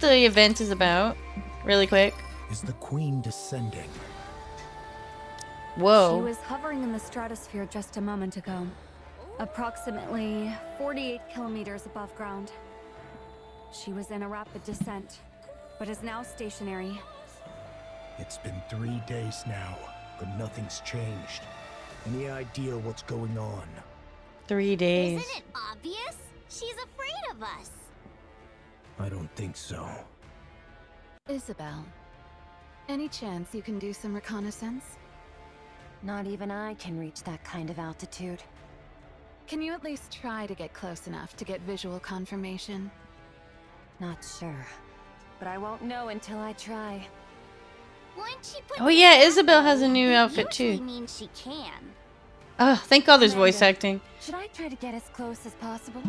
the event is about, really quick. Is the queen descending? Whoa. She was hovering in the stratosphere just a moment ago. Approximately 48 kilometers above ground. She was in a rapid descent, but is now stationary. It's been 3 days now, but nothing's changed. Any idea what's going on? 3 days. Isn't it obvious? She's afraid of us. I don't think so. Isabel, any chance you can do some reconnaissance? Not even I can reach that kind of altitude. Can you at least try to get close enough to get visual confirmation? Not sure. But I won't know until I try. Once she puts Oh yeah, it Isabel out, has a new it outfit usually too. means she can. Oh, thank God there's voice Amanda, acting. Should I try to get as close as possible?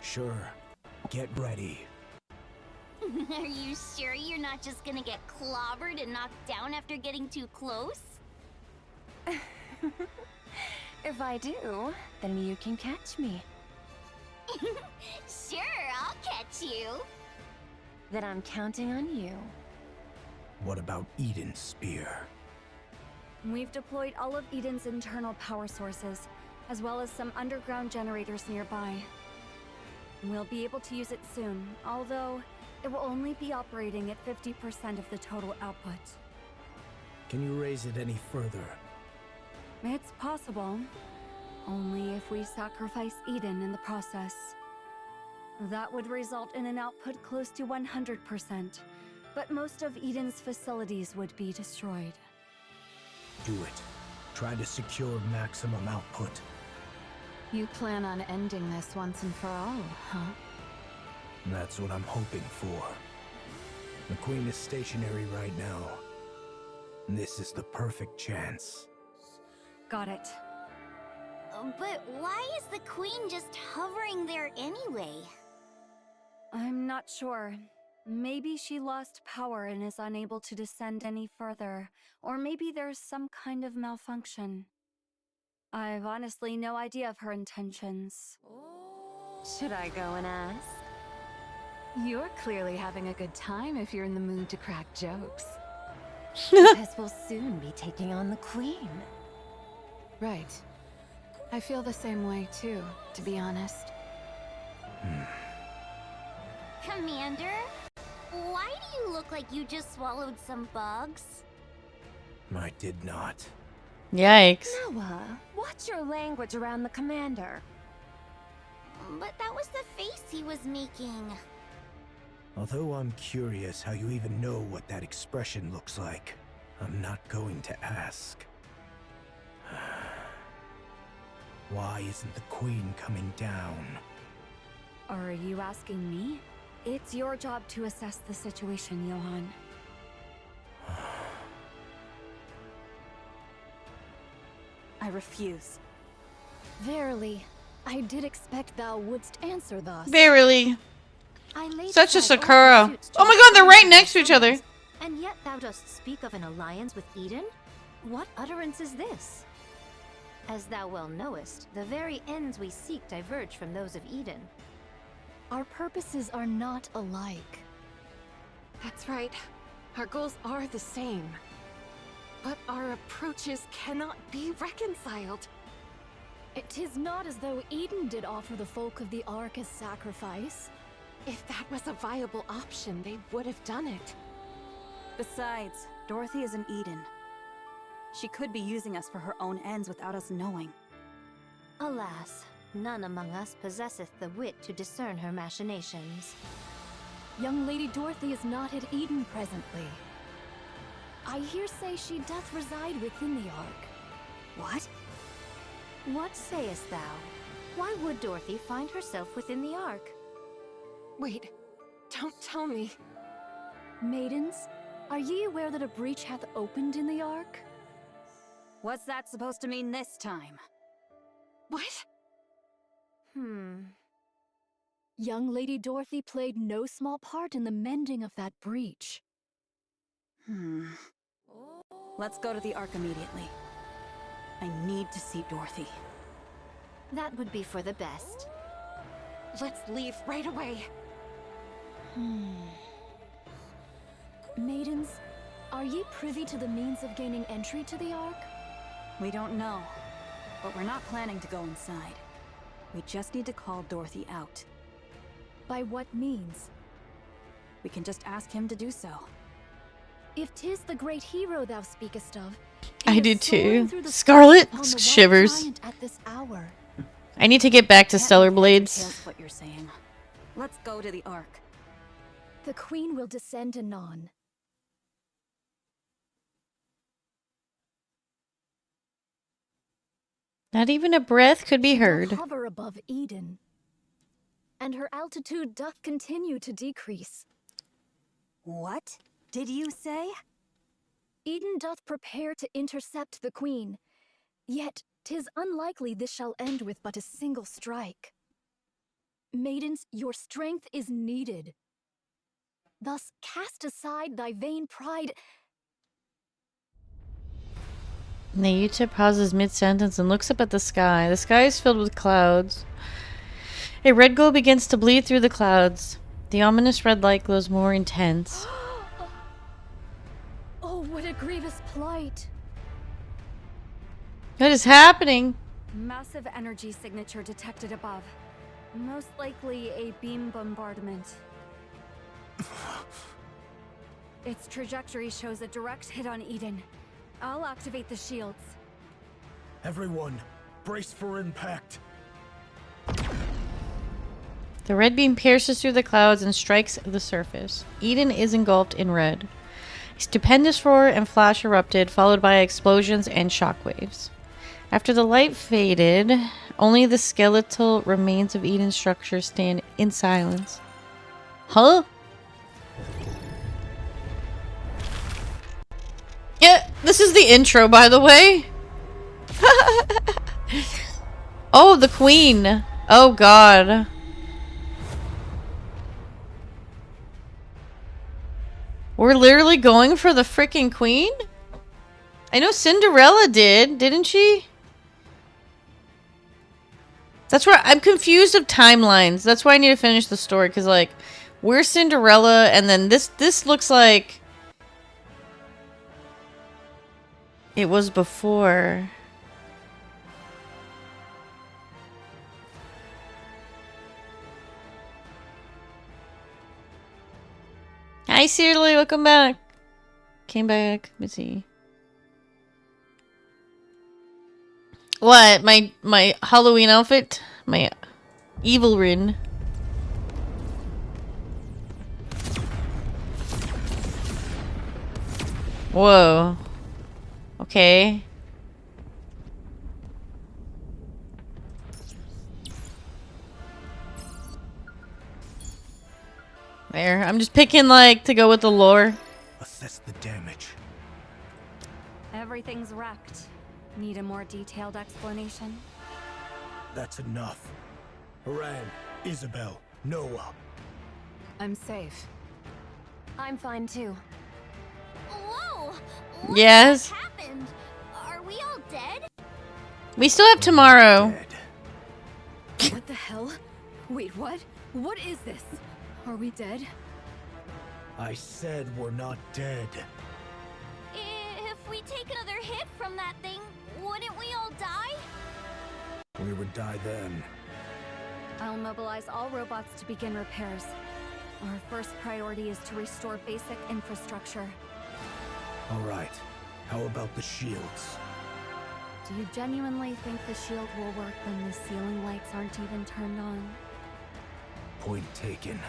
Sure. Get ready. Are you sure you're not just gonna get clobbered and knocked down after getting too close? If I do, then you can catch me. Sure, I'll catch you. Then I'm counting on you. What about Eden's spear? We've deployed all of Eden's internal power sources, as well as some underground generators nearby. We'll be able to use it soon, although it will only be operating at 50% of the total output. Can you raise it any further? It's possible, only if we sacrifice Eden in the process. That would result in an output close to 100%, but most of Eden's facilities would be destroyed. Do it. Try to secure maximum output. You plan on ending this once and for all, huh? That's what I'm hoping for. The queen is stationary right now. This is the perfect chance. Got it. But why is the queen just hovering there anyway? I'm not sure. Maybe she lost power and is unable to descend any further, or maybe there's some kind of malfunction. I've honestly no idea of her intentions. Should I go and ask? You're clearly having a good time if you're in the mood to crack jokes. Because we'll soon be taking on the queen. Right. I feel the same way too, to be honest. Commander? Why do you look like you just swallowed some bugs? I did not. Yikes. Noah, watch your language around the commander. But that was the face he was making. Although I'm curious how you even know what that expression looks like, I'm not going to ask. Why isn't the queen coming down? Are you asking me? It's your job to assess the situation, Johann. I refuse. Verily, I did expect thou wouldst answer thus. Verily. I laid Such a aside all Sakura. pursuits to Oh my God, they're right defend next to each other. summons, and yet thou dost speak of an alliance with Eden? What utterance is this? As thou well knowest, the very ends we seek diverge from those of Eden. Our purposes are not alike. That's right. Our goals are the same. But our approaches cannot be reconciled. It is not as though Eden did offer the folk of the Ark as sacrifice. If that was a viable option, they would have done it. Besides, Dorothy is in Eden. She could be using us for her own ends without us knowing. Alas, none among us possesseth the wit to discern her machinations. Young Lady Dorothy is not at Eden presently. I hear say she doth reside within the Ark. What? What sayest thou? Why would Dorothy find herself within the Ark? Wait, don't tell me. Maidens, are ye aware that a breach hath opened in the Ark? What's that supposed to mean this time? What? Young Lady Dorothy played no small part in the mending of that breach. Let's go to the Ark immediately. I need to see Dorothy. That would be for the best. Let's leave right away. Are ye privy to the means of gaining entry to the Ark? We don't know, but we're not planning to go inside. We just need to call Dorothy out. By what means? We can just ask him to do so. If 'tis the great hero thou speakest of, I he do is soaring too. through the Scarlet skies upon the white shivers. giant at this hour. I need to get back to Can't Stellar make heads or Blades. tails of what you're saying. Let's go to the Ark. The Queen will descend anon. Not even a breath could be She doth heard. hover above Eden, and her altitude doth continue to decrease. What did you say? Eden doth prepare to intercept the Queen, yet 'tis unlikely this shall end with but a single strike. Maidens, your strength is needed. Thus cast aside thy vain pride. Nayuta pauses mid-sentence and looks up at the sky. The sky is filled with clouds. A red glow begins to bleed through the clouds. The ominous red light glows more intense. Oh, what a grievous plight. What is happening? Massive energy signature detected above. Most likely a beam bombardment. Its trajectory shows a direct hit on Eden. I'll activate the shields. Everyone, brace for impact. The red beam pierces through the clouds and strikes the surface. Eden is engulfed in red. A stupendous roar and flash erupted, followed by explosions and shockwaves. After the light faded, only the skeletal remains of Eden's structure stand in silence. Huh? Yeah, this is the intro, by the way. Oh, the Queen. Oh, God. We're literally going for the freaking Queen? I know Cinderella did, didn't she? That's where I'm confused of timelines. That's why I need to finish the story, because, like, we're Cinderella, and then this looks like it was before. Hi, Shirley, welcome back. Came back. Let me see. What? My Halloween outfit? My evil rin. Whoa. Okay. There. I'm just picking, like, to go with the lore. Assess the damage. Everything's wrecked. Need a more detailed explanation? That's enough. Haran, Isabel, Noah. I'm safe. I'm fine too. Whoa! Yes. What happened? Are we all dead? We still have tomorrow. Dead. What the hell? Wait, what? What is this? Are we dead? I said we're not dead. If we take another hit from that thing, wouldn't we all die? We would die then. I'll mobilize all robots to begin repairs. Our first priority is to restore basic infrastructure. All right. How about the shields? Do you genuinely think the shield will work when the ceiling lights aren't even turned on? Point taken.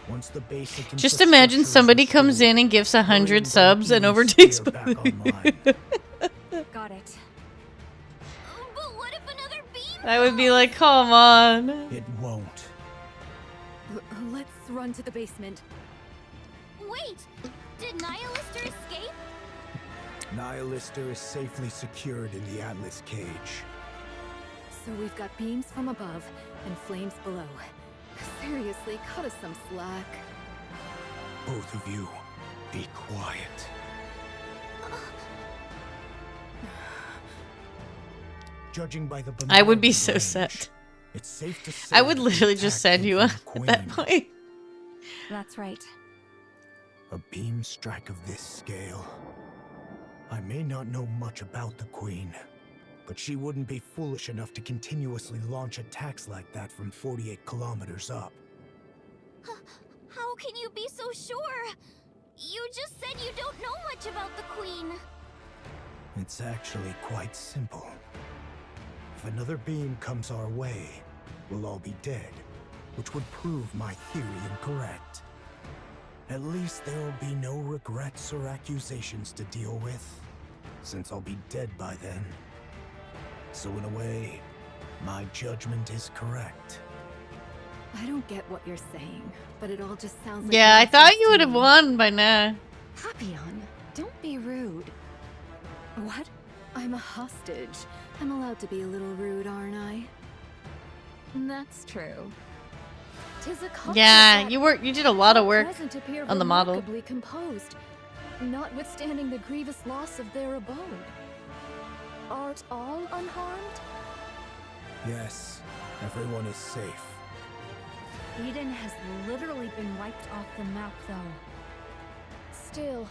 Once the basic Just imagine infrastructure somebody is comes restored, in and gives 100 Marine subs and Barbecues overtakes are back both. online. Got it. But what if another beam? I would be like, come on. It won't. Let's run to the basement. Wait! Did Nihilister escape? Nihilister is safely secured in the Atlas cage. So we've got beams from above and flames below. Seriously, cut us some slack. Both of you, be quiet. Judging by the I would be bombardment so range, set. it's safe to say I would that the literally just attack send came you from up the at that Queen. point. That's right. A beam strike of this scale. I may not know much about the Queen, but she wouldn't be foolish enough to continuously launch attacks like that from 48 kilometers up. How can you be so sure? You just said you don't know much about the Queen. It's actually quite simple. If another beam comes our way, we'll all be dead, which would prove my theory incorrect. At least there will be no regrets or accusations to deal with, since I'll be dead by then. So in a way, my judgment is correct. I don't get what you're saying, but it all just sounds like Yeah, I nonsense thought you to would have me. won by now. Papillon, don't be rude. What? I'm a hostage. I'm allowed to be a little rude, aren't I? That's true. 'Tis a comfort Yeah, that you did a lot of work present appear on the model. remarkably composed, notwithstanding the grievous loss of their abode. Art all unharmed? Yes, everyone is safe. Eden has literally been wiped off the map, though. Still,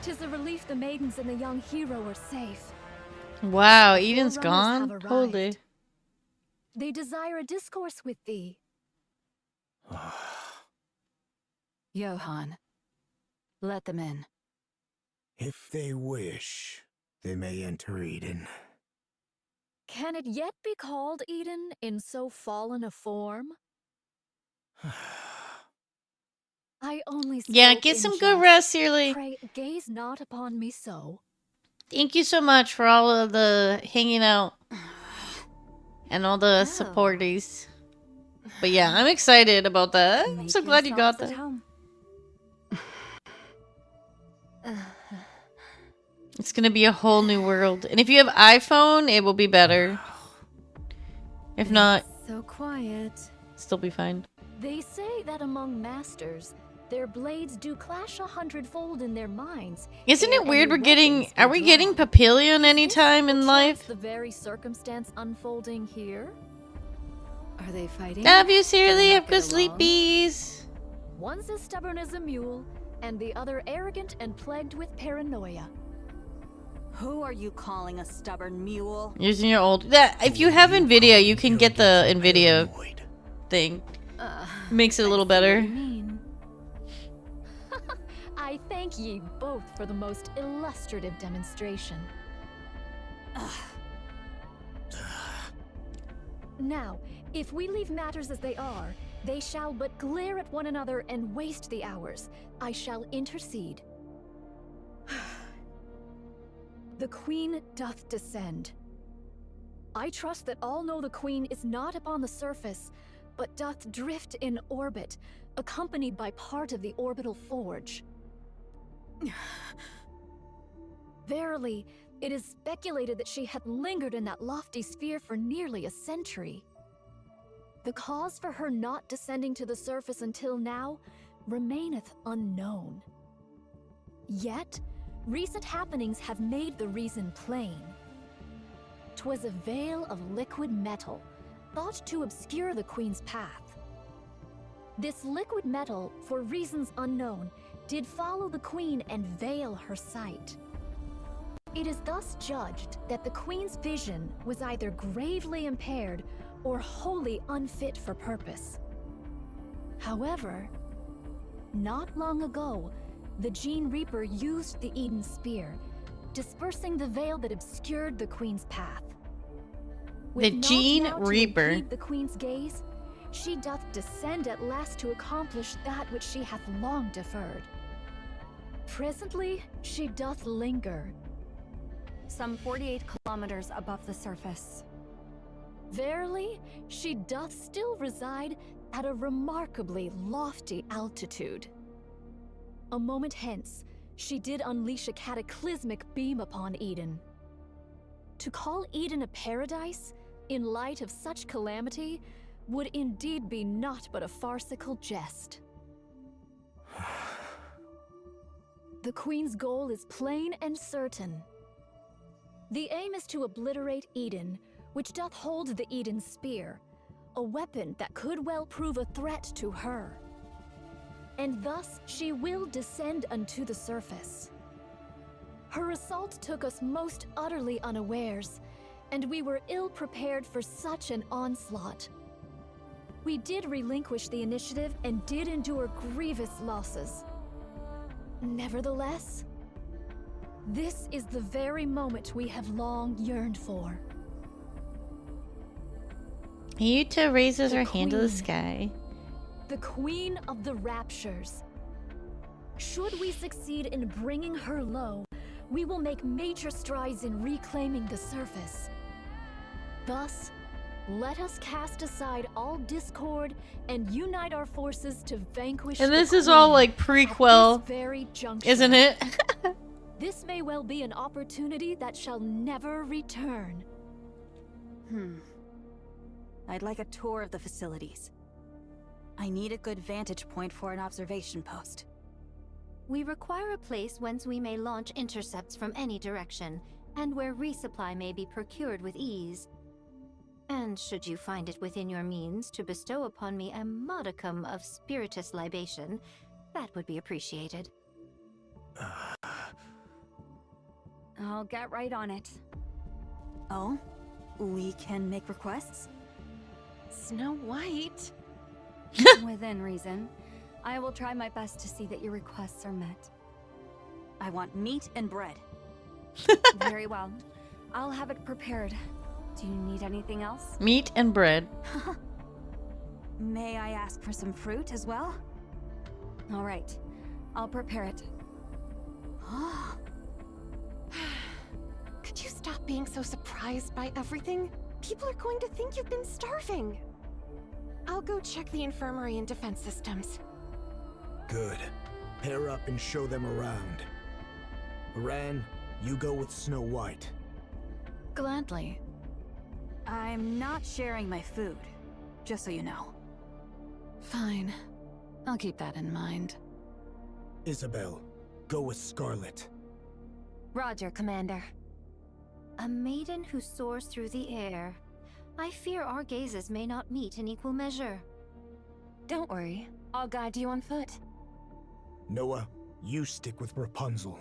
'tis a relief the maidens and the young hero are safe. Wow, Eden's Forerunners gone? have Holy. arrived. They desire a discourse with thee. Johann, let them in. If they wish, they may enter Eden. Can it yet be called Eden in so fallen a form? I only Yeah, spoke get in some good jest. rest, Searly. Pray, gaze not upon me so. Thank you so much for all of the hanging out and all the Oh. supporties. But yeah, I'm excited about that. I'm so Make glad you got yourselves that. at home. It's gonna be a whole new world. And if you have iPhone, it will be better. If not, So quiet. still be fine. They say that among masters, their blades do clash 100-fold in their minds. Isn't ere it weird any we're getting... weapons Are be we getting drawn. Papillion Is anytime in perchance life? the very circumstance unfolding here? Are they fighting? Love you, Searly. Getting Have up good get along? sleepies. One's as stubborn as a mule, and the other arrogant and plagued with paranoia. Who are you calling a stubborn mule? Using your old... Yeah, if you have NVIDIA, you can get the NVIDIA Paranoid. thing. Makes it a little I see what better. you mean. I thank ye both for the most illustrative demonstration. Now, if we leave matters as they are, they shall but glare at one another and waste the hours. I shall intercede. The Queen doth descend. I trust that all know the Queen is not upon the surface, but doth drift in orbit, accompanied by part of the orbital forge. Verily, it is speculated that she had lingered in that lofty sphere for nearly a century. The cause for her not descending to the surface until now remaineth unknown. Yet, recent happenings have made the reason plain. 'Twas a veil of liquid metal, thought to obscure the Queen's path. This liquid metal, for reasons unknown, did follow the Queen and veil her sight. It is thus judged that the Queen's vision was either gravely impaired or wholly unfit for purpose. However, not long ago, the Gene Reaper used the Eden Spear, dispersing the veil that obscured the Queen's path. With The naught Gene now to Reaper. impede the Queen's gaze, she doth descend at last to accomplish that which she hath long deferred. Presently, she doth linger. Some 48 kilometers above the surface. Verily, she doth still reside at a remarkably lofty altitude. A moment hence, she did unleash a cataclysmic beam upon Eden. To call Eden a paradise, in light of such calamity, would indeed be naught but a farcical jest. The Queen's goal is plain and certain. The aim is to obliterate Eden, which doth hold the Eden Spear, a weapon that could well prove a threat to her. and thus she will descend unto the surface. Her assault took us most utterly unawares, and we were ill prepared for such an onslaught. We did relinquish the initiative and did endure grievous losses. Nevertheless, this is the very moment we have long yearned for. Nayuta raises The her hand to the queen. sky. The Queen of the Raptures. Should we succeed in bringing her low, we will make major strides in reclaiming the surface. Thus, let us cast aside all discord and unite our forces to vanquish And the this is all Queen like at prequel, this very juncture. isn't it? This may well be an opportunity that shall never return. I'd like a tour of the facilities. I need a good vantage point for an observation post. We require a place whence we may launch intercepts from any direction, and where resupply may be procured with ease. And should you find it within your means to bestow upon me a modicum of spiritus libation, that would be appreciated. I'll get right on it. Oh? We can make requests? Snow White? Within reason. I will try my best to see that your requests are met. I want meat and bread. Very well. I'll have it prepared. Do you need anything else? Meat and bread. May I ask for some fruit as well? All right. I'll prepare it. Could you stop being so surprised by everything? People are going to think you've been starving. I'll go check the infirmary and defense systems. Good. Pair up and show them around. Moran, you go with Snow White. Gladly. I'm not sharing my food, just so you know. Fine. I'll keep that in mind. Isabel, go with Scarlet. Roger, Commander. A maiden who soars through the air. I fear our gazes may not meet in equal measure. Don't worry, I'll guide you on foot. Noah, you stick with Rapunzel.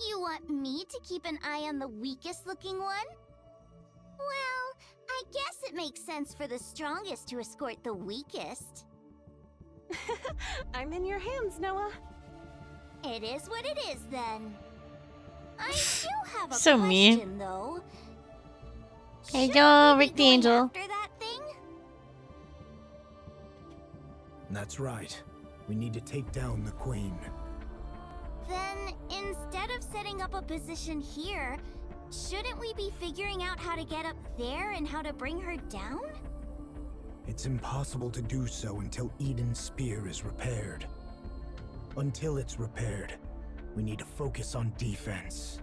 You want me to keep an eye on the weakest looking one? Well, I guess it makes sense for the strongest to escort the weakest. I'm in your hands, Noah. It is what it is then. I do have a So mean. question though. Hey Shouldn't yo, we be Rick the going Angel. after that thing? That's right. We need to take down the Queen. Then, instead of setting up a position here, shouldn't we be figuring out how to get up there and how to bring her down? It's impossible to do so until Eden's spear is repaired. Until it's repaired, we need to focus on defense.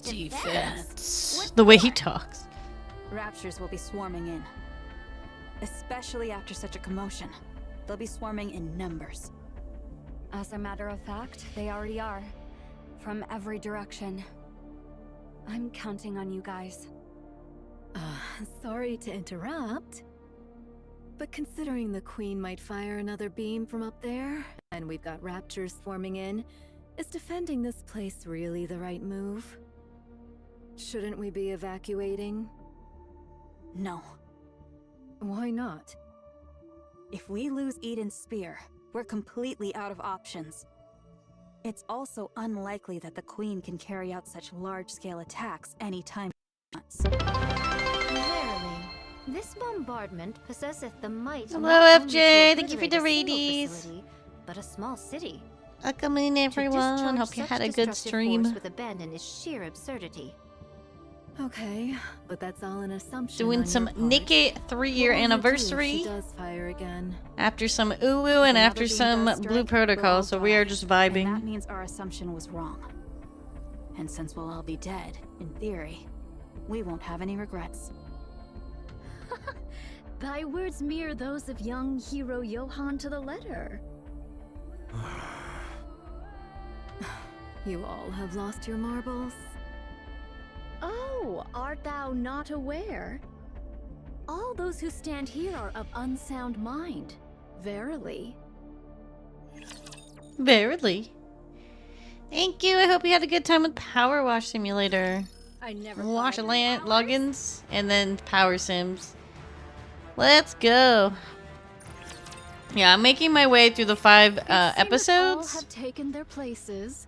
Defense. The way he talks. Raptures will be swarming in. Especially after such a commotion. They'll be swarming in numbers. As a matter of fact, they already are. From every direction. I'm counting on you guys. Sorry to interrupt. But considering the Queen might fire another beam from up there, and we've got raptors swarming in, is defending this place really the right move? Shouldn't we be evacuating? No. Why not? If we lose Eden's spear, we're completely out of options. It's also unlikely that the Queen can carry out such large-scale attacks anytime she wants. Verily, this bombardment possesseth the might Hello, not only to FJ. Thank you for obliterate the a single radies. facility, but a small city. Welcome in, To everyone. discharge Hope you such had a good destructive stream. force with abandon is sheer absurdity. Okay, but that's all an assumption. Doing on some your part. Nikke 3-year What will you do if anniversary. She does fire again. After some uwu and Another after beam some does blue strike, protocol, we'll all so we are die. just And that vibing. means our assumption was wrong. And since we'll all be dead, in theory, we won't have any regrets. Thy words mirror those of young hero Johann to the letter. You all have lost your marbles. Oh, art thou not aware? All those who stand here are of unsound mind. Verily. Verily. Thank you. I hope you had a good time with Power Wash Simulator. I never Wash thought of land hours. logins and then Power Sims. Let's go. Yeah, I'm making my way through the 5 It seemeth all episodes. have taken their places.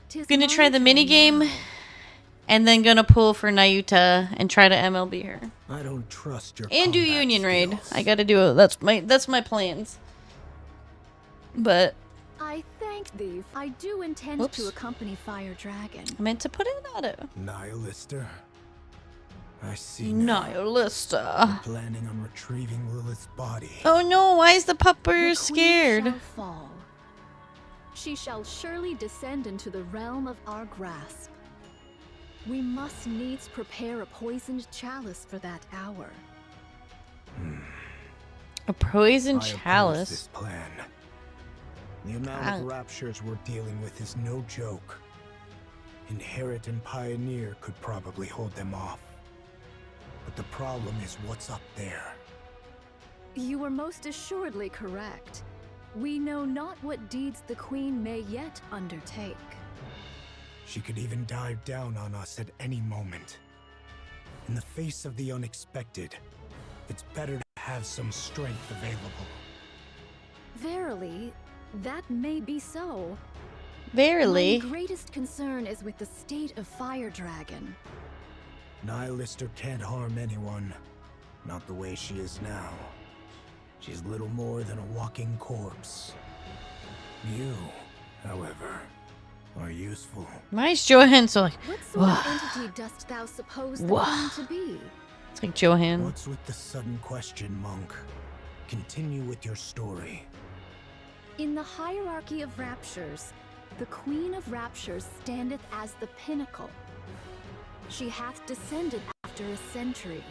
'Tis Gonna try my the turn mini game, now. and then gonna pull for Nayuta and try to MLB her I don't trust your and do combat Union Raid. skills. I gotta do it. That's my plans. But I thank thee. I do intend Whoops. to accompany Fire Dragon. I meant to put it in auto. Nihilister. I see now. Nihilista. Planning on retrieving Lilith's body. Oh no! Why is the The pupper queen scared? shall fall. She shall surely descend into the realm of our grasp. We must needs prepare a poisoned chalice for that hour. A poison I oppose chalice. this plan. The amount Ah. of raptures we're dealing with is no joke. Inherit and Pioneer could probably hold them off. But the problem is what's up there. You are most assuredly correct. We know not what deeds the queen may yet undertake. She could even dive down on us at any moment. In the face of the unexpected, it's better to have some strength available. Verily, that may be so. Verily. My greatest concern is with the state of Fire Dragon. Nihilister can't harm anyone. Not the way she is now. She's little more than a walking corpse. You, however, are useful. Why is Johan so like? What sort of entity dost thou suppose the queen to be? It's like Johan. What's with the sudden question, Monk? Continue with your story. In the hierarchy of raptures, the Queen of Raptures standeth as the pinnacle. She hath descended after a century.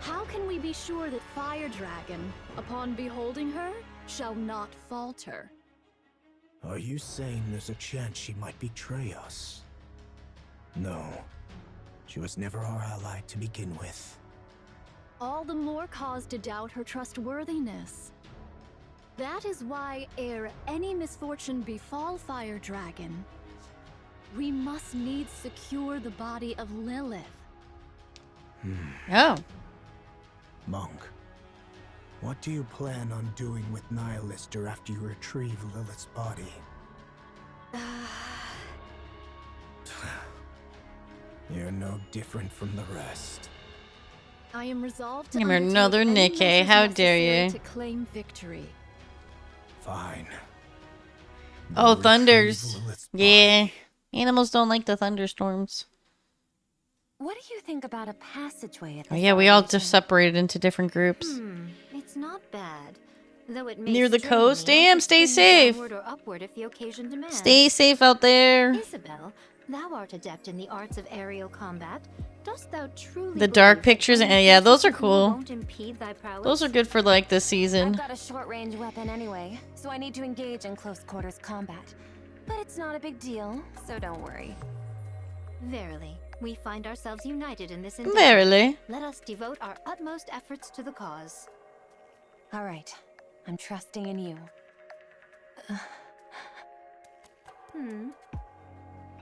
How can we be sure that Fire Dragon, upon beholding her, shall not falter? Are you saying there's a chance she might betray us? No. She was never our ally to begin with. All the more cause to doubt her trustworthiness. That is why, ere any misfortune befall Fire Dragon, we must needs secure the body of Lilith. Oh. Monk, what do you plan on doing with Nihilister after you retrieve Lilith's body? You're no different from the rest. I am resolved to You're undertake another any Nikke, measures how dare necessary you. to claim victory. Fine. Oh, We'll retrieve thunders. Lilith's body. Yeah. Animals don't like the thunderstorms. What do you think about a passageway at Oh this yeah, we all elevation? just separated into different groups. It's not bad. Though it may Near the strain coast. me, I Damn, could stay swing safe. downward or upward if the occasion demands. Stay safe out there. Isabel, thou art adept in the arts of aerial combat. Dost thou truly The dark believe that pictures, any yeah, those are physical cool. won't impede thy prowess? Those are good for like this season. I've got a short-range weapon anyway, so I need to engage in close-quarters combat. But it's not a big deal, so don't worry. Verily, we find ourselves united in this endeavor. Verily. Let us devote our utmost efforts to the cause. All right, I'm trusting in you.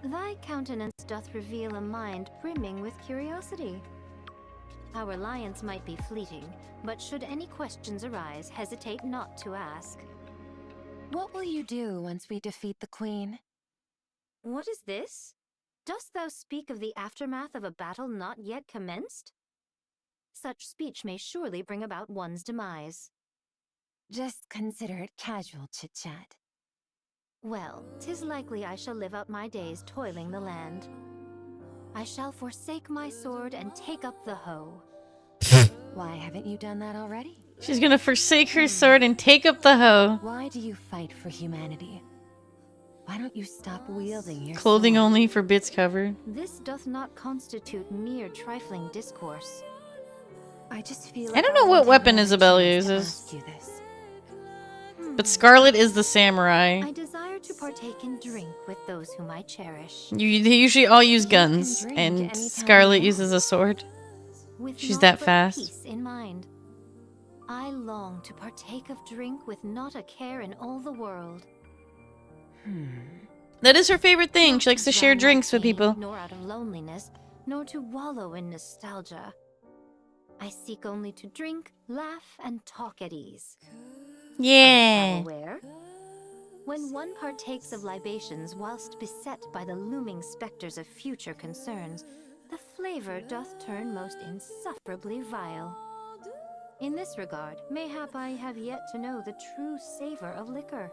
Thy countenance doth reveal a mind brimming with curiosity. Our alliance might be fleeting, but should any questions arise, hesitate not to ask. What will you do once we defeat the Queen? What is this? Dost thou speak of the aftermath of a battle not yet commenced? Such speech may surely bring about one's demise. Just consider it casual chit-chat. Well, 'tis likely I shall live out my days toiling the land. I shall forsake my sword and take up the hoe. Why haven't you done that already? She's gonna forsake her sword and take up the hoe. Why do you fight for humanity? Why don't you stop wielding your Clothing sword? only for bits covered. This doth not constitute mere trifling discourse. I just feel I don't know what weapon Isabel uses. You this. But Scarlet is the samurai. I desire to partake in drink with those whom I cherish. They usually all use can guns, drink and anytime Scarlet you uses a sword. With She's naught that but fast. peace in mind. I long to partake of drink with not a care in all the world. That is her favorite thing. Not She likes to share drown my drinks with pain, people. Nor out of loneliness, nor to wallow in nostalgia. I seek only to drink, laugh, and talk at ease. Yeah. Aware? When one partakes of libations whilst beset by the looming specters of future concerns, the flavor doth turn most insufferably vile. In this regard, mayhap I have yet to know the true savor of liquor.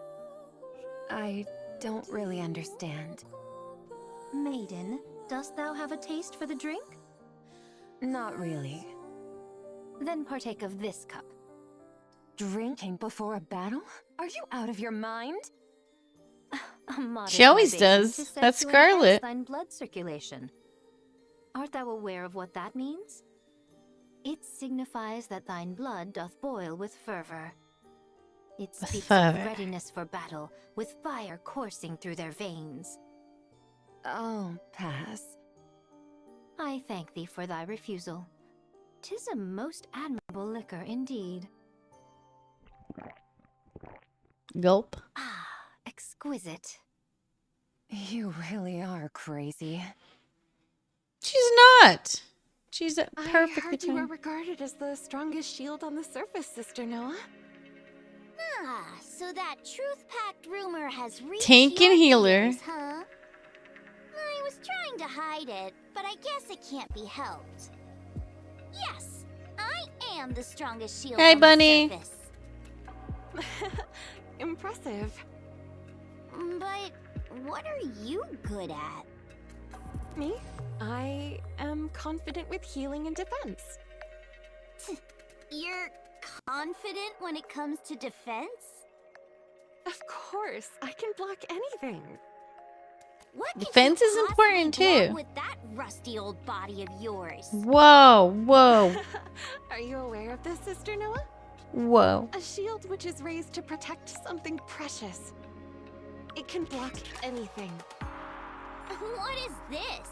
I don't really understand. Maiden, dost thou have a taste for the drink? Not really. Then partake of this cup. Drinking before a battle? Are you out of your mind? A modest She always libation does. 'tis said That's to enhance Scarlet. thine blood circulation. Art thou aware of what that means? It signifies that thine blood doth boil with fervor. It With speaks fervor. of readiness for battle, with fire coursing through their veins. I'll pass. I thank thee for thy refusal. 'Tis a most admirable liquor indeed. Gulp. Ah, exquisite. You really are crazy. She's not. She's a I perfectly heard you were timed. regarded as the strongest shield on the surface, Sister Noah. Ah, so that truth-packed rumor has reached Tank your and healer. ears, huh? I was trying to hide it, but I guess it can't be helped. Yes, I am the strongest shield Hey, on bunny. the surface. Impressive. But what are you good at? Me? I am confident with healing and defense. You're confident when it comes to defense? Of course, I can block anything. What could Defense you is important, possibly block too. with that rusty old body of yours? Whoa, whoa, Are you aware of this, Sister Noah? whoa. A shield which is raised to protect something precious. It can block anything. What is this?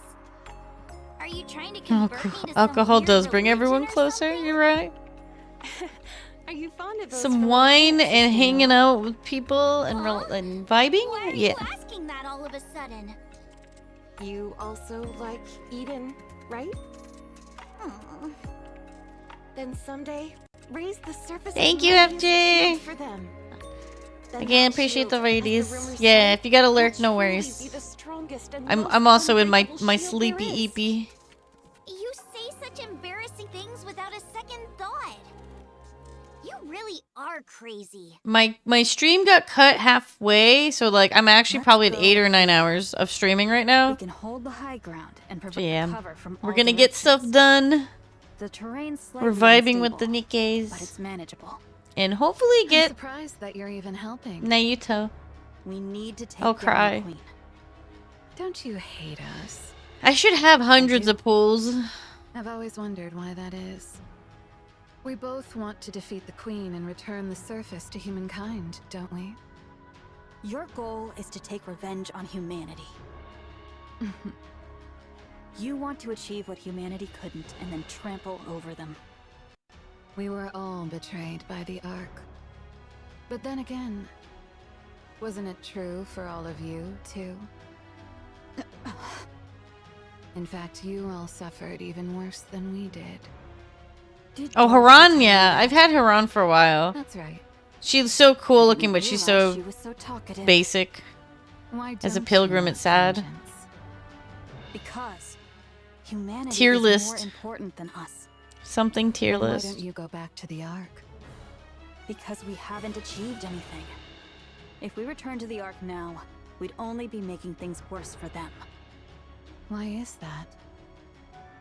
Are you trying to convert me to some Alcohol weird does bring religion everyone or closer, something? you're right. Are you fond of those Some familiar wine sights, and Sister hanging Noah? out with people and, Huh? and vibing? Why are Yeah. you asking that all of a sudden? You also like Eden, right? Oh, Then someday, raise the surface. Thank of you, light as a FJ. shield for them. Then Again, that appreciate the shield, as ladies. rumors Yeah, say, if you gotta will lurk, no truly worries. be the strongest and I'm most also in my unbreakable shield sleepy there is. eepy. you say such embarrassing things without a second thought. You really are crazy. My stream got cut halfway, so like I'm actually Let's probably at go 8 or with 9 it. hours of streaming right We now. can hold the high ground and So provide yeah, cover from we're all gonna get stuff directions. done. The terrain's We're slightly vibing with the unstable, but Nikkes. it's manageable. And hopefully I'm get surprised that you're even helping. Nayuta. We need to take I'll down cry. the queen. Don't you hate us? I should have hundreds do. of pulls. I've always wondered why that is. We both want to defeat the Queen and return the surface to humankind, don't we? Your goal is to take revenge on humanity. You want to achieve what humanity couldn't and then trample over them. We were all betrayed by the Ark. But then again, wasn't it true for all of you, too? In fact, you all suffered even worse than we did. Did Oh, Dorothy Haran, tell you yeah. that? I've had Haran for a while. That's right. She's so cool I looking, didn't but she's realize so she was so talkative. basic. Why As a don't pilgrim, you it's want sad. vengeance? Because humanity Tier is list. more important than us. Something tier Then why list. don't you go back to the Ark? Because we haven't achieved anything. If we return to the Ark now, we'd only be making things worse for them. Why is that?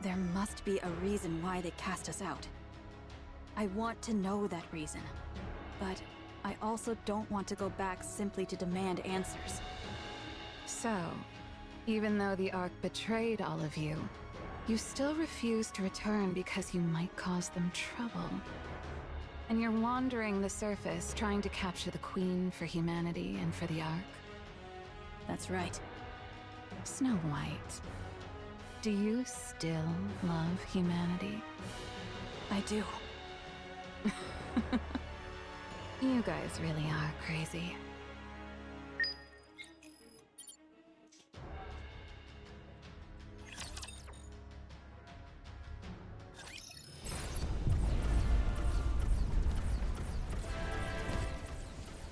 There must be a reason why they cast us out. I want to know that reason. But I also don't want to go back simply to demand answers. So, even though the Ark betrayed all of you, you still refuse to return because you might cause them trouble. And you're wandering the surface trying to capture the Queen for humanity and for the Ark. That's right. Snow White, do you still love humanity? I do. You guys really are crazy.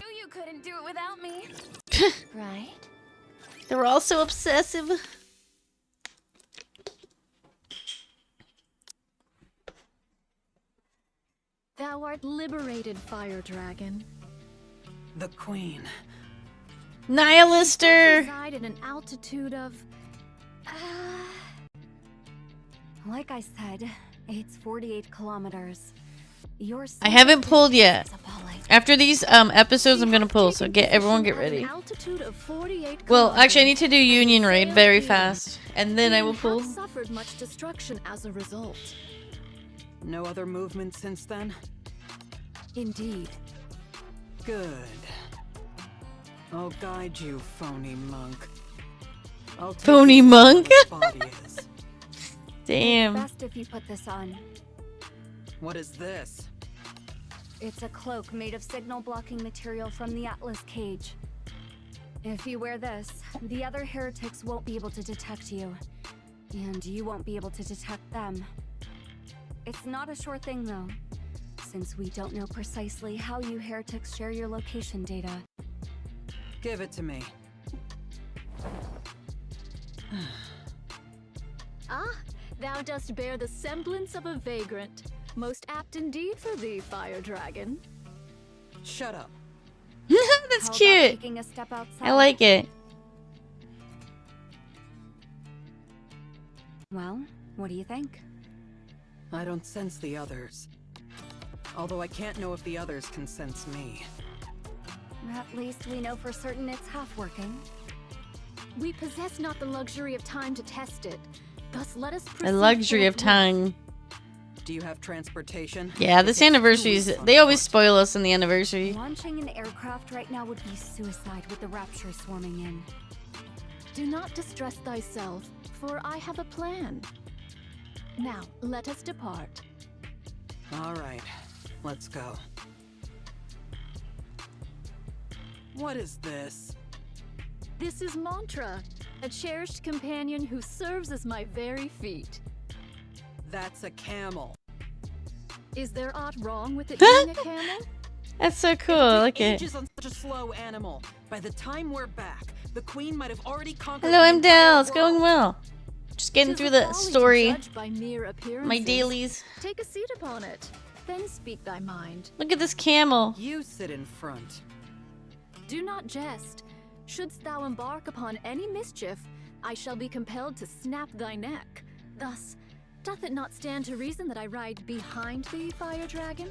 You couldn't do it without me. Right? They're all so obsessive. Thou art liberated, fire dragon. The Queen. Nihilister. Reside at an altitude of... Like I said, it's 48 kilometers. I haven't pulled yet. It's appalling. After these episodes, I'm gonna pull. So everyone get ready. Well, actually, I need to do Union Raid very fast, and then I will pull. Suffered much destruction as a result. No other movement since then? Indeed. Good. I'll guide you, phony monk. I'll take Phony you monk? where this body is. Damn. Best if you put this on. What is this? It's a cloak made of signal-blocking material from the Atlas cage. If you wear this, the other heretics won't be able to detect you. And you won't be able to detect them. It's not a sure thing, though, since we don't know precisely how you heretics share your location data. Give it to me. Ah, thou dost bear the semblance of a vagrant. Most apt indeed for thee, fire dragon. Shut up. That's How about cute. taking a step outside? I like it. Well, what do you think? I don't sense the others. Although I can't know if the others can sense me. At least we know for certain it's half working. We possess not the luxury of time to test it. Thus let us proceed A luxury of forthwith. time. Do you have transportation? Yeah, this anniversary's. They always spoil us in the anniversary. Launching an aircraft right now would be suicide with the Rapture swarming in. Do not distress thyself, for I have a plan. Now, let us depart. All right, let's go. What is this? This is Mantra, a cherished companion who serves as my very feet. That's a camel. Is there aught wrong with it being a camel? That's so cool. I like it. Ages on such a slow animal. By the time we're back, the Queen might have already conquered. Hello, the I'm entire Dell. It's world. going well. Just getting 'Tis through a the folly to story. judge by mere My appearances. dailies. Take a seat upon it, then speak thy mind. Look at this camel. You sit in front. Do not jest. Shouldst thou embark upon any mischief, I shall be compelled to snap thy neck. Thus, doth it not stand to reason that I ride behind thee, fire dragon?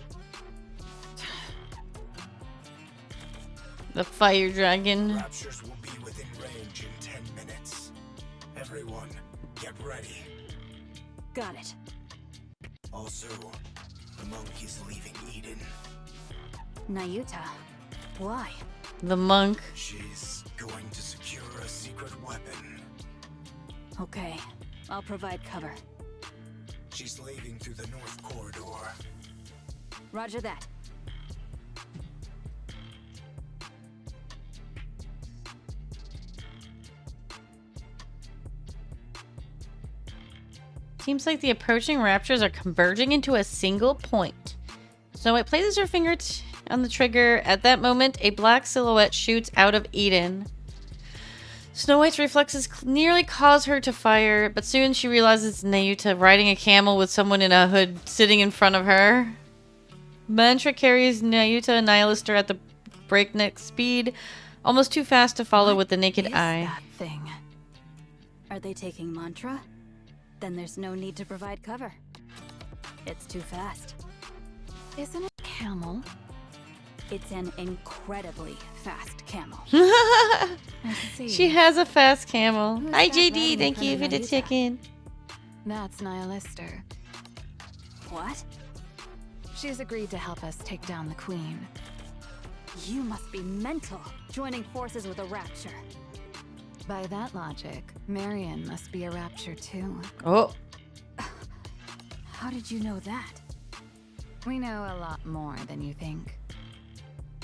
The fire dragon. Raptures will be within range in 10 minutes. Everyone, get ready. Got it. Also, the monk is leaving Eden. Nayuta. Why? The monk. She's going to secure a secret weapon. Okay, I'll provide cover. She's leaving through the north corridor. Roger that. Seems like the approaching raptures are converging into a single point. Snow White places her finger on the trigger. At that moment, a black silhouette shoots out of Eden. Snow White's reflexes nearly cause her to fire, but soon she realizes it's Nayuta riding a camel with someone in a hood sitting in front of her. Mantra carries Nayuta and Nihilister at the breakneck speed, almost too fast to follow with the naked Is eye. that thing? Are they taking Mantra? Then there's no need to provide cover. It's too fast. Isn't it a camel? It's an incredibly fast camel. I see. She has a fast camel. Who's Hi that JD, riding thank in you front for of the Nayuta? chicken. That's Nihilister. What? She's agreed to help us take down the Queen. You must be mental, joining forces with a Rapture. By that logic, Marion must be a Rapture too. Oh, How did you know that? We know a lot more than you think.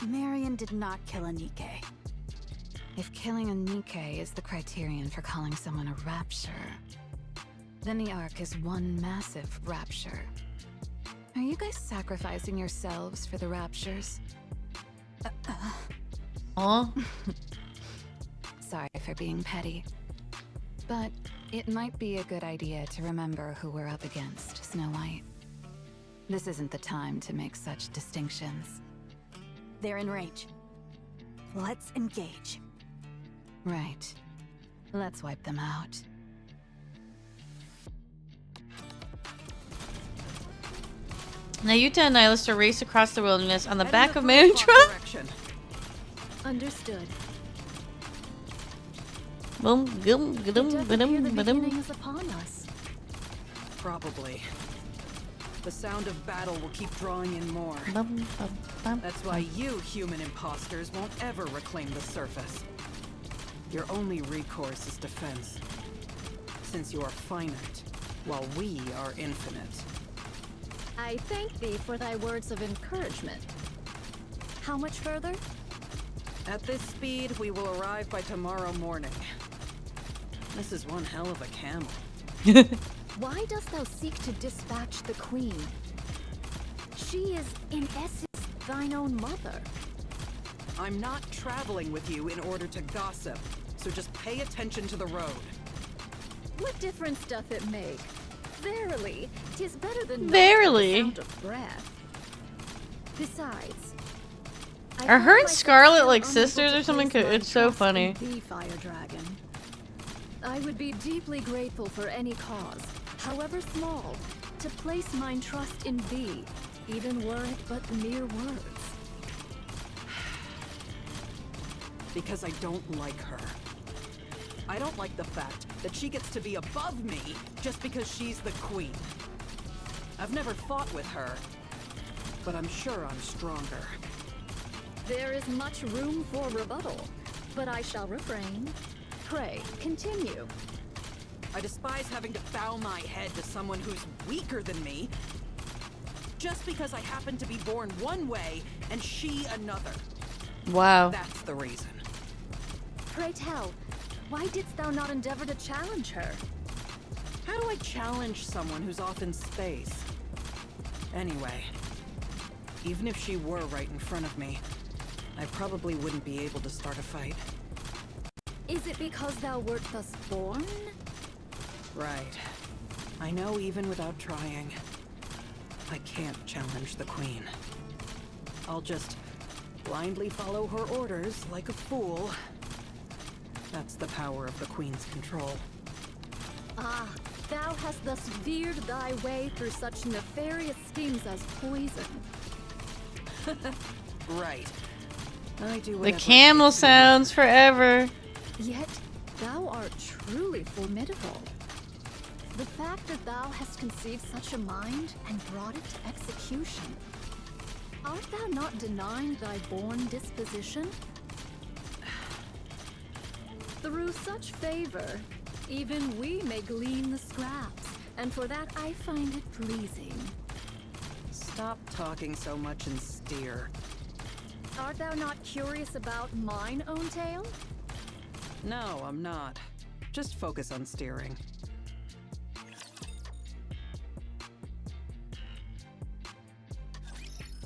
Marion did not kill a Nikke. If killing a Nikke is the criterion for calling someone a rapture, then the Ark is one massive rapture. Are you guys sacrificing yourselves for the raptures? Aw. Sorry for being petty. But it might be a good idea to remember who we're up against, Snow White. This isn't the time to make such distinctions. They're in range. Let's engage. Right. Let's wipe them out. Nayuta and Nihilista race across the wilderness on the Head back in of the 3 o'clock Mantra. direction. Understood. Boom, boom, It boom, does appear the boom, beginning boom. is upon us. Probably. The sound of battle will keep drawing in more. Bum, bum, bum. That's why you human imposters won't ever reclaim the surface. Your only recourse is defense. Since you are finite, while we are infinite. I thank thee for thy words of encouragement. How much further? At this speed, we will arrive by tomorrow morning. This is one hell of a camel. Why dost thou seek to dispatch the queen? She is, in essence, thine own mother. I'm not traveling with you in order to gossip, so just pay attention to the road. What difference doth it make? Verily, 'tis better than Verily. not the sound of breath. Besides, I Are find her and myself Scarlet still like unable sisters to or something? place my It's so trust in funny. thee, Fire Dragon. I would be deeply grateful for any cause, however small, to place mine trust in thee, even were it but mere words. Because I don't like her. I don't like the fact that she gets to be above me just because she's the queen. I've never fought with her, but I'm sure I'm stronger. There is much room for rebuttal, but I shall refrain. Pray, continue. I despise having to bow my head to someone who's weaker than me, just because I happen to be born one way and she another. Wow. That's the reason. Pray tell, why didst thou not endeavor to challenge her? How do I challenge someone who's off in space? Anyway, even if she were right in front of me, I probably wouldn't be able to start a fight. Is it because thou wert thus born? Right. I know even without trying, I can't challenge the queen. I'll just blindly follow her orders like a fool. That's the power of the queen's control. Ah, thou hast thus veered thy way through such nefarious schemes as poison. Right. I do The whatever it camel takes to sounds forever. Yet, thou art truly formidable. The fact that thou hast conceived such a mind and brought it to execution. Art thou not denying thy born disposition? Through such favor, even we may glean the scraps, and for that I find it pleasing. Stop talking so much and steer. Art thou not curious about mine own tale? No, I'm not. Just focus on steering.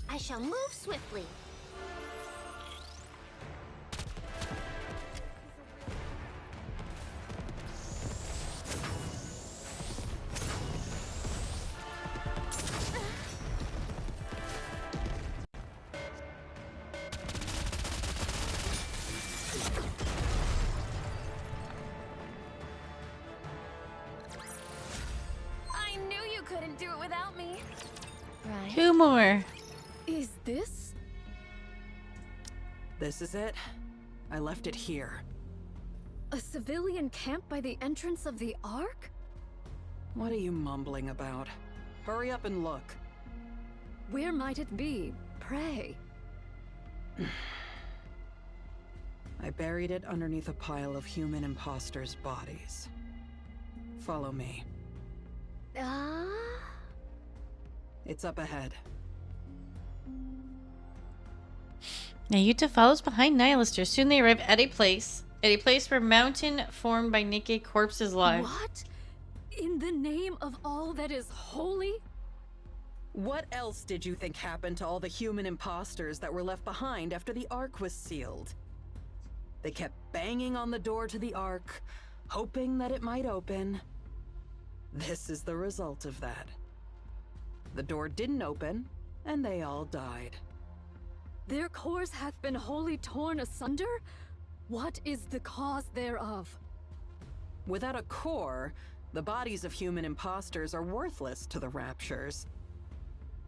I shall move swiftly. I knew you couldn't do it without me. Right. 2 more. Is this? This is it. I left it here. A civilian camp by the entrance of the Ark? What are you mumbling about? Hurry up and look. Where might it be? Pray. I buried it underneath a pile of human imposters' bodies. Follow me. Ah? It's up ahead. Nayuta follows behind Nihilister. Soon they arrive at a place where mountain formed by Nikke corpses lie. What? In the name of all that is holy? What else did you think happened to all the human imposters that were left behind after the Ark was sealed? They kept banging on the door to the Ark, hoping that it might open. This is the result of that. The door didn't open, and they all died. Their cores hath been wholly torn asunder? What is the cause thereof? Without a core, the bodies of human imposters are worthless to the Raptures.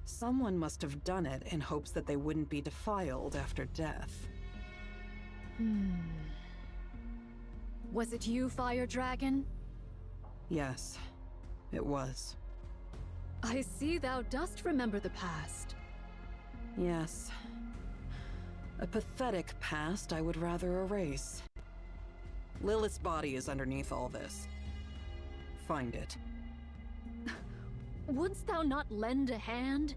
Someone must have done it in hopes that they wouldn't be defiled after death. Was it you, Fire Dragon? Yes, it was. I see thou dost remember the past. Yes. A pathetic past I would rather erase. Lilith's body is underneath all this. Find it. Wouldst thou not lend a hand?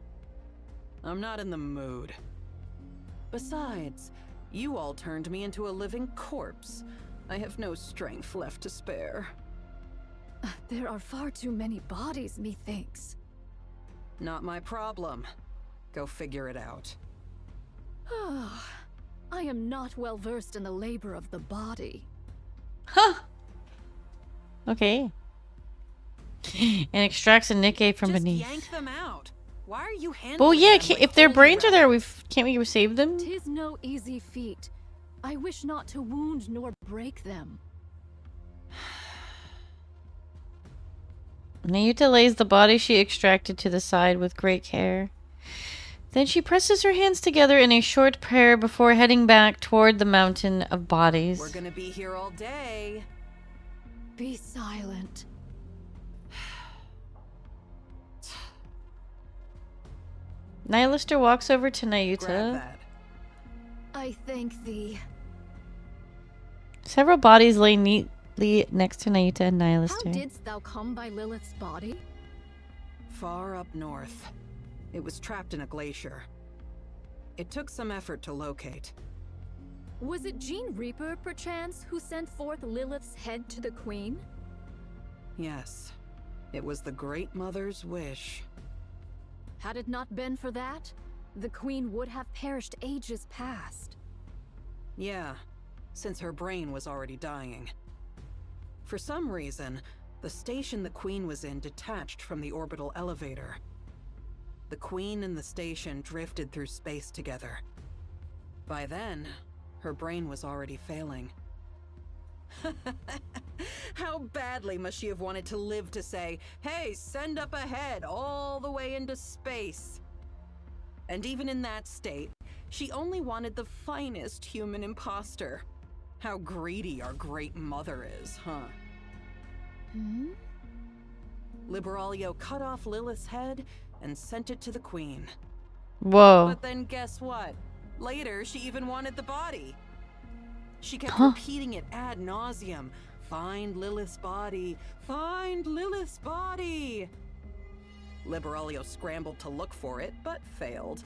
I'm not in the mood. Besides, you all turned me into a living corpse. I have no strength left to spare. There are far too many bodies, methinks. Not my problem. Go figure it out. I am not well versed in the labor of the body. Huh. Okay. And extracts a Nikke from Just beneath. yank them out. Why are you handling Well, yeah, them like if their holy brains are there, relics? can't we save them? 'Tis no easy feat. I wish not to wound nor break them. Nayuta lays the body she extracted to the side with great care. Then she presses her hands together in a short prayer before heading back toward the mountain of bodies. We're gonna be here all day. Be silent. Nihilister walks over to Grab Nayuta. that. I thank thee. Several bodies lay neatly next to Nayuta and How Nihilister. didst thou come by Lilith's body? Far up north. It was trapped in a glacier. It took some effort to locate. Was it Gene Reaper, perchance, who sent forth Lilith's head to the Queen? Yes. It was the Great Mother's wish. Had it not been for that, the Queen would have perished ages past. Yeah, since her brain was already dying. For some reason, the station the Queen was in detached from the orbital elevator. The Queen and the station drifted through space together. By then, her brain was already failing. How badly must she have wanted to live to say, "Hey, send up ahead, all the way into space"? And even in that state, she only wanted the finest human imposter. How greedy our Great Mother is, huh? Liberalia cut off Lilith's head and sent it to the Queen. Whoa. But then guess what? Later, she even wanted the body. She kept Huh. repeating it ad nauseum. Find Lilith's body. Find Lilith's body. Liberalia scrambled to look for it, but failed.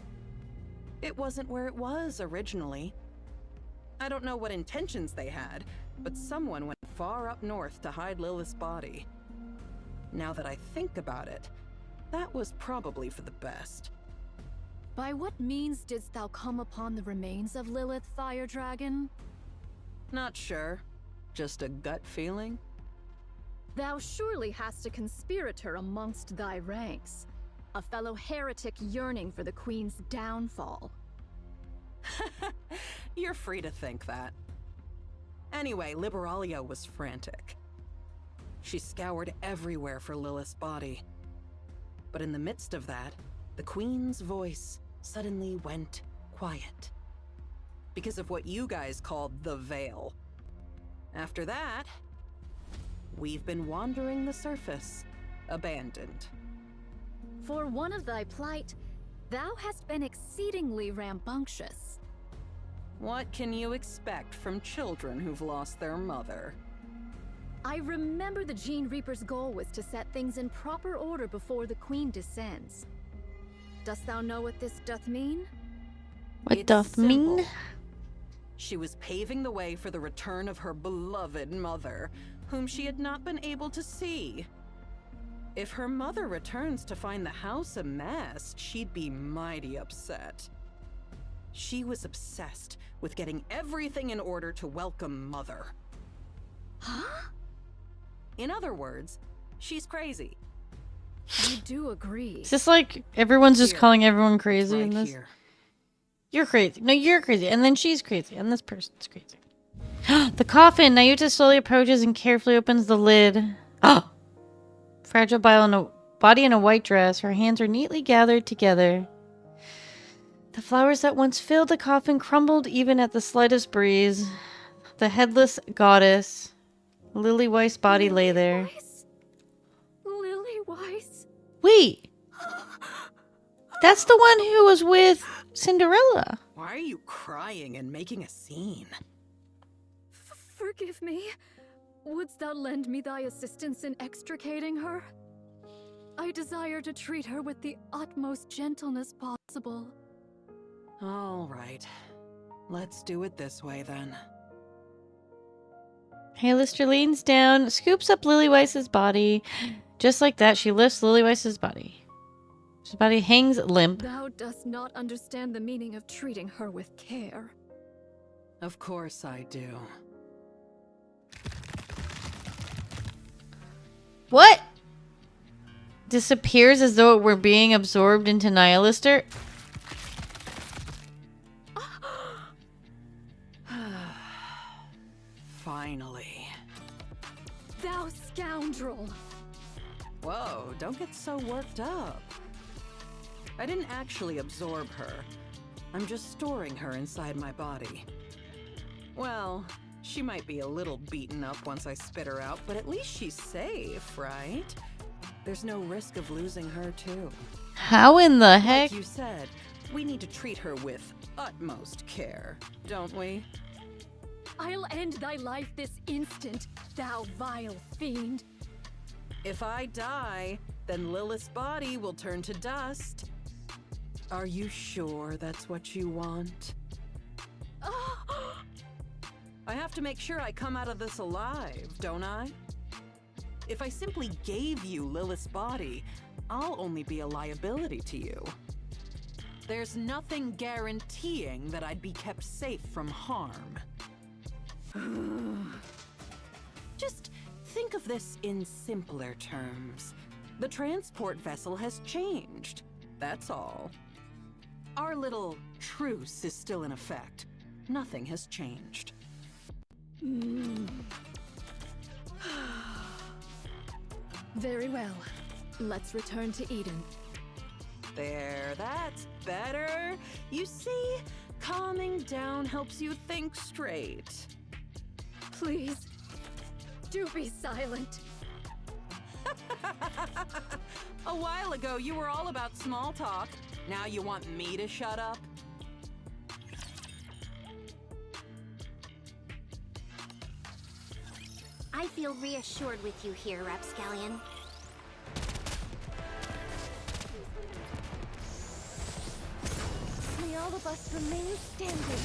It wasn't where it was originally. I don't know what intentions they had, but someone went far up north to hide Lilith's body. Now that I think about it, that was probably for the best. By what means didst thou come upon the remains of Lilith, Fire Dragon? Not sure. Just a gut feeling? Thou surely hast a conspirator amongst thy ranks. A fellow heretic yearning for the Queen's downfall. You're free to think that. Anyway, Liberalia was frantic. She scoured everywhere for Lilith's body. But in the midst of that, the Queen's voice suddenly went quiet. Because of what you guys called the Veil. After that, we've been wandering the surface, abandoned. For one of thy plight, thou hast been exceedingly rambunctious. What can you expect from children who've lost their mother? I remember the Gene Reaper's goal was to set things in proper order before the Queen descends. Dost thou know what this doth mean? What It's doth mean? simple. She was paving the way for the return of her beloved mother, whom she had not been able to see. If her mother returns to find the house a mess, she'd be mighty upset. She was obsessed with getting everything in order to welcome Mother. Huh? In other words, she's crazy. I do agree. Is this like everyone's just Here. calling everyone It's crazy right in this? here. You're crazy. No, you're crazy. And then she's crazy. And this person's crazy. The coffin. Nayuta slowly approaches and carefully opens the lid. Oh! Fragile body in a white dress. Her hands are neatly gathered together. The flowers that once filled the coffin crumbled even at the slightest breeze. The headless goddess, Lily Weiss body lay there. Lily Weiss? Wait! That's the one who was with Cinderella. Why are you crying and making a scene? Forgive me. Wouldst thou lend me thy assistance in extricating her? I desire to treat her with the utmost gentleness possible. All right. Let's do it this way then. Lister leans down, scoops up Lily Weiss's body. Just like that, she lifts Lily Weiss's body. His body hangs limp. Thou dost not understand the meaning of treating her with care. Of course I do. What? Disappears as though it were being absorbed into Nihilister? Finally. Thou scoundrel! Whoa, don't get so worked up. I didn't actually absorb her. I'm just storing her inside my body. Well, she might be a little beaten up once I spit her out, but at least she's safe, right? There's no risk of losing her, too. How in the heck? Like you said, we need to treat her with utmost care, don't we? I'll end thy life this instant, thou vile fiend. If I die, then Lilith's body will turn to dust. Are you sure that's what you want? I have to make sure I come out of this alive, don't I? If I simply gave you Lilith's body, I'll only be a liability to you. There's nothing guaranteeing that I'd be kept safe from harm. Just think of this in simpler terms. The transport vessel has changed, that's all. Our little truce is still in effect. Nothing has changed. Very well. Let's return to Eden. There, that's better. You see, calming down helps you think straight. Please, do be silent. A while ago, you were all about small talk. Now you want me to shut up? I feel reassured with you here, Rapscallion. May all of us remain standing.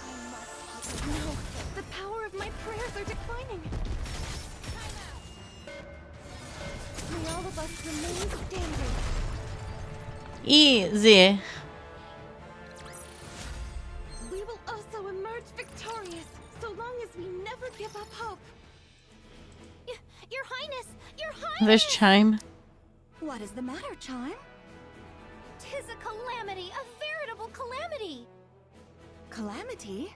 I must. No, the power of my prayers are declining. May all of us remain standing. Easy. We will also emerge victorious, so long as we never give up hope. Your Highness! Your Highness! There's Chime. What is the matter, Chime? 'Tis a calamity, a veritable calamity! Calamity?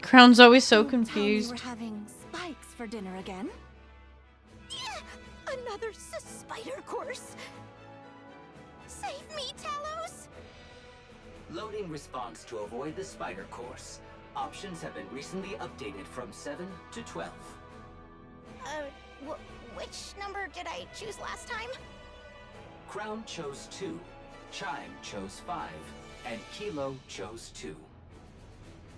Crown's always so Don't tell me confused. we're having spikes for dinner again. Another spider course! Save me, Talos! Loading response to avoid the spider course. Options have been recently updated from 7 to 12. Which number did I choose last time? Crown chose 2, Chime chose 5, and Kilo chose 2.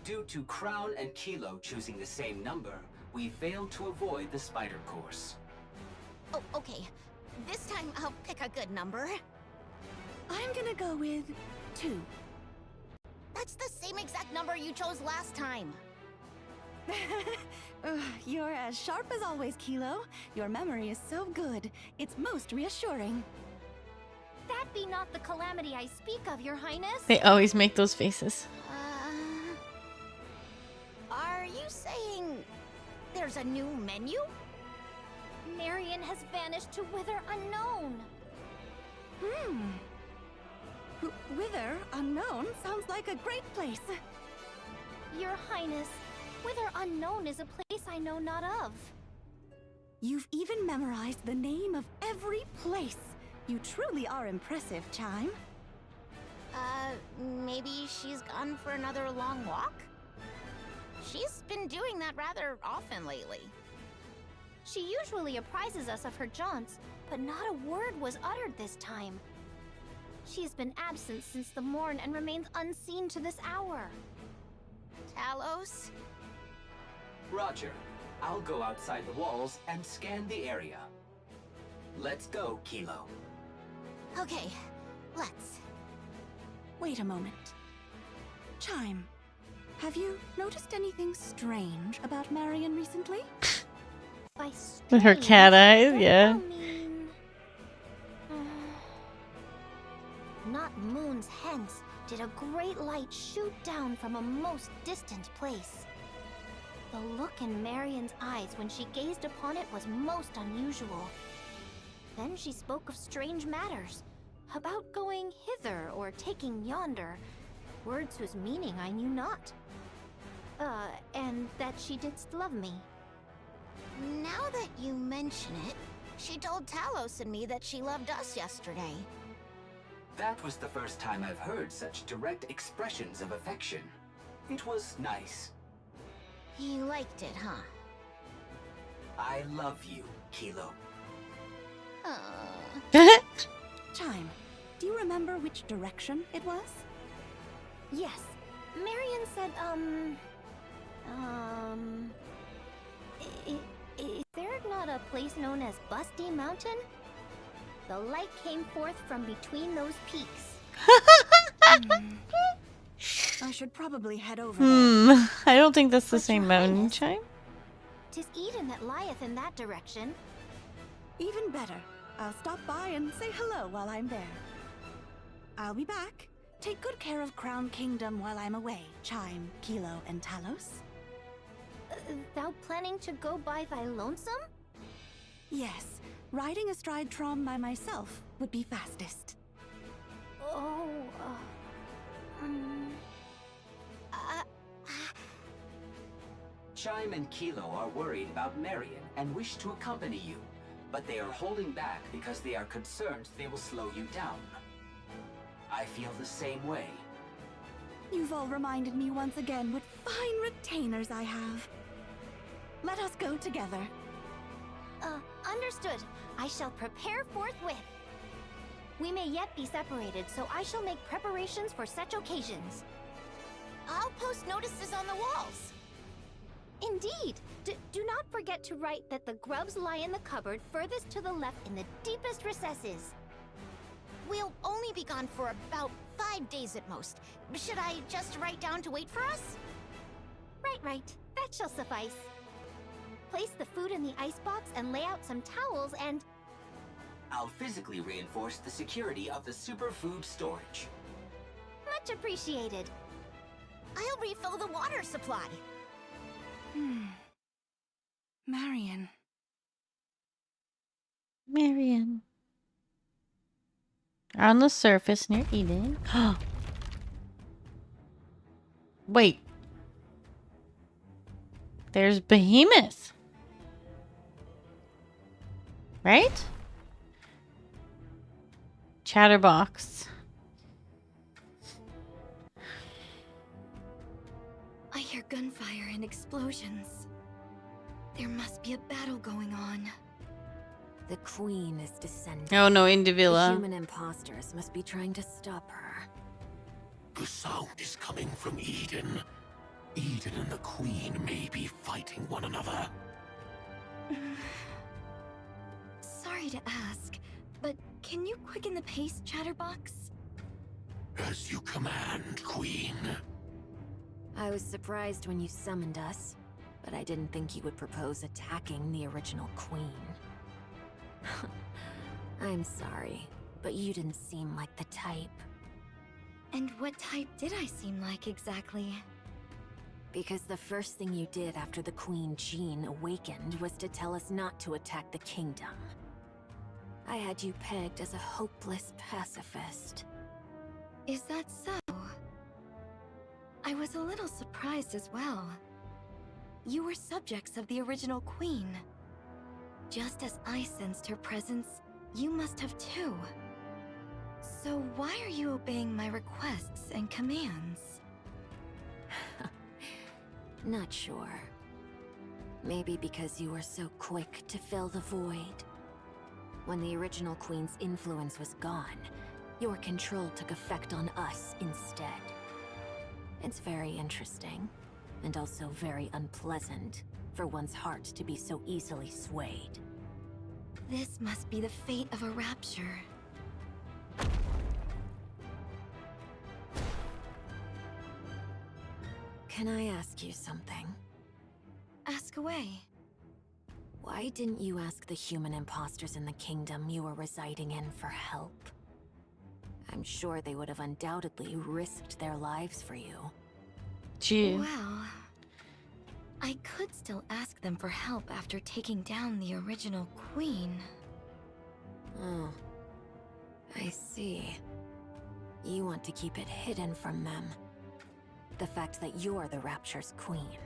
Due to Crown and Kilo choosing the same number, we failed to avoid the spider course. Oh, okay. This time I'll pick a good number. I'm gonna go with 2. That's the same exact number you chose last time. You're as sharp as always, Kilo. Your memory is so good. It's most reassuring. That be not the calamity I speak of, Your Highness. They always make those faces. Are you saying there's a new menu? Marion has vanished to whither unknown. Whither unknown sounds like a great place. Your Highness, whither unknown is a place I know not of. You've even memorized the name of every place. You truly are impressive, Chime. Maybe she's gone for another long walk? She's been doing that rather often lately. She usually apprises us of her jaunts, but not a word was uttered this time. She's been absent since the morn and remains unseen to this hour. Talos? Roger. I'll go outside the walls and scan the area. Let's go, Kilo. Okay, let's. Wait a moment. Chime, have you noticed anything strange about Marion recently? By With her cat eyes, yeah. mean... Not moons hence did a great light shoot down from a most distant place. The look in Marion's eyes when she gazed upon it was most unusual. Then she spoke of strange matters, about going hither or taking yonder, words whose meaning I knew not. And that she didst love me. Now that you mention it, she told Talos and me that she loved us yesterday. That was the first time I've heard such direct expressions of affection. It was nice. You liked it, huh? I love you, Kilo. Chime, do you remember which direction it was? Yes, Marion said, is there not a place known as Busty Mountain? The light came forth from between those peaks. I should probably head over there. I don't think that's the But same Your mountain, Highness- Chime. 'Tis Eden that lieth in that direction. Even better. I'll stop by and say hello while I'm there. I'll be back. Take good care of Crown Kingdom while I'm away, Chime, Kilo, and Talos. Thou planning to go by thy lonesome? Yes, riding astride Trom by myself would be fastest. Oh, Chime and Kilo are worried about Marion and wish to accompany you, but they are holding back because they are concerned they will slow you down. I feel the same way. You've all reminded me once again what fine retainers I have. Let us go together. Understood. I shall prepare forthwith. We may yet be separated, so I shall make preparations for such occasions. I'll post notices on the walls. Indeed. Do not forget to write that the grubs lie in the cupboard furthest to the left in the deepest recesses. We'll only be gone for about 5 days at most. Should I just write down to wait for us? Right. That shall suffice. Place the food in the icebox and lay out some towels and... I'll physically reinforce the security of the superfood storage. Much appreciated. I'll refill the water supply. Marion. Marion. On the surface near Eden. Wait. There's Behemoth. Right? Chatterbox. I hear gunfire and explosions. There must be a battle going on. The Queen is descending. Oh no, The Indivilla. human imposters must be trying to stop her. The sound is coming from Eden. Eden and the Queen may be fighting one another. Sorry to ask, but can you quicken the pace, Chatterbox? As you command, Queen. I was surprised when you summoned us, but I didn't think you would propose attacking the original Queen. I'm sorry, but you didn't seem like the type. And what type did I seem like exactly? Because the first thing you did after the Queen Jean awakened was to tell us not to attack the kingdom. I had you pegged as a hopeless pacifist. Is that so? I was a little surprised as well. You were subjects of the original Queen. Just as I sensed her presence, you must have too. So why are you obeying my requests and commands? Not sure. Maybe because you were so quick to fill the void. When the original Queen's influence was gone, your control took effect on us instead. It's very interesting, and also very unpleasant for one's heart to be so easily swayed. This must be the fate of a rapture. Can I ask you something? Ask away. Why didn't you ask the human imposters in the kingdom you were residing in for help? I'm sure they would have undoubtedly risked their lives for you. Gee. Well, I could still ask them for help after taking down the original Queen. Oh, I see. You want to keep it hidden from them. The fact that you're the Rapture's queen.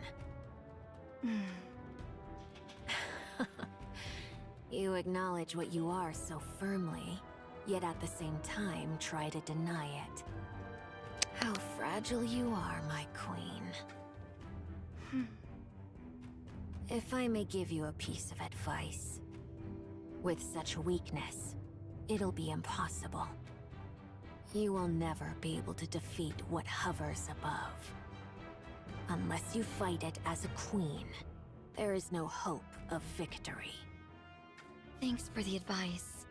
You acknowledge what you are so firmly, yet at the same time try to deny it. How fragile you are, my queen. If I may give you a piece of advice. With such weakness, it'll be impossible. You will never be able to defeat what hovers above. Unless you fight it as a queen, there is no hope of victory. Thanks for the advice.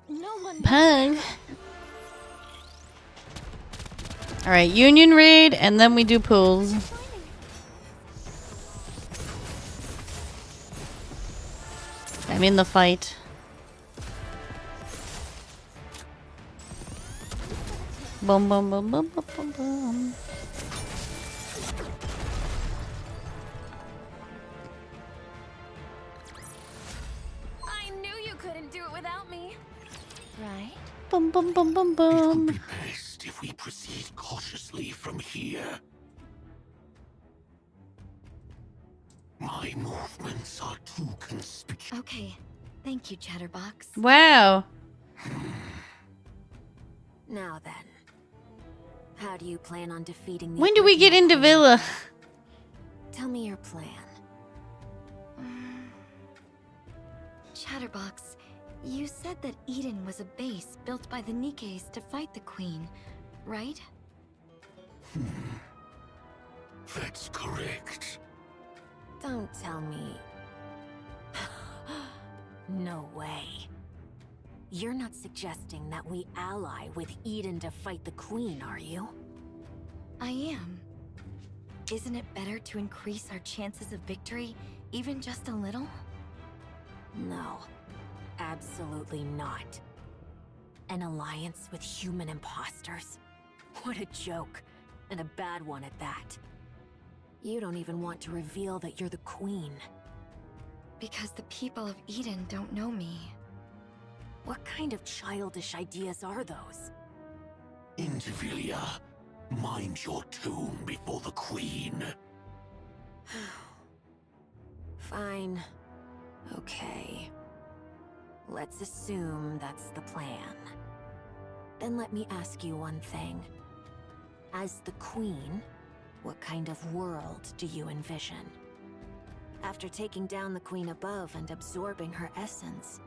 No one. Pug. All right, Union raid, and then we do pools. I'm in the fight. Boom, boom, boom, boom, boom, boom, boom. I knew you couldn't do it without me. Right? Boom, boom, boom, boom, It would boom. be best if we proceed cautiously from here. My movements are too conspicuous. Okay. Thank you, Chatterbox. Wow. Now then, how do you plan on defeating the When do we get original into queen? Villa? Tell me your plan. Chatterbox, you said that Eden was a base built by the Nikkes to fight the Queen, right? That's correct. Don't tell me. No way. You're not suggesting that we ally with Eden to fight the Queen, are you? I am. Isn't it better to increase our chances of victory, even just a little? No. Absolutely not. An alliance with human imposters? What a joke. And a bad one at that. You don't even want to reveal that you're the Queen. Because the people of Eden don't know me. What kind of childish ideas are those? Indivilia, mind your tune before the Queen. Fine. Okay. Let's assume that's the plan. Then let me ask you one thing. As the Queen, what kind of world do you envision? After taking down the Queen above and absorbing her essence,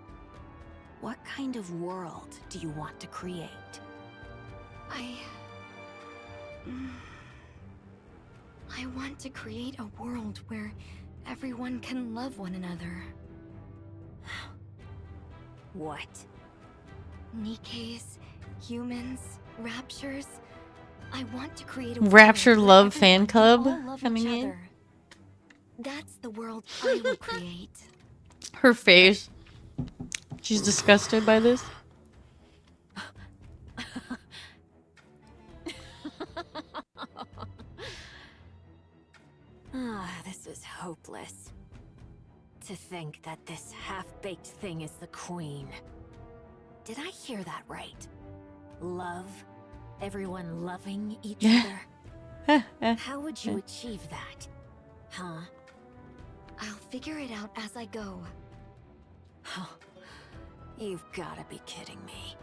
what kind of world do you want to create? I want to create a world where everyone can love one another. What? Nikke's, humans, raptures. I want to create a Rapture world where Love Fan everyone Club can all love coming each in. other. That's the world I will create. Her face. She's disgusted by this. This is hopeless. To think that this half-baked thing is the queen. Did I hear that right? Love? Everyone loving each other? How would you achieve that? Huh? I'll figure it out as I go. You've gotta be kidding me.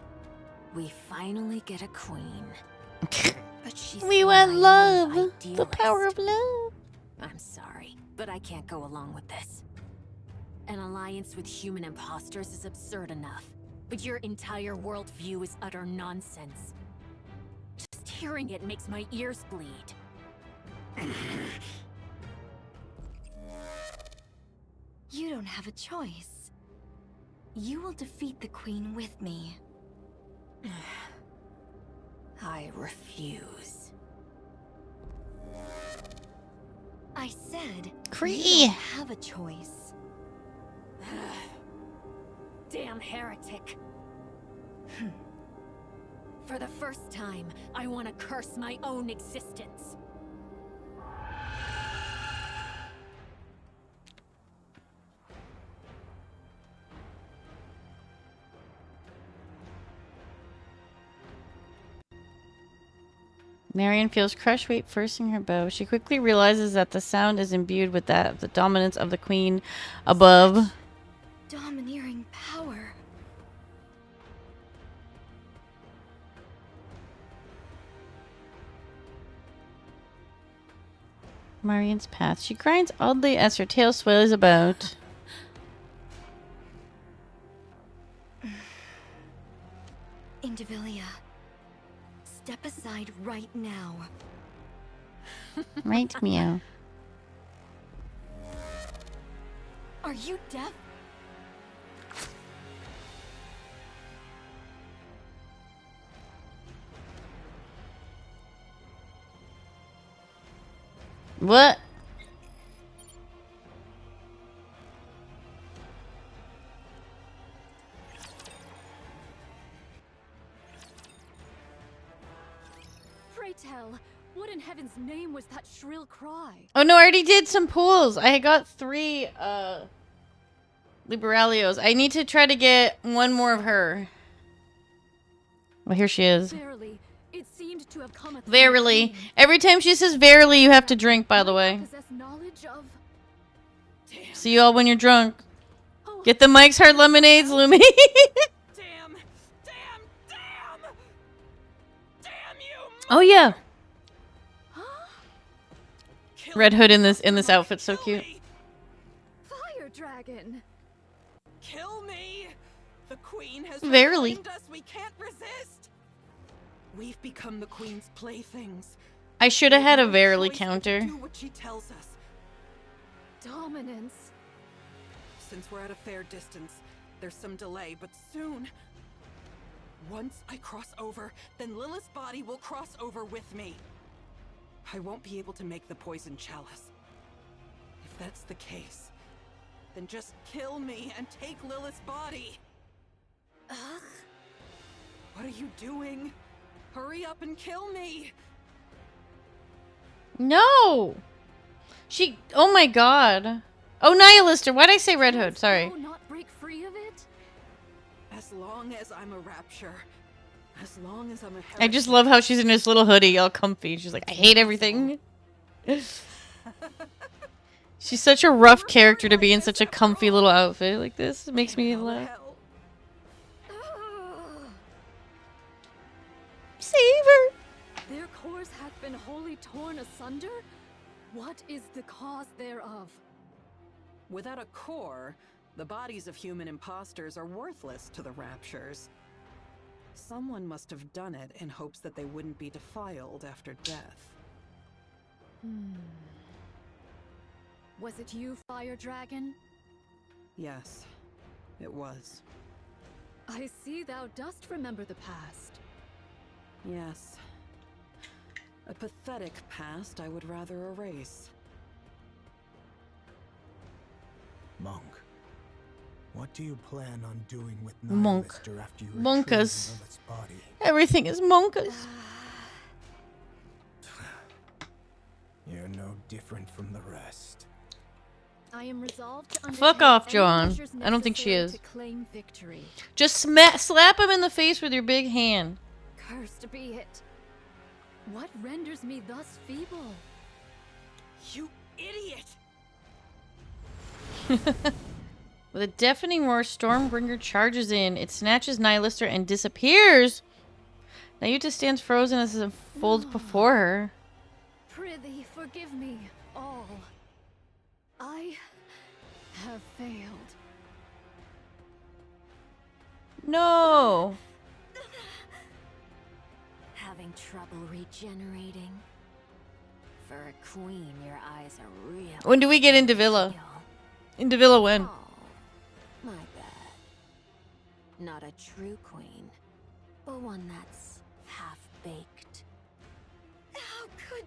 We finally get a queen. But she's We some want naive love. The idealist. power of love. I'm sorry, but I can't go along with this. An alliance with human imposters is absurd enough, but your entire worldview is utter nonsense. Just hearing it makes my ears bleed. You don't have a choice. You will defeat the queen with me. I refuse. I said, Cree. you don't have a choice. Damn heretic. For the first time, I want to curse my own existence. Marion feels crushed weight first in her bow. She quickly realizes that the sound is imbued with that of the dominance of the queen above. Domineering power. Marion's path. She grinds oddly as her tail swirls about. Indivilia, step aside right now. Right, meow. Are you deaf? What? Pray tell, what in heaven's name was that shrill cry? Oh no, I already did some pulls. I got 3 Liberalios. I need to try to get one more of her. Well, here she is. Verily, it seemed to have come at Verily. Every time she says verily, you have to drink, by the way. possess knowledge of. See you all when you're drunk. Get the Mike's Hard Lemonades, Lumi. Oh yeah. Red Hood in this outfit, so cute. Fire dragon. Kill me! The queen has Verily. reclaimed us. We can't resist. We've become the queen's playthings. I should have had a No verily choice but to counter. do what she tells us. Dominance. Since we're at a fair distance, there's some delay, but soon. Once I cross over, then Lilith's body will cross over with me. I won't be able to make the poison chalice. If that's the case, then just kill me and take Lilith's body. Ugh. What are you doing? Hurry up and kill me! No. She. Oh my god. Oh, Nihilister. Why'd I say Red Hood? Sorry. Not break free of it? As long as I'm a rapture, as long as I'm a I just love how she's in this little hoodie, all comfy. She's like, I hate everything. She's such a rough character to be in such a comfy little outfit like this. It makes me laugh. Save her. Their cores hath been wholly torn asunder? What is the cause thereof? Without a core, the bodies of human imposters are worthless to the Raptures. Someone must have done it in hopes that they wouldn't be defiled after death. Was it you, Fire Dragon? Yes, it was. I see thou dost remember the past. Yes. A pathetic past I would rather erase. Monk, what do you plan on doing with Monk. Nihilister after you Monkus. retrieve Lilith's body? Everything is monkus. You're no different from the rest. I am resolved to Fuck undertake off, any John. measures I don't think she necessary is. to claim victory. Just slap him in the face with your big hand. Cursed be it. What renders me thus feeble? You idiot! With a deafening roar, Stormbringer charges in. It snatches Nihilister and disappears. Nayuta stands frozen as it folds before her. Prithee, forgive me all. I have failed. No. Having trouble regenerating? For a queen, your eyes are real. When do we get into Villa? Into Villa when? Oh, my bad. Not a true queen, but one that's half-baked. How could...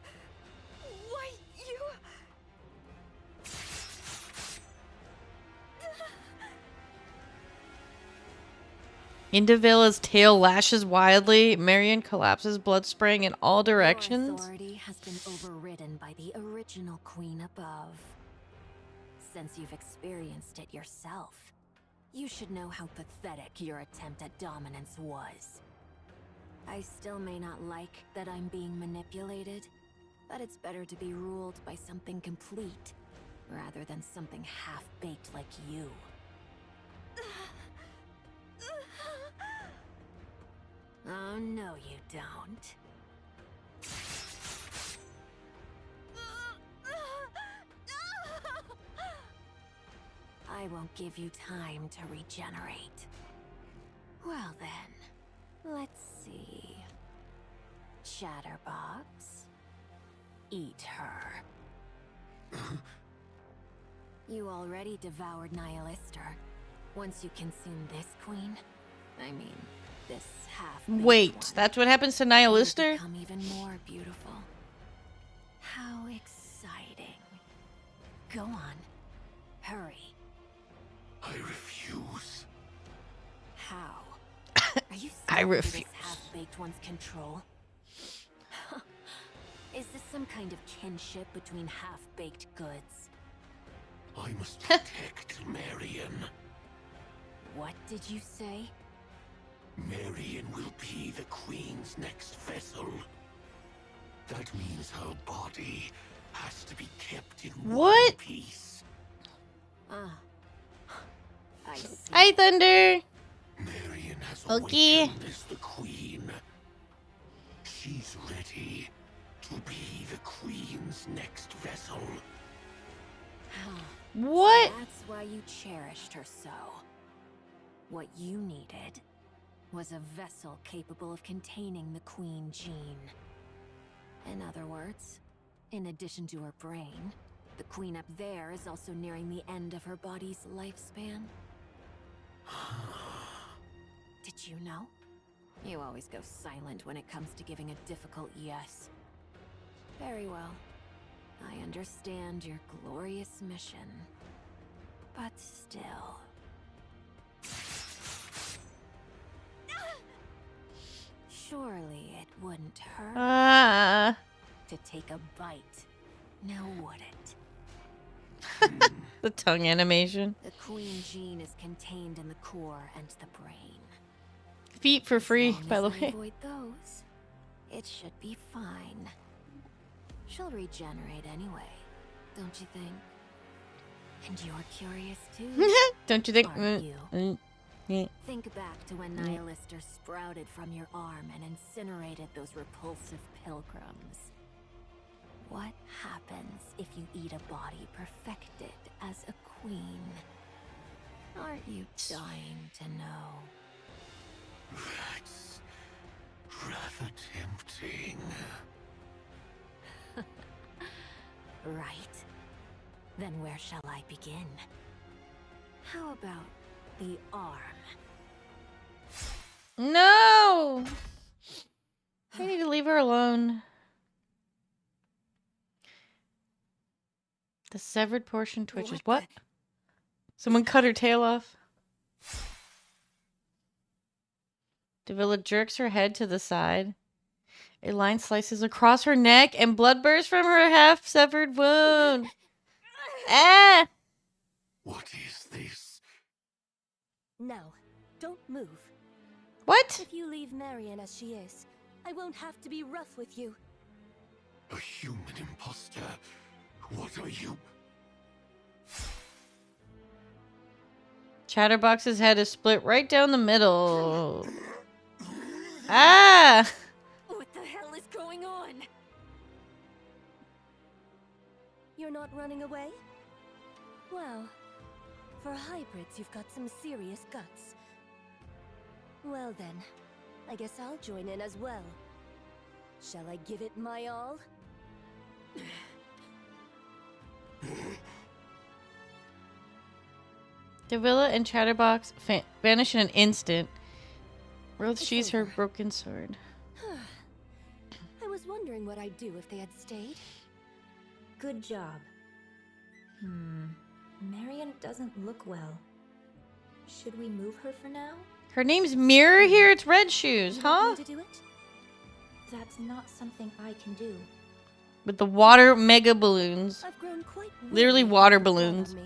Why, you... Into Villa's tail lashes wildly. Marion collapses, blood spraying in all Your directions. authority has been overridden by the original queen above. Since you've experienced it yourself, you should know how pathetic your attempt at dominance was. I still may not like that I'm being manipulated, but it's better to be ruled by something complete, rather than something half-baked like you. Oh, no you don't. I won't give you time to regenerate. Well then, let's see. Chatterbox, eat her. You already devoured Nihilister. Once you consume this queen, I mean, this half-baked Wait, one, that's what happens to you'll Nihilister? become even more beautiful. How exciting. Go on. Hurry. I refuse. How? Are you I under refuse. this half-baked one's control? Is this some kind of kinship between half-baked goods? I must protect Marion. What did you say? Marion will be the Queen's next vessel. That means her body has to be kept in one What? piece. Ah. I see. Hi, Thunder. Marion has Okay. awakened as the Queen. She's ready to be the Queen's next vessel. What? That's why you cherished her so. What you needed was a vessel capable of containing the Queen gene. In other words, in addition to her brain, the Queen up there is also nearing the end of her body's lifespan. Did you know? You always go silent when it comes to giving a difficult yes. Very well. I understand your glorious mission. But still... Surely it wouldn't hurt to take a bite, now would it? The tongue animation. The Queen gene is contained in the core and the brain. Feet for free, As long by as the I way. avoid those, it should be fine. She'll regenerate anyway, don't you think? And you're curious too? Don't you think? Aren't you? Yeah. Think back to when Nihilister sprouted from your arm and incinerated those repulsive pilgrims. What happens if you eat a body perfected as a queen? Aren't you dying to know? That's rather tempting. Right. Then where shall I begin? How about the arm? No! I need to leave her alone. The severed portion twitches. What? Someone cut her tail off. Davila jerks her head to the side. A line slices across her neck and blood bursts from her half-severed wound. Ah! What is this? Now, don't move. What? If you leave Marion as she is, I won't have to be rough with you. A human imposter? What are you? Chatterbox's head is split right down the middle. Ah! What the hell is going on? You're not running away? Well, for hybrids, you've got some serious guts. Well then, I guess I'll join in as well. Shall I give it my all? Davila and Chatterbox vanish in an instant. Rose sheathes her broken sword. I was wondering what I'd do if they had stayed. Good job. Marion doesn't look well. Should we move her for now? Her name's Mirror here? It's Red Shoes, You huh? want me to do it? That's not something I can do. With the water mega balloons. I've grown quite Literally weary water of being down balloons. on me.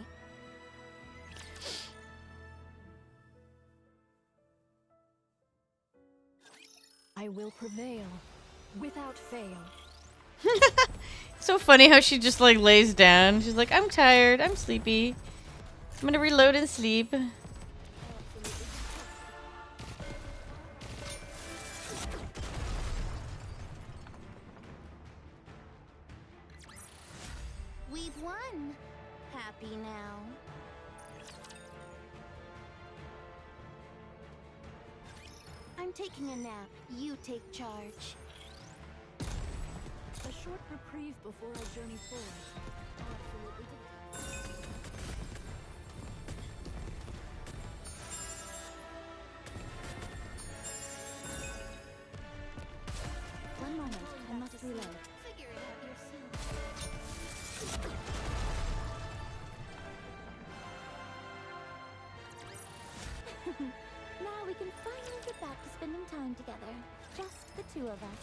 I will prevail, without fail. So funny how she just like lays down. She's like, I'm tired, I'm sleepy. I'm gonna reload and sleep. We've won. Happy now. I'm taking a nap. You take charge. A short reprieve before our journey forward. Absolutely. One moment, I must reload. Figure it out yourself. Now we can finally get back to spending time together. Just the two of us.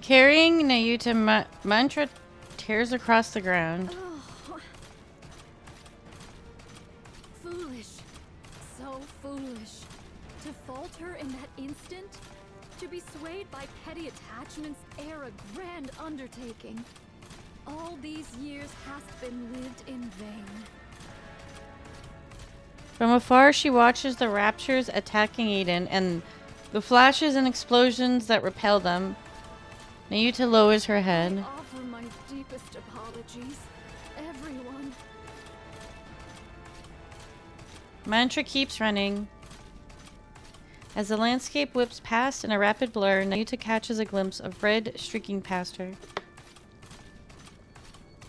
Carrying Nayuta, Mantra tears across the ground. Oh. Foolish. So foolish. To falter in that instant? To be swayed by petty attachments ere a grand undertaking. All these years hast been lived in vain. From afar, she watches the Raptures attacking Eden and the flashes and explosions that repel them. Nayuta lowers her I head. offer my deepest apologies. Everyone. Mantra keeps running. As the landscape whips past in a rapid blur, Nayuta catches a glimpse of red streaking past her.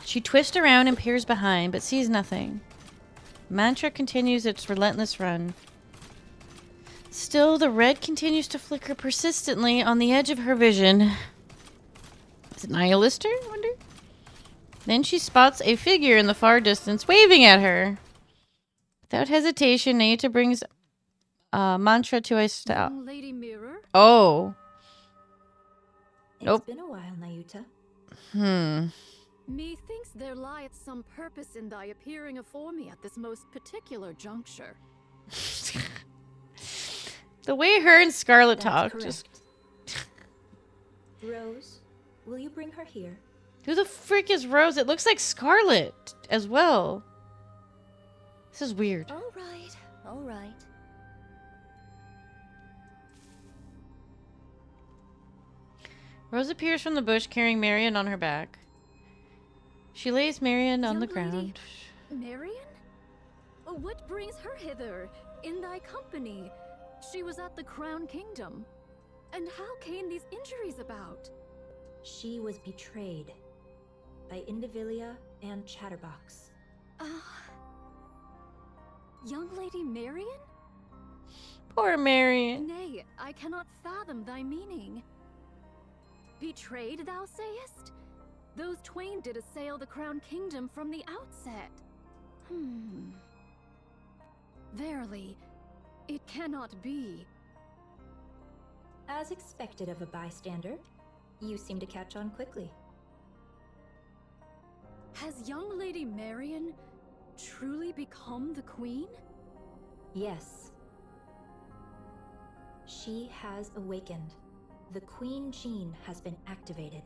She twists around and peers behind, but sees nothing. Mantra continues its relentless run. Still, the red continues to flicker persistently on the edge of her vision. Is it Nihilister, I wonder? Then she spots a figure in the far distance waving at her. Without hesitation, Nayuta brings Mantra to a stop. Young Lady Mirror? Oh. It's been a while, Nayuta. Methinks there lieth some purpose in thy appearing afore me at this most particular juncture. The way her and Scarlet That's talk, correct. just Rose, will you bring her here? who the frick is Rose? It looks like Scarlet as well. This is weird. Oh. All right, all right. Rose appears from the bush carrying Marion on her back. She lays Marion on the Young lady, ground. Marion? Oh, what brings her hither, in thy company? She was at the Crown Kingdom. And how came these injuries about? She was betrayed by Indivilia and Chatterbox. Young Lady Marion? Poor Marion. Nay, I cannot fathom thy meaning. Betrayed, thou sayest? Those twain did assail the Crown Kingdom from the outset. Verily, it cannot be. As expected of a bystander, you seem to catch on quickly. Has young Lady Marion truly become the queen? Yes. She has awakened. The Queen Gene has been activated.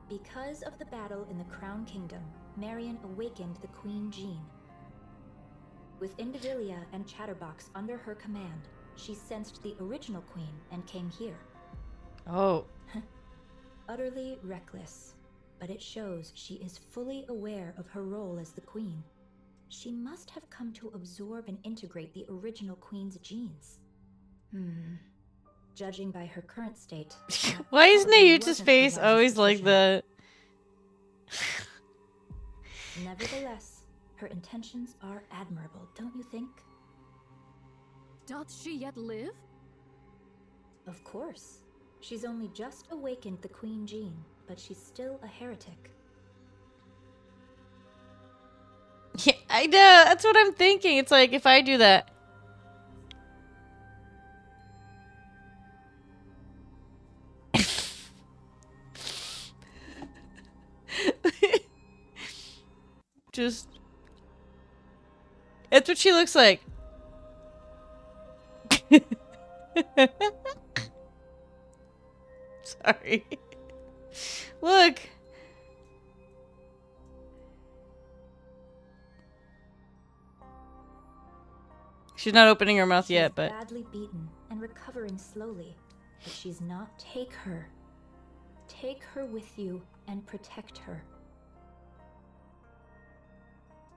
Because of the battle in the Crown Kingdom, Marion awakened the Queen Gene. With Indivilia and Chatterbox under her command, she sensed the original queen and came here. Oh. Utterly reckless, but it shows she is fully aware of her role as the queen. She must have come to absorb and integrate the original queen's genes. Judging by her current state... Why is probably Nayuta's wasn't face without always like suspicion. that? Nevertheless, her intentions are admirable, don't you think? Doth she yet live? Of course. She's only just awakened the Queen Gene, but she's still a heretic. Yeah, I know. That's what I'm thinking. It's like if I do that. Just. That's what she looks like. Sorry. Look. She's not opening her mouth yet, but Badly beaten and recovering slowly, but she's not. Take her. Take her with you and protect her.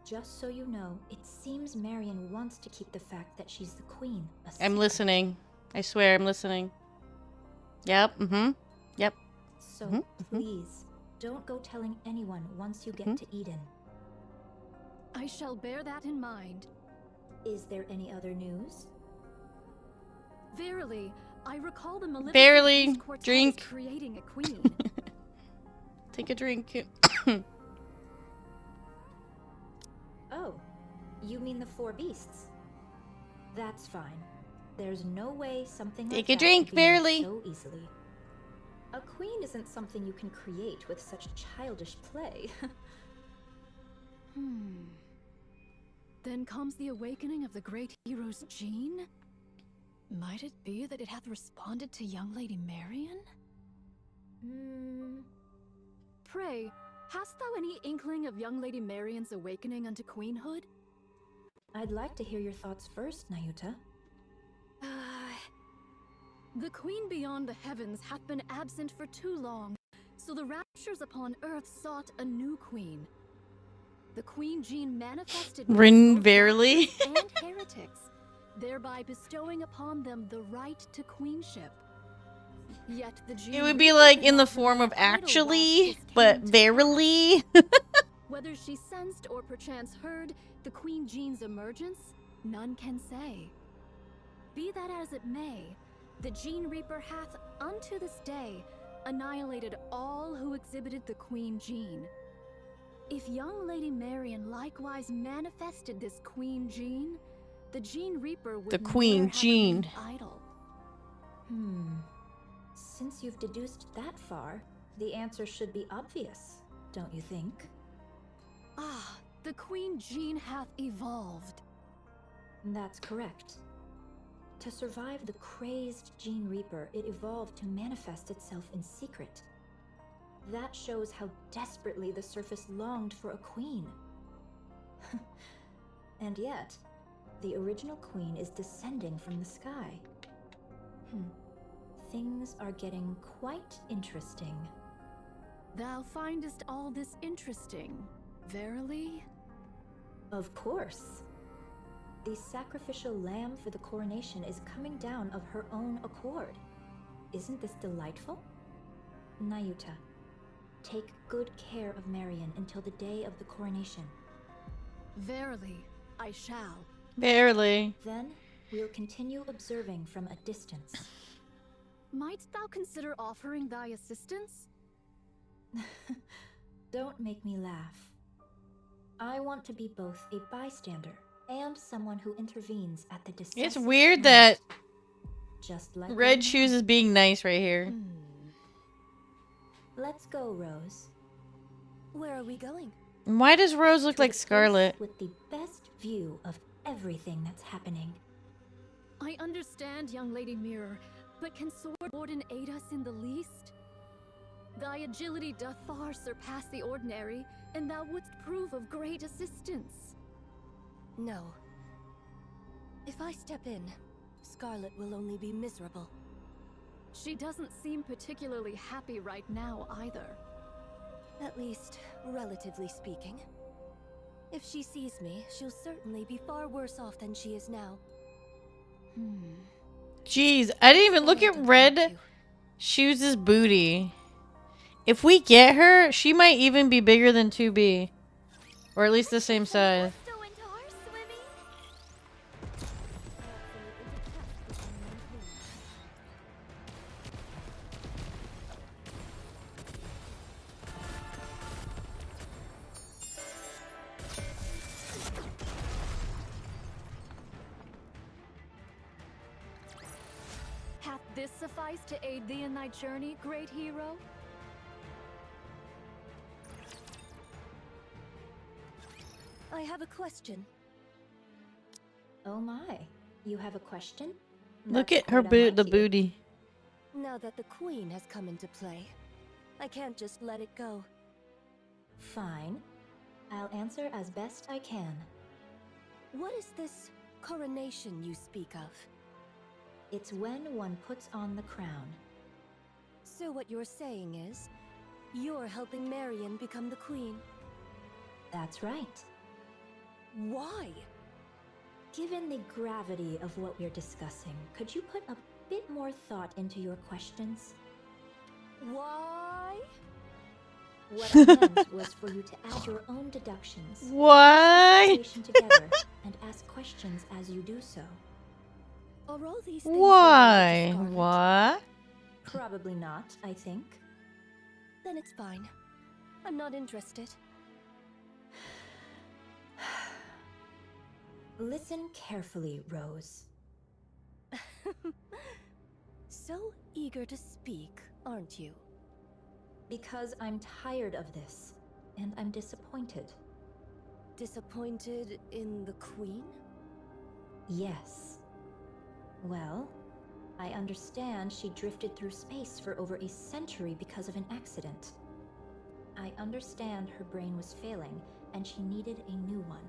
Just so you know, it seems Marion wants to keep the fact that she's the queen a secret. I'm listening. I swear I'm listening. Yep. Yep. So please, don't go telling anyone once you get to Eden. I shall bear that in mind. Is there any other news? Verily, I recall the Maleficent Barely. Beast Quartet Drink. is creating a queen. Take a drink. Oh, you mean the four beasts? That's fine. There's no way something like Take a that drink, could be made barely. so easily. A queen isn't something you can create with such childish play. Then comes the awakening of the great hero's gene? Might it be that it hath responded to young Lady Marion? Pray, hast thou any inkling of young Lady Marion's awakening unto queenhood? I'd like to hear your thoughts first, Nayuta. The queen beyond the heavens hath been absent for too long, so the raptures upon earth sought a new queen. The queen gene manifested Rin verily. and heretics, thereby bestowing upon them the right to queenship. Yet the gene It would be like in the form of actually, but verily. Whether she sensed or perchance heard the queen gene's emergence, none can say. Be that as it may, the Gene Reaper hath, unto this day, annihilated all who exhibited the Queen Gene. If young Lady Marion likewise manifested this Queen Gene, the Gene Reaper would The Queen never have Gene. remained idle. Since you've deduced that far, the answer should be obvious, don't you think? Ah, the Queen Gene hath evolved. That's correct. To survive the crazed Gene Reaper, it evolved to manifest itself in secret. That shows how desperately the surface longed for a queen. And yet, the original queen is descending from the sky. Things are getting quite interesting. Thou findest all this interesting, verily? Of course. The sacrificial lamb for the coronation is coming down of her own accord. Isn't this delightful? Nayuta, take good care of Marion until the day of the coronation. Verily, I shall. Barely. Then we'll continue observing from a distance. Might thou consider offering thy assistance? Don't make me laugh. I want to be both a bystander and someone who intervenes at the decisive It's weird moment. that Just like Red right chooses being nice right here. now. Let's go, Rose. Where are we going? And why does Rose look To like the place Scarlet? with the best view of everything that's happening. I understand, young Lady Mirror, but can Sword Warden aid us in the least? Thy agility doth far surpass the ordinary, and thou wouldst prove of great assistance. No. If I step in, Scarlet will only be miserable. She doesn't seem particularly happy right now either. At least, relatively speaking. If she sees me, she'll certainly be far worse off than she is now. Jeez, I didn't even look at Red Shoes' booty. If we get her, she might even be bigger than 2B. Or at least the same size. Hath this sufficed to aid thee in thy journey, great hero? I have a question. Oh my, you have a question? Look That's at her quite the unlike you. booty. Now that the Queen has come into play, I can't just let it go. Fine. I'll answer as best I can. What is this coronation you speak of? It's when one puts on the crown. So what you're saying is, you're helping Marion become the Queen? That's right. Why? Given the gravity of what we're discussing, could you put a bit more thought into your questions? Why? What I meant was for you to add your own deductions. Why? Piece the situation together and ask questions as you do so. Are all these things Why? related to Scarlet? What? Probably not, I think. Then it's fine. I'm not interested. Listen carefully, Rose. So eager to speak, aren't you? Because I'm tired of this, and I'm disappointed. Disappointed in the Queen? Yes. Well, I understand she drifted through space for over a century because of an accident. I understand her brain was failing, and she needed a new one.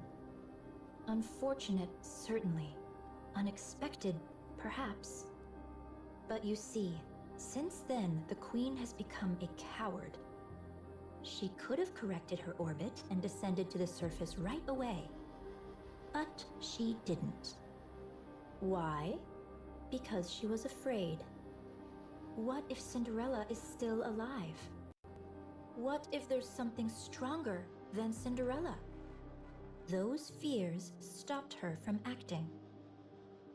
Unfortunate, certainly. Unexpected, perhaps. But you see, since then, the Queen has become a coward. She could have corrected her orbit and descended to the surface right away. But she didn't. Why? Because she was afraid. What if Cinderella is still alive? What if there's something stronger than Cinderella? Those fears stopped her from acting.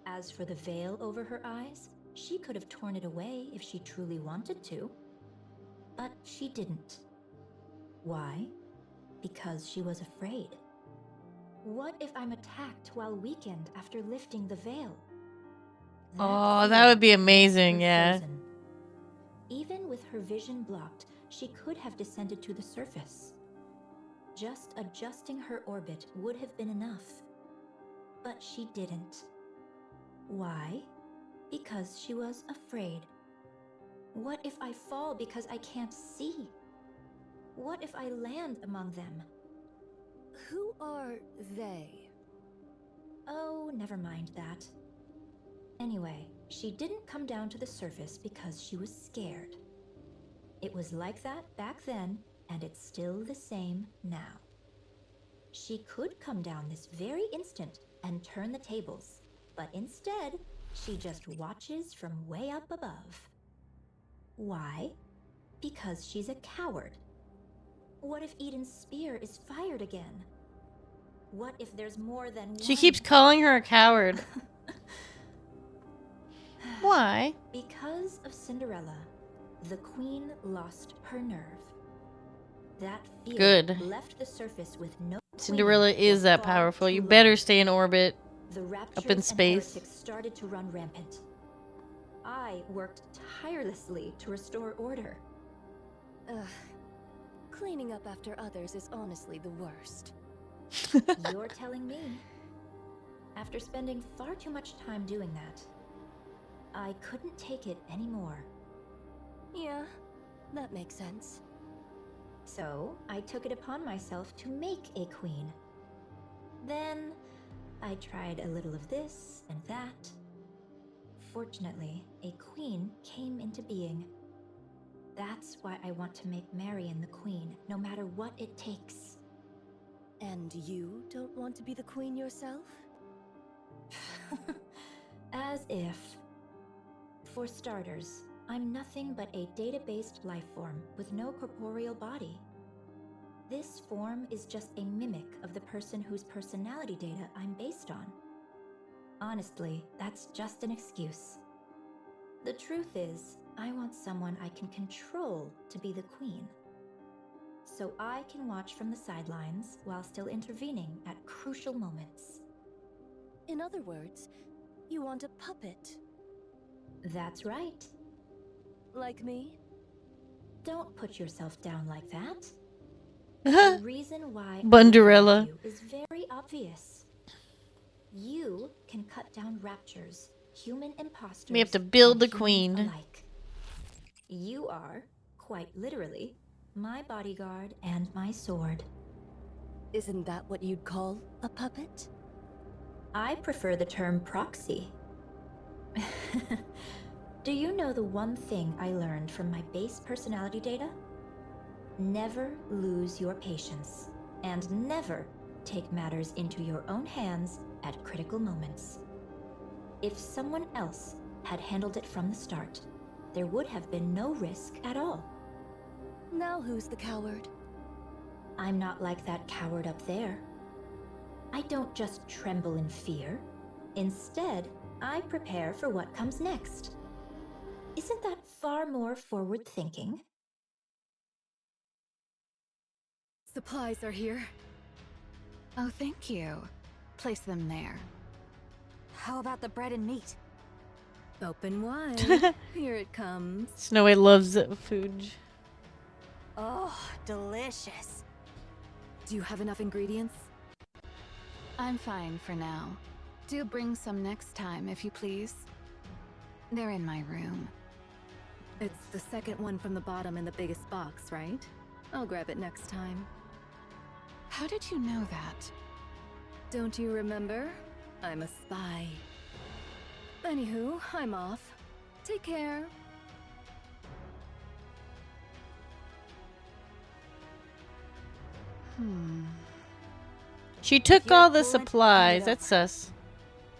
As for the veil over her eyes, she could have torn it away if she truly wanted to. But she didn't. Why? Because she was afraid. What if I'm attacked while weakened after lifting the veil? Oh, that would be amazing, yeah. Frozen. Even with her vision blocked, she could have descended to the surface. Just adjusting her orbit would have been enough. But she didn't. Why? Because she was afraid. What if I fall because I can't see? What if I land among them? Who are they? Oh, never mind that. Anyway, she didn't come down to the surface because she was scared. It was like that back then, and it's still the same now. She could come down this very instant and turn the tables, but instead, she just watches from way up above. Why? Because she's a coward. What if Eden's spear is fired again? What if there's more than She one? keeps calling her a coward. Why? Because of Cinderella, the queen lost her nerve. That feeling Good. left the surface with no Cinderella queen is for that far powerful. too You long. better stay in orbit. The Up in raptures space. and heretics started to run rampant. I worked tirelessly to restore order. Ugh. Cleaning up after others is honestly the worst. You're telling me. After spending far too much time doing that, I couldn't take it anymore. Yeah, that makes sense. So, I took it upon myself to make a queen. Then, I tried a little of this and that. Fortunately, a queen came into being. That's why I want to make Marion the queen, no matter what it takes. And you don't want to be the queen yourself? As if. For starters, I'm nothing but a data-based life form with no corporeal body. This form is just a mimic of the person whose personality data I'm based on. Honestly, that's just an excuse. The truth is, I want someone I can control to be the queen. So I can watch from the sidelines while still intervening at crucial moments. In other words, you want a puppet. That's right. Like me? Don't put yourself down like that. The reason why I Bunderella. love you is very obvious. You can cut down raptures, human imposters, We have to build and the humans queen. alike. You are, quite literally, my bodyguard and my sword. Isn't that what you'd call a puppet? I prefer the term proxy. Do you know the one thing I learned from my base personality data? Never lose your patience, and never take matters into your own hands at critical moments. If someone else had handled it from the start, there would have been no risk at all. Now who's the coward? I'm not like that coward up there. I don't just tremble in fear. Instead, I prepare for what comes next. Isn't that far more forward-thinking? Supplies are here. Oh, thank you. Place them there. How about the bread and meat? Open wide. Here it comes. Snow White loves food. Oh, delicious. Do you have enough ingredients? I'm fine for now. Do bring some next time, if you please. They're in my room. It's the second one from the bottom in the biggest box, right? I'll grab it next time. How did you know that? Don't you remember? I'm a spy. Anywho, I'm off. Take care. She took You're all the coolant, supplies. hand it That's sus.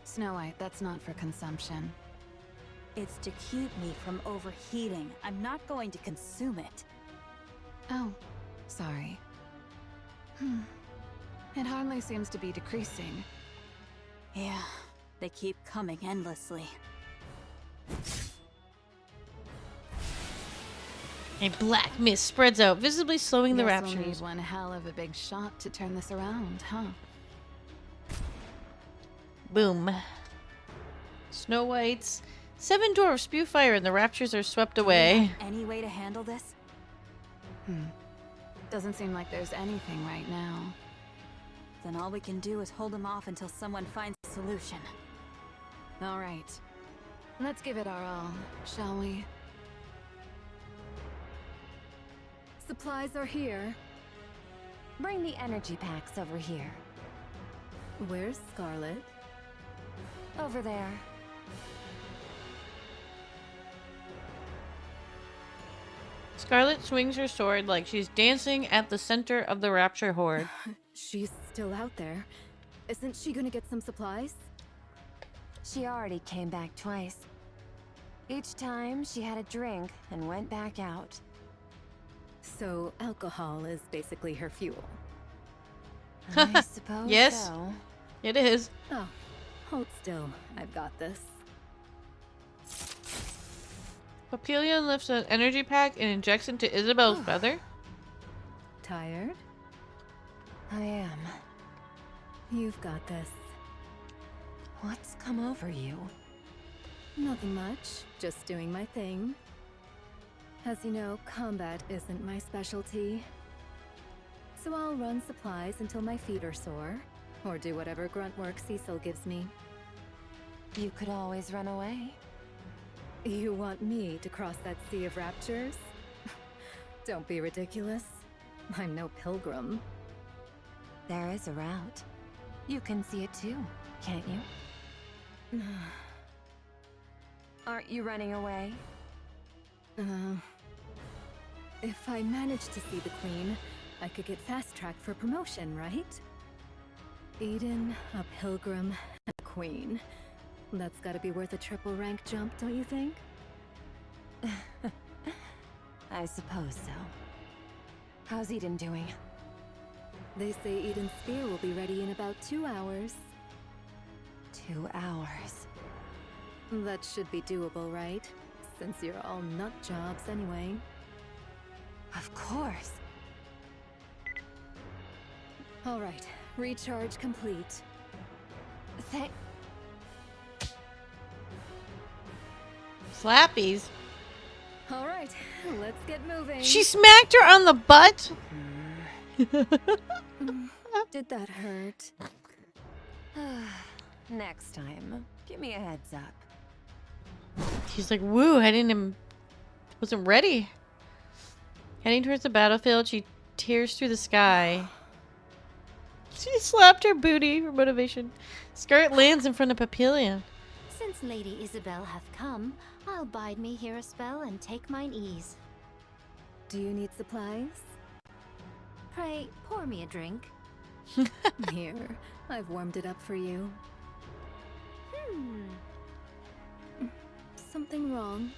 Snow White, that's not for consumption. It's to keep me from overheating. I'm not going to consume it. Oh, sorry. It hardly seems to be decreasing. Yeah, they keep coming endlessly. A black mist spreads out, visibly slowing the Guess we'll need raptures. one hell of a big shot to turn this around, huh? Boom. Snow White's 7 dwarfs spew fire and the raptures are swept away. Any way to handle this? Doesn't seem like there's anything right now. Then all we can do is hold them off until someone finds a solution. All right. Let's give it our all, shall we? Supplies are here. Bring the energy packs over here. Where's Scarlet? Over there. Scarlet swings her sword like she's dancing at the center of the rapture horde. She's still out there. Isn't she gonna get some supplies? She already came back twice. Each time, she had a drink and went back out. So alcohol is basically her fuel. I suppose Yes. so. It is. Oh, hold still. I've got this. Papillion lifts an energy pack and injects into Isabel's feather. Tired? I am. You've got this. What's come over you? Nothing much. Just doing my thing. As you know, combat isn't my specialty. So I'll run supplies until my feet are sore, or do whatever grunt work Cecil gives me. You could always run away. You want me to cross that sea of raptures? Don't be ridiculous. I'm no pilgrim. There is a route. You can see it too, can't you? Aren't you running away? If I manage to see the Queen, I could get fast-tracked for promotion, right? Eden, a pilgrim, and a queen. That's gotta be worth a triple rank jump, don't you think? I suppose so. How's Eden doing? They say Eden's spear will be ready in about 2 hours. 2 hours. That should be doable, right? Since you're all nut jobs anyway. Of course. Alright, recharge complete. Slappies. Alright, let's get moving. She smacked her on the butt. Did that hurt? Next time, give me a heads up. She's like, woo, wasn't ready. Heading towards the battlefield, she tears through the sky. She slapped her booty for motivation. Scarlet lands in front of Papillion. Since Lady Isabel hath come, I'll bide me here a spell and take mine ease. Do you need supplies? Pray, pour me a drink. Here, I've warmed it up for you. Something wrong?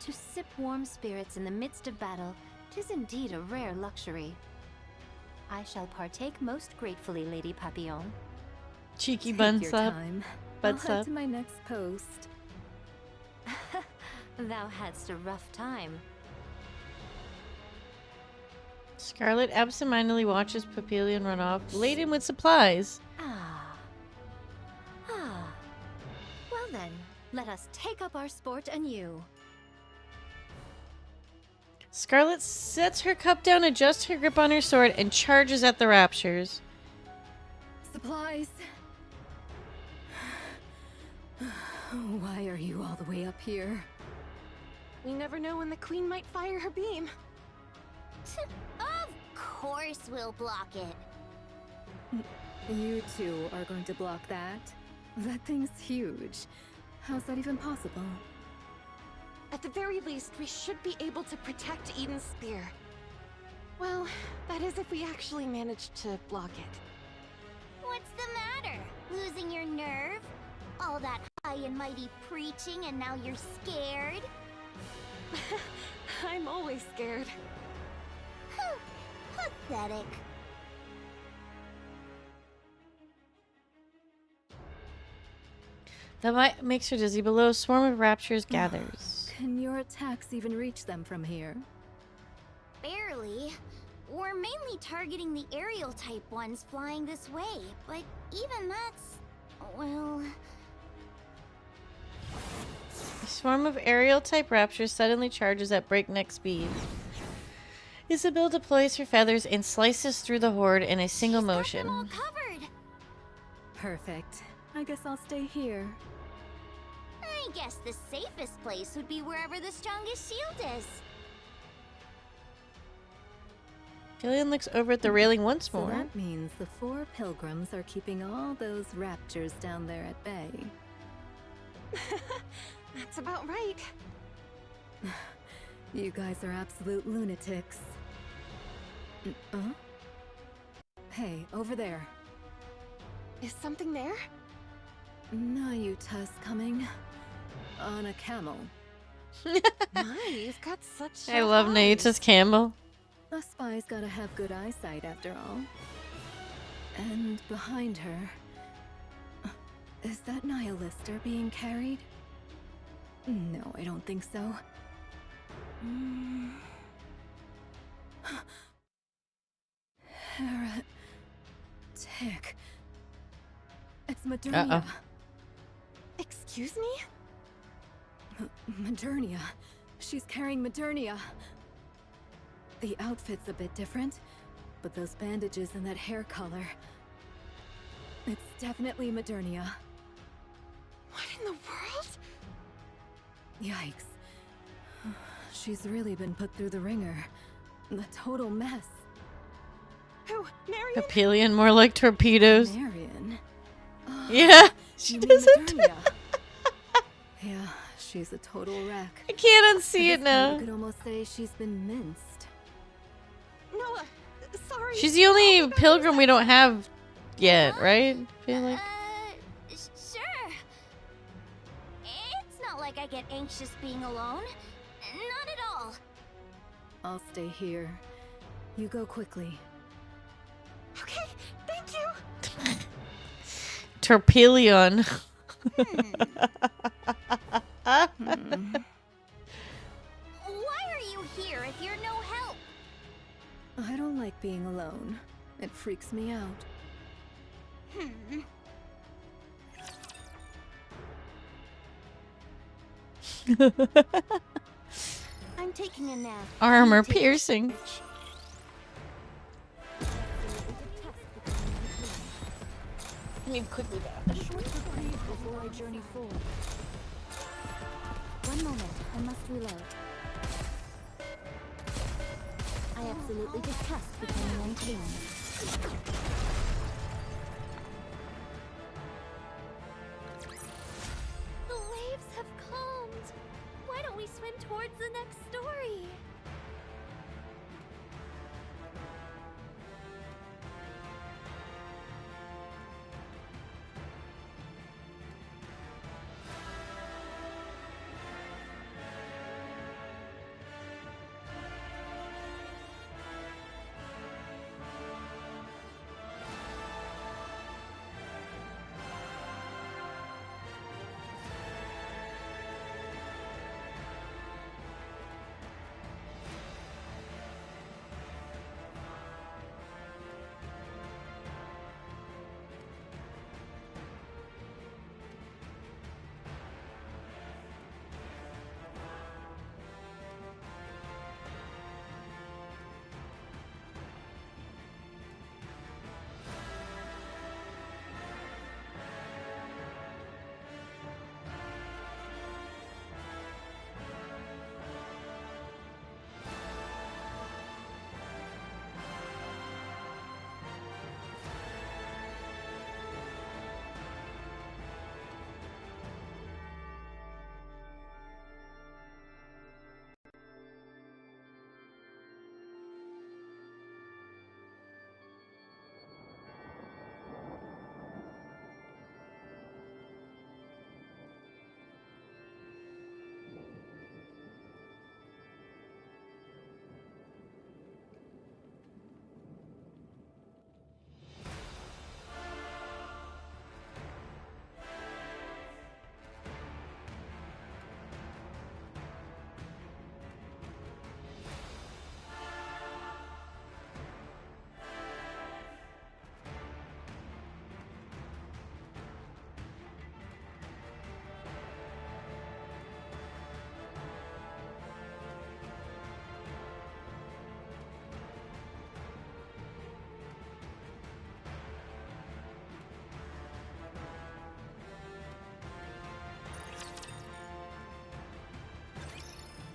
To sip warm spirits in the midst of battle, 'tis indeed a rare luxury. I shall partake most gratefully, Lady Papillon. Cheeky Take bun your sub. time. Butt I'll head sub. to my next post. Thou hadst a rough time. Scarlet absentmindedly watches Papillion run off, laden with supplies. Well then, let us take up our sport anew. Scarlet sets her cup down, adjusts her grip on her sword, and charges at the raptures. Supplies. Why are you all the way up here? We never know when the Queen might fire her beam. Of course we'll block it. You two are going to block that? That thing's huge. How's that even possible? At the very least, we should be able to protect Eden's spear. Well, that is if we actually manage to block it. What's the matter? Losing your nerve? All that high and mighty preaching and now you're scared? I'm always scared. Pathetic. The light makes her dizzy. Below, a swarm of raptures gathers. Can your attacks even reach them from here? Barely. We're mainly targeting the aerial type ones flying this way, but even that's... well... A swarm of aerial type raptures suddenly charges at breakneck speed. Isabel deploys her feathers and slices through the horde in a single motion. All covered. Perfect. I guess I'll stay here. I guess the safest place would be wherever the strongest shield is. Gillian looks over at the railing once So more. that means the 4 pilgrims are keeping all those raptures down there at bay. That's about right. You guys are absolute lunatics. Hey, over there. Is something there? Nayuta's coming. On a camel. My, you've got such I love Nayuta's camel. A spy's gotta have good eyesight after all. And behind her... Is that Nihilister being carried? No, I don't think so. Heretic. It's Modernia. Excuse me? Modernia. She's carrying Modernia. The outfit's a bit different, but those bandages and that hair color... It's definitely Modernia. What in the world? Yikes. She's really been put through the ringer. A total mess. Who? Marion? Papillion, more like torpedoes. Marion? Yeah, she doesn't. Yeah, she's a total wreck. I can't unsee it now. You could almost say she's been minced. No, sorry. She's the only pilgrim we don't have yet, right? I feel like. Sure. It's not like I get anxious being alone. Not at all. I'll stay here. You go quickly. Okay, thank you. Torpillion. Why are you here if you're no help? I don't like being alone. It freaks me out. I'm taking a nap. Armor piercing. Let me quickly back. A short reprieve before I journey forward. One moment, I must reload. I absolutely detest becoming untamed. The waves have calmed. Why don't we swim towards the next story?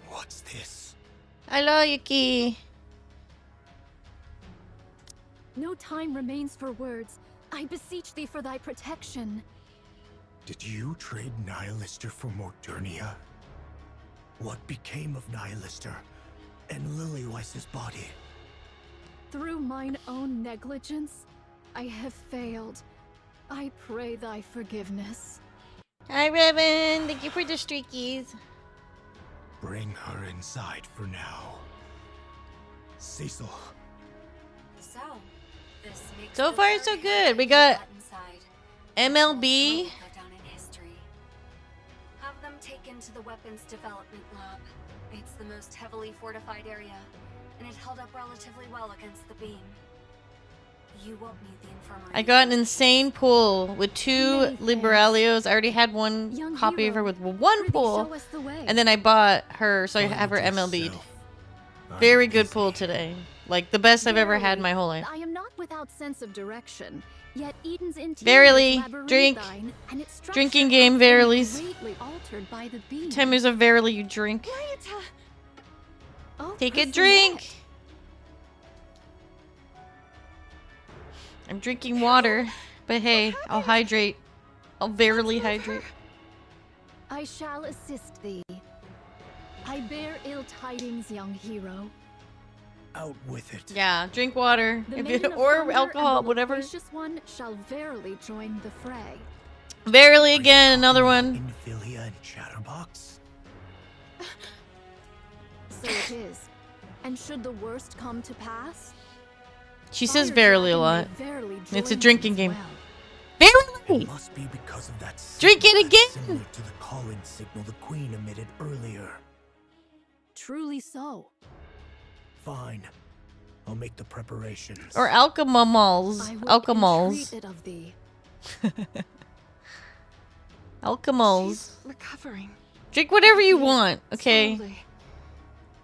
What's this? Hello, Yuki. No time remains for words. I beseech thee for thy protection. Did you trade Nihilister for Modernia? What became of Nihilister and Lilyweiss's body? Through mine own negligence, I have failed. I pray thy forgiveness. Hi, Revan. Thank you for the streakies. Bring her inside for now. Cecil. So, So far, so good. We got MLB. Have them taken to the weapons development lab. It's the most heavily fortified area, and it held up relatively well against the beam. You won't need the infirmary. I got an insane pull with 2 Liberalios. I already had one copy of her with one pull. And then I bought her, so I have her MLB'd. Very good pull today. Like, the best I've ever had in my whole life. I am not without sense of direction. Yet Eden's interior Verily, is drink. labyrinthine, and its structure Drinking game, Verily's. greatly altered by the beam. Time is a Verily you drink. Take a drink. I'm drinking water, but hey, I'll hydrate. I'll verily hydrate. I shall assist thee. I bear ill tidings, young hero. Out with it. Yeah, drink water. The If Maiden you, of or Thunder alcohol, and the whatever. loquacious one shall verily join the fray. Verily again, another one. Infilia and Chatterbox? So it is. And should the worst come to pass, She says Fire verily a Dragon lot. may verily It's a join drinking as game. well. Verily! It must be because of that Drink signal it again! similar to the calling signal the Queen emitted earlier. Truly so. Fine. I'll make the preparations. Or alchemols. I will Alchemols. entreat it of thee. Alchemols. Recovering. Drink whatever you want, okay? Slowly.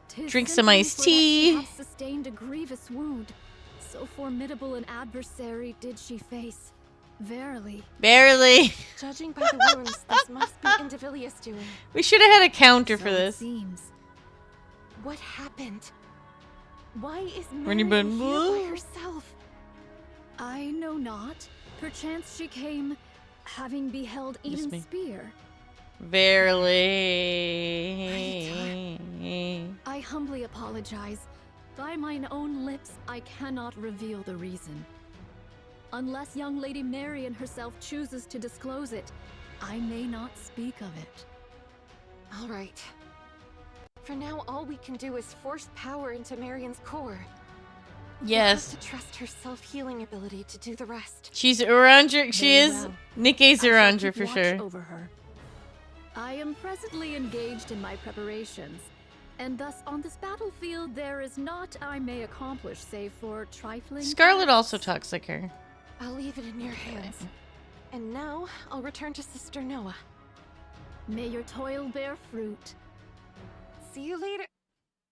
'Tis Drink some simply iced for that she tea. hath sustained a grievous wound. So formidable an adversary did she face. Verily. Barely. Judging by the wounds, this must be Indivilius doing. We should have had a counter So for it this. seems. What happened? Why is Running Marion bun- here by herself? I know not. Perchance she came, having beheld Miss Eden's me. spear. Verily. I humbly apologize. By mine own lips, I cannot reveal the reason. Unless young Lady Marion herself chooses to disclose it, I may not speak of it. All right. For now, all we can do is force power into Marion's core. Yes. We'll have to trust her self-healing ability to do the rest. She's Uranger. She Very is well. Nikke's I shall Uranger keep for watch sure. over her. I am presently engaged in my preparations, and thus on this battlefield there is naught I may accomplish save for trifling. Scarlet tasks. also talks like her. I'll leave it in your hands. And now, I'll return to Sister Noah. May your toil bear fruit. See you later.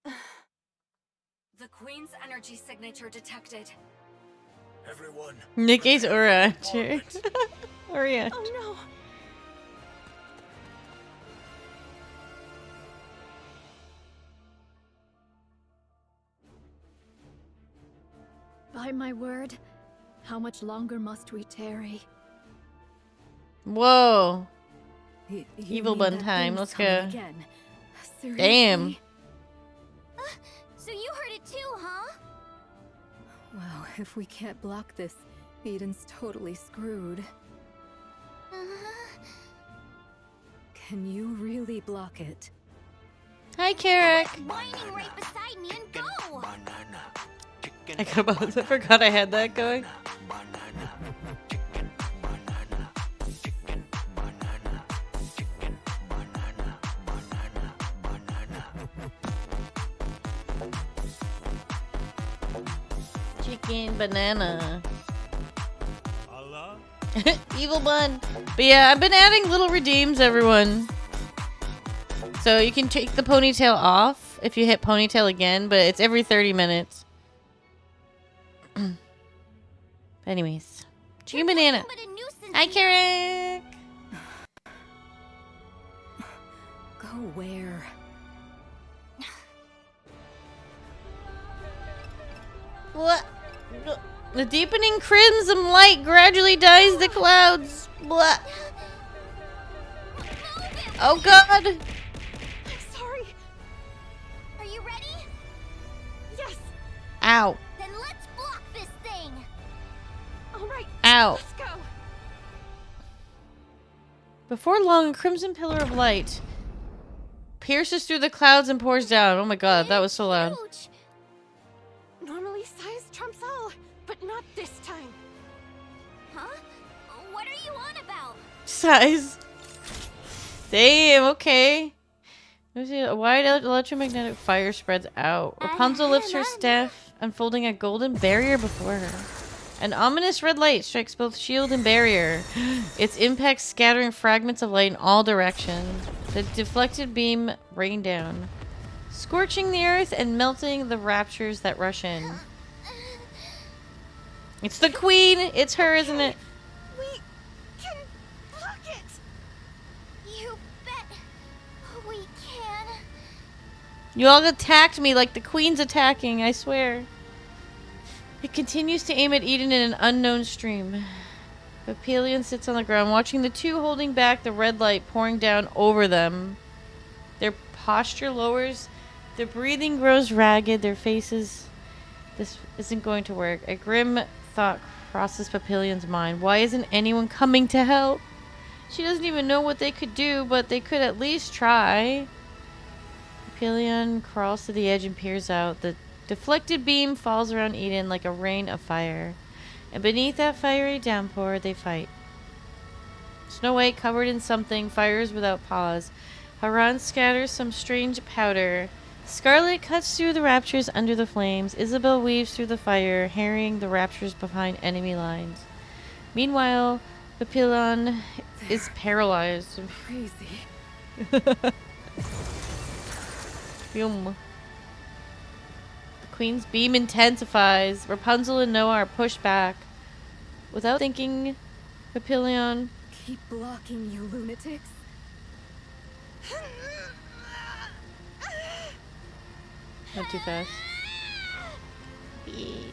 The Queen's energy signature detected. Everyone. Nikke's Uranger. Uranger. Oh no! By my word, how much longer must we tarry? Whoa. You Evil mean bun that time. thing's Let's coming go. again? Damn. Seriously? So you heard it too, huh? Well, if we can't block this, Eden's totally screwed. Can you really block it? Hi, Carrick. Whining right beside me and go! I forgot I had that going. Chicken banana. Evil bun. But yeah, I've been adding little redeems, everyone. So you can take the ponytail off if you hit ponytail again, but it's every 30 minutes. Anyways. Chicken banana. Hi, Carrick. Go where? What? The deepening crimson light gradually dyes the clouds. Blah. Oh God! I'm sorry. Are you ready? Yes. Ow! Then let's block this thing! All right. Ow! Let's go. Before long, a crimson pillar of light pierces through the clouds and pours down. Oh my God, that was so loud. Huge. Normally, size trumps all, but not this Size. Damn, okay. A wide electromagnetic fire spreads out. Rapunzel lifts her staff, unfolding a golden barrier before her. An ominous red light strikes both shield and barrier, its impact scattering fragments of light in all directions. The deflected beam rained down, scorching the earth and melting the raptures that rush in. It's the queen! It's her, isn't it? We can block it! You bet we can. You all attacked me like the queen's attacking, I swear. It continues to aim at Eden in an unknown stream. Papillion sits on the ground, watching the two holding back the red light pouring down over them. Their posture lowers, their breathing grows ragged, their faces... This isn't going to work. A grim thought crosses Papillion's mind. Why isn't anyone coming to help? She doesn't even know what they could do, but they could at least try. Papillion crawls to the edge and peers out. The deflected beam falls around Eden like a rain of fire. And beneath that fiery downpour, they fight. Snow White, covered in something, fires without pause. Haran scatters some strange powder. Scarlet cuts through the raptures under the flames. Isabel weaves through the fire, harrying the raptures behind enemy lines. Meanwhile, Papillon is paralyzed. Crazy. Boom. The queen's beam intensifies. Rapunzel and Noah are pushed back. Without thinking, Papillon... Keep blocking, you lunatics. Not too fast. Yeah.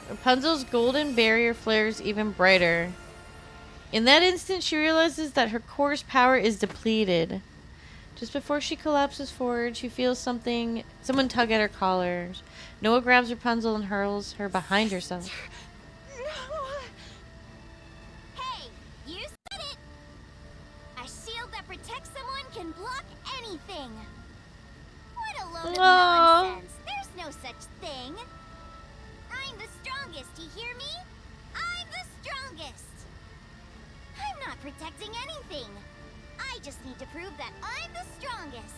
Rapunzel's golden barrier flares even brighter. In that instant, she realizes that her core's power is depleted. Just before she collapses forward, she feels someone tug at her collar. Noah grabs Rapunzel and hurls her behind herself. Hey, you said it! A shield that protects someone can block anything. What a load of nonsense. There's no such thing. I'm the strongest, you hear me? I'm the strongest. I'm not protecting anything. I just need to prove that I'm the strongest.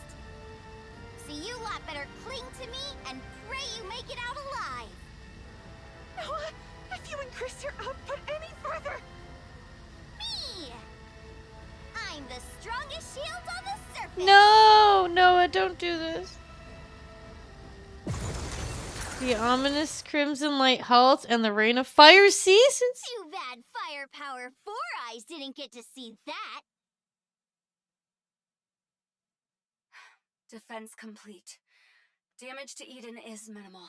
So you lot better cling to me and pray you make it out alive. Noah, if you increase your output any further... Me! I'm the strongest shield on the surface. No! Noah, don't do this. The ominous crimson light halts and the rain of fire ceases. Too bad Firepower 4 Eyes didn't get to see that. Defense complete. Damage to Eden is minimal.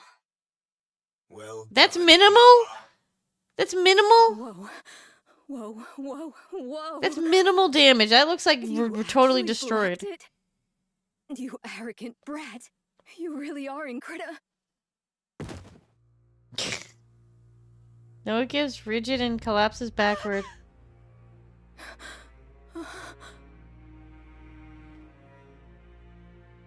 Well, that's minimal? That's minimal? Whoa. Whoa, whoa, whoa. That's minimal damage. That looks like we're totally destroyed. You arrogant brat. You really are incredible. Noah gives rigid and collapses backward.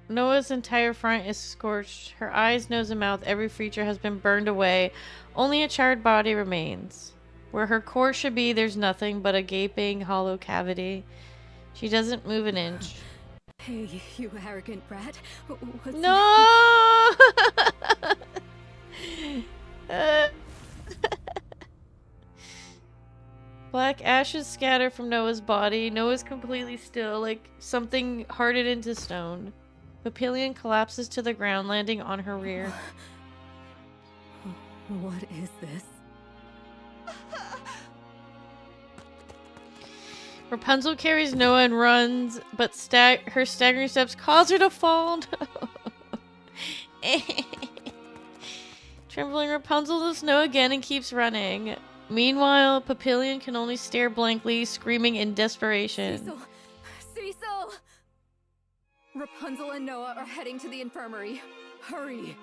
Noah's entire front is scorched. Her eyes, nose, and mouth, every feature has been burned away. Only a charred body remains. Where her core should be, there's nothing but a gaping, hollow cavity. She doesn't move an inch. Hey, you arrogant brat. What's no! Black ashes scatter from Noah's body. Noah's completely still, like something hardened into stone. Papillion collapses to the ground, landing on her rear. What is this? Rapunzel carries Noah and runs, but her staggering steps cause her to fall. No. Trembling Rapunzel lifts Noah again and keeps running. Meanwhile, Papillion can only stare blankly, screaming in desperation. Cecil! Rapunzel and Noah are heading to the infirmary. Hurry!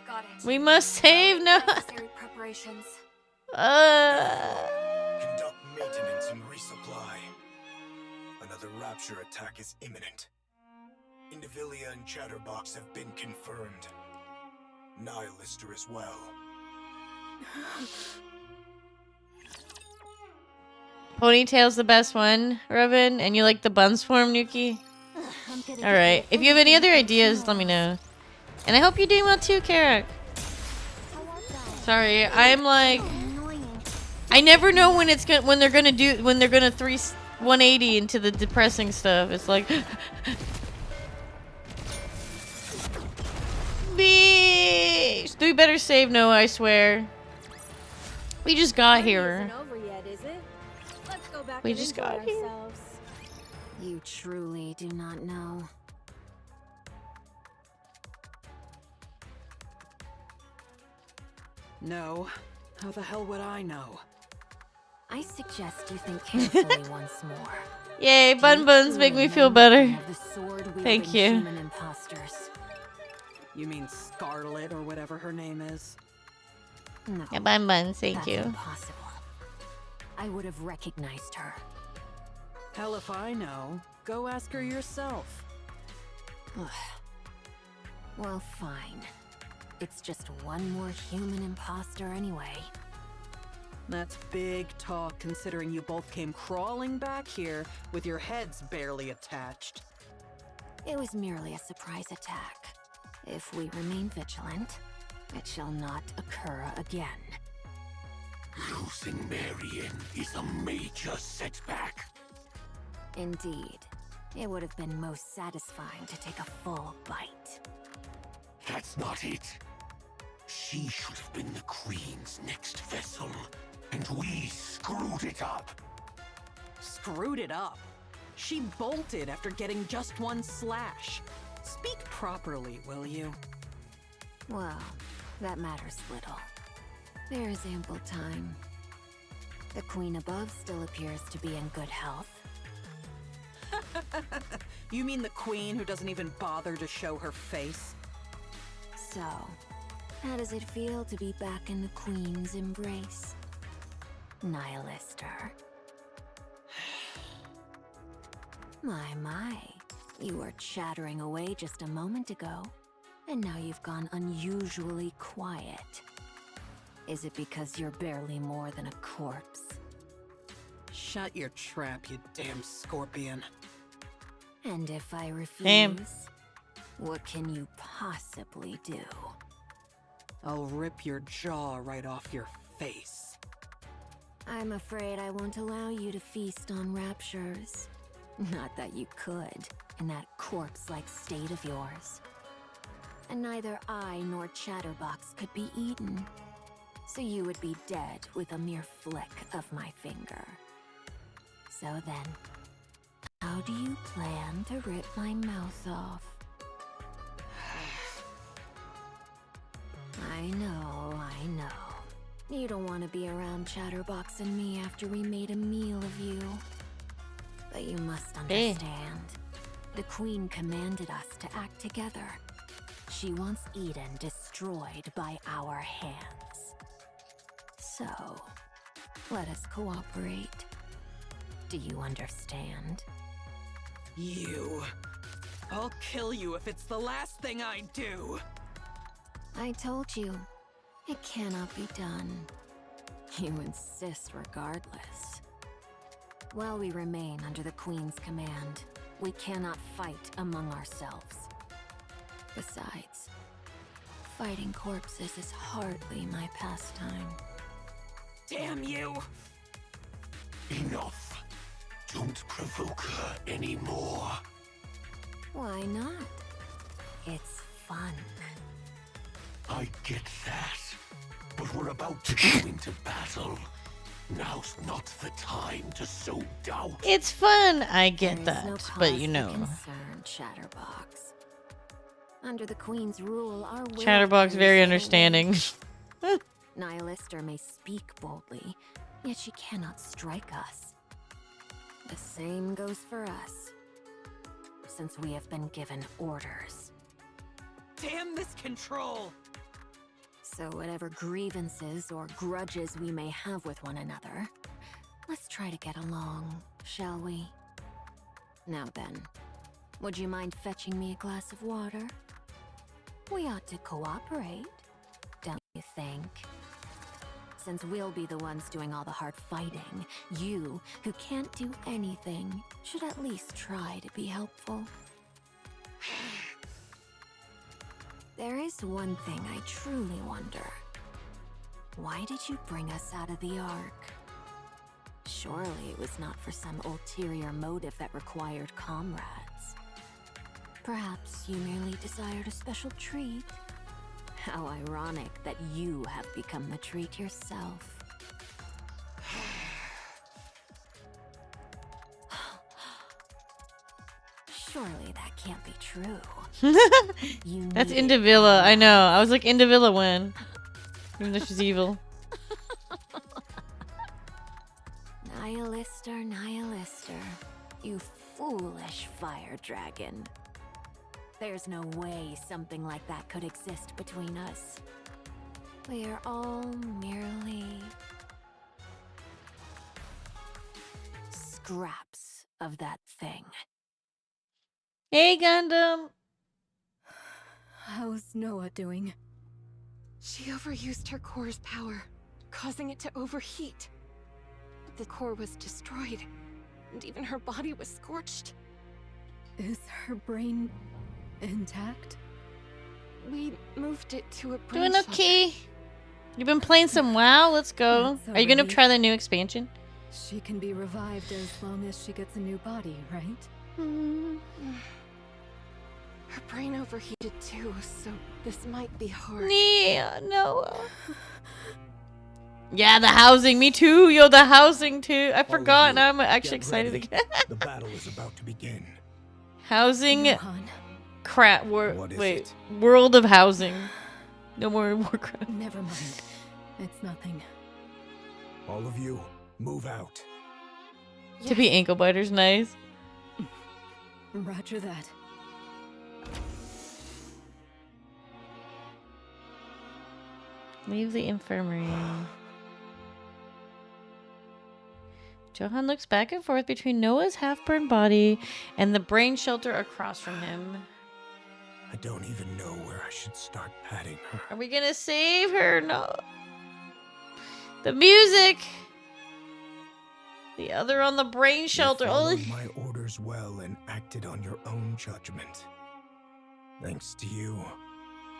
Got it. We must save Noah! Necessary preparations. Conduct maintenance and resupply. Another rapture attack is imminent. Indivilia and Chatterbox have been confirmed. Nihilister as well. Ponytail's the best one, Robin, and you like the buns form, Nuki? Alright. If you have any other ideas, let me know. And I hope you're doing well too, Karak. Sorry, I'm like... I never know when it's when they're gonna 180 into the depressing stuff. It's like... Beesh! We better save Noah, I swear. We just got here. We just got here. You truly do not know. No. How the hell would I know? I suggest you think carefully once more. Yay, Bun Buns make me feel better. Thank you. Human imposters. You mean Scarlet or whatever her name is? No. Yeah, Bun Buns, thank That's you. Impossible. I would have recognized her. Hell if I know. Go ask her yourself. Well, fine. It's just one more human imposter anyway. That's big talk considering you both came crawling back here with your heads barely attached. It was merely a surprise attack. If we remain vigilant, it shall not occur again. Losing Marion is a major setback. Indeed. It would have been most satisfying to take a full bite. That's not it. She should have been the Queen's next vessel, and we screwed it up. Screwed it up? She bolted after getting just one slash. Speak properly, will you? Well, that matters little. There is ample time. The Queen above still appears to be in good health. You mean the Queen who doesn't even bother to show her face? So, how does it feel to be back in the Queen's embrace? Nihilister. My. You were chattering away just a moment ago, and now you've gone unusually quiet. Is it because you're barely more than a corpse? Shut your trap, you damn scorpion. And if I refuse, Damn. what can you possibly do? I'll rip your jaw right off your face. I'm afraid I won't allow you to feast on raptures. Not that you could, in that corpse-like state of yours. And neither I nor Chatterbox could be eaten. So you would be dead with a mere flick of my finger. So then, how do you plan to rip my mouth off? I know. You don't want to be around Chatterbox and me after we made a meal of you. But you must understand. The Queen commanded us to act together. She wants Eden destroyed by our hands. So, let us cooperate. Do you understand? You. I'll kill you if it's the last thing I do. I told you, it cannot be done. You insist regardless. While we remain under the Queen's command, we cannot fight among ourselves. Besides, fighting corpses is hardly my pastime. Damn you! Enough. Don't provoke her anymore. Why not? It's fun. I get that. But we're about to go into battle. Now's not the time to sow doubt. It's fun, I get There is no that, but cause you for know. concern, Chatterbox. Under the Queen's rule, our will Chatterbox carries very the understanding. weight. Nihilister may speak boldly, yet she cannot strike us. The same goes for us, since we have been given orders. Damn this control! So whatever grievances or grudges we may have with one another, let's try to get along, shall we? Now then, would you mind fetching me a glass of water? We ought to cooperate, don't you think? Since we'll be the ones doing all the hard fighting, you, who can't do anything, should at least try to be helpful. There is one thing I truly wonder. Why did you bring us out of the Ark? Surely it was not for some ulterior motive that required comrades. Perhaps you merely desired a special treat. How ironic that you have become the treat yourself. Surely that can't be true. That's Indivilla. I know. I was like, Indivilla when? Even though she's evil. Nihilister, Nihilister. You foolish fire dragon. There's no way something like that could exist between us. We are all merely scraps of that thing. Hey, Gundam! How's Noah doing? She overused her core's power, causing it to overheat. The core was destroyed, and even her body was scorched. Is her brain intact? We moved it to a brain Doing shelter. okay. You've been playing some WoW? Let's go. That's a Are you gonna relief. try the new expansion? She can be revived as long as she gets a new body, right? Her brain overheated too, so this might be hard. Yeah, no. Yeah, the housing. Me too. Yo, the housing too. I forgot. Now I'm actually excited ready. again. The battle is about to begin. Housing. Johan, Crap. What is Wait. it? World of Housing. No more Warcraft. never mind. It's nothing. All of you, move out. To be ankle biters, nice. Roger that. Leave the infirmary. Johan looks back and forth between Noah's half-burned body and the brain shelter across from him. I don't even know where I should start patting her. Are we gonna save her? No. The music! The other on the brain shelter. You Oh, followed my orders well and acted on your own judgment. Thanks to you,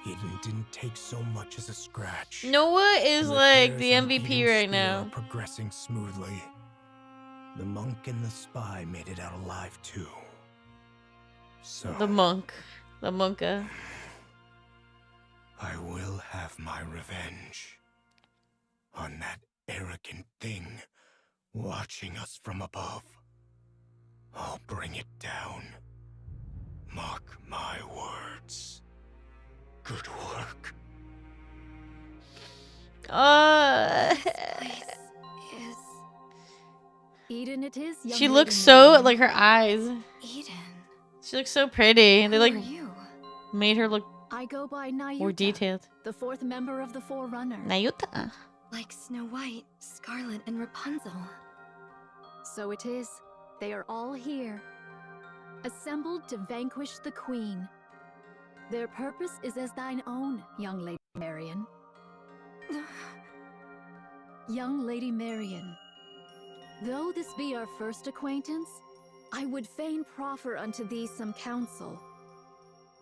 Eden didn't take so much as a scratch. Noah is The like the repairs on MVP Eden's right spear now. are progressing smoothly. The monk and the spy made it out alive too. So The monk. The monka. I will have my revenge on that arrogant thing watching us from above. I'll bring it down. Mark my words. Good work. Eden, it is. Young She looks lady so Miriam. like her eyes. Eden. She looks so pretty. They Who like are you? made her look I go by Nayuta, more detailed. the fourth member of the Forerunner. Nayuta. Like Snow White, Scarlet, and Rapunzel. So it is. They are all here, assembled to vanquish the Queen. Their purpose is as thine own, young Lady Marion. Young Lady Marion, though this be our first acquaintance, I would fain proffer unto thee some counsel.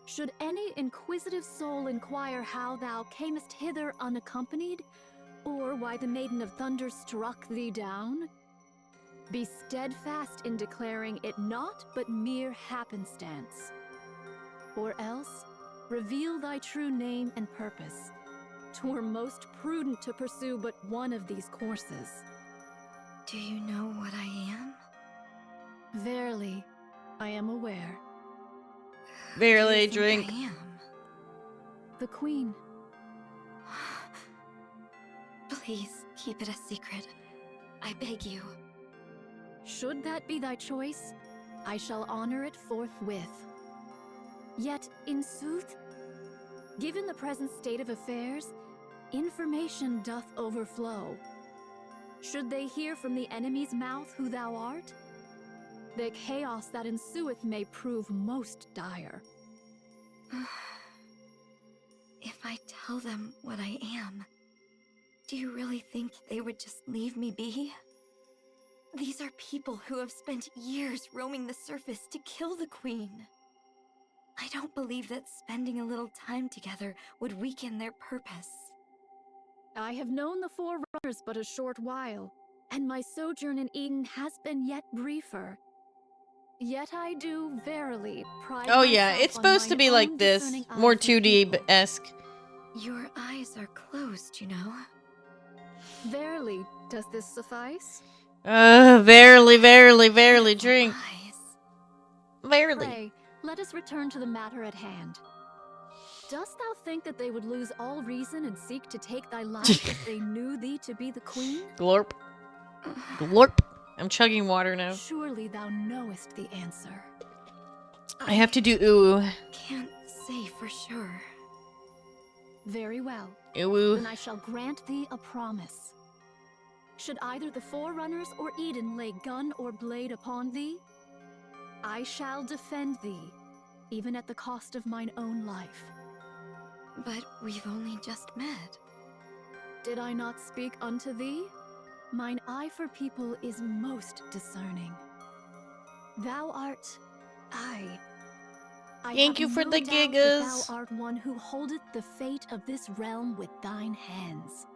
Should any inquisitive soul inquire how thou camest hither unaccompanied, or why the Maiden of Thunder struck thee down, be steadfast in declaring it naught but mere happenstance. Or else, reveal thy true name and purpose. 'Twere most prudent to pursue but one of these courses. Do you know what I am? Verily, I am aware. Barely Who do you think drink. I am? The Queen. Please keep it a secret. I beg you. Should that be thy choice, I shall honor it forthwith. Yet, in sooth, given the present state of affairs, information doth overflow. Should they hear from the enemy's mouth who thou art, the chaos that ensueth may prove most dire. If I tell them what I am, Do you really think they would just leave me be? These are people who have spent years roaming the surface to kill the Queen. I don't believe that spending a little time together would weaken their purpose. I have known the Forerunners but a short while, and my sojourn in Eden has been yet briefer. Yet I do verily pride Oh yeah, myself it's on supposed to mine be own like this. discerning More eyes of 2D-esque. Your eyes are closed, you know. Verily, does this suffice? Verily, drink. Verily. Pray, let us return to the matter at hand. Dost thou think that they would lose all reason and seek to take thy life if they knew thee to be the Queen? Glorp. Glorp. I'm chugging water now. Surely thou knowest the answer. I have to do ooh. Can't say for sure. Very well. Ooh. Then I shall grant thee a promise. Should either the Forerunners or Eden lay gun or blade upon thee, I shall defend thee, even at the cost of mine own life. But we've only just met. Did I not speak unto thee? Mine eye for people is most discerning. Thou art... I Thank you have for no the doubt that gigas. Thou art one who holdeth the fate of this realm with thine hands.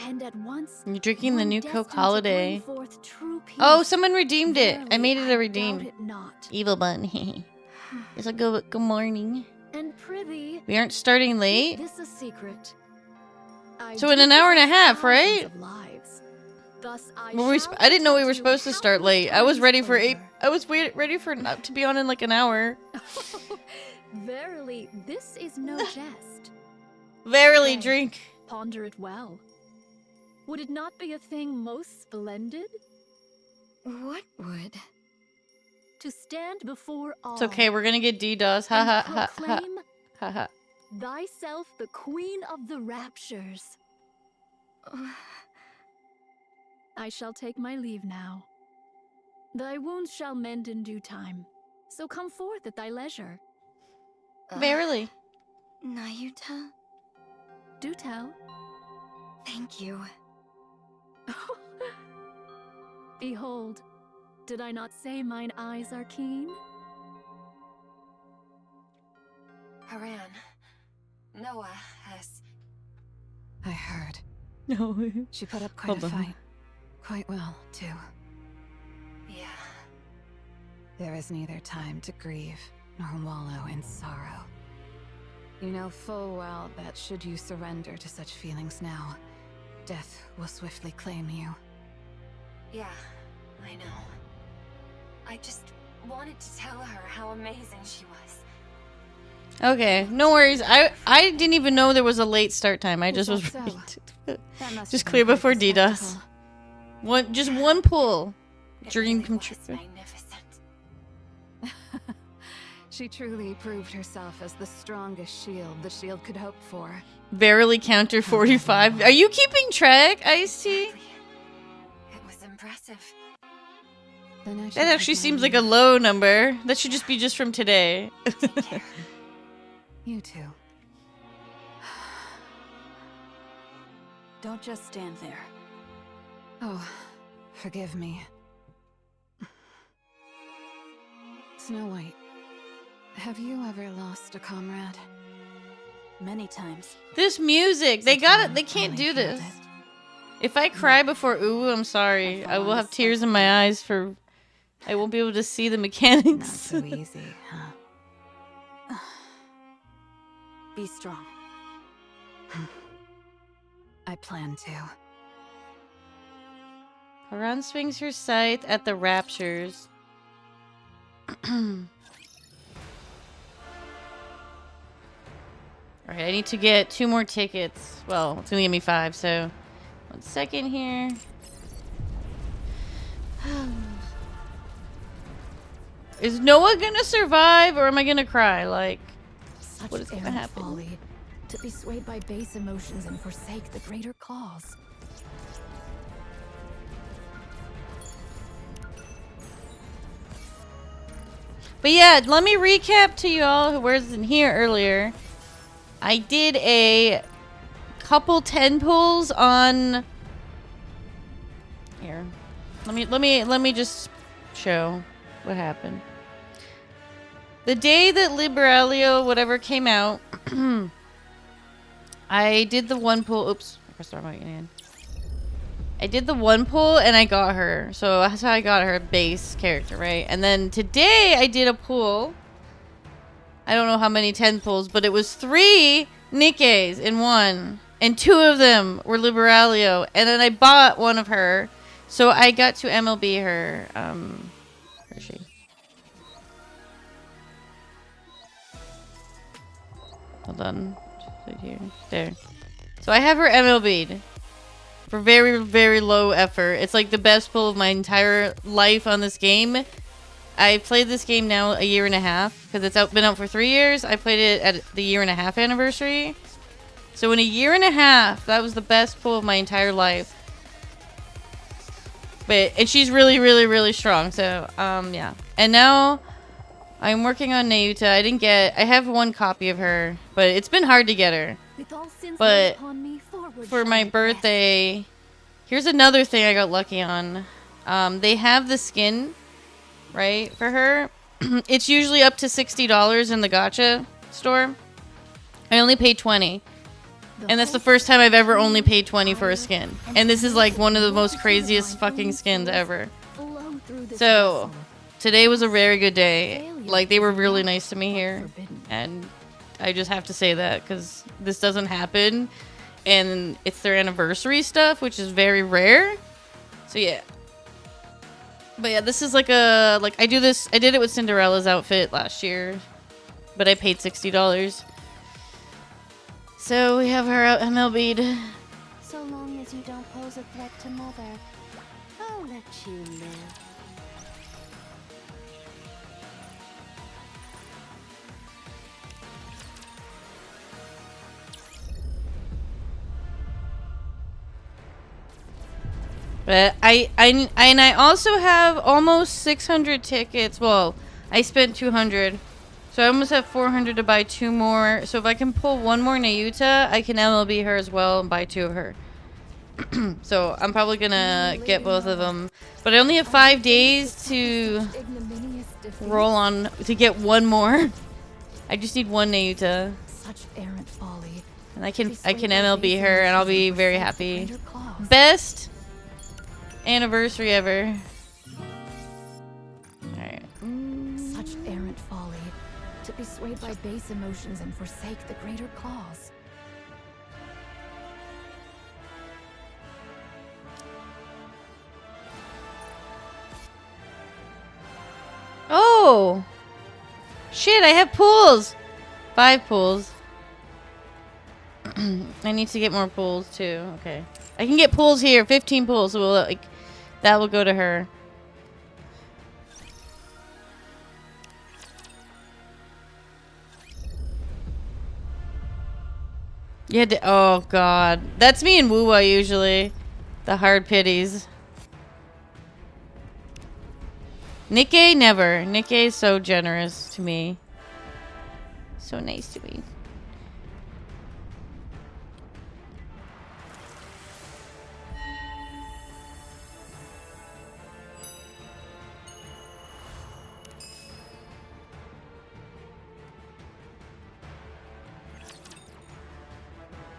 And at once... You're drinking the one new destined Coke to bring Holiday. forth true peace. Oh, someone redeemed it. I Verily, made it a I redeem. doubt it not. Evil bun. It's a good morning. And prithee, We aren't starting late. keep this a secret. I So in do an hour and a possess half, thousands right? of lives. Thus I Were we shall I didn't know we protect were you supposed to start countless late. I was times ready for over. I was ready for to be on in like an hour. Verily, this is no jest. Verily, Pray, drink. Ponder it well. Would it not be a thing most splendid? What would? To stand before all. It's okay. We're gonna get DDoS. Ha and ha ha ha. proclaim Ha ha. thyself the Queen of the Raptures. I shall take my leave now. Thy wounds shall mend in due time, so come forth at thy leisure. Verily. Nayuta? Do tell. Thank you. Behold, did I not say mine eyes are keen? Haran, Noah has... I heard. No. She put up quite Hold a on. fight. Quite well, too. Yeah. There is neither time to grieve nor wallow in sorrow. You know full well that should you surrender to such feelings now, death will swiftly claim you. Yeah, I know. I just wanted to tell her how amazing she was. Okay, no worries. I didn't even know there was a late start time. I just was So, ready that must just have clear been quite before the DDoS. spectacle. Just one pull. It Dream really come was true. magnificent. She truly proved herself as the strongest shield the shield could hope for. Verily counter 45. Are you keeping track, Ice-T? Exactly. It was impressive. Then I should That actually take my seems like a leave. low number. That should just be just from today. Take care. You too. Don't just stand there. Oh, forgive me. Snow White, have you ever lost a comrade? Many times. This music, they got it. They can't do this. If I cry before ooh, I'm sorry. I will have tears in my eyes for. I won't be able to see the Not mechanics. so easy, huh? Be strong. I plan to. Haran swings her scythe at the raptures. Alright, I need to get 2 more tickets. Well, it's gonna give me 5, so 1 second here. Is Noah gonna survive or am I gonna cry? Like, Such what is gonna arrant happen? folly, to be swayed by base emotions and forsake the greater cause. But yeah, let me recap to you all who wasn't here earlier. I did a couple 10 pulls on. Here, let me just show what happened. The day that Liberalia whatever came out, I did the one pull. Oops, I pressed the wrong button. I did the one pull and I got her. So that's how I got her base character, right? And then today I did a pull. I don't know how many 10 pulls, but it was 3 Nikkes in one. And 2 of them were Liberalia. And then I bought one of her. So I got to MLB her. Where is she? Hold on. Right here. There. So I have her MLB'd. For very, very low effort. It's like the best pull of my entire life on this game. I've played this game now a year and a half. Because it's been out for 3 years. I played it at the year and a half anniversary. So in a year and a half, that was the best pull of my entire life. And she's really, really, really strong. So, yeah. And now I'm working on Nayuta. I have 1 copy of her. But it's been hard to get her. But for my birthday, here's another thing I got lucky on. They have the skin, right, for her. It's usually up to $60 in the gacha store. I only paid $20. And that's the first time I've ever only paid $20 for a skin. And this is like one of the most craziest fucking skins ever. So, today was a very good day. Like, they were really nice to me here. And I just have to say that because this doesn't happen. And it's their anniversary stuff, which is very rare. So, yeah. But yeah, this is like I did it with Cinderella's outfit last year. But I paid $60. So we have her out MLB'd. So long as you don't pose a threat to Mother, I'll let you live. But I also have almost 600 tickets. Well, I spent 200. So I almost have 400 to buy 2 more. So if I can pull 1 more Nayuta, I can MLB her as well and buy 2 of her. So I'm probably gonna get both of them. But I only have 5 days to roll on to get 1 more. I just need 1 Nayuta. Such errant folly. And I can MLB her and I'll be very happy. Best anniversary ever. Alright. Such errant folly. To be swayed by base emotions and forsake the greater cause. Oh! Shit, I have pools! 5 pools. I need to get more pools too. Okay. I can get pools here. 15 pools. So that will go to her. Yeah. Oh god, that's me and Woowa usually. The hard pities. Nikke never. Nikke is so generous to me. So nice to me.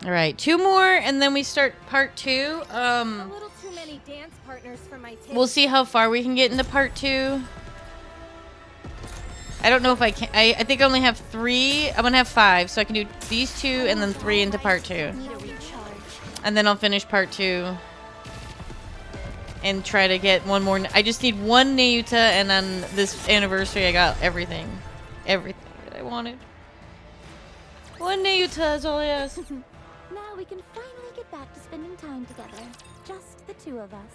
All right, 2 more, and then we start part 2. A little too many dance partners for my taste. We'll see how far we can get into part 2. I don't know if I can. I think I only have 3. I'm gonna have 5, so I can do these 2 and then 3 into part 2. And then I'll finish part 2 and try to get 1 more. I just need 1 Nayuta, and on this anniversary, I got everything. Everything that I wanted. 1 Nayuta is all I ask. Now we can finally get back to spending time together. Just the 2 of us.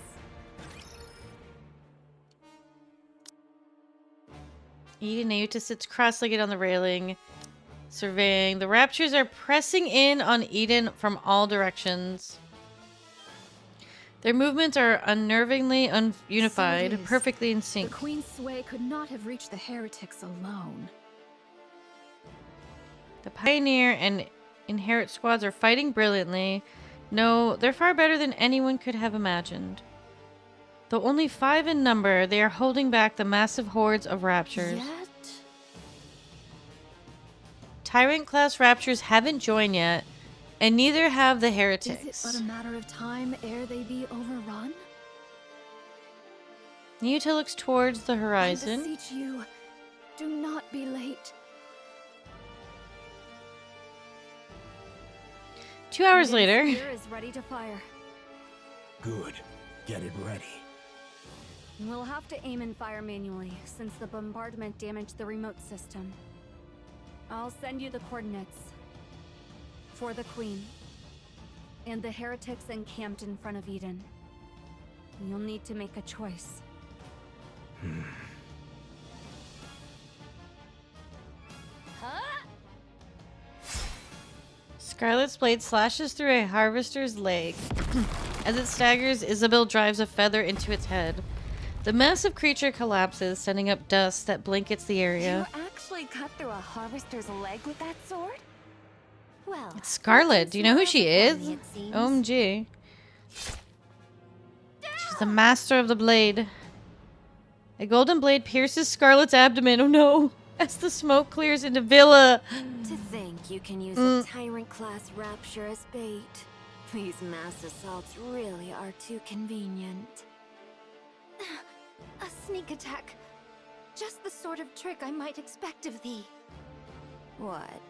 Eden Nayuta sits cross-legged on the railing, surveying. The raptures are pressing in on Eden from all directions. Their movements are unnervingly unified, So perfectly in sync. The Queen's sway could not have reached the heretics alone. The pioneer and inherit squads are fighting brilliantly. No, they're far better than anyone could have imagined. Though only 5 in number, they are holding back the massive hordes of raptures. Yet? Tyrant-class raptures haven't joined yet, and neither have the heretics. Is it but a matter of time ere they be overrun? Nayuta looks towards the I horizon. beseech you, do not be late. 2 hours later. Spear is ready to fire. Good. Get it ready. We'll have to aim and fire manually, since the bombardment damaged the remote system. I'll send you the coordinates. For the Queen. And the heretics encamped in front of Eden. You'll need to make a choice. Scarlet's blade slashes through a harvester's leg. As it staggers, Isabel drives a feather into its head. The massive creature collapses, sending up dust that blankets the area. You actually cut through a harvester's leg with that sword? Well, It's Scarlet. Do you know who she is? OMG. She's the master of the blade. A golden blade pierces Scarlet's abdomen. Oh no! As the smoke clears into Villa. To think you can use a tyrant-class rapture as bait. These mass assaults really are too convenient. A sneak attack. Just the sort of trick I might expect of thee. What?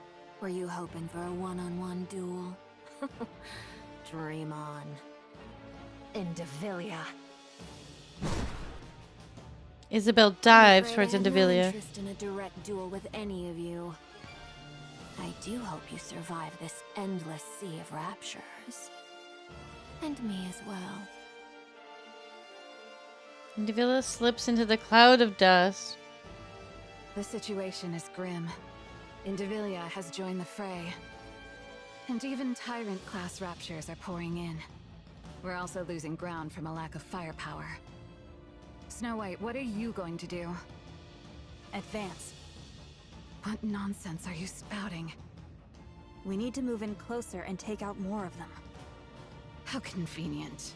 Were you hoping for a one-on-one duel? Dream on. Indivilia. Isabel dives I'm towards afraid I have no Indivilia. interest in a direct duel with any of you. I do hope you survive this endless sea of raptures. And me as well. Indivilia slips into the cloud of dust. The situation is grim. Indivilia has joined the fray. And even Tyrant-class raptures are pouring in. We're also losing ground from a lack of firepower. Snow White, what are you going to do? Advance. What nonsense are you spouting? We need to move in closer and take out more of them. How convenient.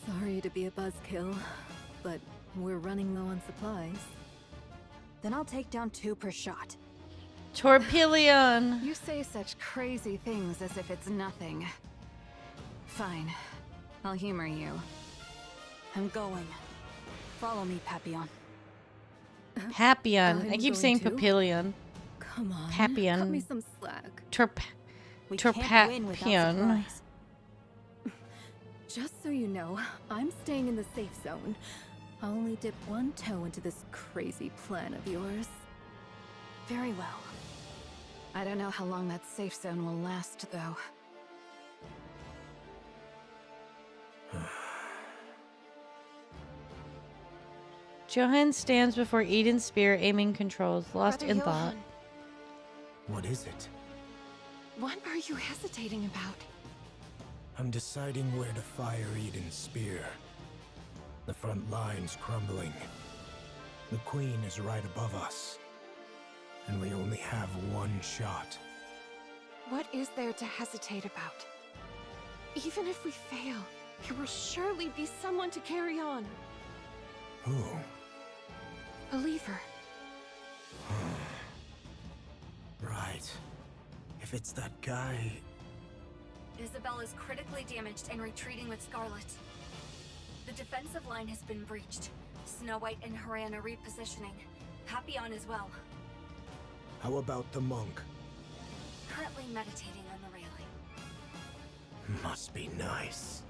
Sorry to be a buzzkill, but we're running low on supplies. Then I'll take down 2 per shot. Torpillion! You say such crazy things as if it's nothing. Fine. I'll humor you. I'm going. Follow me, Papillon. Papillon. I I'm keep going saying to. Papillon. Come on, Papillon. cut me some slack. We can't win without Torpapion. supplies. Just so you know, I'm staying in the safe zone. I'll only dip one toe into this crazy plan of yours. Very well. I don't know how long that safe zone will last, though. Johan stands before Eden's spear, aiming controls, lost Brother in thought. Johan, What is it? what are you hesitating about? I'm deciding where to fire Eden's spear. The front line's crumbling. The Queen is right above us. And we only have one shot. What is there to hesitate about? Even if we fail, there will surely be someone to carry on. Who? Believe her. Right. If it's that guy... Isabel is critically damaged and retreating with Scarlet. The defensive line has been breached. Snow White and Haran are repositioning. Papillon as well. How about the monk? Currently meditating on the railing. Must be nice.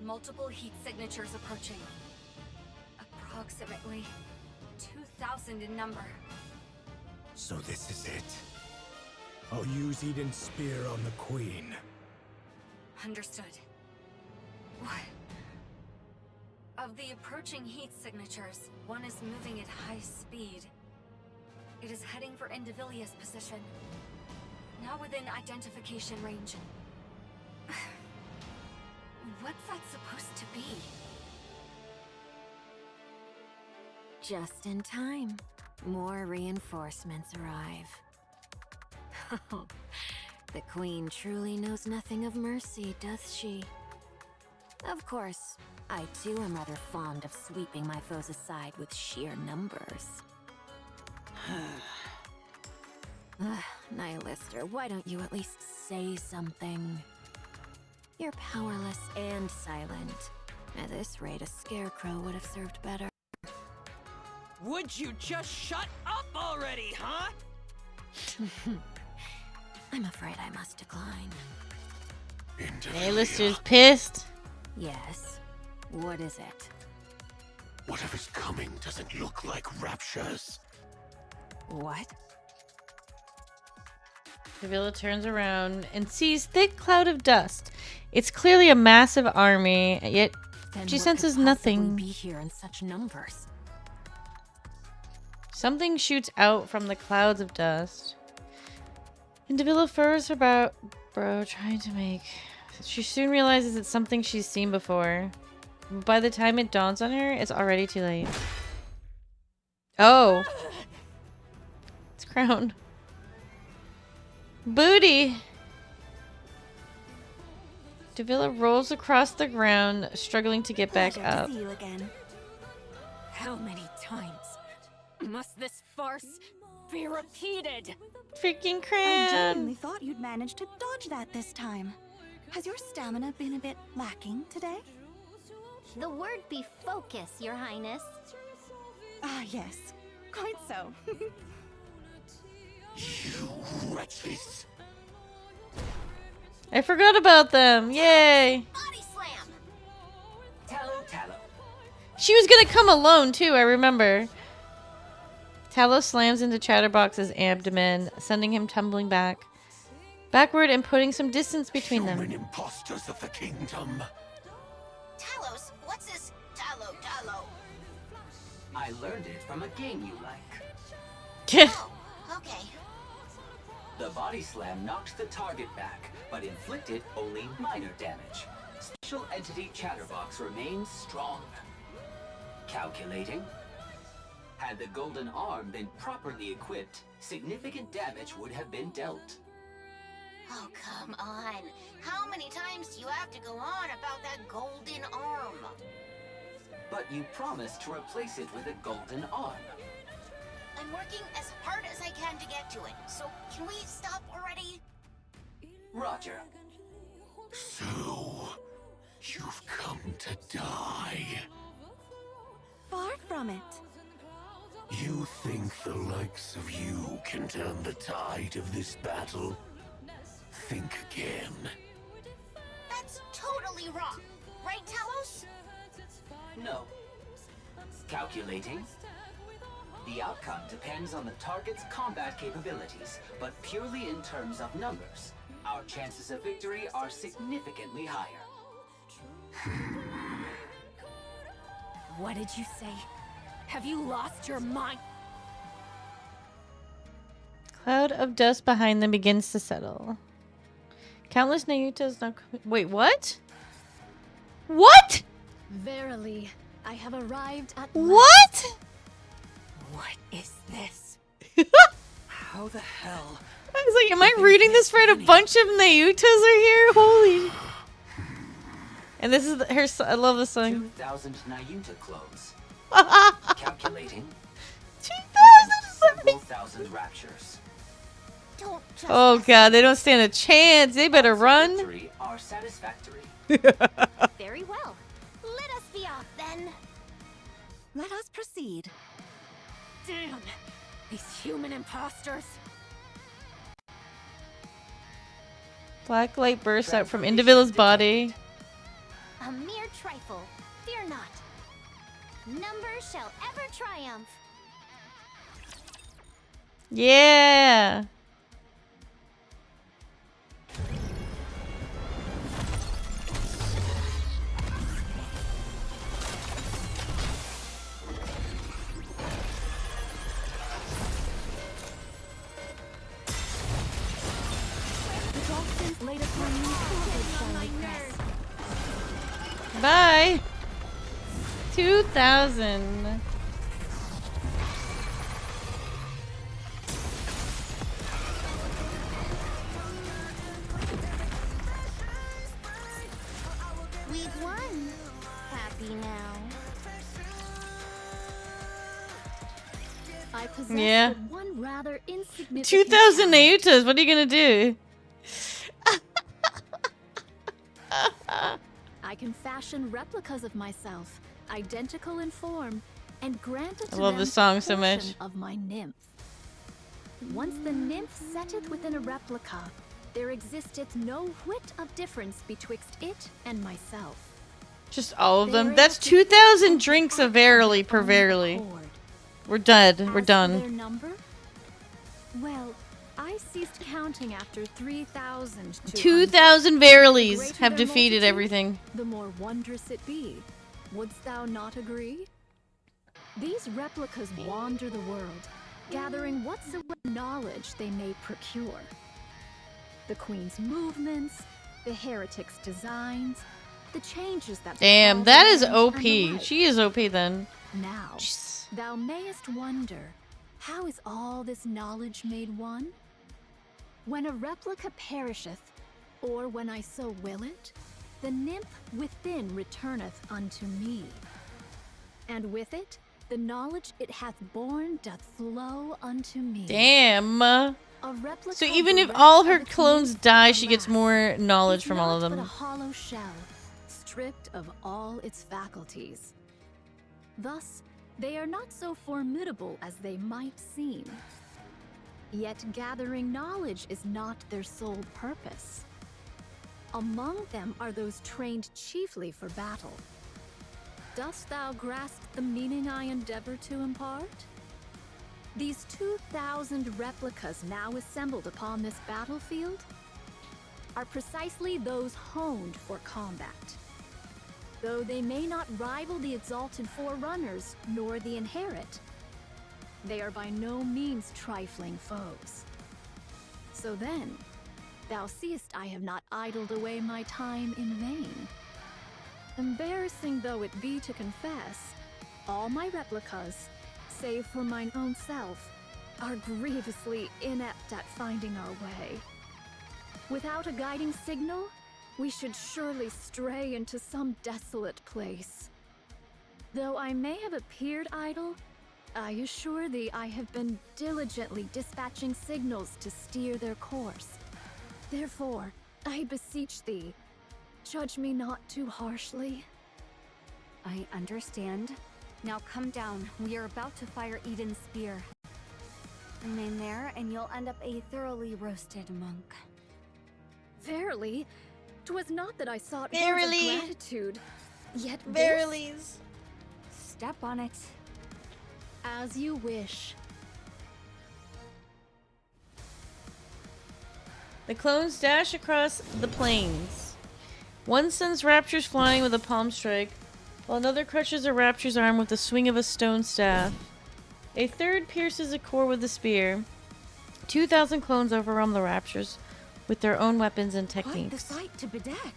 Multiple heat signatures approaching. Approximately 2,000 in number. So this is it. I'll use Eden's spear on the Queen. Understood. What? Of the approaching heat signatures, one is moving at high speed. It is heading for Indivilia's position. Now within identification range. What's that supposed to be? Just in time. More reinforcements arrive. The Queen truly knows nothing of mercy, doth she? Of course, I too am rather fond of sweeping my foes aside with sheer numbers. Nihilister, why don't you at least say something? You're powerless and silent. At this rate, a scarecrow would have served better. Would you just shut up already, huh? I'm afraid I must decline. Nihilister's pissed. Yes. What is it? Whatever's coming doesn't look like raptures. What? Davila turns around and sees thick cloud of dust. It's clearly a massive army, yet Then she what senses could possibly nothing. be here in such numbers? Something shoots out from the clouds of dust. And Davila furrows her brow, trying to make... She soon realizes it's something she's seen before. By the time it dawns on her, it's already too late. Oh. It's Crown. Booty! Davila rolls across the ground, struggling to get back Pleasure up. to see you again. How many times must this farce be repeated? Freaking I Crown! genuinely thought you'd manage to dodge that this time. Has your stamina been a bit lacking today? The word be focus, Your Highness. Ah, yes. Quite so. You wretches! I forgot about them. Yay! Body slam! Tallow. She was gonna come alone too, I remember. Tallow slams into Chatterbox's abdomen, sending him tumbling backward and putting some distance between Human them. imposters of the kingdom. Talos, what's this tallow? I learned it from a game you like. Oh, okay. The body slam knocked the target back, but inflicted only minor damage. Special entity Chatterbox remains strong. Calculating. Had the golden arm been properly equipped, significant damage would have been dealt. Oh, come on. How many times do you have to go on about that golden arm? But you promised to replace it with a golden arm. I'm working as hard as I can to get to it, so can we stop already? Roger. So, you've come to die. Far from it. You think the likes of you can turn the tide of this battle? Think again. That's totally wrong. Right, Talos? No. Calculating. The outcome depends on the target's combat capabilities, but purely in terms of numbers. Our chances of victory are significantly higher. What did you say? Have you lost your mind? Cloud of dust behind them begins to settle. Countless nayutas now come. Wait, what? What? Verily, I have arrived at What? What is this? How the hell? I was like, am I reading this right? A bunch of nayutas are here? Holy. And this is her. I love the song. 2,000 Nayuta clones. 2,000. Calculating. 2,000. Several thousand raptures. Don't just Oh god, they don't stand a chance. They better run. Victory are satisfactory. Very well. Let us be off then. Let us proceed. Damn! These human imposters! Black light bursts out from Individual's body. A mere trifle. Fear not. Numbers shall ever triumph. Yeah. Bye. 2,000. possessed Yeah. with one rather insignificant 2,000 talent. nayutas. What are you gonna do? I can fashion replicas of myself, identical in form, and grant it I to love them this song a so portion much. of my nymph. Once the nymph setteth within a replica, there existeth no whit of difference betwixt it and myself. Just all of They them. are That's able to 2,000 drinks of Verily per own Verily. accord. We're dead. We're As for done. their number? Well, I ceased counting after 3,000. 2,000 Verilies have defeated everything. The more wondrous it be. Wouldst thou not agree? These replicas wander the world, gathering whatsoever knowledge they may procure. The Queen's movements, the heretic's designs, the changes that Damn, befall that the is land, OP. and the like. She is OP then. Now, thou mayest wonder, how is all this knowledge made one? When a replica perisheth, or when I so will it, the nymph within returneth unto me. And with it, the knowledge it hath borne doth flow unto me. Damn. A replica So even if bereft all of her its clones nymph, die, she gets alas, more knowledge is from all of naught but a them. hollow shell, stripped of all its faculties. Thus, they are not so formidable as they might seem. Yet gathering knowledge is not their sole purpose. Among them are those trained chiefly for battle. Dost thou grasp the meaning I endeavor to impart? These 2,000 replicas now assembled upon this battlefield are precisely those honed for combat. Though they may not rival the exalted Forerunners nor the Inherit, they are by no means trifling foes. So then, thou seest I have not idled away my time in vain. Embarrassing though it be to confess, all my replicas, save for mine own self, are grievously inept at finding our way. Without a guiding signal, we should surely stray into some desolate place. Though I may have appeared idle, I assure thee I have been diligently dispatching signals to steer their course. Therefore, I beseech thee, judge me not too harshly. I understand. Now come down. We are about to fire Eden's spear. Remain there, and you'll end up a thoroughly roasted monk. Verily, 'twas not that I sought Verily. words of gratitude, yet Verilies. Step on it. As you wish. The clones dash across the plains. One sends Raptures flying with a palm strike, while another crushes a Rapture's arm with the swing of a stone staff. A third pierces a core with a spear. 2,000 clones overwhelm the Raptures with their own weapons and Quite the techniques. sight to bedeck.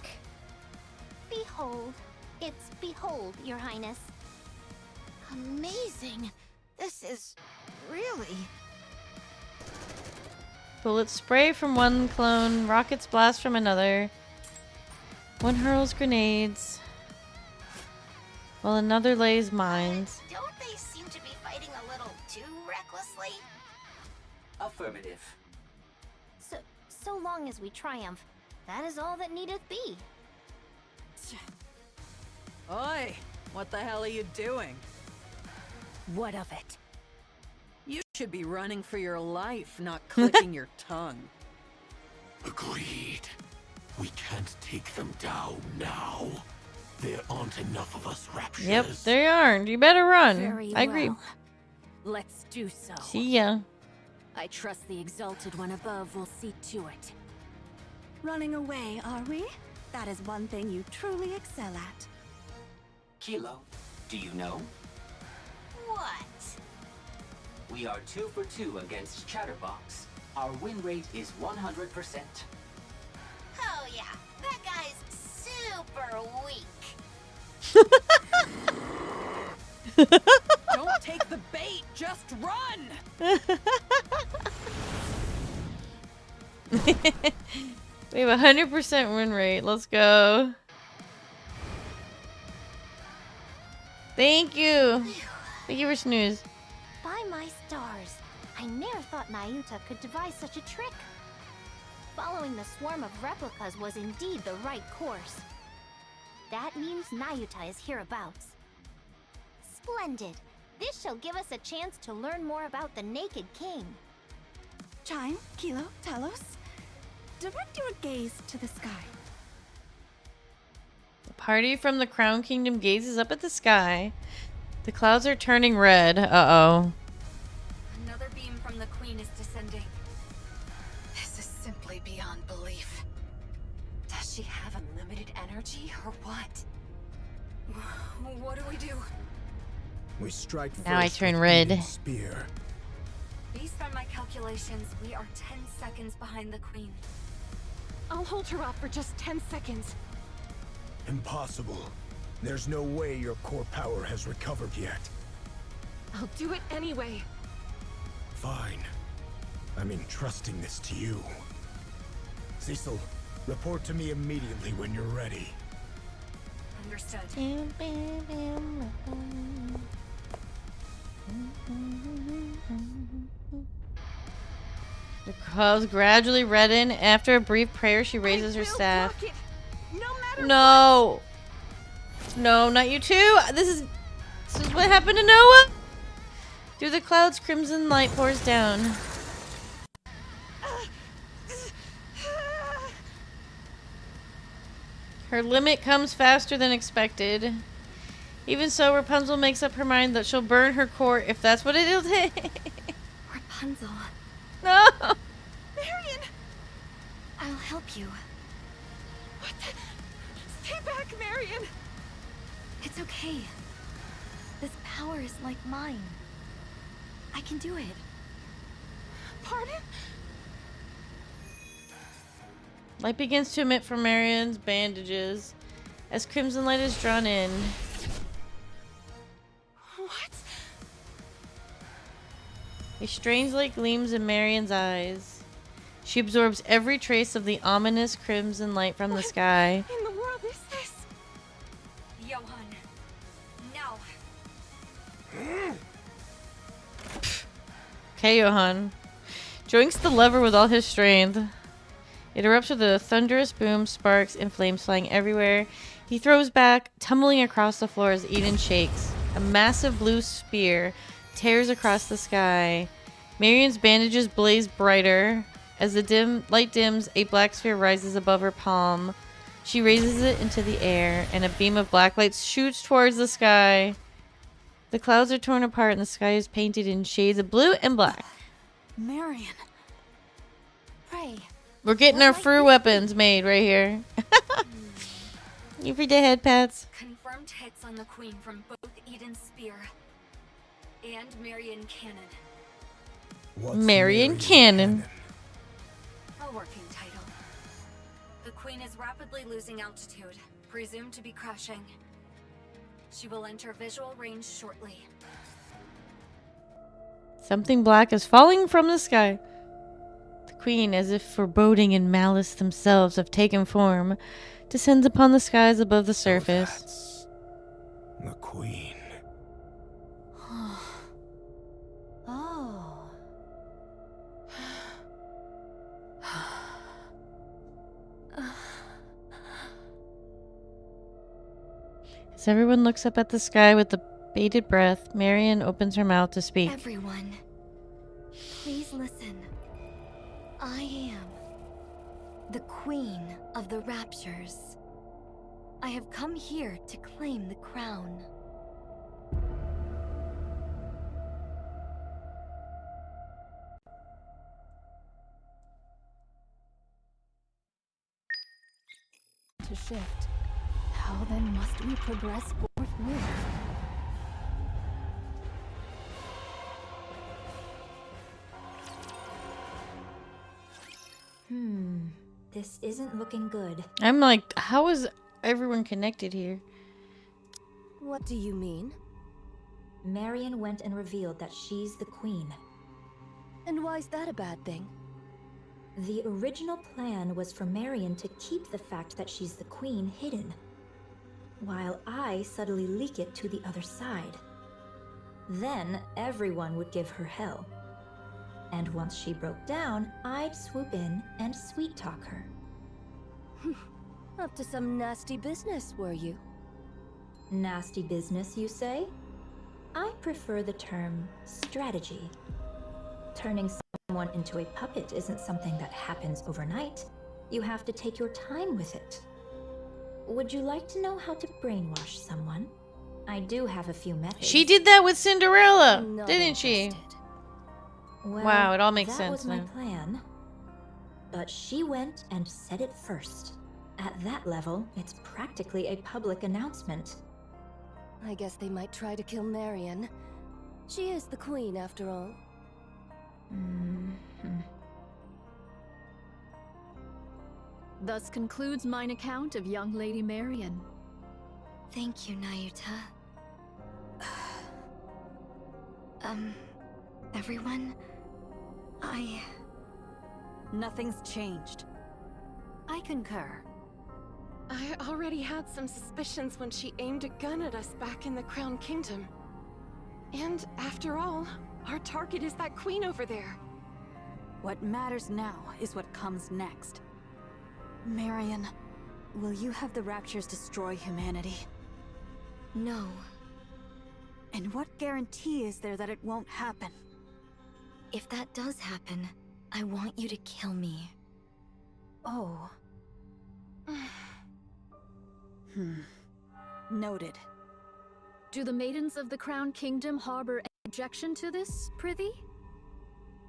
Behold. It's behold, Your Highness. Amazing. This is really... Bullets spray from one clone, rockets blast from another. One hurls grenades, while another lays mines. Don't they seem to be fighting a little too recklessly? Affirmative. So long as we triumph, that is all that needeth be. Oi! What the hell are you doing? What of it? You should be running for your life, not clicking your tongue. Agreed. We can't take them down now. There aren't enough of us Raptures. Yep, they aren't. You better run. Very I agree. well. Let's do so. See ya. I trust the Exalted One above will see to it. Running away, are we? That is one thing you truly excel at. Kilo, do you know? What? We are 2 for 2 against Chatterbox. Our win rate is 100%. Oh yeah, that guy's super weak. Don't take the bait, just run! We have 100% win rate. Let's go. Thank you. Thank you for snooze. By My stars. I ne'er thought Nayuta could devise such a trick. Following the swarm of replicas was indeed the right course. That means Nayuta is hereabouts. Splendid. This shall give us a chance to learn more about the Naked King. Chime, Kilo, Talos, direct your gaze to the sky. The party from the Crown Kingdom gazes up at the sky. The clouds are turning red. Uh-oh. Another beam from the Queen is descending. This is simply beyond belief. Does she have unlimited energy or what? What do we do? We strike first. Now I turn with red. Eden's spear. Based on my calculations, we are 10 seconds behind the Queen. I'll hold her off for just 10 seconds. Impossible. There's no way your core power has recovered yet. I'll do it anyway. Fine. I'm entrusting this to you. Cecil, report to me immediately when you're ready. Understood. The clouds gradually redden. After a brief prayer, she raises her staff. No! No, not you too! This is what happened to Noah! Through the clouds, crimson light pours down. Her limit comes faster than expected. Even so, Rapunzel makes up her mind that she'll burn her core if that's what it'll take. Rapunzel. No! Marion! I'll help you. What the? Stay back, Marion! It's okay. This power is like mine. I can do it. Pardon? Light begins to emit from Marion's bandages as crimson light is drawn in. What? A strange light gleams in Marion's eyes. She absorbs every trace of the ominous crimson light from the sky. In the world is this? Johan. Now. Okay, Johan. Joinks the lever with all his strength. It erupts with a thunderous boom, sparks and flames flying everywhere. He throws back, tumbling across the floor as Eden shakes. A massive blue spear tears across the sky. Marion's bandages blaze brighter. As the light dims, a black sphere rises above her palm. She raises it into the air, and a beam of black light shoots towards the sky. The clouds are torn apart, and the sky is painted in shades of blue and black. Marion. Pray. We're getting our fruit weapons made right here. You for the head pats. Confirmed hits on the Queen from both Eden's spear and Marion Cannon. What's Marion Cannon. A working title. The Queen is rapidly losing altitude, presumed to be crashing. She will enter visual range shortly. Something black is falling from the sky. The Queen, as if foreboding and malice themselves have taken form, descends upon the skies above the surface. The Queen. Oh. As everyone looks up at the sky with the bated breath, Marion opens her mouth to speak. Everyone, please listen. I am the Queen of the Raptures. I have come here to claim the crown. To shift. How then must we progress forthwith? This isn't looking good. I'm like, how is everyone connected here? What do you mean? Marion went and revealed that she's the queen. And why's that a bad thing? The original plan was for Marion to keep the fact that she's the queen hidden, while I subtly leak it to the other side. Then everyone would give her hell. And once she broke down, I'd swoop in and sweet-talk her. Up to some nasty business, were you? Nasty business, you say? I prefer the term strategy. Turning someone into a puppet isn't something that happens overnight. You have to take your time with it. Would you like to know how to brainwash someone? I do have a few methods. She did that with Cinderella, Not didn't she? interested. Well, Wow, it all makes that sense was my now. plan. But she went and said it first. At that level, it's practically a public announcement. I guess they might try to kill Marion. She is the queen, after all. Thus concludes mine account of young Lady Marion. Thank you, Nayuta. Everyone? Nothing's changed. I concur. I already had some suspicions when she aimed a gun at us back in the Crown Kingdom. And after all, our target is that queen over there. What matters now is what comes next. Marion, will you have the Raptures destroy humanity? No. And what guarantee is there that it won't happen? If that does happen, I want you to kill me. Oh. Noted. Do the maidens of the Crown Kingdom harbor any objection to this, prithee?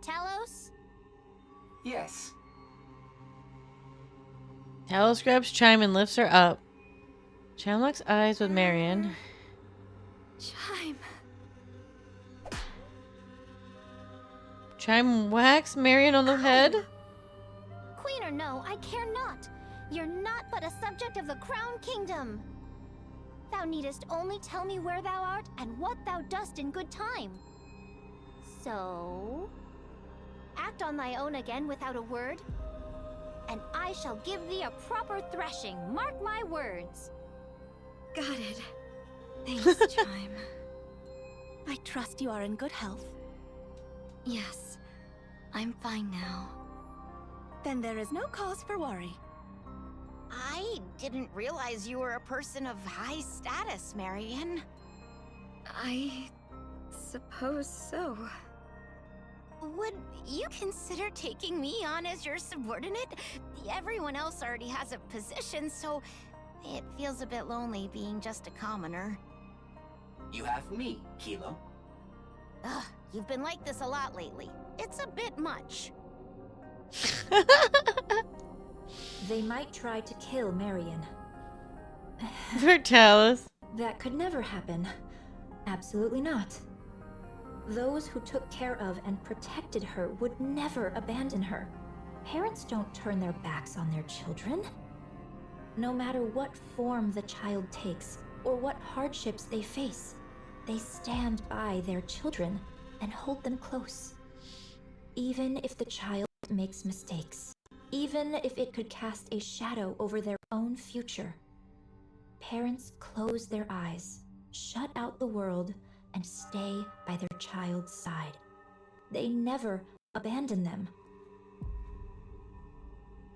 Talos? Yes. Talos grabs Chime and lifts her up. Chime locks eyes with Marion. Chime. Chime whacks Marion on the head. Queen or no, I care not. You're not but a subject of the Crown Kingdom. Thou needest only tell me where thou art and what thou dost in good time. So, act on thy own again without a word, and I shall give thee a proper threshing, mark my words. Got it. Thanks, Chime. I trust you are in good health. Yes, I'm fine now. Then there is no cause for worry. I didn't realize you were a person of high status, Marion. I suppose so. Would you consider taking me on as your subordinate? Everyone else already has a position, so it feels a bit lonely being just a commoner. You have me, Kilo. Ugh, you've been like this a lot lately. It's a bit much. They might try to kill Marion. For Talos. That could never happen. Absolutely not. Those who took care of and protected her would never abandon her. Parents don't turn their backs on their children. No matter what form the child takes or what hardships they face, they stand by their children and hold them close. Even if the child makes mistakes, even if it could cast a shadow over their own future, parents close their eyes, shut out the world, and stay by their child's side. They never abandon them.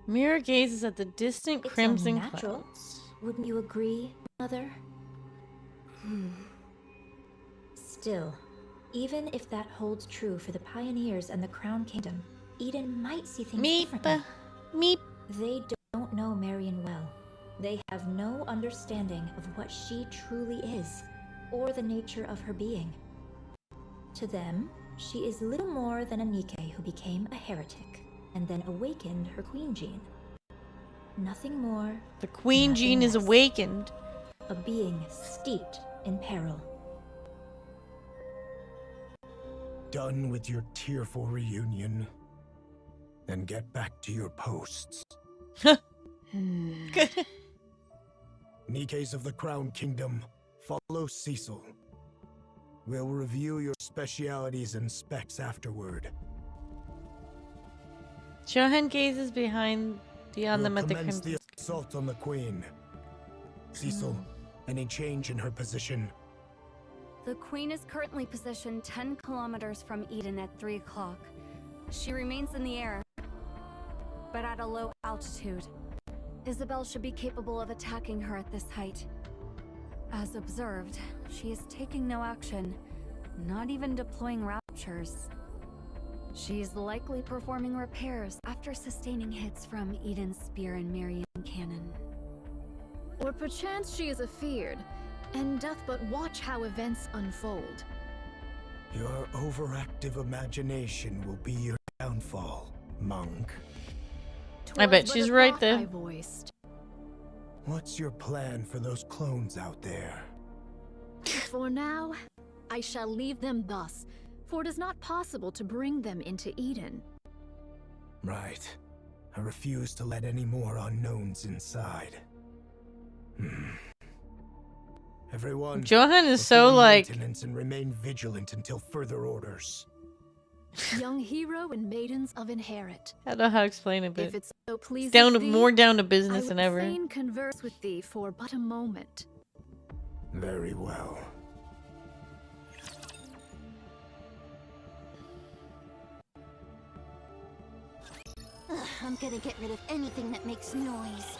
Mira gazes at the distant It's crimson only natural. clouds. Wouldn't you agree, Mother? Still, even if that holds true for the pioneers and the Crown Kingdom, Eden might see things differently. Meep. They don't know Marion well. They have no understanding of what she truly is, or the nature of her being. To them, she is little more than a Nikke who became a heretic, and then awakened her queen gene. Nothing more. The queen nothing gene is less. awakened. A being steeped in peril. Done with your tearful reunion. Then get back to your posts. Nikkes of the Crown Kingdom, follow Cecil. We'll review your specialities and specs afterward. Johan gazes beyond them at the Commence crimson. the assault on the Queen. Cecil, any change in her position? The Queen is currently positioned 10 kilometers from Eden at 3 o'clock. She remains in the air, but at a low altitude. Isabel should be capable of attacking her at this height. As observed, she is taking no action, not even deploying raptures. She's likely performing repairs after sustaining hits from Eden's spear and Marion cannon. Or perchance she is afeared, and doth but watch how events unfold. Your overactive imagination will be your downfall, monk. I bet she's right there. I voiced. What's your plan for those clones out there? For now, I shall leave them thus, for it is not possible to bring them into Eden. Right. I refuse to let any more unknowns inside. Everyone, Johan is so like maintenance and remain vigilant until further orders. Young hero and maidens of Inherit. I don't know how to explain it, but If it's so pleasing down to thee, more down to business than I ever. would fain converse with thee for but a moment. Very well. I'm gonna get rid of anything that makes noise.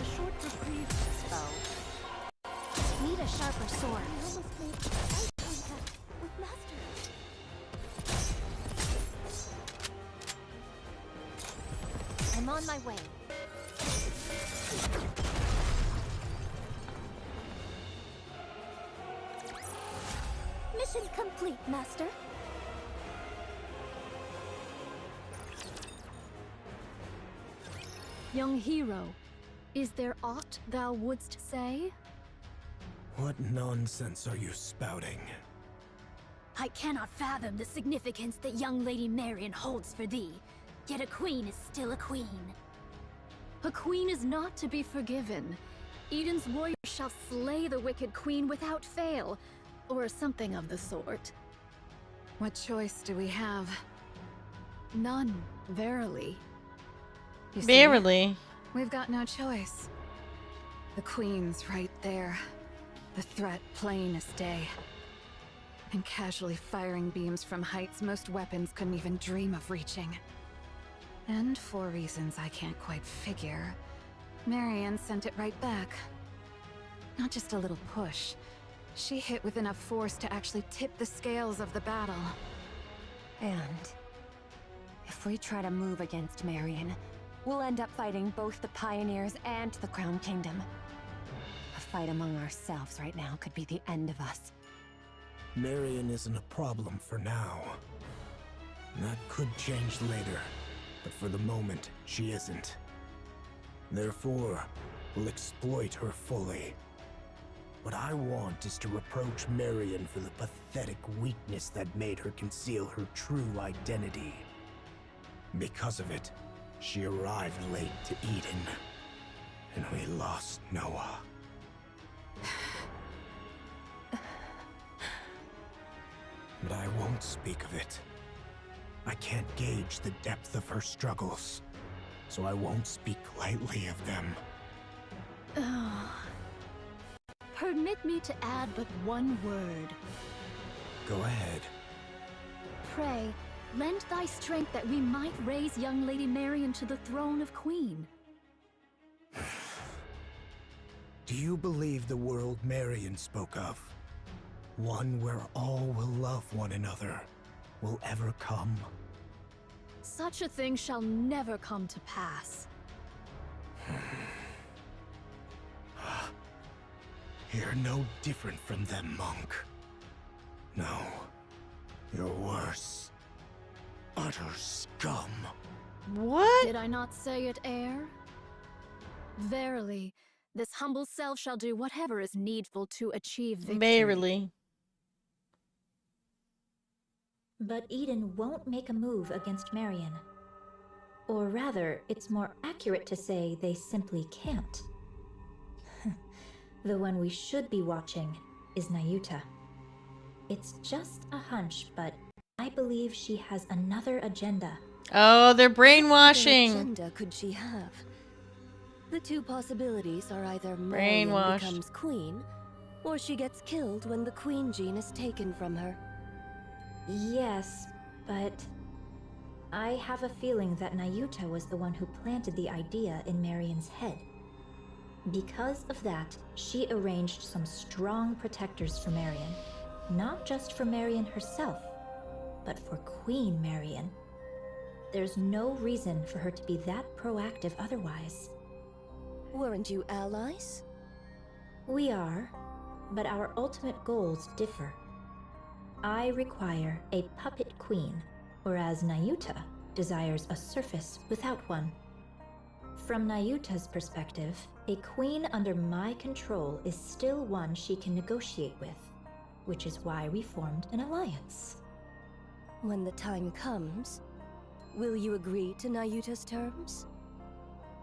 A short reprieve, though. Need a sharper sword. With Master. I'm on my way. Mission complete, Master. Young hero, is there aught thou wouldst say? What nonsense are you spouting? I cannot fathom the significance that young Lady Marion holds for thee. Yet a queen is still a queen. A queen is not to be forgiven. Eden's warriors shall slay the wicked queen without fail, or something of the sort. What choice do we have? None, verily. You see, Barely. we've got no choice. The Queen's right there. The threat plain as day. And casually firing beams from heights most weapons couldn't even dream of reaching. And for reasons I can't quite figure, Marion sent it right back. Not just a little push. She hit with enough force to actually tip the scales of the battle. And if we try to move against Marion, we'll end up fighting both the Pioneers and the Crown Kingdom. A fight among ourselves right now could be the end of us. Marion isn't a problem for now. That could change later, but for the moment, she isn't. Therefore, we'll exploit her fully. What I want is to reproach Marion for the pathetic weakness that made her conceal her true identity. Because of it, she arrived late to Eden, and we lost Noah. But I won't speak of it. I can't gauge the depth of her struggles, so I won't speak lightly of them. Permit me to add but one word. Go ahead. Pray, lend thy strength that we might raise young Lady Marion to the throne of Queen. Do you believe the world Marion spoke of? One where all will love one another will ever come? Such a thing shall never come to pass. You're no different from them, monk. No, you're worse. Utter scum. What? Did I not say it, heir? Verily, this humble self shall do whatever is needful to achieve victory. Barely. But Eden won't make a move against Marion. Or rather, it's more accurate to say they simply can't. The one we should be watching is Nayuta. It's just a hunch, but I believe she has another agenda. Oh, they're What brainwashing. agenda could she have? The two possibilities are either Marion Brainwashed. becomes queen, Or she gets killed when the Queen gene is taken from her. Yes, but I have a feeling that Nayuta was the one who planted the idea in Marion's head. Because of that, she arranged some strong protectors for Marion. Not just for Marion herself, but for Queen Marion. There's no reason for her to be that proactive otherwise. Weren't you allies? We are, but our ultimate goals differ. I require a puppet queen, whereas Nayuta desires a surface without one. From Nayuta's perspective, a queen under my control is still one she can negotiate with, which is why we formed an alliance. When the time comes, will you agree to Nayuta's terms?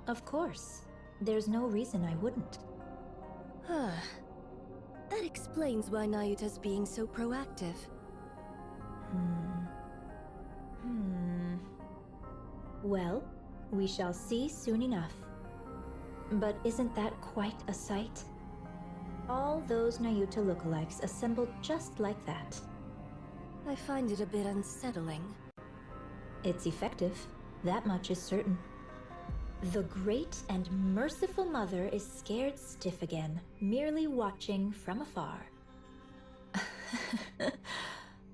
Of course. There's no reason I wouldn't. That explains why Nayuta's being so proactive. Well, we shall see soon enough. But isn't that quite a sight? All those Nayuta lookalikes assembled just like that. I find it a bit unsettling. It's effective, that much is certain. The great and merciful mother is scared stiff again, merely watching from afar.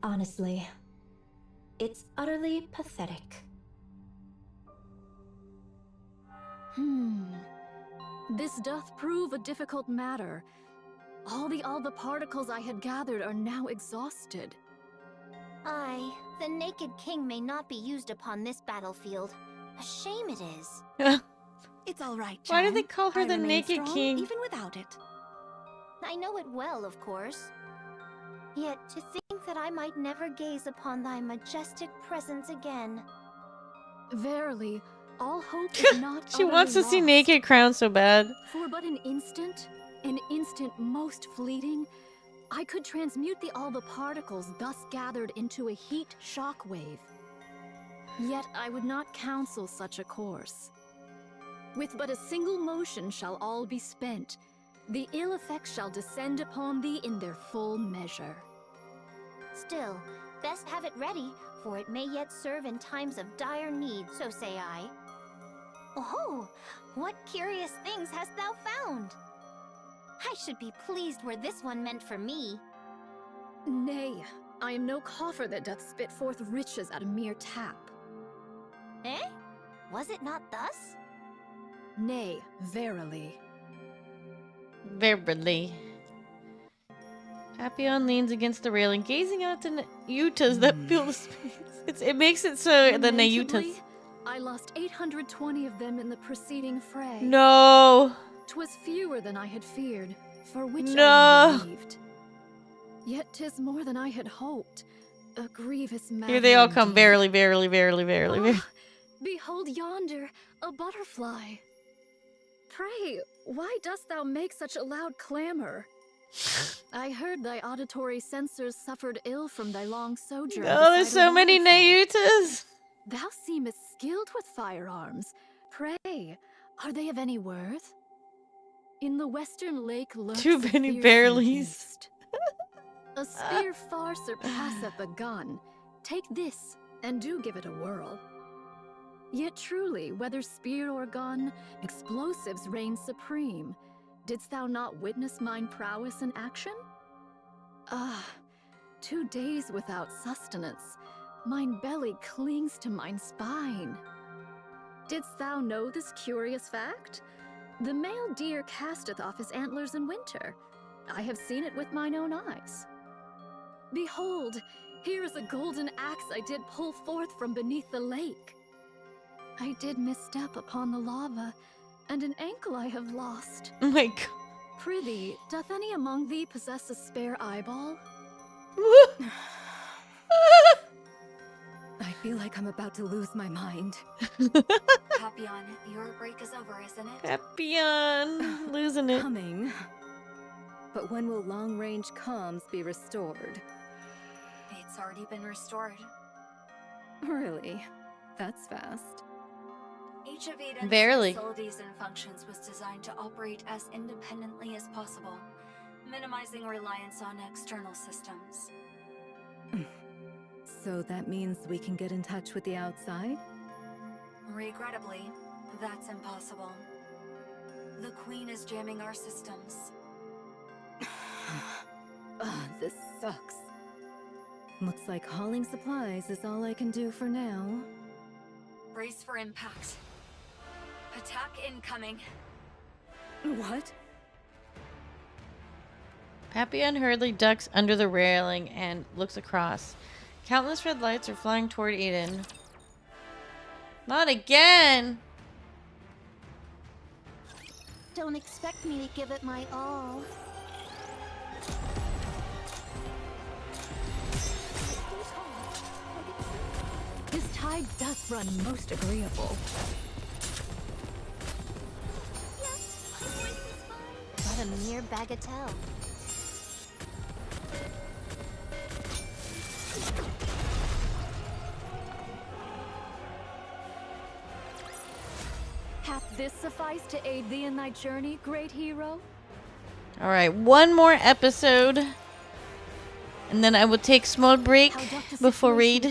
Honestly, it's utterly pathetic. This doth prove a difficult matter. All the Alba particles I had gathered are now exhausted. Aye, the Naked King may not be used upon this battlefield. A shame it is. It's all right, Why do Chime. they call her I the remain Naked strong King? even without it. I know it well, of course. Yet to think that I might never gaze upon thy majestic presence again. Verily, all hope is not She wants to utterly see lost. Naked Crown so bad. For but an instant most fleeting, I could transmute the Alba particles thus gathered into a heat shockwave. Yet I would not counsel such a course. With but a single motion shall all be spent. The ill effects shall descend upon thee in their full measure. Still, best have it ready, for it may yet serve in times of dire need, so say I. Oh, what curious things hast thou found? I should be pleased were this one meant for me. Nay, I am no coffer that doth spit forth riches at a mere tap. Eh? Was it not thus? Nay, verily. Verily. Papillon leans against the railing, gazing out to Nayutas that fill the space. It makes it so the Lamentably, Nayutas. I lost 820 of them in the preceding fray. No. 'Twas fewer than I had feared, for which No. I am relieved. Yet 'tis more than I had hoped. A grievous matter. Here they all come. indeed. Verily, verily, verily, verily, verily. Behold yonder, a butterfly. Pray, why dost thou make such a loud clamor? I heard thy auditory sensors suffered ill from thy long sojourn. Oh, there's beside a so many waterfall. Nayutas. Thou seemest skilled with firearms. Pray, are they of any worth? In the western lake lurks Too a many fearsome barrelies. beast. A spear far surpasseth a gun. Take this, and do give it a whirl. Yet truly, whether spear or gun, explosives reign supreme. Didst thou not witness mine prowess in action? 2 days without sustenance. Mine belly clings to mine spine. Didst thou know this curious fact? The male deer casteth off his antlers in winter. I have seen it with mine own eyes. Behold, here is a golden axe I did pull forth from beneath the lake. I did misstep upon the lava, and an ankle I have lost. Oh my god. Prithee, doth any among thee possess a spare eyeball? I feel like I'm about to lose my mind. Papillon, your break is over, isn't it? Papillon. Losing it. Coming. But when will long-range comms be restored? It's already been restored. Really? That's fast. Each of Eden's Verily. facilities and functions was designed to operate as independently as possible. minimizing reliance on external systems. So that means we can get in touch with the outside? Regrettably, that's impossible. The Queen is jamming our systems. This sucks. Looks like hauling supplies is all I can do for now. Brace for impact. Attack incoming. What? Pappy unhurriedly ducks under the railing and looks across. Countless red lights are flying toward Eden. Not again! Don't expect me to give it my all. This tide doth run most agreeable. But a mere bagatelle. Hath this suffice to aid thee in thy journey, great hero? Alright, one more episode. And then I will take small break before raid.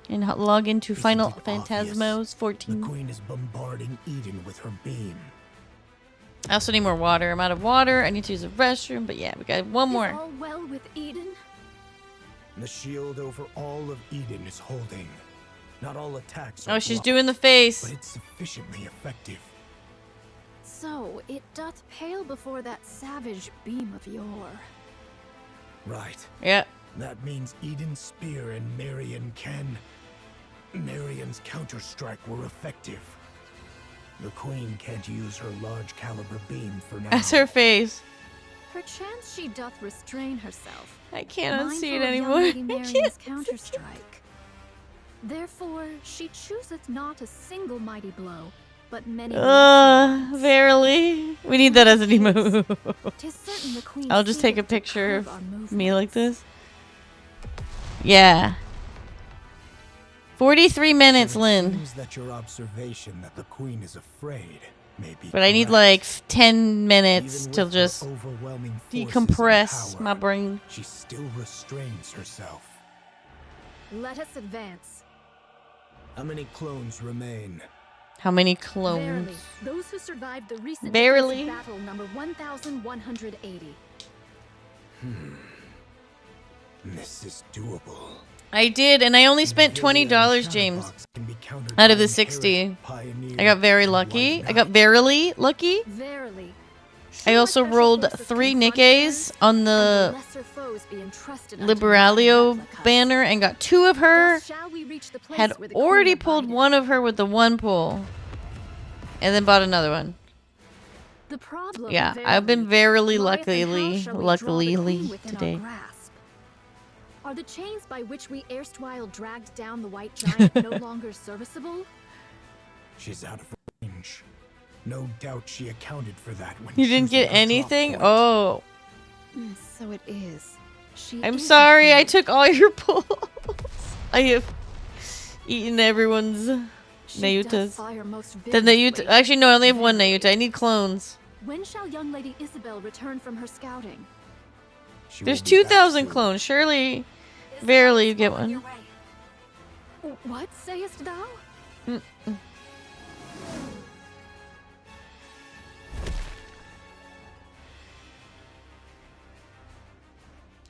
And log into Final Phantasmos 14. The Queen is bombarding Eden with her beam. I also need more water. I'm out of water. I need to use the restroom. But yeah, we got one more. Is all well with Eden? The shield over all of Eden is holding. Not all attacks are Oh, she's blocked, doing the face. but it's sufficiently effective. So, it doth pale before that savage beam of yore. Right. Yeah. That means Eden's spear and Marion's counter-strike were effective. The Queen can't use her large caliber beam for now. That's her face. Perchance she doth restrain herself. I can't mindful unsee it of young anymore. Lady I Marion's can't. counter-strike. Therefore, she chooseth not a single mighty blow, but many. Verily. We need that as an emote. 'Tis certain the Queen I'll just take a seeketh to picture curb our of me like movements. this. Yeah. 43 minutes, Lynn. Seems that your observation that the Queen is afraid may be But I need correct. like 10 minutes Even to with her just overwhelming forces and decompress power, my brain. She still restrains herself. Let us advance. How many clones remain? How many Verily, clones? those who survived the recent Verily. decisive battle number 1,180. This is doable. I did, and I only spent $20, James, out of the 60. I got very lucky. I got verily lucky. Verily. I also rolled 3 Nikkes on the Lesser foes be entrusted unto Liberalio banner and got 2 of her. Thus shall we reach the place Had where the already Queen pulled abideth. 1 of her with the 1 pull. And then bought another one. The problem, Yeah, verily, I've been verily lieth in how luckily shall we draw the Queen luckily within our today. grasp. Are the chains by which we erstwhile dragged down the white giant no longer serviceable? She's out of range. No doubt she accounted for that when You didn't choosing get her drop anything? point. Oh. So it is. She I'm is sorry, I defeated. took all your pulls. I have eaten everyone's She doth nayutas. fire most The nayuta. vigorously. Actually, no, I only have 1 nayuta. I need clones. When shall young Lady Isabel return from her scouting? She There's will be back 2,000 soon. clones. Surely, verily, you get one. What sayest thou? Mm-mm.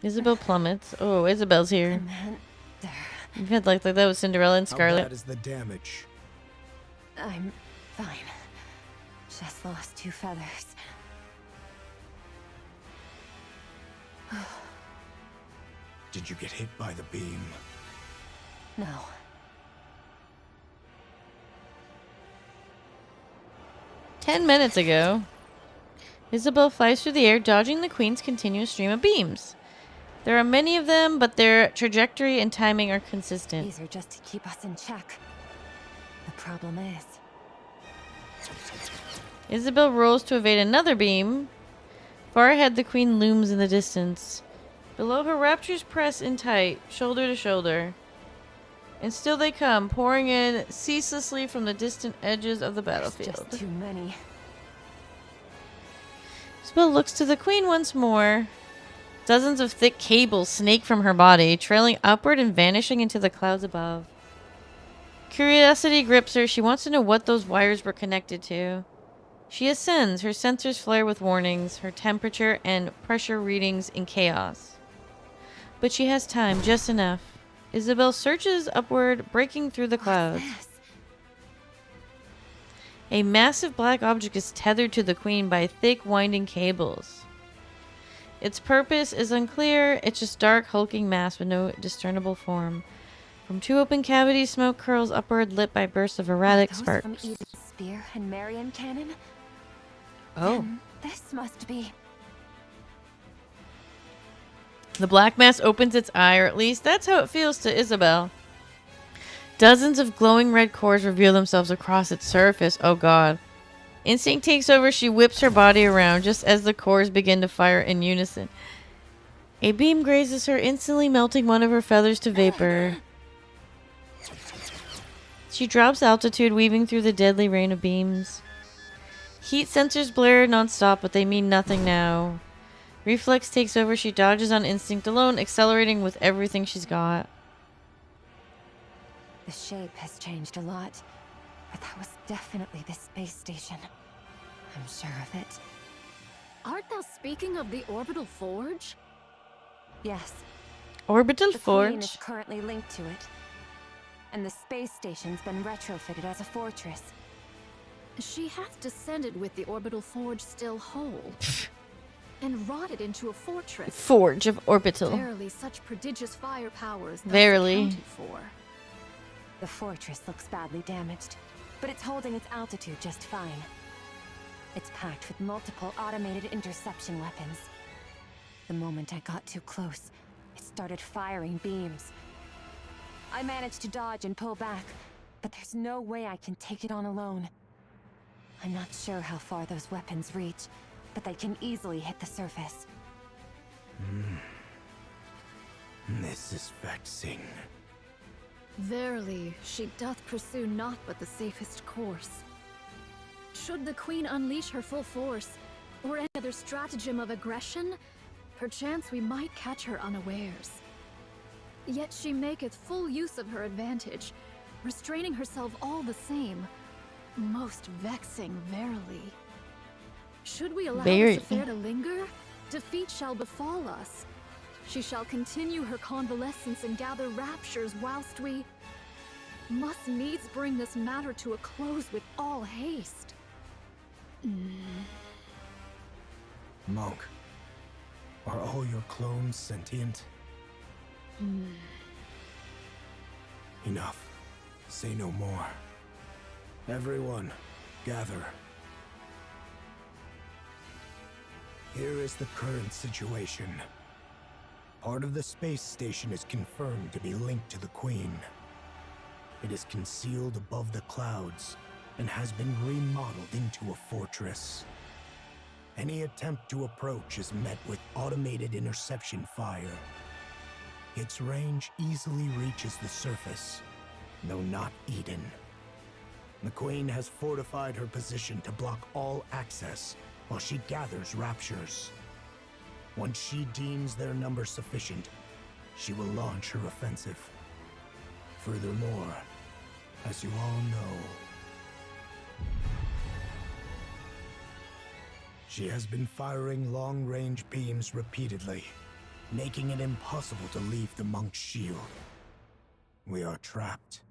Isabel plummets. Oh, Isabel's here. You've had like that with Cinderella and How Scarlet. bad is the damage? I'm fine. Just lost 2 feathers. Did you get hit by the beam? No. Ten minutes ago, Isabel flies through the air, dodging the Queen's continuous stream of beams. There are many of them, but their trajectory and timing are consistent. These are just to keep us in check. The problem is, Isabel rolls to evade another beam. Far ahead, the Queen looms in the distance. Below her, raptures press in tight, shoulder to shoulder. And still they come, pouring in ceaselessly from the distant edges of the battlefield. just too many. Isabel looks to the queen once more. Dozens of thick cables snake from her body, trailing upward and vanishing into the clouds above. Curiosity grips her. She wants to know what those wires were connected to. She ascends. Her sensors flare with warnings, her temperature and pressure readings in chaos. But she has time, just enough. Isabel searches upward, breaking through the clouds. A massive black object is tethered to the queen by thick, winding cables. Its purpose is unclear. It's just dark, hulking mass with no discernible form. From two open cavities, smoke curls upward, lit by bursts of erratic sparks. From Eden's spear and Marion cannon? Oh. Then this must be... The black mass opens its eye, or at least that's how it feels to Isabel. Dozens of glowing red cores reveal themselves across its surface. Oh god. Instinct takes over. She whips her body around just as the cores begin to fire in unison. A beam grazes her, instantly melting one of her feathers to vapor. She drops altitude, weaving through the deadly rain of beams. Heat sensors blare non-stop, but they mean nothing now. Reflex takes over. She dodges on instinct alone, accelerating with everything she's got. The shape has changed a lot, but that was definitely the space station. I'm sure of it. Art thou speaking of the orbital forge? Yes. Orbital the forge? Queen is currently linked to it. And the space station's been retrofitted as a fortress. She hath descended with the orbital forge still whole. And rotted into a fortress. Forge of orbital. Verily, such prodigious fire powers thus Verily. accounted for. The fortress looks badly damaged, but it's holding its altitude just fine. It's packed with multiple automated interception weapons. The moment I got too close, it started firing beams. I managed to dodge and pull back, but there's no way I can take it on alone. I'm not sure how far those weapons reach, but they can easily hit the surface. This is vexing. Verily, she doth pursue naught but the safest course. Should the queen unleash her full force, or any other stratagem of aggression, perchance we might catch her unawares. Yet she maketh full use of her advantage, restraining herself all the same. Most vexing, verily. Should we allow this affair to linger, defeat shall befall us. She shall continue her convalescence and gather raptures whilst we must needs bring this matter to a close with all haste. Monk, are all your clones sentient? Enough. Say no more. Everyone, gather. Here is the current situation. Part of the space station is confirmed to be linked to the Queen. It is concealed above the clouds and has been remodeled into a fortress. Any attempt to approach is met with automated interception fire. Its range easily reaches the surface, though not Eden. The Queen has fortified her position to block all access while she gathers raptures. Once she deems their number sufficient, she will launch her offensive. Furthermore, as you all know, she has been firing long-range beams repeatedly, making it impossible to leave the monk's shield. We are trapped.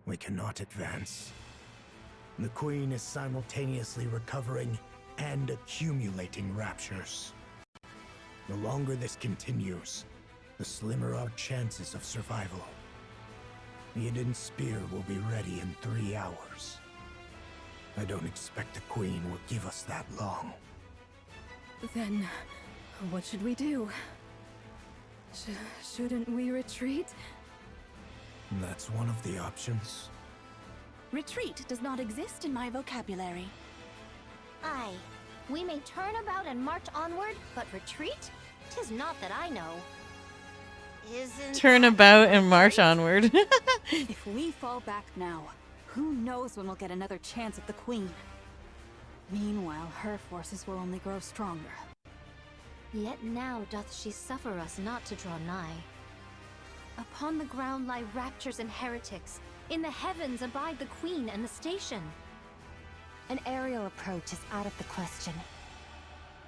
We cannot advance. The Queen is simultaneously recovering and accumulating raptures. The longer this continues, the slimmer our chances of survival. The Eden Spear will be ready in 3 hours. I don't expect the Queen will give us that long. Then, what should we do? Shouldn't we retreat? That's one of the options. Retreat does not exist in my vocabulary. Aye. We may turn about and march onward, but retreat? 'Tis not that I know. Isn't Turn about and march onward. If we fall back now, who knows when we'll get another chance at the Queen? Meanwhile, her forces will only grow stronger. Yet now doth she suffer us not to draw nigh. Upon the ground lie raptures and heretics. In the heavens abide the Queen and the station. An aerial approach is out of the question.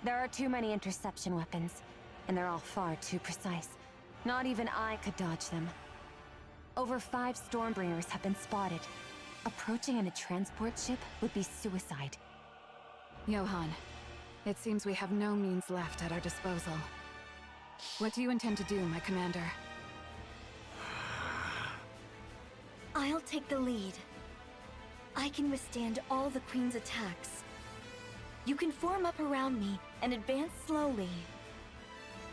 There are too many interception weapons, and they're all far too precise. Not even I could dodge them. Over 5 Stormbringers have been spotted. Approaching in a transport ship would be suicide. Johan, it seems we have no means left at our disposal. What do you intend to do, my commander? I'll take the lead. I can withstand all the Queen's attacks. You can form up around me and advance slowly.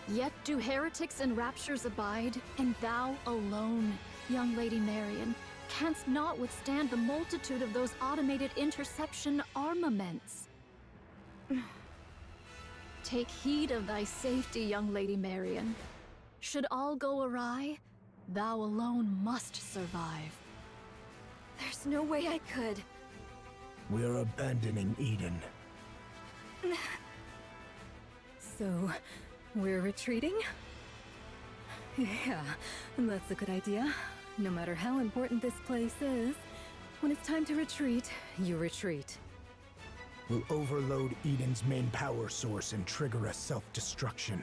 Yet do heretics and raptures abide, and thou alone, young Lady Marion, canst not withstand the multitude of those automated interception armaments. Take heed of thy safety, young Lady Marion. Should all go awry, thou alone must survive. There's no way I could. We're abandoning Eden. So, we're retreating? Yeah, that's a good idea. No matter how important this place is, when it's time to retreat, you retreat. We'll overload Eden's main power source and trigger a self-destruction.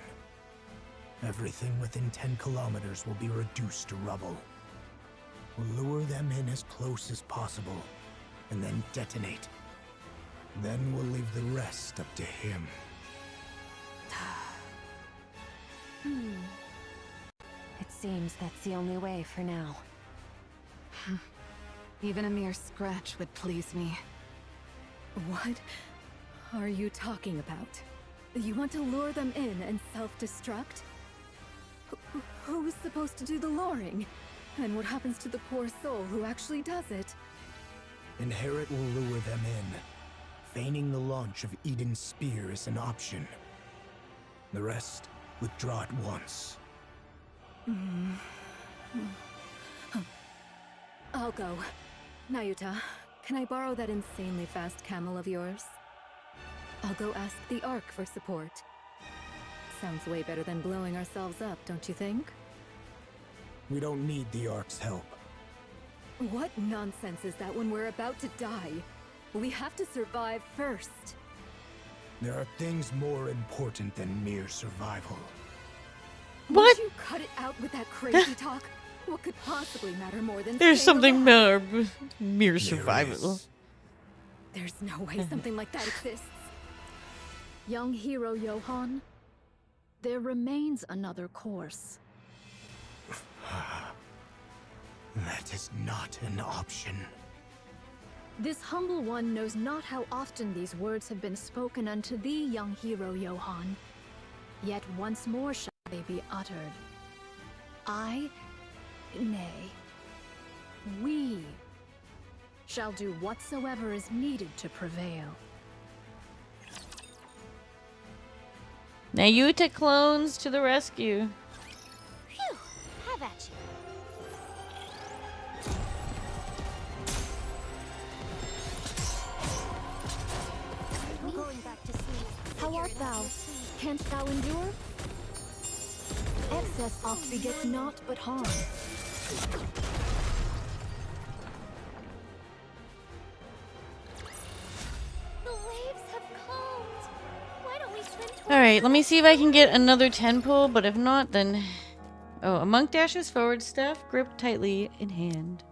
Everything within 10 kilometers will be reduced to rubble. We'll lure them in as close as possible, and then detonate. Then we'll leave the rest up to him. It seems that's the only way for now. Even a mere scratch would please me. What are you talking about? You want to lure them in and self-destruct? Who's supposed to do the luring? And what happens to the poor soul who actually does it? Inherit will lure them in. Feigning the launch of Eden's spear is an option. The rest withdraw at once. I'll go. Nayuta, can I borrow that insanely fast camel of yours? I'll go ask the Ark for support. Sounds way better than blowing ourselves up, don't you think? We don't need the Ark's help. What nonsense is that when we're about to die? We have to survive first. There are things more important than mere survival. What? Would you cut it out with that crazy talk? What could possibly matter more than There's staying something alive? mere survival. There's no way something like that exists. Young hero Johan, there remains another course. That is not an option. This humble one knows not how often these words have been spoken unto thee, young hero Johan. Yet once more shall they be uttered. Nay, we shall do whatsoever is needed to prevail. Nayuta clones to the rescue. Phew! Have at you. Going back to sleep. How art thou? Canst thou endure? Excess oft begets naught but harm. The waves have calmed. Why don't we swim towards Alright, let me see if I can get another 10 pull, but if not, then... Oh, a monk dashes forward, staff gripped tightly in hand.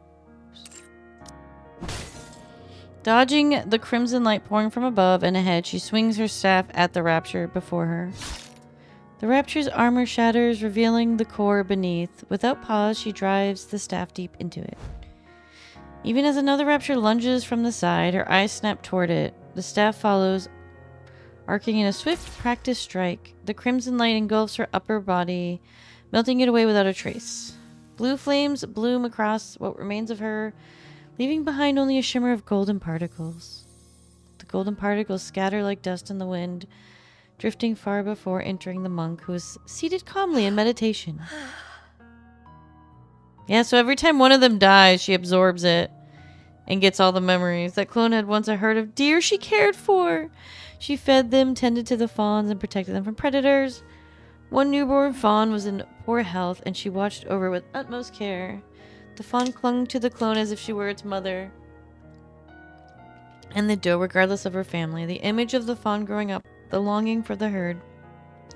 Dodging the crimson light pouring from above and ahead, she swings her staff at the rapture before her. The rapture's armor shatters, revealing the core beneath. Without pause, she drives the staff deep into it. Even as another rapture lunges from the side, her eyes snap toward it. The staff follows, arcing in a swift, practiced strike. The crimson light engulfs her upper body, melting it away without a trace. Blue flames bloom across what remains of her, leaving behind only a shimmer of golden particles. The golden particles scatter like dust in the wind, drifting far before entering the monk, who is seated calmly in meditation. Yeah, so every time one of them dies, she absorbs it. and gets all the memories. That clone had once a herd of deer she cared for. She fed them, tended to the fawns, and protected them from predators. One newborn fawn was in poor health, and she watched over with utmost care. The fawn clung to the clone as if she were its mother, and the doe regardless of her family. The image of the fawn growing up, the longing for the herd,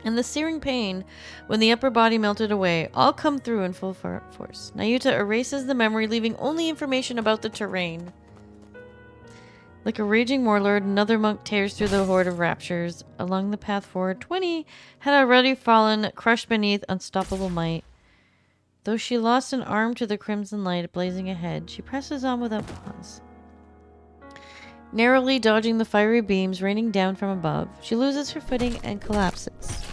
and the searing pain when the upper body melted away all come through in full force. Nayuta erases the memory, leaving only information about the terrain. Like a raging warlord, another monk tears through the horde of raptures. Along the path forward, 20 had already fallen, crushed beneath unstoppable might. Though she lost an arm to the crimson light blazing ahead, she presses on without pause. Narrowly dodging the fiery beams raining down from above, she loses her footing and collapses.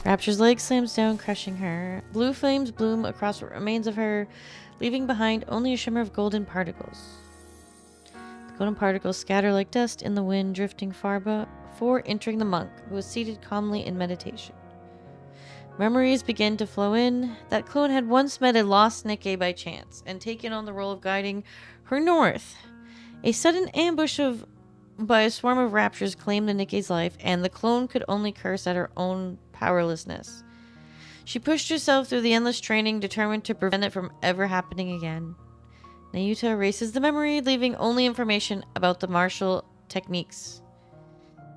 Rapture's leg slams down, crushing her. Blue flames bloom across what remains of her, leaving behind only a shimmer of golden particles. The golden particles scatter like dust in the wind, drifting far before entering the monk, who was seated calmly in meditation. Memories begin to flow in. That clone had once met a lost Nikke by chance, and taken on the role of guiding her north. A sudden ambush by a swarm of raptures claimed the Nikke's life, and the clone could only curse at her own powerlessness. She pushed herself through the endless training, determined to prevent it from ever happening again. Nayuta erases the memory, leaving only information about the martial techniques.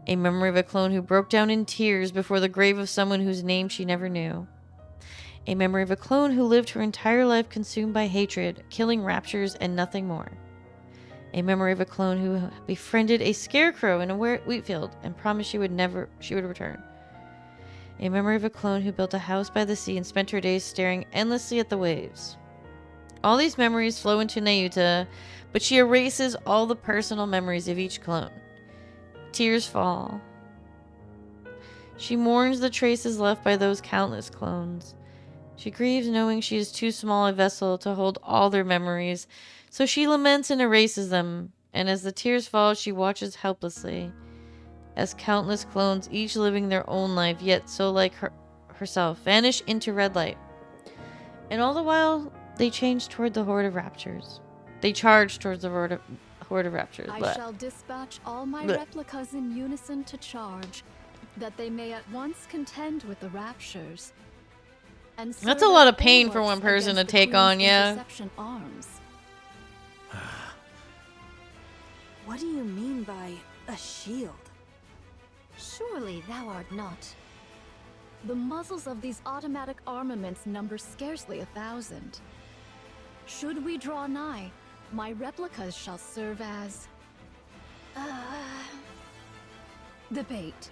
A memory of a clone who broke down in tears before the grave of someone whose name she never knew. A memory of a clone who lived her entire life consumed by hatred, killing raptures and nothing more. A memory of a clone who befriended a scarecrow in a wheat field and promised she would return. A memory of a clone who built a house by the sea and spent her days staring endlessly at the waves. All these memories flow into Nayuta, but she erases all the personal memories of each clone. Tears fall. She mourns the traces left by those countless clones. She grieves knowing she is too small a vessel to hold all their memories, so she laments and erases them, and as the tears fall, she watches helplessly, as countless clones, each living their own life, yet so like herself, vanish into red light. And all the while, they change toward the horde of raptures. They charge towards the horde of raptures. I shall dispatch all my replicas in unison to charge, that they may at once contend with the raptures. And that's a lot of pain for one person to take on, yeah. Interception arms. What do you mean by a shield? Surely thou art not. The muzzles of these automatic armaments number scarcely 1,000. Should we draw nigh, my replicas shall serve as the bait.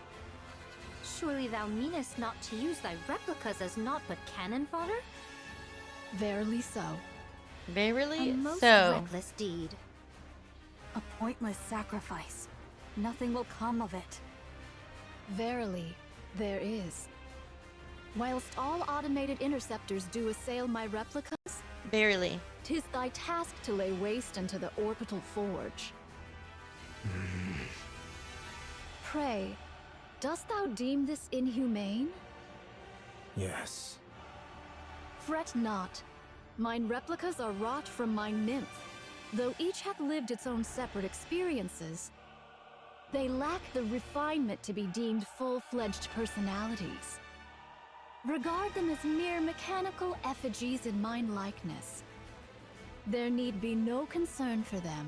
Surely thou meanest not to use thy replicas as naught but cannon fodder? Verily so. Verily a most so. reckless deed. A pointless sacrifice. Nothing will come of it. Verily, there is. Whilst all automated interceptors do assail my replicas, barely, 'tis thy task to lay waste unto the orbital forge. Pray, dost thou deem this inhumane? Yes. Fret not. Mine replicas are wrought from mine nymph. Though each hath lived its own separate experiences, they lack the refinement to be deemed full-fledged personalities. Regard them as mere mechanical effigies in mine likeness. There need be no concern for them.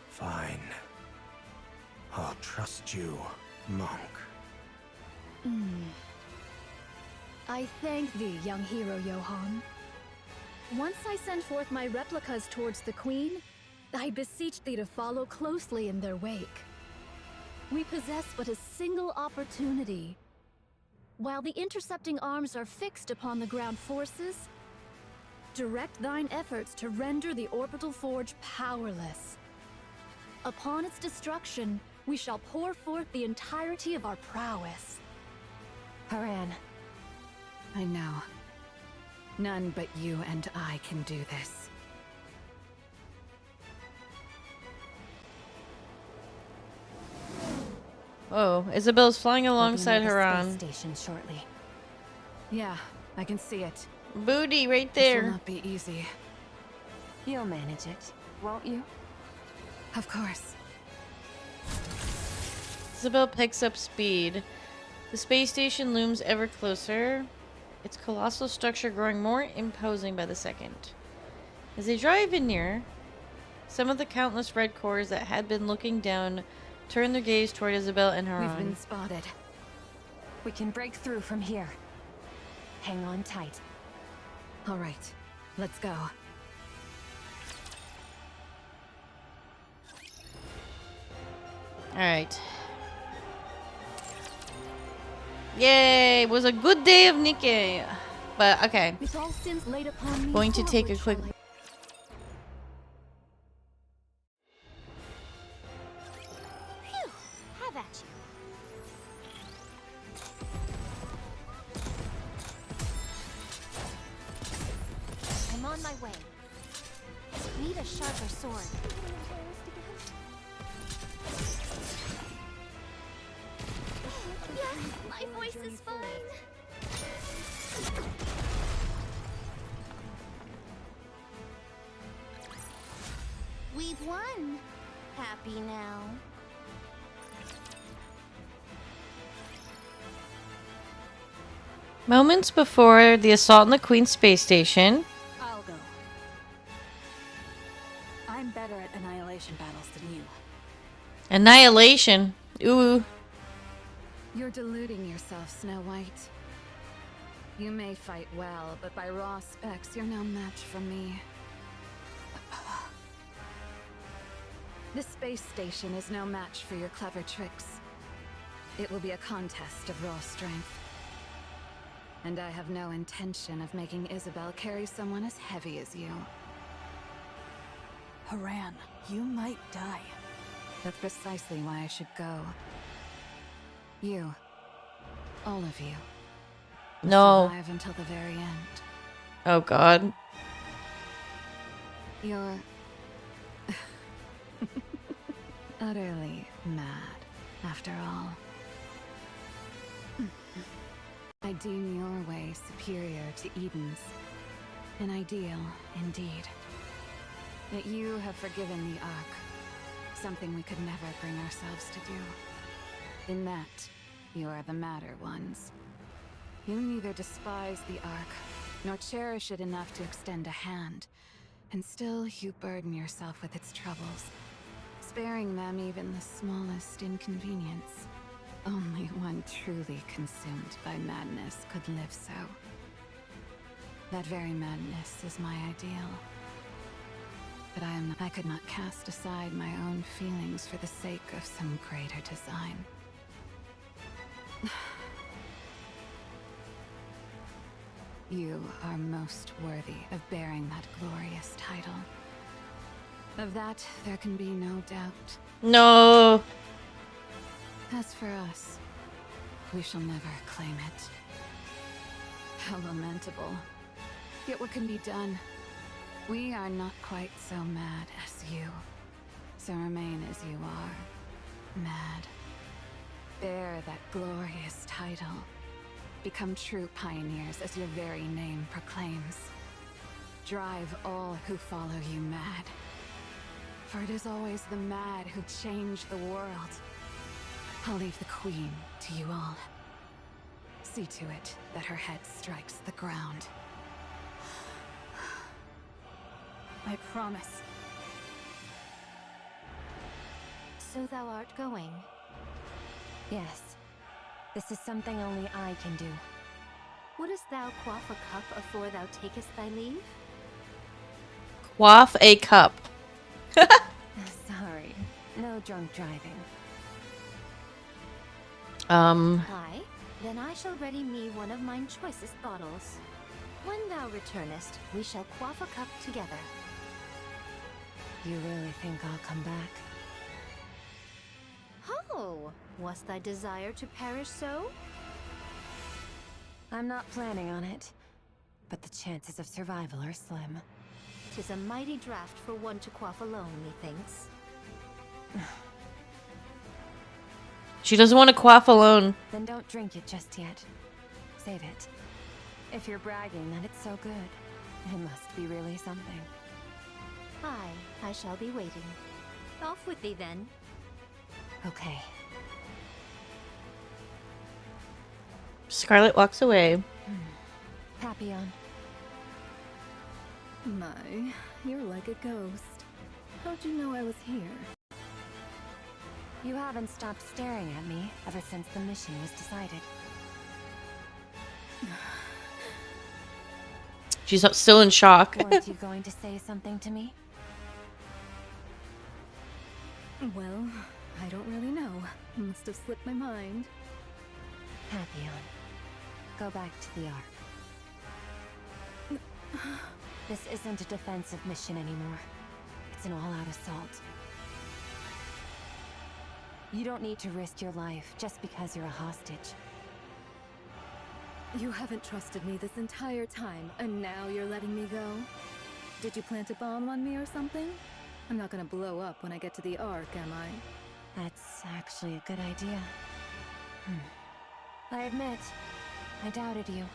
Fine. I'll trust you, monk. I thank thee, young hero Johann. Once I send forth my replicas towards the Queen, I beseech thee to follow closely in their wake. We possess but a single opportunity. While the intercepting arms are fixed upon the ground forces, direct thine efforts to render the orbital forge powerless. Upon its destruction, we shall pour forth the entirety of our prowess. Haran. I know. None but you and I can do this. Oh, Isabel's flying alongside Haran. Station shortly. Yeah, I can see it. Booty right This there. will not be easy. You'll manage it, won't you? Of course. Isabel picks up speed. The space station looms ever closer, its colossal structure growing more imposing by the second. As they drive in near, some of the countless red cores that had been looking down turn their gaze toward Isabel and Haran. We've been spotted. We can break through from here. Hang on tight. All right, let's go. All right. Yay! It was a good day of Nikke. But okay. With all sins laid upon me, Going to take a forward quick. shall Phew! Have at you. I'm on my way. Need a sharper sword. Yes, my voice is fine. We've won. Happy now. Moments before the assault on the Queen's space station. I'll go. I'm better at annihilation battles than you. Annihilation. Ooh. You're deluding yourself, Snow White. You may fight well, but by raw specs, you're no match for me. This space station is no match for your clever tricks. It will be a contest of raw strength. And I have no intention of making Isabel carry someone as heavy as you. Haran, you might die. That's precisely why I should go. You. All of you. No. Survive until the very end. Oh God. You're utterly mad, after all. I deem your way superior to Eden's. An ideal, indeed. Yet you have forgiven the Ark, something we could never bring ourselves to do. In that, you are the madder ones. You neither despise the Ark, nor cherish it enough to extend a hand, and still you burden yourself with its troubles, sparing them even the smallest inconvenience. Only one truly consumed by madness could live so. That very madness is my ideal. But I could not cast aside my own feelings for the sake of some greater design. You are most worthy of bearing that glorious title. Of that, there can be no doubt. No. As for us, we shall never claim it. How lamentable. Yet what can be done? We are not quite so mad as you. So remain as you are. Mad. Bear that glorious title. Become true pioneers as your very name proclaims. Drive all who follow you mad. For it is always the mad who change the world. I'll leave the Queen to you all. See to it that her head strikes the ground. I promise. So thou art going? Yes. This is something only I can do. Wouldst thou quaff a cup afore thou takest thy leave? Quaff a cup. Sorry. No drunk driving. Aye, then I shall ready me one of mine choicest bottles. When thou returnest, we shall quaff a cup together. You really think I'll come back? Oh, was thy desire to perish so? I'm not planning on it, but the chances of survival are slim. 'Tis a mighty draught for one to quaff alone, methinks. She doesn't want to quaff alone. Then don't drink it just yet. Save it. If you're bragging that it's so good, it must be really something. I shall be waiting. Off with thee then. Okay. Scarlet walks away. Papillon. My, you're like a ghost. How'd you know I was here? You haven't stopped staring at me ever since the mission was decided. She's still in shock. Weren't you going to say something to me? Well, I don't really know. Must have slipped my mind. Papillon. Go back to the Ark. This isn't a defensive mission anymore. It's an all-out assault. You don't need to risk your life just because you're a hostage. You haven't trusted me this entire time, and now you're letting me go? Did you plant a bomb on me or something? I'm not gonna blow up when I get to the Ark, am I? That's actually a good idea. I admit, I doubted you.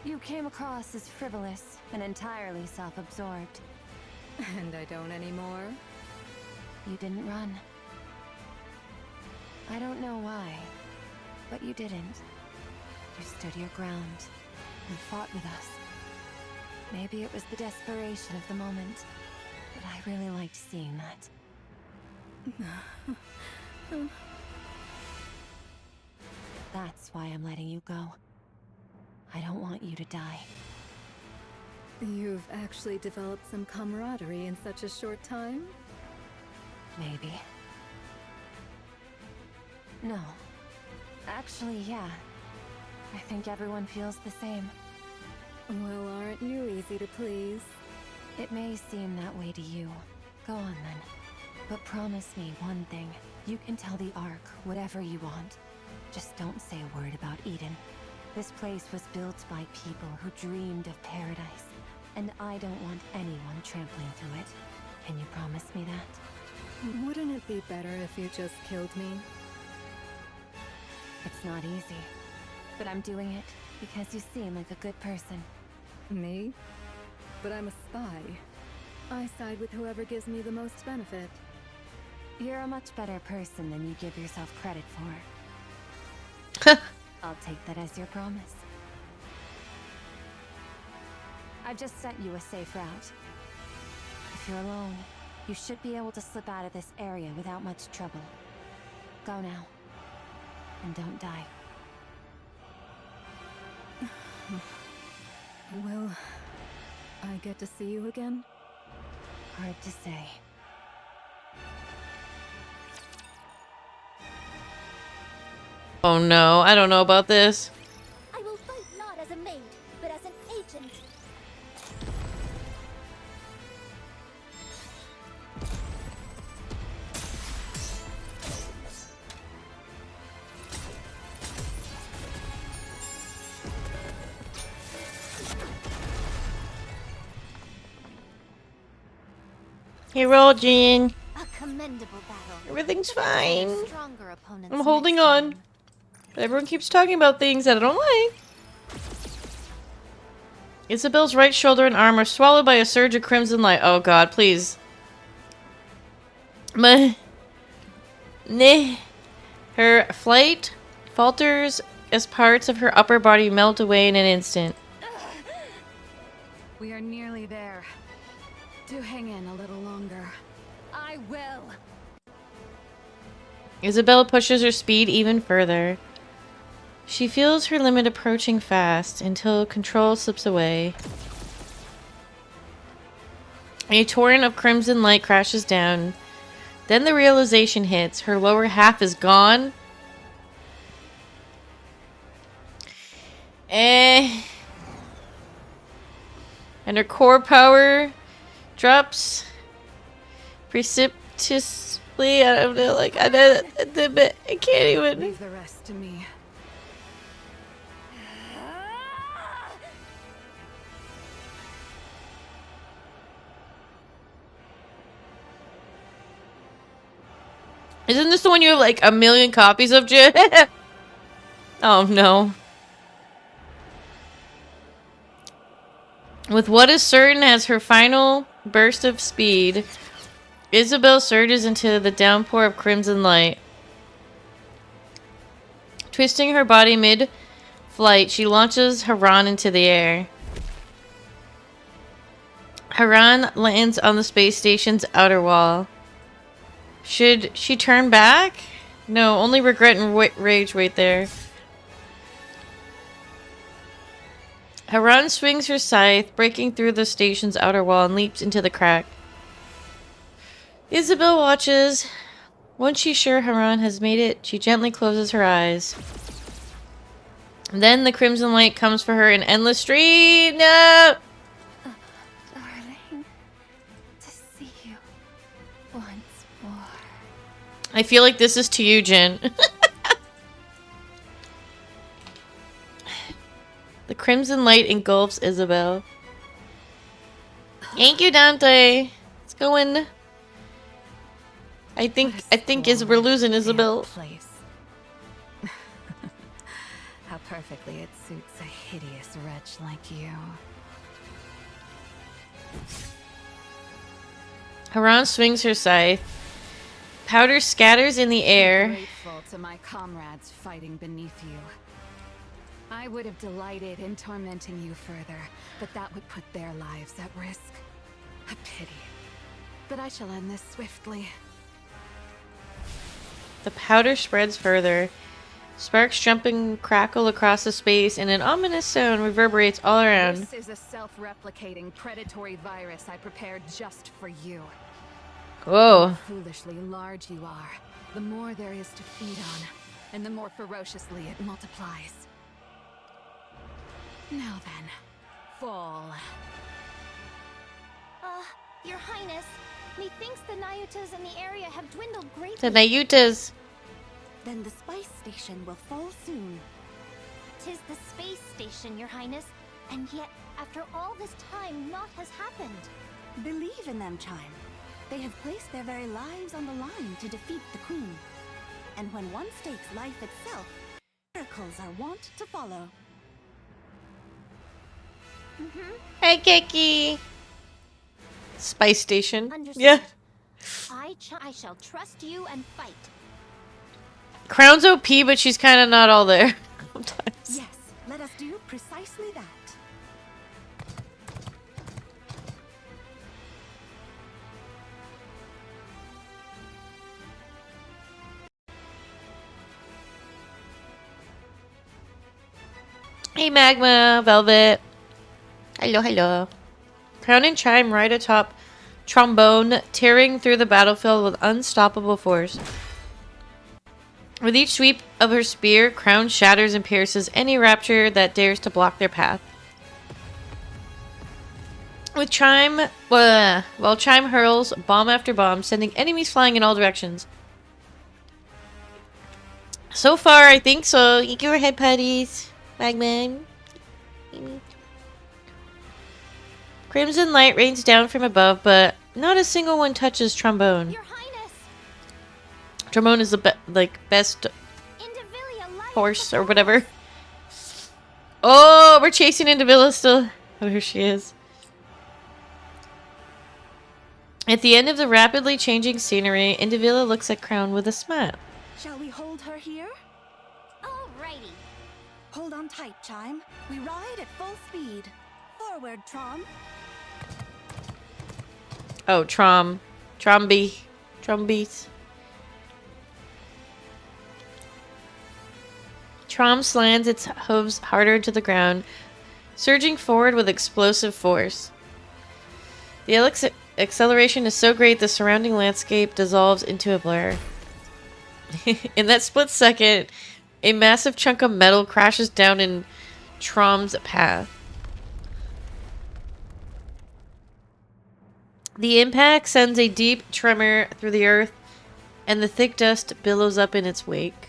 You came across as frivolous and entirely self-absorbed. And I don't anymore? You didn't run. I don't know why, but you didn't. You stood your ground and fought with us. Maybe it was the desperation of the moment, but I really liked seeing that. That's why I'm letting you go. I don't want you to die. You've actually developed some camaraderie in such a short time? Maybe. No. Actually, yeah. I think everyone feels the same. Well, aren't you easy to please? It may seem that way to you. Go on then. But promise me one thing. You can tell the Ark whatever you want. Just don't say a word about Eden. This place was built by people who dreamed of paradise, and I don't want anyone trampling through it. Can you promise me that? Wouldn't it be better if you just killed me? It's not easy, but I'm doing it because you seem like a good person. Me? But I'm a spy. I side with whoever gives me the most benefit. You're a much better person than you give yourself credit for. I'll take that as your promise. I've just sent you a safe route. If you're alone, you should be able to slip out of this area without much trouble. Go now. And don't die. Will I get to see you again? Hard to say. Oh no, I don't know about this. I will fight not as a maid, but as an agent. Hey, roll, Jean. A commendable battle. Everything's fine. Stronger opponents I'm holding on. But everyone keeps talking about things that I don't like. Isabel's right shoulder and arm are swallowed by a surge of crimson light. Oh god, please. Her flight falters as parts of her upper body melt away in an instant. We are nearly there. Do hang in a little longer. I will. Isabel pushes her speed even further. She feels her limit approaching fast until control slips away. A torrent of crimson light crashes down. Then the realization hits. Her lower half is gone. And her core power drops precipitously. I don't know, like I can't even. Leave the rest to me. Isn't this the one you have like 1,000,000 copies of, Jim? Oh no. With what is certain as her final burst of speed, Isabel surges into the downpour of crimson light. Twisting her body mid-flight, she launches Haran into the air. Haran lands on the space station's outer wall. Should she turn back? No, only regret and rage wait there. Haran swings her scythe, breaking through the station's outer wall, and leaps into the crack. Isabel watches. Once she's sure Haran has made it, she gently closes her eyes. Then the crimson light comes for her in endless stream. No! Darling, to see you once more. I feel like this is to you, Jin. The crimson light engulfs Isabel. Thank you, Dante. It's going. I think we're losing Isabel. Place. How perfectly it suits a hideous wretch like you. Haran swings her scythe. Powder scatters in the air. Grateful to my comrades fighting beneath you. I would have delighted in tormenting you further, but that would put their lives at risk. A pity. But I shall end this swiftly. The powder spreads further. Sparks jump and crackle across the space, and an ominous sound reverberates all around. This is a self-replicating predatory virus I prepared just for you. Whoa. The more foolishly large you are, the more there is to feed on, and the more ferociously it multiplies. Now then, fall. Your Highness, methinks the nayutas in the area have dwindled greatly. The nayutas. Then the spice station will fall soon. 'Tis the space station, Your Highness, and yet, after all this time, naught has happened. Believe in them, Chime. They have placed their very lives on the line to defeat the Queen. And when one stakes life itself, miracles are wont to follow. Hey, Kiki. Spice station. Understood. Yeah. I shall trust you and fight. Crown's OP, but she's kind of not all there. Sometimes. Yes, let us do precisely that. Hey, Magma, Velvet. Hello, hello. Crown and Chime ride atop Trombone, tearing through the battlefield with unstoppable force. With each sweep of her spear, Crown shatters and pierces any rapture that dares to block their path. With Chime, while Chime hurls bomb after bomb, sending enemies flying in all directions. So far, I think so. You give her head patties, Magman. Crimson light rains down from above, but not a single one touches Trombone. Your Highness! Trombone is the best horse or whatever. Oh, we're chasing Indivilla still. Oh, here she is. At the end of the rapidly changing scenery, Indivilla looks at Crown with a smile. Shall we hold her here? Alrighty. Hold on tight, Chime. We ride at full speed. Forward, Trom. Oh, Trombees. Trom slams its hooves harder into the ground, surging forward with explosive force. The acceleration is so great the surrounding landscape dissolves into a blur. In that split second, a massive chunk of metal crashes down in Trom's path. The impact sends a deep tremor through the earth, and the thick dust billows up in its wake.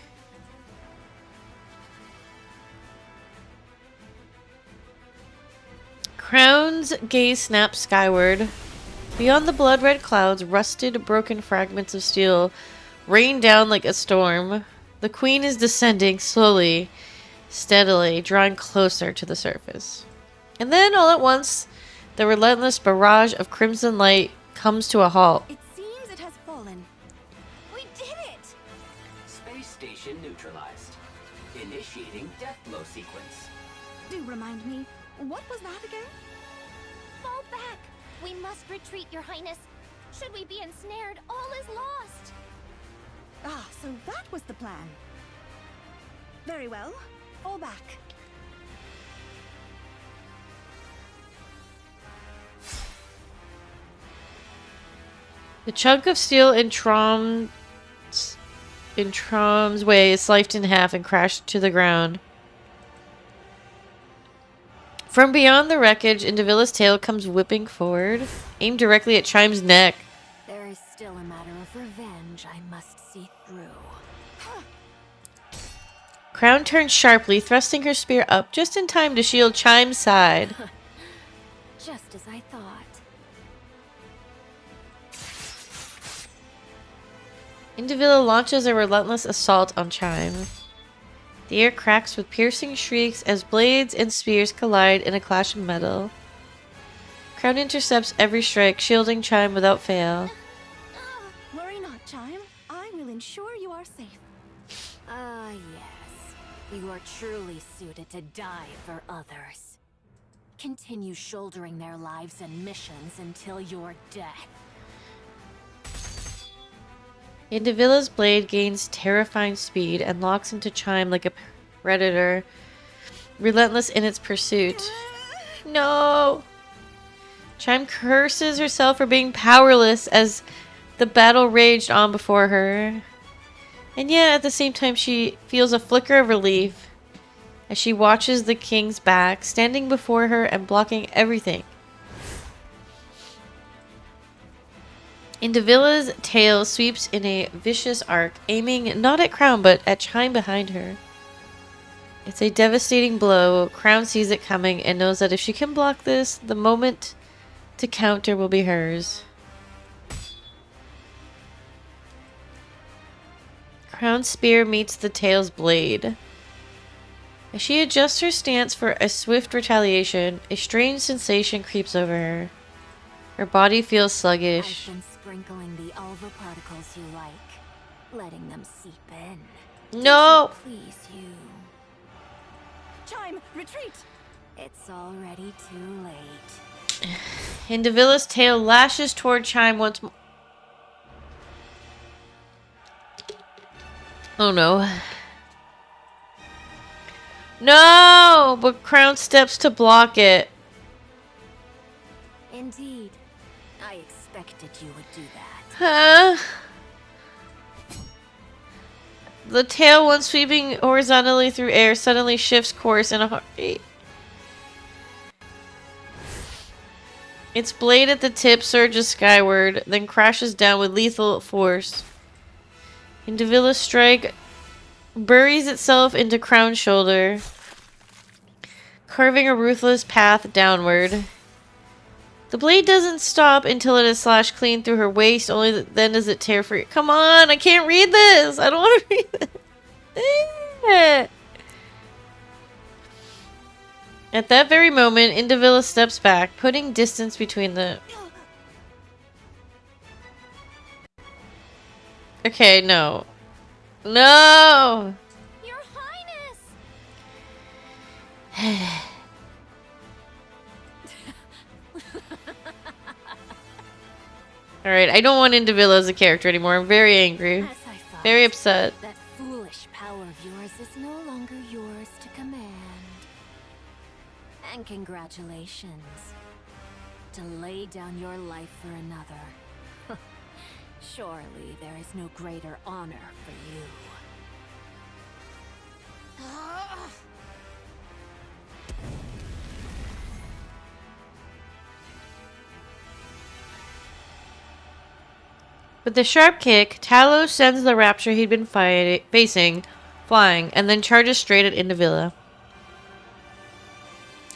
Crown's gaze snaps skyward. Beyond the blood-red clouds, rusted, broken fragments of steel rain down like a storm. The Queen is descending slowly, steadily, drawing closer to the surface. And then, all at once, The relentless barrage of crimson light comes to a halt. It seems it has fallen. We did it! Space station neutralized. Initiating death blow sequence. Do remind me, what was that again? Fall back! We must retreat, Your Highness. Should we be ensnared, all is lost. Ah, so that was the plan. Very well. Fall back. The chunk of steel in Trom's way is sliced in half and crashed to the ground. From beyond the wreckage, Indivila's tail comes whipping forward, aimed directly at Chime's neck. There is still a matter of revenge I must see through. Crown turns sharply, thrusting her spear up just in time to shield Chime's side. Just as I thought. Indivilla launches a relentless assault on Chime. The air cracks with piercing shrieks as blades and spears collide in a clash of metal. Crown intercepts every strike, shielding Chime without fail. Worry not, Chime. I will ensure you are safe. Ah, yes. You are truly suited to die for others. Continue shouldering their lives and missions until your death. Indivilla's blade gains terrifying speed and locks into Chime like a predator, relentless in its pursuit. No! Chime curses herself for being powerless as the battle raged on before her. And yet, at the same time, she feels a flicker of relief as she watches the king's back, standing before her and blocking everything. Indivilla's tail sweeps in a vicious arc, aiming not at Crown but at Chime behind her. It's a devastating blow. Crown sees it coming and knows that if she can block this, the moment to counter will be hers. Crown's spear meets the tail's blade. As she adjusts her stance for a swift retaliation, a strange sensation creeps over her. Her body feels sluggish. I've been sprinkling the alva particles you like, letting them seep in. No! Please you. Chime, retreat! It's already too late. Indivilla's tail lashes toward Chime once more. Oh no. No! But Crown steps to block it. Indeed. I expected you would do that. Huh? The tail, once sweeping horizontally through air, suddenly shifts course in a heartbeat. Its blade at the tip surges skyward, then crashes down with lethal force. Indivilla's strike buries itself into Crown's shoulder, carving a ruthless path downward. The blade doesn't stop until it is slashed clean through her waist, only then does it tear free. Come on, I can't read this! I don't want to read this! At that very moment, Indivilla steps back, putting distance between the... Okay, no. No! Your Highness! Alright, I don't want Indivilla as a character anymore. I'm very angry. Very upset. That foolish power of yours is no longer yours to command. And congratulations. To lay down your life for another. Surely there is no greater honor for you. With a sharp kick, Talos sends the rapture he'd been facing flying, and then charges straight at Indivilla.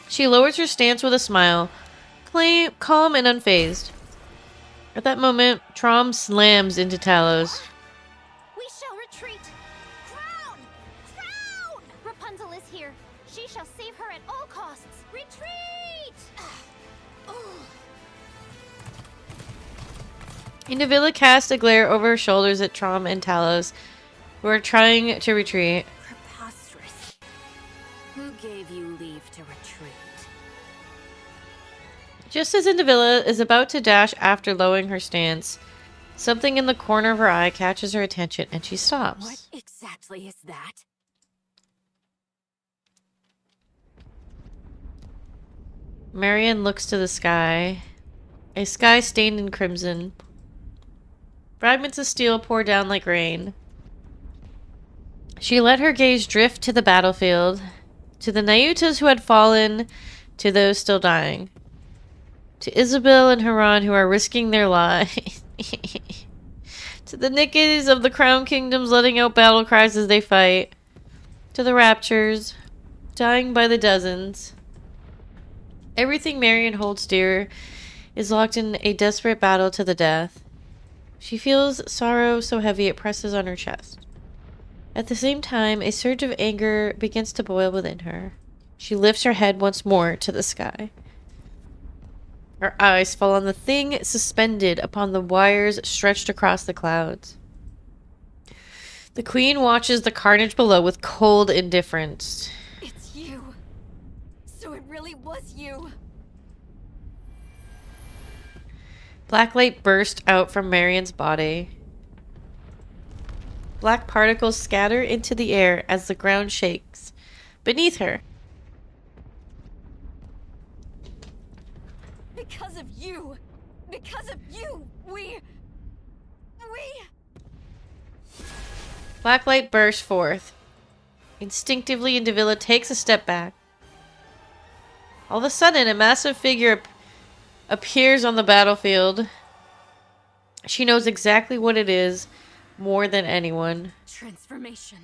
She lowers her stance with a smile, calm and unfazed. At that moment, Trom slams into Talos. We shall retreat! Crown! Crown! Rapunzel is here. She shall save her at all costs. Retreat! Indivilla casts a glare over her shoulders at Trom and Talos, who are trying to retreat. Preposterous. Who gave you leave to retreat? Just as Indivilla is about to dash after lowering her stance, something in the corner of her eye catches her attention and she stops. What exactly is that? Marion looks to the sky. A sky stained in crimson. Fragments of steel pour down like rain. She let her gaze drift to the battlefield, to the nayutas who had fallen, to those still dying. To Isabel and Haran who are risking their lives. To the Nikkes of the Crown Kingdoms letting out battle cries as they fight. To the Raptures, dying by the dozens. Everything Marion holds dear is locked in a desperate battle to the death. She feels sorrow so heavy it presses on her chest. At the same time, a surge of anger begins to boil within her. She lifts her head once more to the sky. Her eyes fall on the thing suspended upon the wires stretched across the clouds. The queen watches the carnage below with cold indifference. It's you. So it really was you. Black light burst out from Marion's body. Black particles scatter into the air as the ground shakes beneath her. Because of you. Because of you. We. Black light bursts forth. Instinctively, Indivilla takes a step back. All of a sudden, a massive figure appears on the battlefield. She knows exactly what it is more than anyone. Transformation.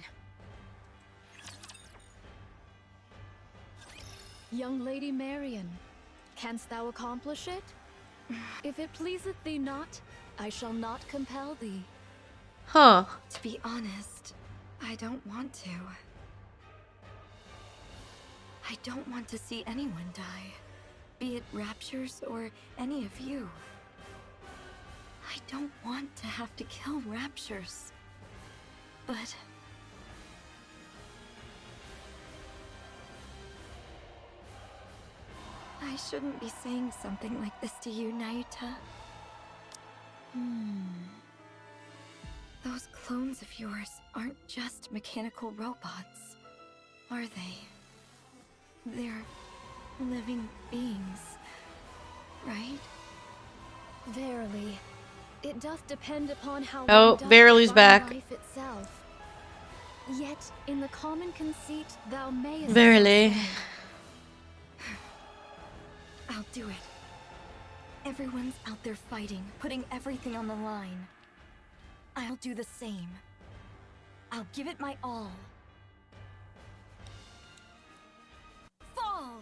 Young Lady Marion, canst thou accomplish it? If it pleaseth thee not, I shall not compel thee. Huh. To be honest, I don't want to. I don't want to see anyone die, be it Raptures or any of you. I don't want to have to kill Raptures. But I shouldn't be saying something like this to you, Nayuta. Those clones of yours aren't just mechanical robots, are they? They're living beings, right? Verily, it doth depend upon how Oh, one doth Verily's define back. life itself. Yet, in the common conceit, thou mayest Verily. so say. I'll do it. Everyone's out there fighting, putting everything on the line. I'll do the same. I'll give it my all. Fall!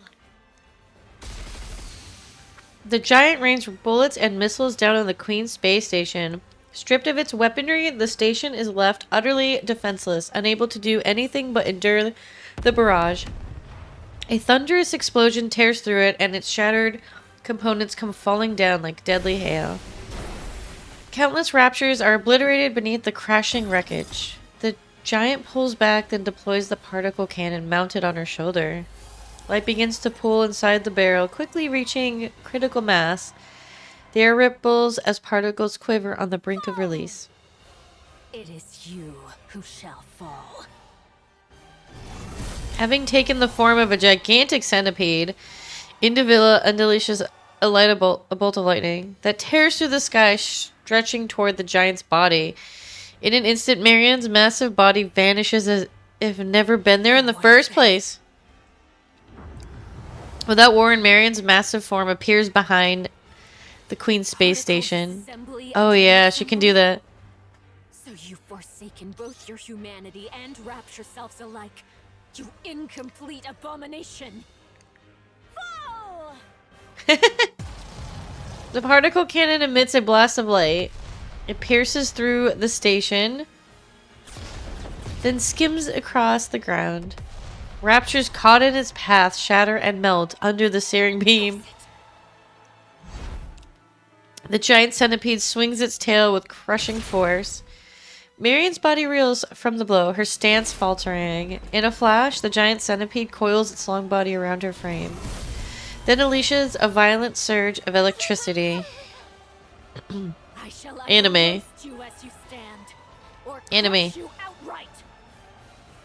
The giant rains bullets and missiles down on the Queen's space station. Stripped of its weaponry, the station is left utterly defenseless, unable to do anything but endure the barrage. A thunderous explosion tears through it, and its shattered components come falling down like deadly hail. Countless Raptures are obliterated beneath the crashing wreckage. The giant pulls back, then deploys the particle cannon mounted on her shoulder. Light begins to pool inside the barrel, quickly reaching critical mass. The air ripples as particles quiver on the brink of release. It is you who shall fall. Having taken the form of a gigantic centipede, Indivilla unleashes a bolt of lightning that tears through the sky, stretching toward the giant's body. In an instant, Marion's massive body vanishes as if never been there in the first place. Without warning, Marion's massive form appears behind the Queen's space station. Oh yeah, she can do that. So you've forsaken both your humanity and Rapture selves alike. You incomplete abomination! Fall! The particle cannon emits a blast of light. It pierces through the station, then skims across the ground. Raptures caught in its path shatter and melt under the searing beam. The giant centipede swings its tail with crushing force. Marion's body reels from the blow, her stance faltering. In a flash, the giant centipede coils its long body around her frame. Then unleashes a violent surge of electricity. Anime. Anime.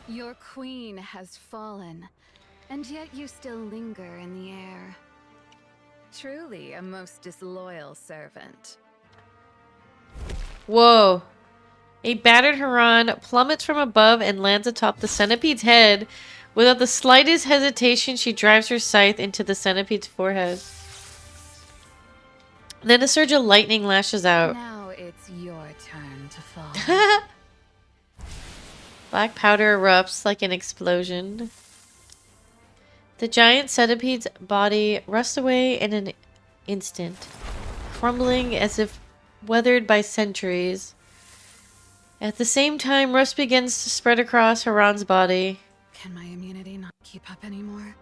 Your queen has fallen, and yet you still linger in the air. Truly a most disloyal servant. Whoa. A battered Huron plummets from above and lands atop the centipede's head. Without the slightest hesitation, she drives her scythe into the centipede's forehead. Then a surge of lightning lashes out. Now it's your turn to fall. Black powder erupts like an explosion. The giant centipede's body rusts away in an instant, crumbling as if weathered by centuries. At the same time, rust begins to spread across Huron's body. Can my immunity not keep up anymore?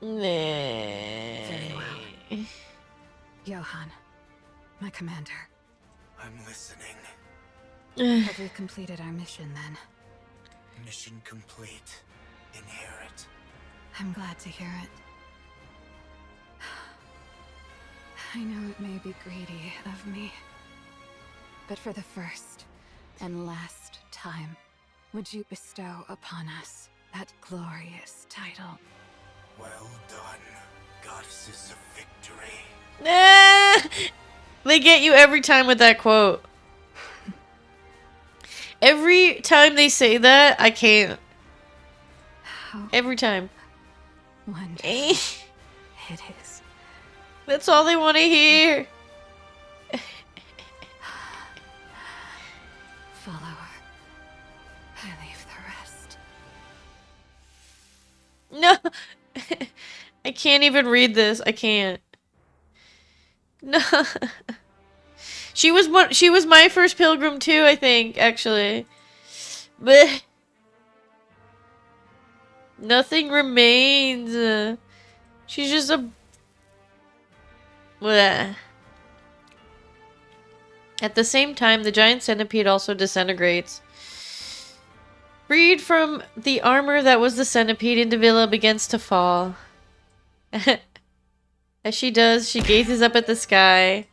Very well. Johan, my commander. I'm listening. Have we completed our mission then? Mission complete. Inherit. I'm glad to hear it. I know it may be greedy of me, but for the first and last time, would you bestow upon us that glorious title? Well done, goddesses of victory. They get you every time with that quote. Every time they say that, I can't. Every time. Wonderful. It is. That's all they want to hear. Follow her. I leave the rest. No. I can't even read this. I can't. No. She was my first pilgrim too, I think, actually. But nothing remains. She's just a bleh. At the same time, the giant centipede also disintegrates. Freed from the armor that was the centipede, Indivilla begins to fall. As she does, she gazes up at the sky.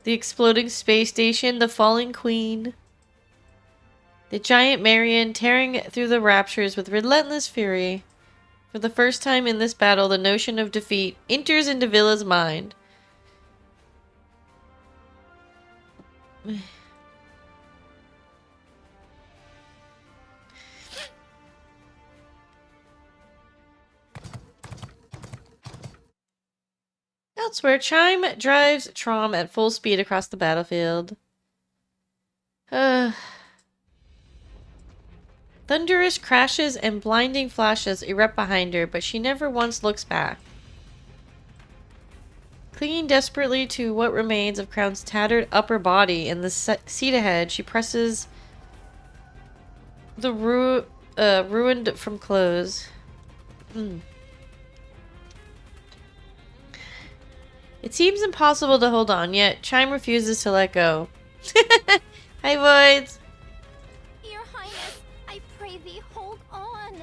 The exploding space station, the falling queen. The giant Marion tearing through the raptures with relentless fury. For the first time in this battle, the notion of defeat enters into Villa's mind. Elsewhere, Chime drives Trom at full speed across the battlefield. Thunderous crashes and blinding flashes erupt behind her, but she never once looks back. Clinging desperately to what remains of Crown's tattered upper body in the seat ahead, she presses the ruined from clothes. It seems impossible to hold on, yet Chime refuses to let go. Hi, Voids. Your Highness, I pray thee, hold on.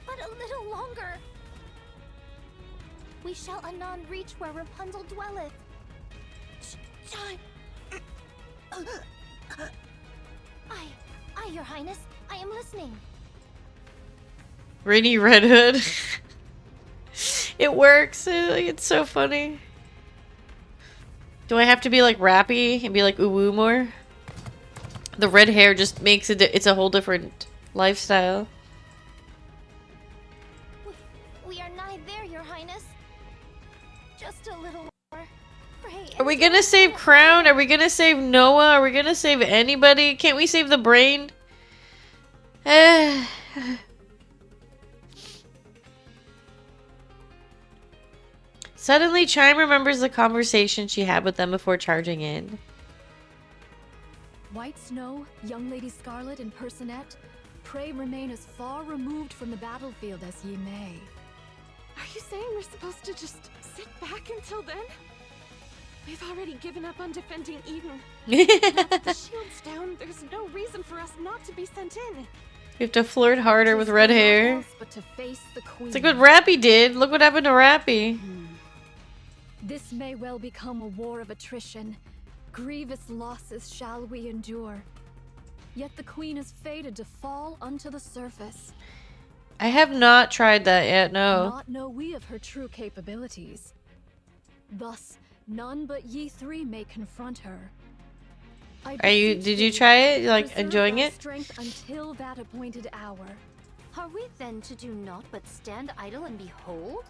But a little longer. We shall anon reach where Rapunzel dwelleth. Chime. Your Highness, I am listening. Rainy Red Hood. It works. It's so funny. Do I have to be like rappy and be like ooh more? The red hair just makes it. It's a whole different lifestyle. We are nigh there, Your Highness. Just a little more. Pray. Are we gonna save Crown? Are we gonna save Noah? Are we gonna save anybody? Can't we save the brain? Suddenly, Chime remembers the conversation she had with them before charging in. White Snow, Young Lady Scarlet, and Personette, pray remain as far removed from the battlefield as ye may. Are you saying we're supposed to just sit back until then? We've already given up on defending Eden. Now that the shield's down, there's no reason for us not to be sent in. You have to flirt harder with red hair. But to face the queen. It's like what Rappy did. Look what happened to Rappy. This may well become a war of attrition. Grievous losses shall we endure. Yet the queen is fated to fall unto the surface. I have not tried that yet, no. Not know we of her true capabilities. Thus, none but ye three may confront her. Did you try it? You like enjoying it? Strength until that appointed hour. Are we then to do naught but stand idle and behold?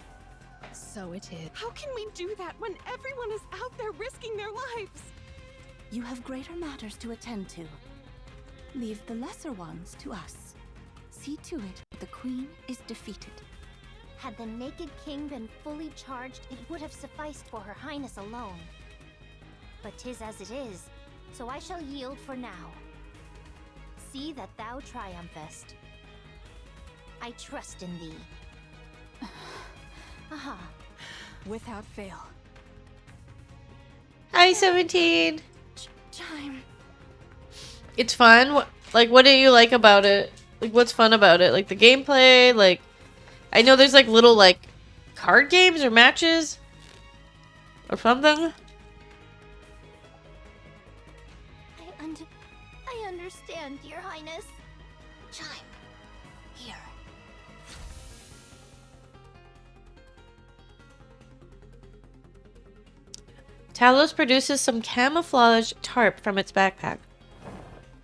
So it is. How can we do that when everyone is out there risking their lives? You have greater matters to attend to. Leave the lesser ones to us. See to it that the queen is defeated. Had the Naked King been fully charged, it would have sufficed for her highness alone. But 'tis as it is, so I shall yield for now. See that thou triumphest. I trust in thee. Aha. Without fail. Hi, 17. Chime. It's fun. What do you like about it? Like, what's fun about it? Like the gameplay? Like, I know there's like little like card games or matches or something. I understand, Your Highness. Chime. Here. Talos produces some camouflage tarp from its backpack.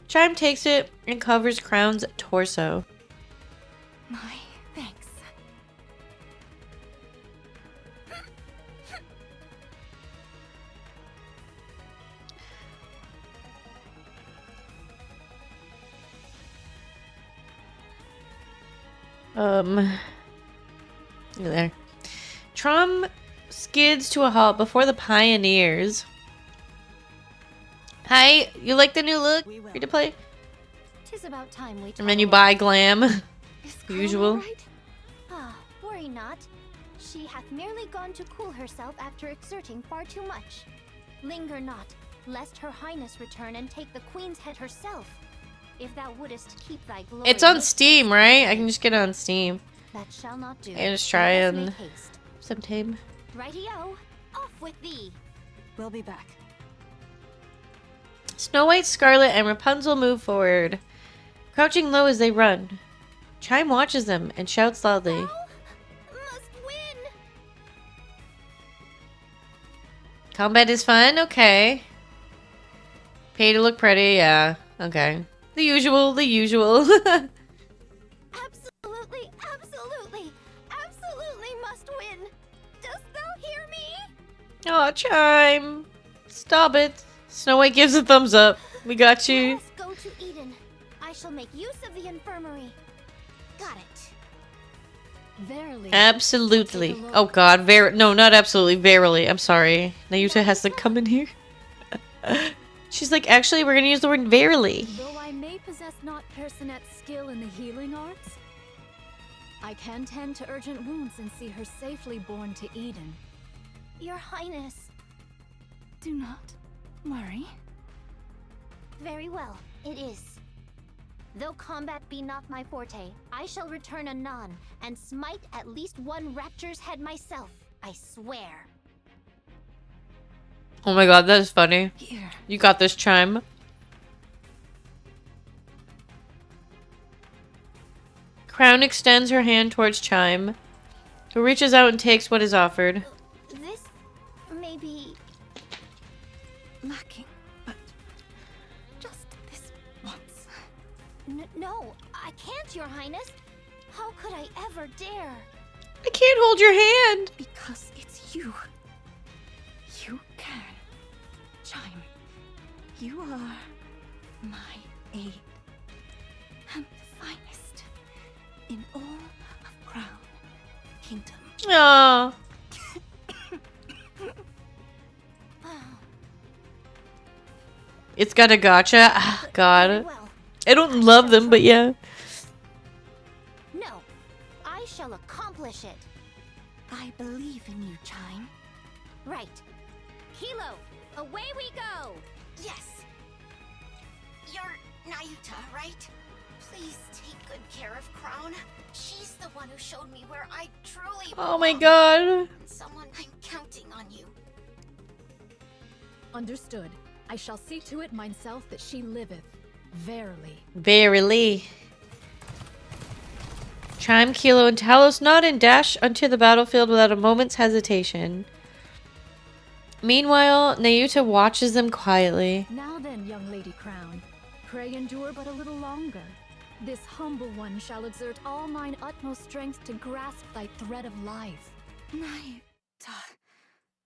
Chime takes it and covers Crown's torso. My thanks. There. Trom skids to a halt before the Pioneers. Hi, you like the new look? Free to play? 'Tis about time we And then you buy glam. Usual. Right? Ah, worry not. She hath merely gone to cool herself after exerting far too much. Linger not, lest her highness return and take the queen's head herself. If thou wouldest keep thy glory. It's on Steam, right? I can just get it on Steam. That shall not do. And just try Let us and make haste. sometime. Righty-o, off with thee. We'll be back. Snow White, Scarlet, and Rapunzel move forward, crouching low as they run. Chime watches them and shouts loudly. Must win. Combat is fun? Okay. Pay to look pretty? Yeah. Okay. The usual, the usual. Absolutely, absolutely, absolutely must win. Dost thou hear me? Aw, Chime. Stop it. Snow White gives a thumbs up. We got you. Let us go to Eden. I shall make use of the infirmary. Got it. Verily. Absolutely. Oh god, no, not absolutely, verily. I'm sorry. Nayuta has to come in here. She's like, actually, we're gonna use the word verily. Though I may possess not Personet's skill in the healing arts, I can tend to urgent wounds and see her safely borne to Eden. Your Highness. Do not worry. Very well, it is. Though combat be not my forte, I shall return anon and smite at least one rapture's head myself, I swear. Oh my god, that is funny. Here. You got this, Chime. Crown extends her hand towards Chime, who reaches out and takes what is offered. This may be lacking, but just this once. No, I can't, Your Highness. How could I ever dare? I can't hold your hand. Because it's you. You can. Chime, you are my aid. And the finest in all of Crown Kingdom. Aww. It's got a gotcha. Ah, god. I don't love them, but yeah. No, I shall accomplish it. I believe in you, Chime. Right. Kilo, away we go! Yes. You're Nayuta, right? Please take good care of Crown. She's the one who showed me where I truly Oh my belong. god. Someone, I'm counting on you. Understood. I shall see to it myself that she liveth. Verily. Verily. Chime, Kilo, and Talos nod and dash onto the battlefield without a moment's hesitation. Meanwhile, Nayuta watches them quietly. Now then, young Lady Crown, pray endure but a little longer. This humble one shall exert all mine utmost strength to grasp thy thread of life. Nayuta,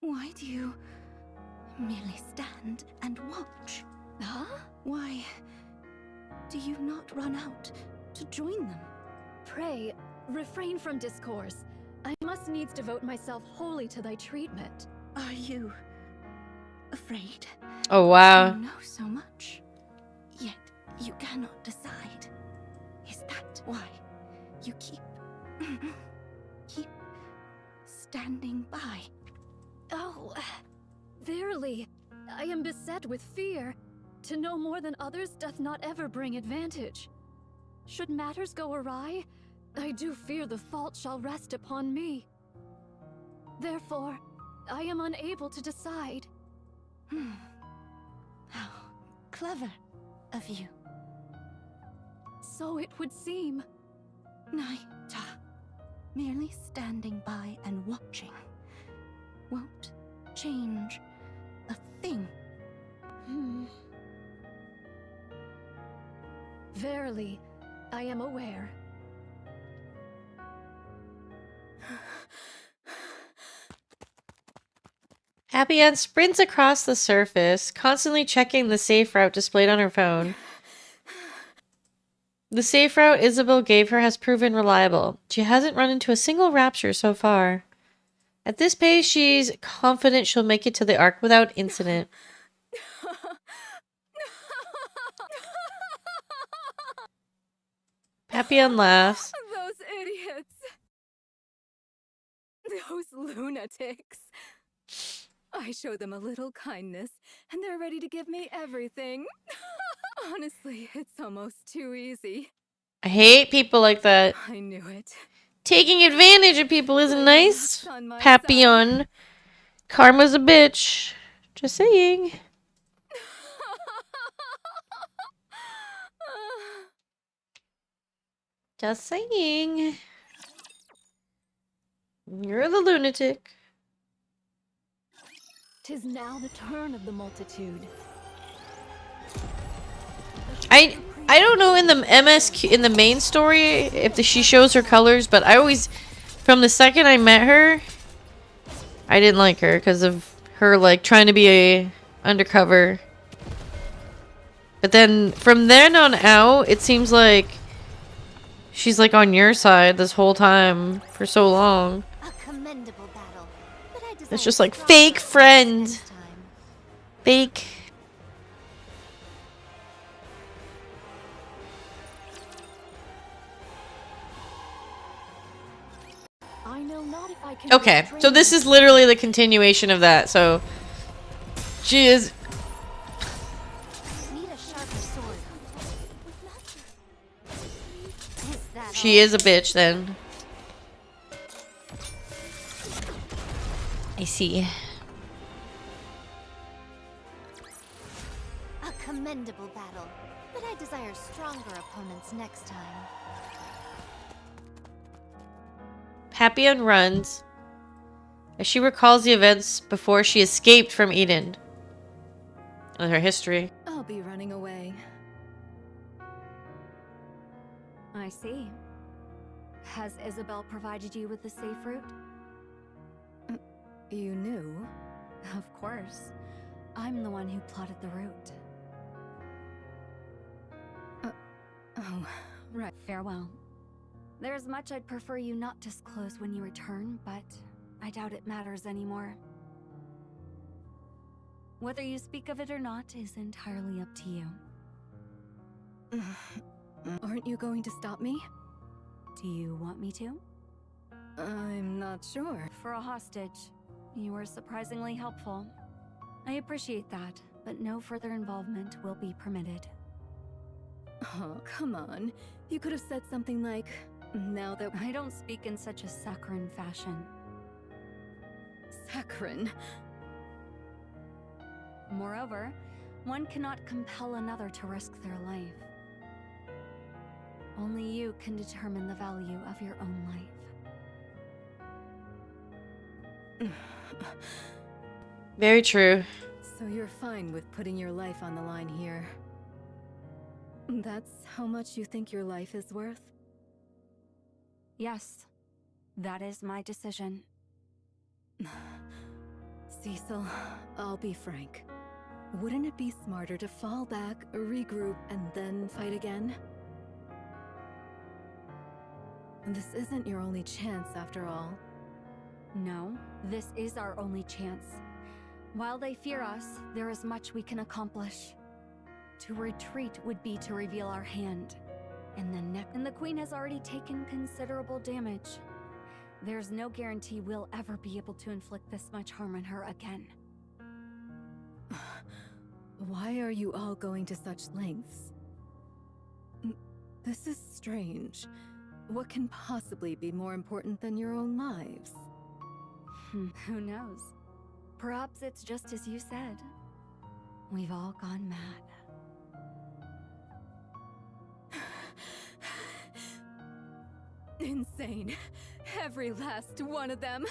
why do you merely stand and watch? Huh? Why do you not run out to join them? Pray, refrain from discourse. I must needs devote myself wholly to thy treatment. Are you afraid? Oh, wow. You know so much, yet you cannot decide. Is that why you keep standing by? Oh, verily, I am beset with fear. To know more than others doth not ever bring advantage. Should matters go awry, I do fear the fault shall rest upon me. Therefore, I am unable to decide. How clever of you. So it would seem. Nayuta, merely standing by and watching won't change a thing. Verily, I am aware. Happy Ann sprints across the surface, constantly checking the safe route displayed on her phone. The safe route Isabel gave her has proven reliable. She hasn't run into a single rapture so far. At this pace, she's confident she'll make it to the Ark without incident. Happy Ann laughs. Those idiots. Those lunatics. I show them a little kindness, and they're ready to give me everything. Honestly, it's almost too easy. I hate people like that. I knew it. Taking advantage of people isn't nice. Papillon. Karma's a bitch. Just saying. Just saying. You're the lunatic. 'Tis now the turn of the multitude. I don't know in the MSQ in the main story if she shows her colors, but I always, from the second I met her, I didn't like her because of her like trying to be a undercover. But then from then on out, it seems like she's like on your side this whole time for so long. A commendable battle, but I It's just like fake friend. Fake. I know not if I can. Okay, so this is literally the continuation of that. So she is. Need a sharper sword. She is a bitch then. I see. A commendable battle, but I desire stronger opponents next time. Happy Ann runs as she recalls the events before she escaped from Eden and her history. I'll be running away. I see. Has Isabel provided you with the safe route? You knew? Of course. I'm the one who plotted the route. Oh, right. Farewell. There's much I'd prefer you not disclose when you return, but I doubt it matters anymore. Whether you speak of it or not is entirely up to you. Aren't you going to stop me? Do you want me to? I'm not sure. For a hostage, you were surprisingly helpful. I appreciate that, but no further involvement will be permitted. Oh, come on. You could have said something like, now that I don't speak in such a saccharine fashion. Saccharine? Moreover, one cannot compel another to risk their life. Only you can determine the value of your own life. Very true. So you're fine with putting your life on the line here. That's how much you think your life is worth? Yes, that is my decision. Cecil, I'll be frank. Wouldn't it be smarter to fall back, regroup, and then fight again? This isn't your only chance, after all. No, this is our only chance. While they fear us, there is much we can accomplish. To retreat would be to reveal our hand. And the Queen has already taken considerable damage. There's no guarantee we'll ever be able to inflict this much harm on her again. Why are you all going to such lengths? This is strange. What can possibly be more important than your own lives? Who knows? Perhaps it's just as you said. We've all gone mad. Insane. Every last one of them.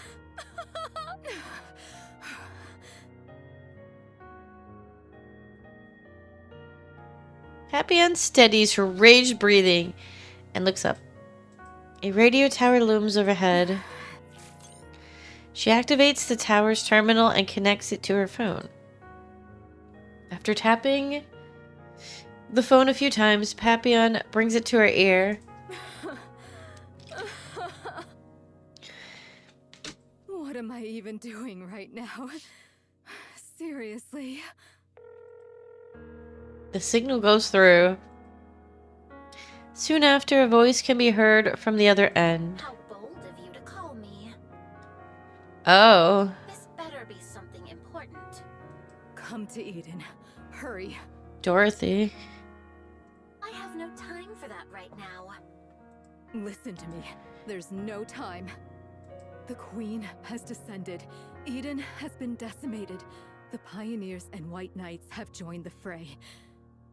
Happy unsteadies her raged breathing and looks up. A radio tower looms overhead. She activates the tower's terminal and connects it to her phone. After tapping the phone a few times, Papillon brings it to her ear. What am I even doing right now? Seriously. The signal goes through. Soon after, a voice can be heard from the other end. How bold of you to call me. Oh. This better be something important. Come to Eden. Hurry. Dorothy. I have no time for that right now. Listen to me. There's no time. The Queen has descended. Eden has been decimated. The Pioneers and White Knights have joined the fray.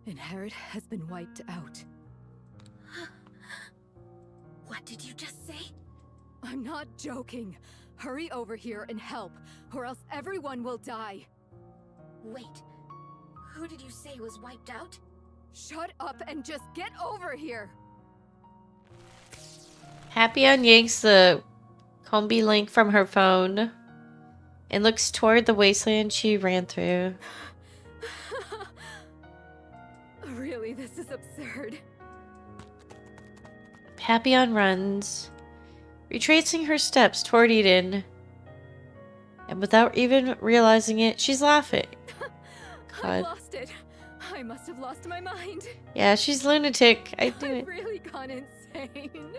Inherit has been wiped out. What did you just say? I'm not joking. Hurry over here and help, or else everyone will die. Wait, who did you say was wiped out? Shut up and just get over here! Papillon yanks the combi link from her phone and looks toward the wasteland she ran through. Really, this is absurd. Papillon runs, retracing her steps toward Eden. And without even realizing it, she's laughing. I lost it. I must have lost my mind. Yeah, she's lunatic. I've really gone insane.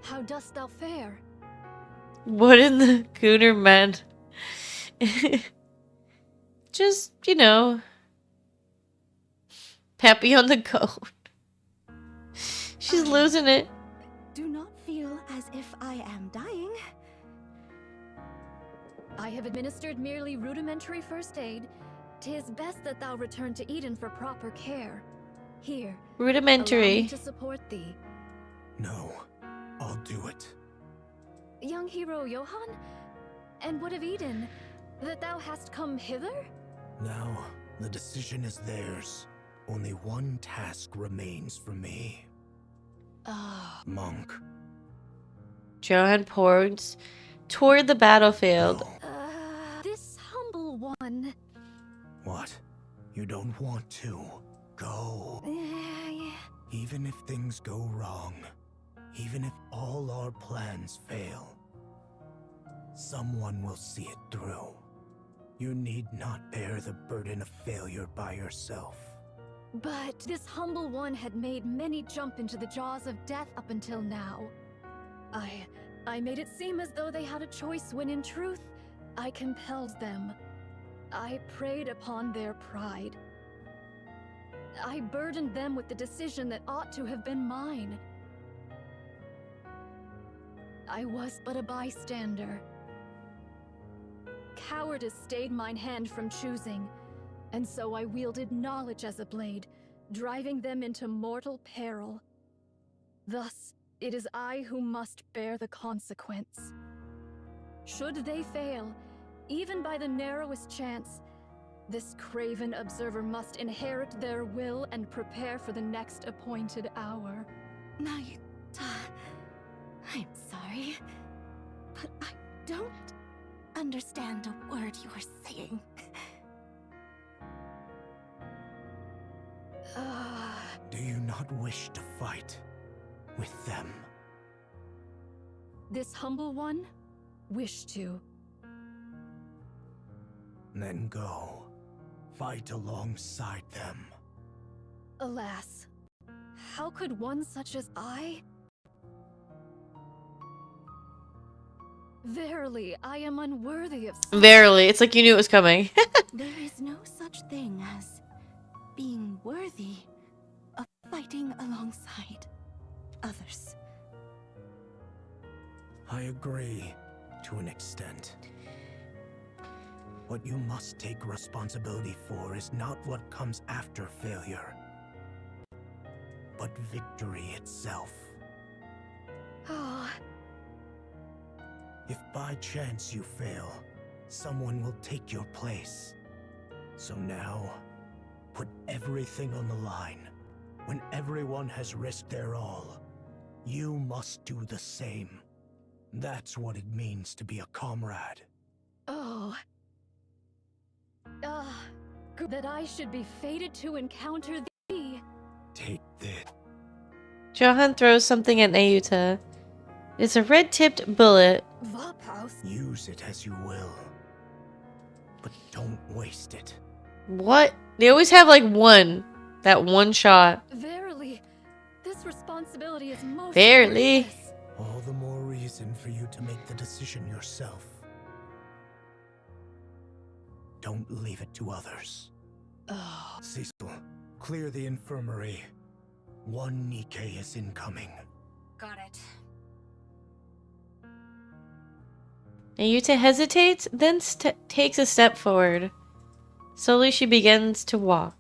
How dost thou fare? What in the Gooner man? Just, you know, Papillon the goat. She's losing it. Do not feel as if I am dying. I have administered merely rudimentary first aid. 'Tis best that thou return to Eden for proper care. Here, Rudimentary. allow me to support thee. No, I'll do it. Young hero Johann? And what of Eden? That thou hast come hither? Now, the decision is theirs. Only one task remains for me. Monk. Johann points toward the battlefield. This humble one. What? You don't want to? Go. Even if things go wrong, even if all our plans fail, someone will see it through. You need not bear the burden of failure by yourself. But this humble one had made many jump into the jaws of death up until now. I made it seem as though they had a choice when in truth, I compelled them. I preyed upon their pride. I burdened them with the decision that ought to have been mine. I was but a bystander. Cowardice stayed mine hand from choosing, and so I wielded knowledge as a blade, driving them into mortal peril. Thus, it is I who must bear the consequence. Should they fail, even by the narrowest chance, this craven observer must inherit their will and prepare for the next appointed hour. Nayuta, I'm sorry, but I don't understand a word you are saying. Do you not wish to fight with them? This humble one, wish to. Then go. Fight alongside them. Alas, how could one such as I? Verily, I am unworthy of. Verily, it's like you knew it was coming. There is no such thing as being worthy of fighting alongside others. I agree, to an extent. What you must take responsibility for is not what comes after failure, but victory itself. Oh. If by chance you fail, someone will take your place. So now, put everything on the line. When everyone has risked their all, you must do the same. That's what it means to be a comrade. Oh. That I should be fated to encounter thee. Take this. Johan throws something at Nayuta. It's a red-tipped bullet. Use it as you will, but don't waste it. What? They always have like one. That one shot. Verily, this responsibility is most. Verily. All the more reason for you to make the decision yourself. Don't leave it to others. Oh. Cecil, clear the infirmary. One Nikke is incoming. Got it. Nayuta hesitates, then takes a step forward. Slowly she begins to walk.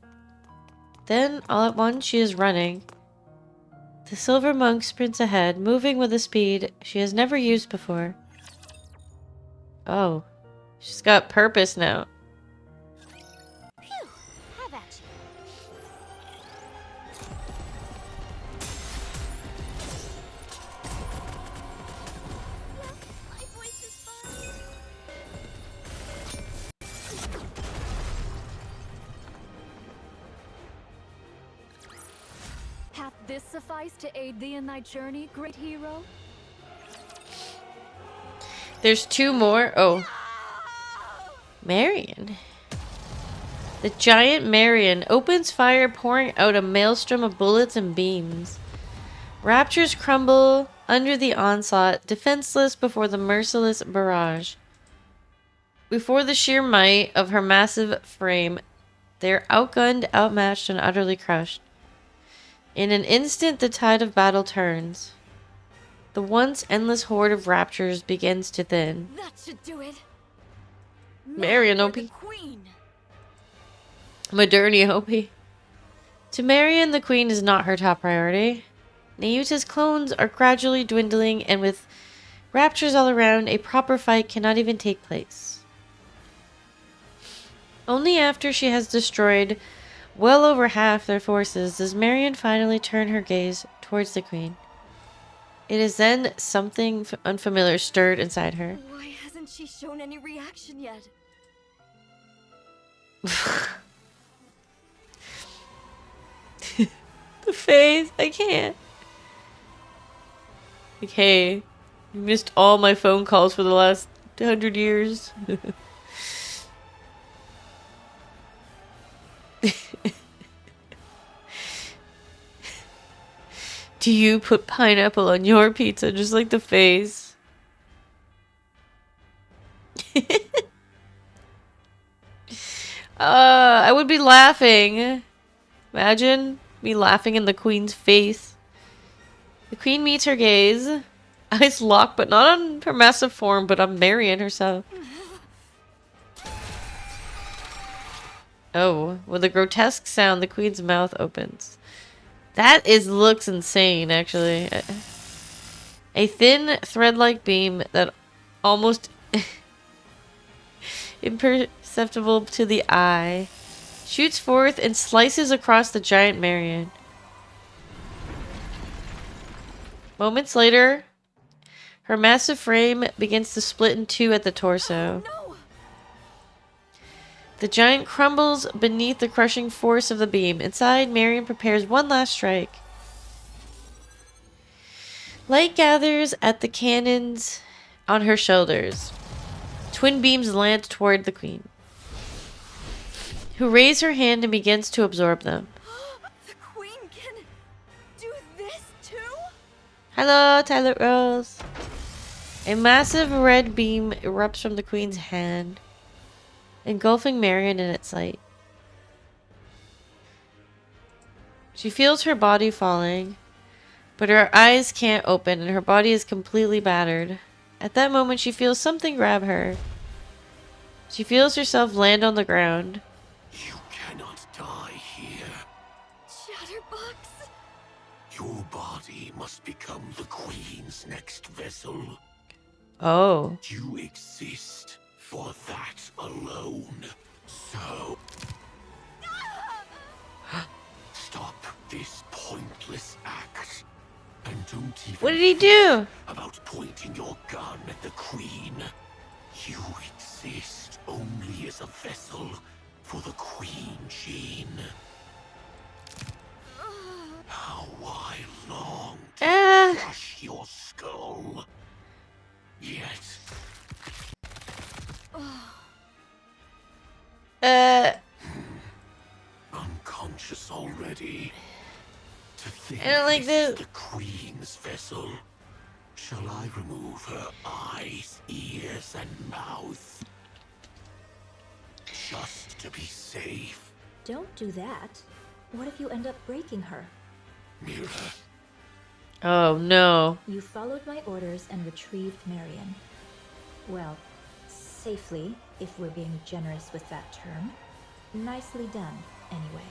Then, all at once, she is running. The silver monk sprints ahead, moving with a speed she has never used before. Oh, she's got purpose now. Phew, have at you. My voice is fine. Hath this sufficed to aid thee in thy journey, great hero? There's two more. Oh. Marion. The giant Marion opens fire, pouring out a maelstrom of bullets and beams. Raptors crumble under the onslaught, defenseless before the merciless barrage. Before the sheer might of her massive frame, they're outgunned, outmatched, and utterly crushed. In an instant, the tide of battle turns. The once endless horde of raptors begins to thin. That should do it. Marion OP. Queen. Moderni OP. To Marion, the queen is not her top priority. Nayuta's clones are gradually dwindling, and with raptors all around, a proper fight cannot even take place. Only after she has destroyed well over half their forces does Marion finally turn her gaze towards the queen. It is then something unfamiliar stirred inside her. Why hasn't she shown any reaction yet? The face, I can't. Like, hey, you missed all my phone calls for the last 100 years. Do you put pineapple on your pizza just like the face? I would be laughing. Imagine me laughing in the queen's face. The queen meets her gaze. Eyes lock, but not on her massive form, but on Marion herself. Oh, with a grotesque sound, the queen's mouth opens. That looks insane, actually. A thin, thread-like beam that almost imperceptible to the eye shoots forth and slices across the giant Marion. Moments later, her massive frame begins to split in two at the torso. No! The giant crumbles beneath the crushing force of the beam. Inside, Marion prepares one last strike. Light gathers at the cannons on her shoulders. Twin beams land toward the queen, who raises her hand and begins to absorb them. The queen can do this too? Hello, Tyler Rose. A massive red beam erupts from the queen's hand, engulfing Marion in its light. She feels her body falling, but her eyes can't open and her body is completely battered. At that moment, she feels something grab her. She feels herself land on the ground. You cannot die here. Chatterbox? Your body must become the Queen's next vessel. Oh. You exist for that alone. So... stop this pointless act. And don't even What did he do? about pointing your gun at the Queen. You exist only as a vessel for the Queen Gene. How I long to crush your skull. Yet... unconscious already. To think I don't like this is this. the Queen's vessel. Shall I remove her eyes, ears, and mouth? Just to be safe. Don't do that. What if you end up breaking her? Mira. Oh no. You followed my orders and retrieved Marion. Well, safely, if we're being generous with that term. Nicely done, anyway.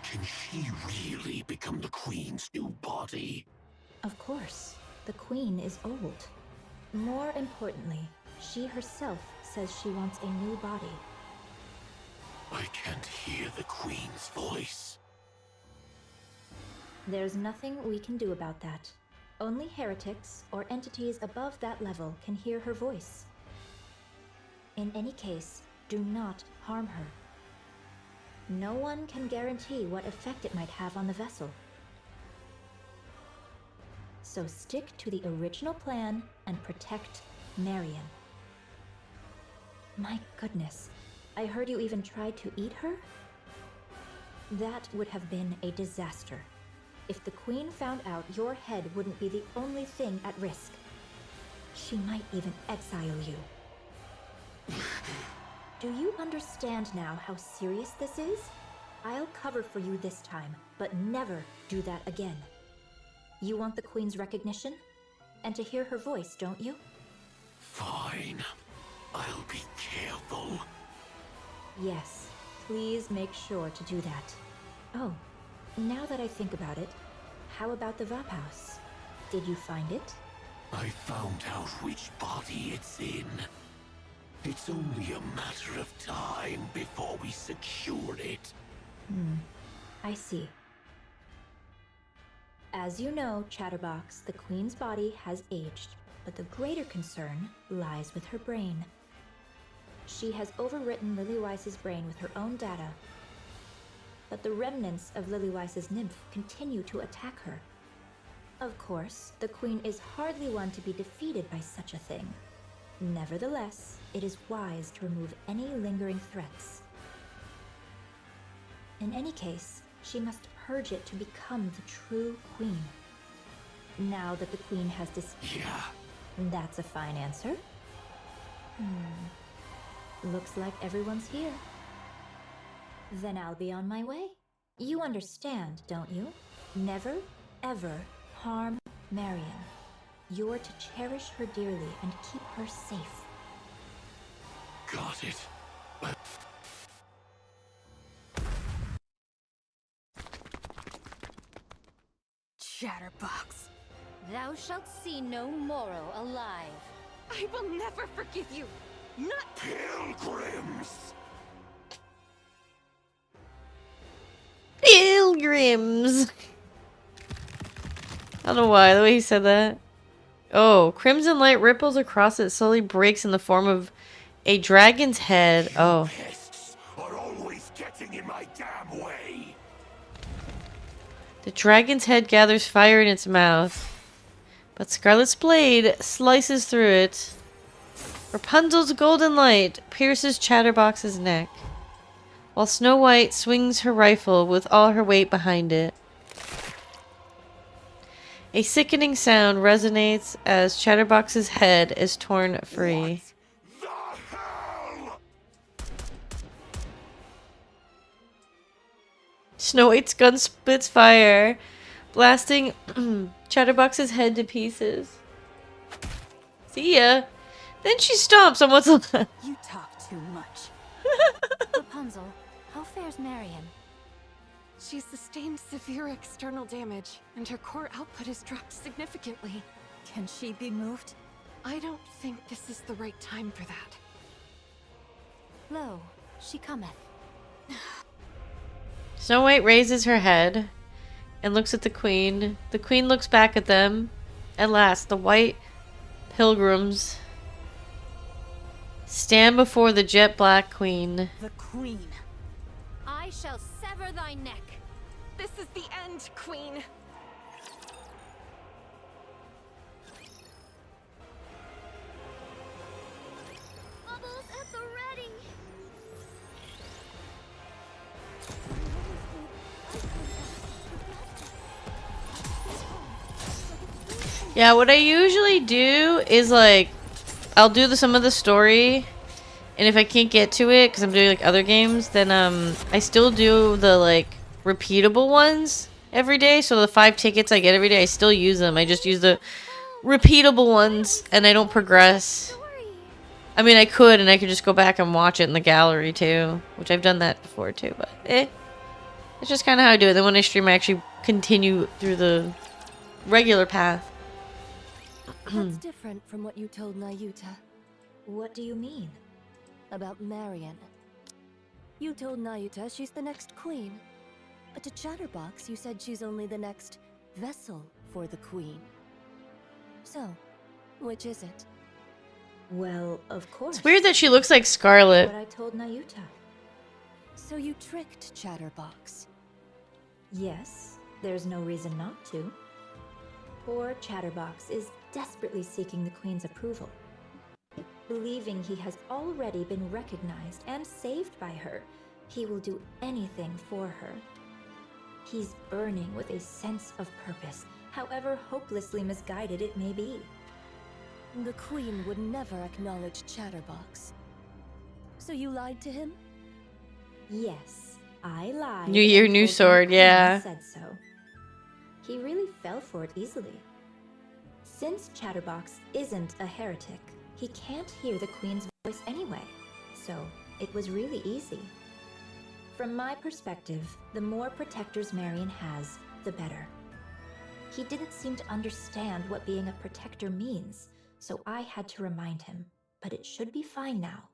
Can she really become the Queen's new body? Of course. The Queen is old. More importantly, she herself says she wants a new body. I can't hear the Queen's voice. There's nothing we can do about that. Only heretics or entities above that level can hear her voice. In any case, do not harm her. No one can guarantee what effect it might have on the vessel. So stick to the original plan and protect Marion. My goodness, I heard you even tried to eat her? That would have been a disaster. If the Queen found out, your head wouldn't be the only thing at risk. She might even exile you. Do you understand now how serious this is? I'll cover for you this time, but never do that again. You want the Queen's recognition? And to hear her voice, don't you? Fine. I'll be careful. Yes, please make sure to do that. Oh, now that I think about it, how about the Vap House? Did you find it? I found out which body it's in. It's only a matter of time before we secure it. I see. As you know, Chatterbox, the Queen's body has aged, but the greater concern lies with her brain. She has overwritten Lillyweiss's brain with her own data, but the remnants of Lillyweiss's nymph continue to attack her. Of course, the Queen is hardly one to be defeated by such a thing. Nevertheless, it is wise to remove any lingering threats. In any case, she must purge it to become the true Queen. Now that the Queen has Yeah. That's a fine answer. Looks like everyone's here. Then I'll be on my way. You understand, don't you? Never, ever harm Marion. You're to cherish her dearly and keep her safe. Got it. Chatterbox. Thou shalt see no morrow alive. I will never forgive you. Not Pilgrims! Pilgrims! I don't know why, the way he said that. Oh, crimson light ripples across it, slowly breaks in the form of a dragon's head. Oh. Pests are always getting in my damn way. The dragon's head gathers fire in its mouth, but Scarlet's blade slices through it. Rapunzel's golden light pierces Chatterbox's neck, while Snow White swings her rifle with all her weight behind it. A sickening sound resonates as Chatterbox's head is torn free. Snow White's gun spits fire, blasting Chatterbox's head to pieces. See ya. Then she stomps on what's left. You talk too much. Rapunzel, how fares Marion? She sustained severe external damage, and her core output has dropped significantly. Can she be moved? I don't think this is the right time for that. Lo, she cometh. Snow White raises her head and looks at the Queen. The Queen looks back at them. At last, the white pilgrims stand before the jet black Queen. The Queen. I shall sever thy neck. This is the end, Queen. Bubbles at the ready. Yeah, what I usually do is like, I'll do some of the story, and if I can't get to it because I'm doing like other games, then I still do the like repeatable ones every day. So the 5 tickets I get every day, I still use them. I just use the repeatable ones, and I don't progress. I mean, I could, and I could just go back and watch it in the gallery too, which I've done that before too. But it's just kind of how I do it. Then when I stream, I actually continue through the regular path. That's different from what you told Nayuta. What do you mean? About Marion. You told Nayuta she's the next queen. But to Chatterbox, you said she's only the next vessel for the queen. So, which is it? Well, of course. It's weird that she looks like Scarlet. What I told Nayuta. So you tricked Chatterbox? Yes, there's no reason not to. Poor Chatterbox is desperately seeking the Queen's approval. Believing he has already been recognized and saved by her, he will do anything for her. He's burning with a sense of purpose, however hopelessly misguided it may be. The Queen would never acknowledge Chatterbox. So you lied to him? Yes, I lied. New year, and new told him sword, the Queen yeah. said so. He really fell for it easily. Since Chatterbox isn't a heretic, he can't hear the Queen's voice anyway, so it was really easy. From my perspective, the more protectors Marion has, the better. He didn't seem to understand what being a protector means, so I had to remind him, but it should be fine now.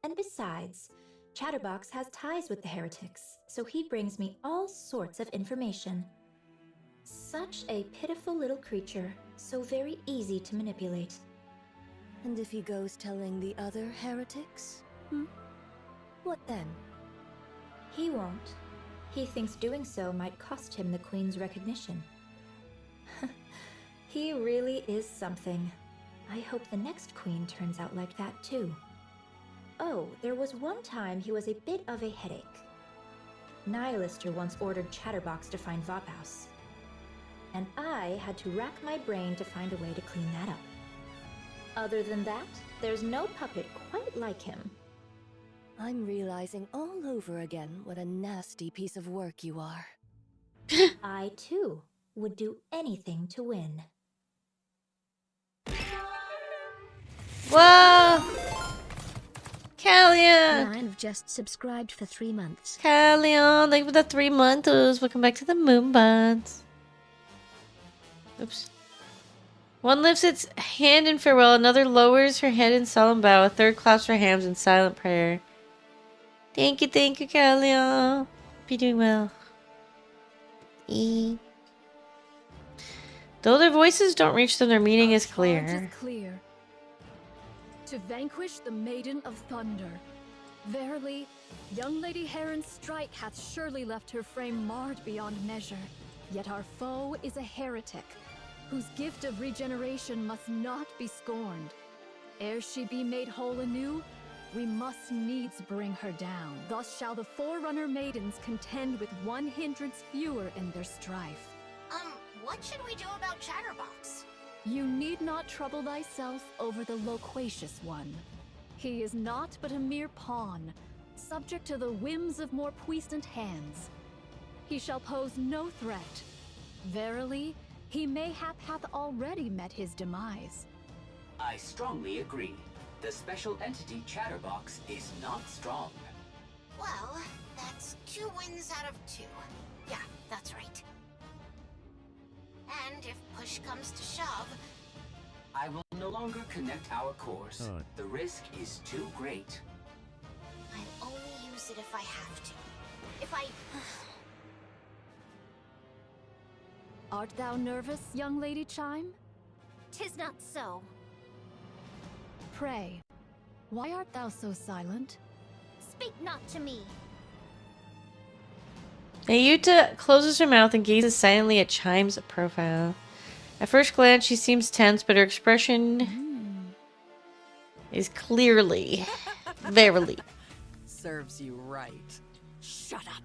And besides, Chatterbox has ties with the heretics, so he brings me all sorts of information. Such a pitiful little creature, so very easy to manipulate. And if he goes telling the other heretics? What then? He won't. He thinks doing so might cost him the Queen's recognition. He really is something. I hope the next Queen turns out like that too. Oh, there was one time he was a bit of a headache. Nihilister once ordered Chatterbox to find Vophouse. and I had to rack my brain to find a way to clean that up. Other than that, there's no puppet quite like him. I'm realizing all over again what a nasty piece of work you are. I, too, would do anything to win. Whoa! Callion! I've just subscribed for 3 months. Callion, thank you for the 3 months. Welcome back to the Moon Buns. Oops. One lifts its hand in farewell, another lowers her head in solemn bow, a third clasps her hands in silent prayer. Thank you, Callion. Be doing well. Though their voices don't reach them, their meaning is clear. To vanquish the Maiden of Thunder. Verily, young Lady Heron's strike hath surely left her frame marred beyond measure. Yet our foe is a heretic, whose gift of regeneration must not be scorned. Ere she be made whole anew, we must needs bring her down. Thus shall the Forerunner Maidens contend with one hindrance fewer in their strife. What should we do about Chatterbox? You need not trouble thyself over the loquacious one. He is naught but a mere pawn, subject to the whims of more puissant hands. He shall pose no threat. Verily, he mayhap hath already met his demise. I strongly agree. The special entity Chatterbox is not strong. Well, that's 2 wins out of 2. Yeah, that's right. And if push comes to shove, I will no longer connect our cores. The risk is too great. I'll only use it if I have to. If I... Art thou nervous, young Lady Chime? 'Tis not so. Pray, why art thou so silent? Speak not to me. Nayuta closes her mouth and gazes silently at Chime's profile. At first glance, she seems tense, but her expression is clearly, verily. Serves you right. Shut up.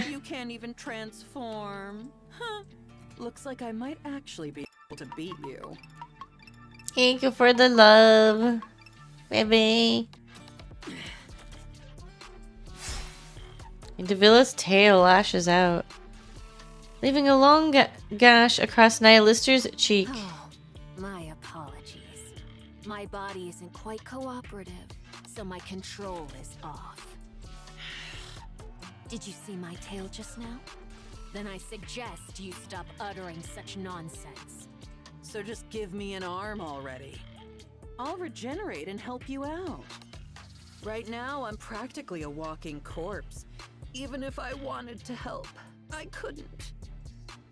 You can't even transform. Huh. Looks like I might actually be able to beat you. Thank you for the love, baby. And Davila's tail lashes out, leaving a long gash across Nihilister's cheek. Oh, my apologies. My body isn't quite cooperative, so my control is off. Did you see my tail just now? Then I suggest you stop uttering such nonsense. So just give me an arm already. I'll regenerate and help you out. Right now, I'm practically a walking corpse. Even if I wanted to help, I couldn't.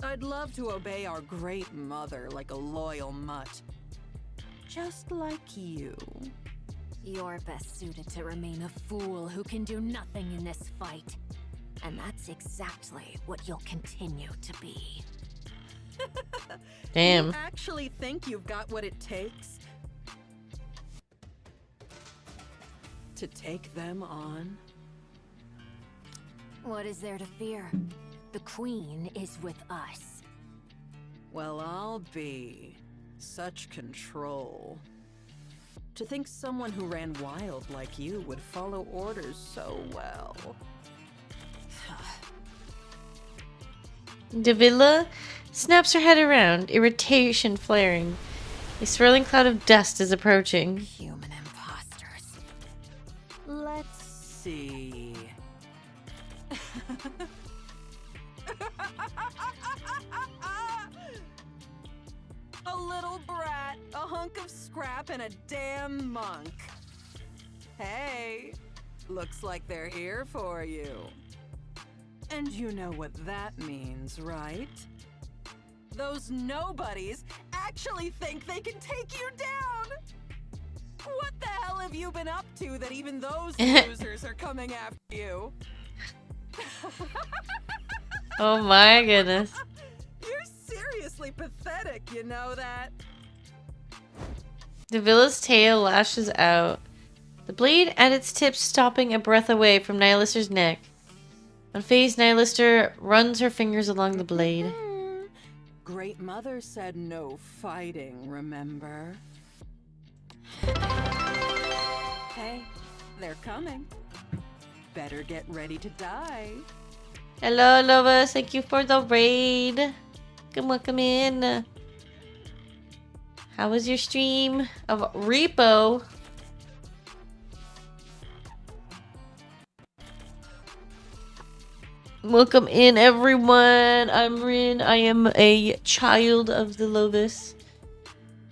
I'd love to obey our great mother like a loyal mutt. Just like you. You're best suited to remain a fool who can do nothing in this fight. And that's exactly what you'll continue to be. Damn. You actually think you've got what it takes to take them on? What is there to fear? The Queen is with us. Well, I'll be. Such control. To think someone who ran wild like you would follow orders so well. Davila snaps her head around, irritation flaring. A swirling cloud of dust is approaching. Human imposters. Let's see. A little brat, a hunk of scrap, and a damn monk. Hey, looks like they're here for you. And you know what that means, right? Those nobodies actually think they can take you down! What the hell have you been up to that even those losers are coming after you? Oh my goodness. You're seriously pathetic, you know that? Davila's tail lashes out, the blade at its tip stopping a breath away from Nihilister's neck. Unfazed, Nihilister runs her fingers along the blade. Great Mother said no fighting, remember? Hey, they're coming. Better get ready to die. Hello, lovers. Thank you for the raid. Come in. How was your stream of Repo? Welcome in, everyone. I'm Rin. I am a child of the Lovis.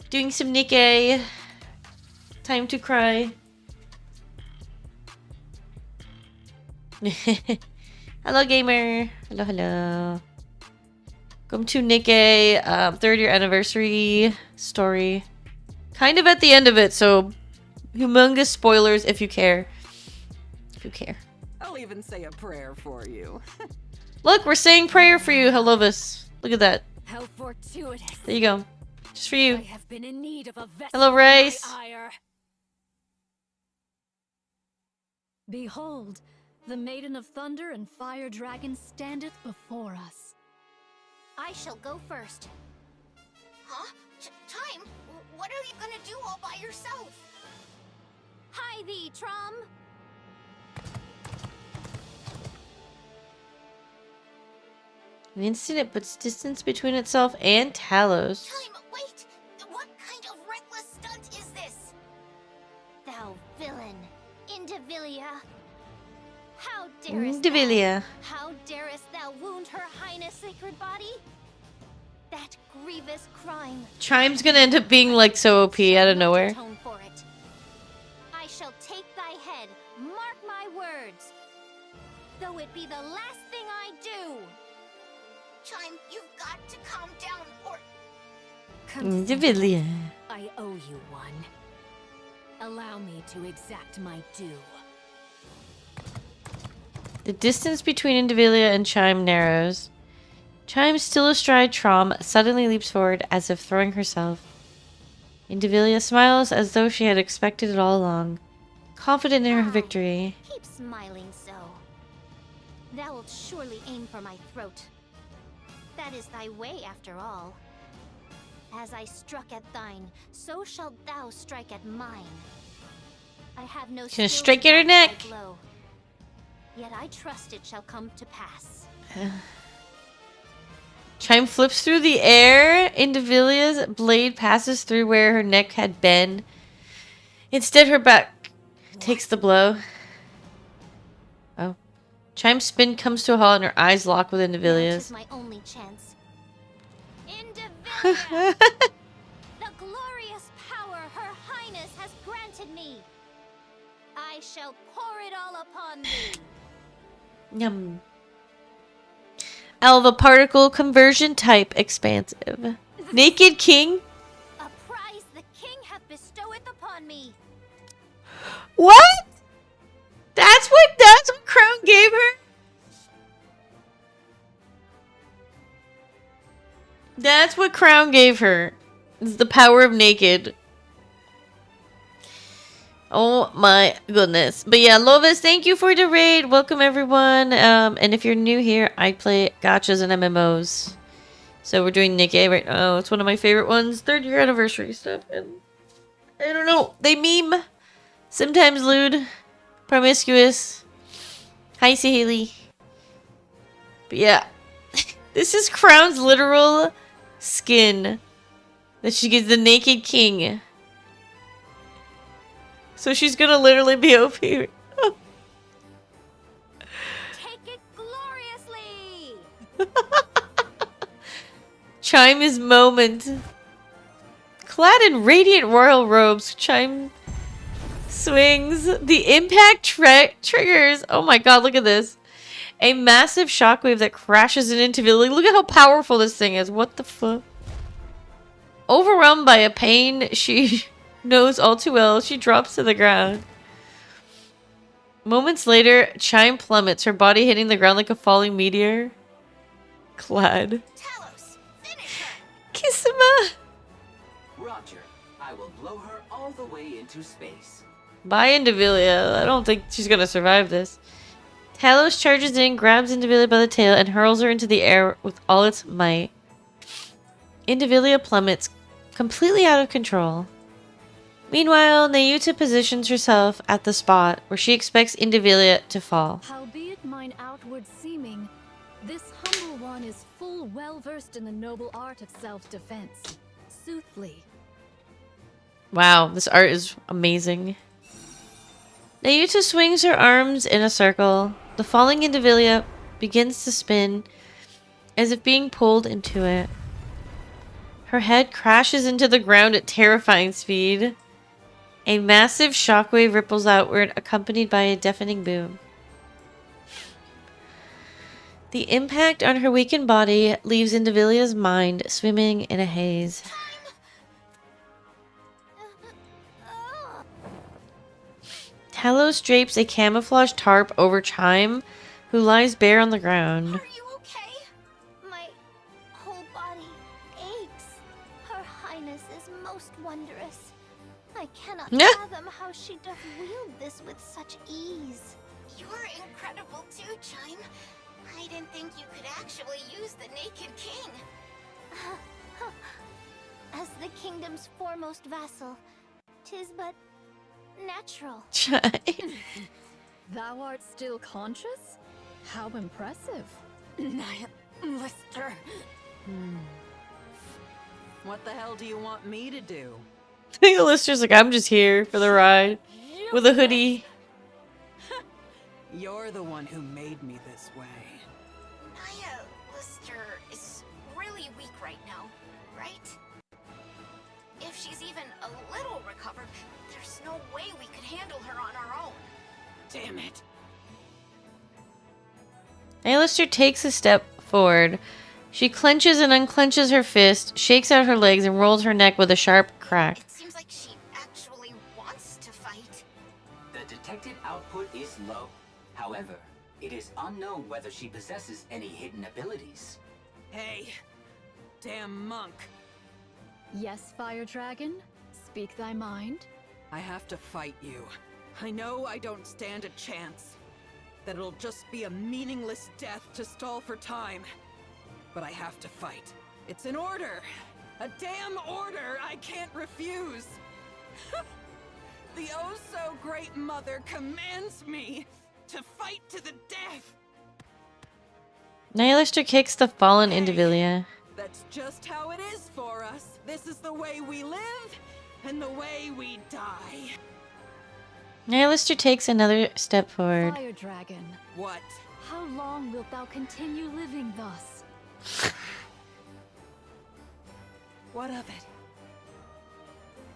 Doing some Nikke. Time to cry. Hello, gamer. Hello, hello. Welcome to Nikke, 3rd year anniversary story. Kind of at the end of it, so humongous spoilers if you care. If you care. I'll even say a prayer for you. Look, we're saying prayer for you, Helovis. Look at that. How fortuitous. There you go. Just for you. I have been in need of a vessel Hello, for my Rice. ire. Behold, the Maiden of Thunder and Fire Dragon standeth before us. I shall go first. Huh? Time? What are you gonna do all by yourself? Hi thee, Trom. An instant it puts distance between itself and Talos. Time, wait! What kind of reckless stunt is this? Thou villain, Indivilia. How darest Indivilia. How darest thou wound her highness' sacred body? That grievous crime. Chime's gonna end up being like so OP out of nowhere. Atone for it. I shall take thy head, mark my words. Though it be the last thing I do. Chime, you've got to calm down or... Indivilia. I owe you one. Allow me to exact my due. The distance between Indivilia and Chime narrows. Chime, still astride Trom, suddenly leaps forward as if throwing herself. Indivilia smiles as though she had expected it all along, confident in her victory. Keep smiling so. Thou wilt surely aim for my throat. That is thy way, after all. As I struck at thine, so shalt thou strike at mine. I have no Gonna skill strike to at her dodge thy neck. blow, yet I trust it shall come to pass. Chime flips through the air. Indivilia's blade passes through where her neck had been. Instead, her back takes the blow. Oh. Chime's spin comes to a halt and her eyes lock with Indivilia's. My only chance. Indivilia! The glorious power her highness has granted me. I shall pour it all upon thee. Yum. Alva particle conversion type expansive. Naked King? A prize the king hath bestoweth upon me. What? That's what Crown gave her? That's what Crown gave her. It's the power of naked. Oh my goodness. But yeah, Lovis, thank you for the raid. Welcome everyone. And if you're new here, I play gachas and MMOs. So we're doing Nikke right now. It's one of my favorite ones. 3rd year anniversary stuff. And I don't know. They meme. Sometimes lewd. Promiscuous. Hi, Haley. But yeah. This is Crown's literal skin that she gives the Naked King. So she's gonna literally be OP. Take it gloriously. Chime is moment. Clad in radiant royal robes, Chime swings. The impact triggers. Oh my god, look at this. A massive shockwave that crashes into Billy. Look at how powerful this thing is. What the fuck? Overwhelmed by a pain she knows all too well, she drops to the ground. Moments later, Chime plummets, her body hitting the ground like a falling meteor. Clad. Talos, finish her. Kissima. Roger. I will blow her all the way into space. Bye, Indivilia. I don't think she's gonna survive this. Talos charges in, grabs Indivilia by the tail, and hurls her into the air with all its might. Indivilia plummets, completely out of control. Meanwhile, Nayuta positions herself at the spot where she expects Indivilia to fall. Howbeit mine outward seeming, this humble one is full well versed in the noble art of self-defense. Soothly. Wow, this art is amazing. Nayuta swings her arms in a circle. The falling Indivilia begins to spin as if being pulled into it. Her head crashes into the ground at terrifying speed. A massive shockwave ripples outward, accompanied by a deafening boom. The impact on her weakened body leaves Indivilia's mind swimming in a haze. Talos drapes a camouflage tarp over Chime, who lies bare on the ground. Are you okay? My whole body aches. Her Highness is most wondrous. I cannot fathom how she doth wield this with such ease. You're incredible too, Chime. I didn't think you could actually use the Naked King. As the kingdom's foremost vassal, 'tis but natural. Thou art still conscious? How impressive. Lister. What the hell do you want me to do? Lister's like, I'm just here for the ride. With a hoodie. You're the one who made me this way. Naya Lister is really weak right now, right? If she's even a little recovered, there's no way we could handle her on our own. Damn it. Lister takes a step forward. She clenches and unclenches her fist, shakes out her legs, and rolls her neck with a sharp crack. It seems like she actually wants to fight. The detected output is low. However, it is unknown whether she possesses any hidden abilities. Hey, damn monk. Yes, Fire Dragon? Speak thy mind. I have to fight you. I know I don't stand a chance. That it'll just be a meaningless death to stall for time. But I have to fight. It's an order. A damn order I can't refuse. The oh-so-great mother commands me to fight to the death. Lister kicks the fallen Indivilia. That's just how it is for us. This is the way we live and the way we die. Lister takes another step forward. Fire Dragon. What? How long wilt thou continue living thus? What of it?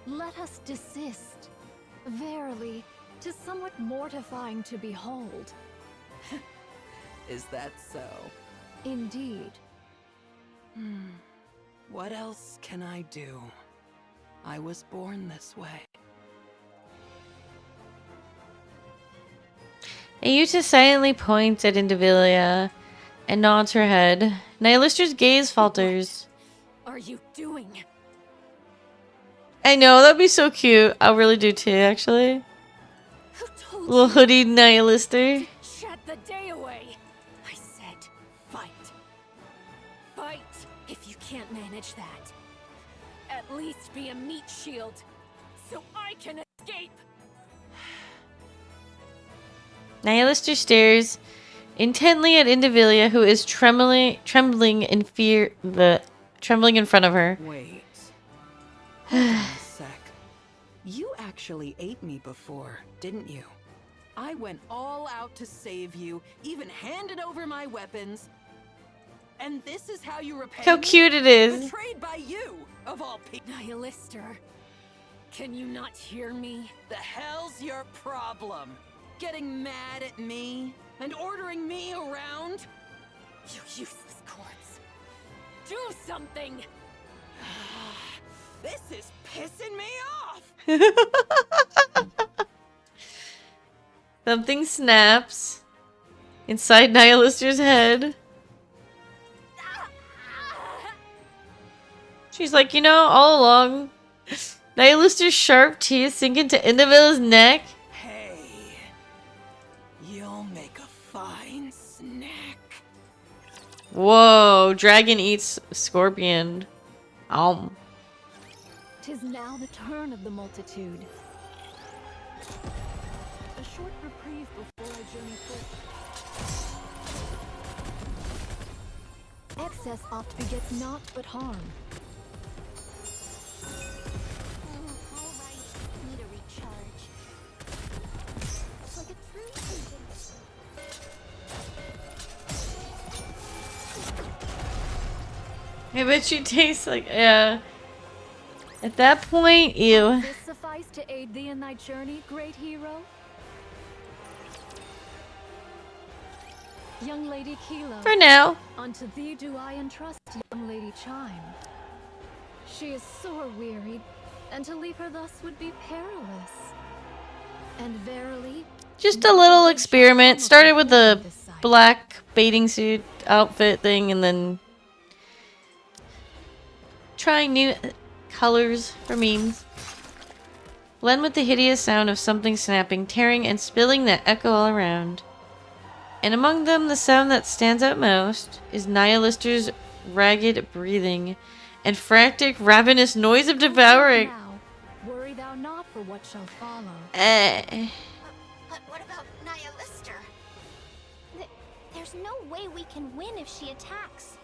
Let us desist. Verily, 'tis somewhat mortifying to behold. Is that so? Indeed. What else can I do? I was born this way. Nayuta silently points at Indivilia and nods her head. Lister's gaze falters. Are you doing? I know, that'd be so cute. I really do too, actually. Little hoodie Lister. Chat the day away. I said, fight. Fight if you can't manage that. At least be a meat shield, so I can escape. Lister stares intently at Indivilia, who is trembling in fear, trembling in front of her. Wait. Hold on a sec. You actually ate me before, didn't you? I went all out to save you, even handed over my weapons. And this is how you repay How me? cute it is. Betrayed by you, of all people. Lister, can you not hear me? The hell's your problem? Getting mad at me and ordering me around? You useless corpse. Do something! This is pissing me off! Something snaps inside Lister's head. She's like, you know, all along, Lister's sharp teeth sink into Indivilia's neck. You'll make a fine snack. Whoa, dragon eats scorpion. 'Tis now the turn of the multitude. A short reprieve before I journey forth. Excess oft begets naught but harm. Alright, need a recharge. Like a true agent. I bet she tastes like, yeah. At that point, ew. This suffice to aid thee in thy journey, great hero? Young Lady Kilo. For now. Unto thee do I entrust, young Lady Chime. She is sore wearied, and to leave her thus would be perilous. And verily, Just a little experiment. Started with the black bathing suit outfit thing and then trying new colors for memes. Blend with the hideous sound of something snapping, tearing, and spilling that echo all around. And among them, the sound that stands out most is Nihilister's ragged breathing and frantic, ravenous noise of devouring. now, worry thou not for what shall follow. But what about Nihilister? There's no way we can win if she attacks.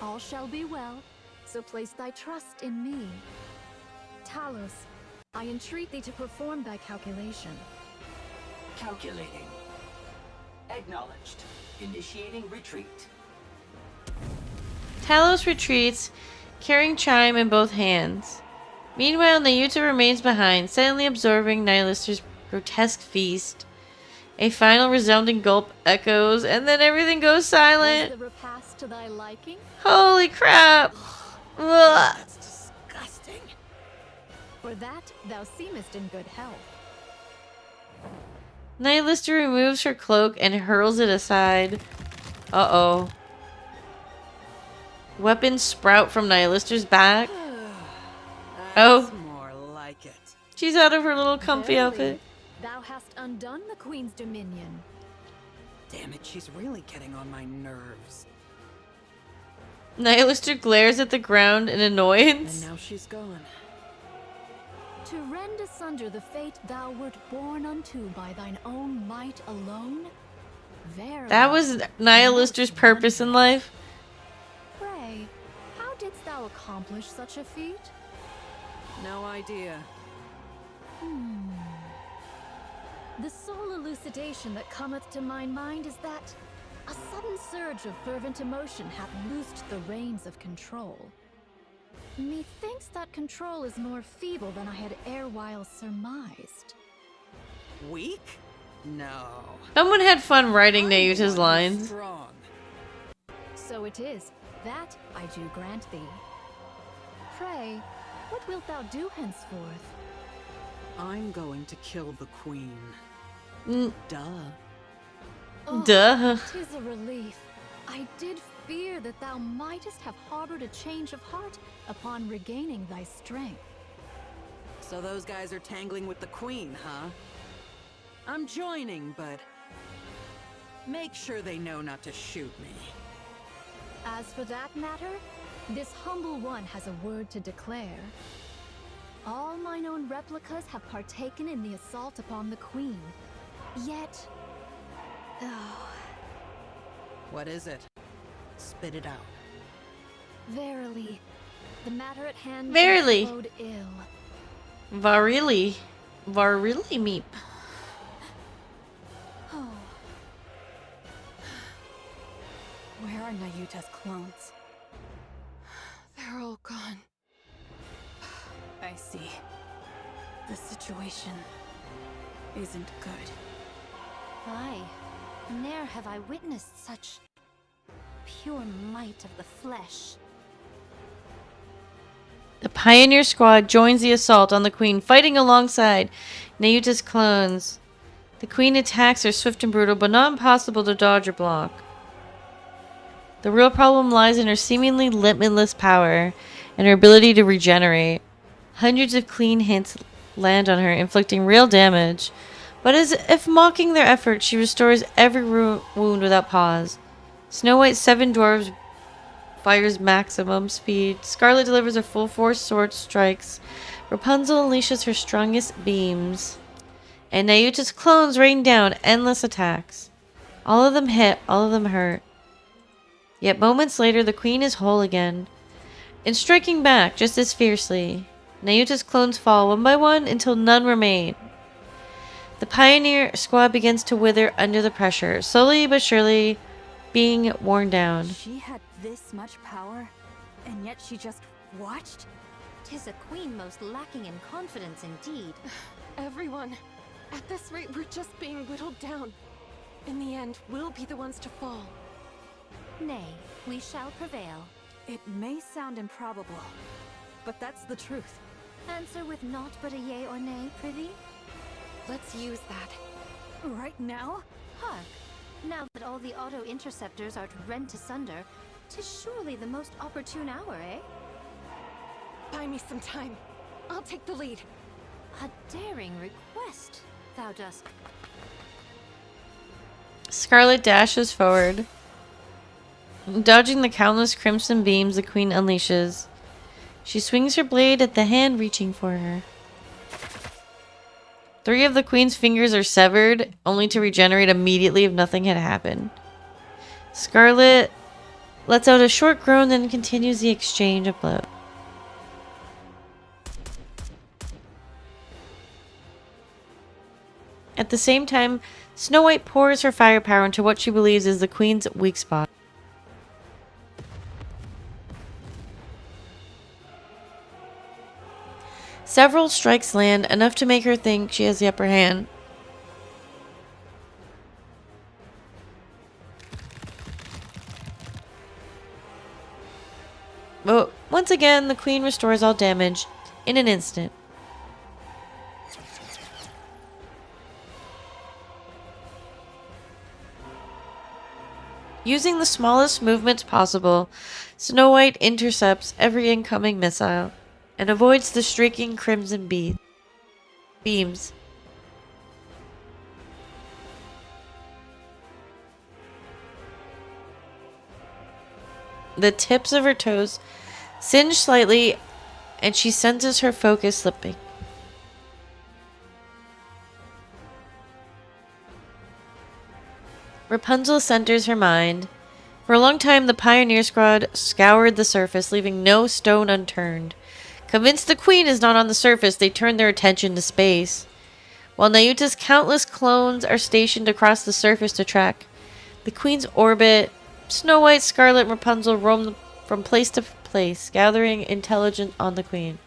All shall be well, so place thy trust in me. Talos, I entreat thee to perform thy calculation. Calculating. Acknowledged. Initiating retreat. Talos retreats, carrying Chime in both hands. Meanwhile, Nayuta remains behind, silently absorbing Nihilister's grotesque feast. A final resounding gulp echoes, and then everything goes silent. Was the repast to thy liking? Holy crap! Ugh. That's disgusting. For that, thou seemest in good health. Nihilister removes her cloak and hurls it aside. Uh-oh. Weapons sprout from Nihilister's back. That's more like it. She's out of her little comfy Verily, outfit. Thou hast undone the Queen's dominion. Damn it, she's really getting on my nerves. Nihilister glares at the ground in annoyance. And now she's gone. To rend asunder the fate thou wert born unto by thine own might alone? Verily, That was Nihilister's purpose in life. pray, how didst thou accomplish such a feat? No idea. The sole elucidation that cometh to my mind is that a sudden surge of fervent emotion hath loosed the reins of control. Methinks that control is more feeble than I had erewhile surmised. Weak? No. Someone had fun writing Nayuta's lines. Strong. So it is, that I do grant thee. Pray, what wilt thou do henceforth? I'm going to kill the queen. Duh. Oh, Duh. 'Tis a relief. I did fear that thou mightest have harbored a change of heart upon regaining thy strength. So those guys are tangling with the queen, huh? I'm joining, but make sure they know not to shoot me. As for that matter, this humble one has a word to declare. All mine own replicas have partaken in the assault upon the queen. Yet... Oh, What is it? Spit it out. verily, the matter at hand Verily. doth bode ill. Varili. Varili meep. Oh. Where are Nayuta's clones? They're all gone. I see. The situation isn't good. Aye, ne'er have I witnessed such pure might of the flesh. The Pioneer Squad joins the assault on the Queen, fighting alongside Nayuta's clones. The Queen attacks are swift and brutal, but not impossible to dodge or block. The real problem lies in her seemingly limitless power and her ability to regenerate. Hundreds of clean hits land on her, inflicting real damage. But as if mocking their effort, she restores every wound without pause. Snow White's 7 dwarves fires maximum speed. Scarlet delivers her full force sword strikes. Rapunzel unleashes her strongest beams. And Nayuta's clones rain down endless attacks. All of them hit, all of them hurt. Yet moments later, the queen is whole again. And striking back just as fiercely. Nayuta's clones fall one by one until none remain. The pioneer squad begins to wither under the pressure, slowly but surely being worn down. She had this much power, and yet she just watched? 'Tis a queen most lacking in confidence indeed. Everyone, at this rate, we're just being whittled down. In the end, we'll be the ones to fall. Nay, we shall prevail. It may sound improbable, but that's the truth. Answer with naught but a yea or nay, prithee? Let's use that. Right now? Hark! Now that all the auto-interceptors are rent asunder, 'tis surely the most opportune hour, eh? Buy me some time. I'll take the lead. A daring request, thou dost. Scarlet dashes forward. Dodging the countless crimson beams the queen unleashes. She swings her blade at the hand reaching for her. 3 of the queen's fingers are severed, only to regenerate immediately if nothing had happened. Scarlet lets out a short groan, then continues the exchange of blows. At the same time, Snow White pours her firepower into what she believes is the queen's weak spot. Several strikes land, enough to make her think she has the upper hand. But once again, the queen restores all damage in an instant. Using the smallest movements possible, Snow White intercepts every incoming missile and avoids the streaking crimson beams. The tips of her toes singe slightly, and she senses her focus slipping. Rapunzel centers her mind. For a long time, the Pioneer Squad scoured the surface, leaving no stone unturned. Convinced the queen is not on the surface, they turn their attention to space. While Nayuta's countless clones are stationed across the surface to track the queen's orbit, Snow White, Scarlet, and Rapunzel roam from place to place, gathering intelligence on the queen,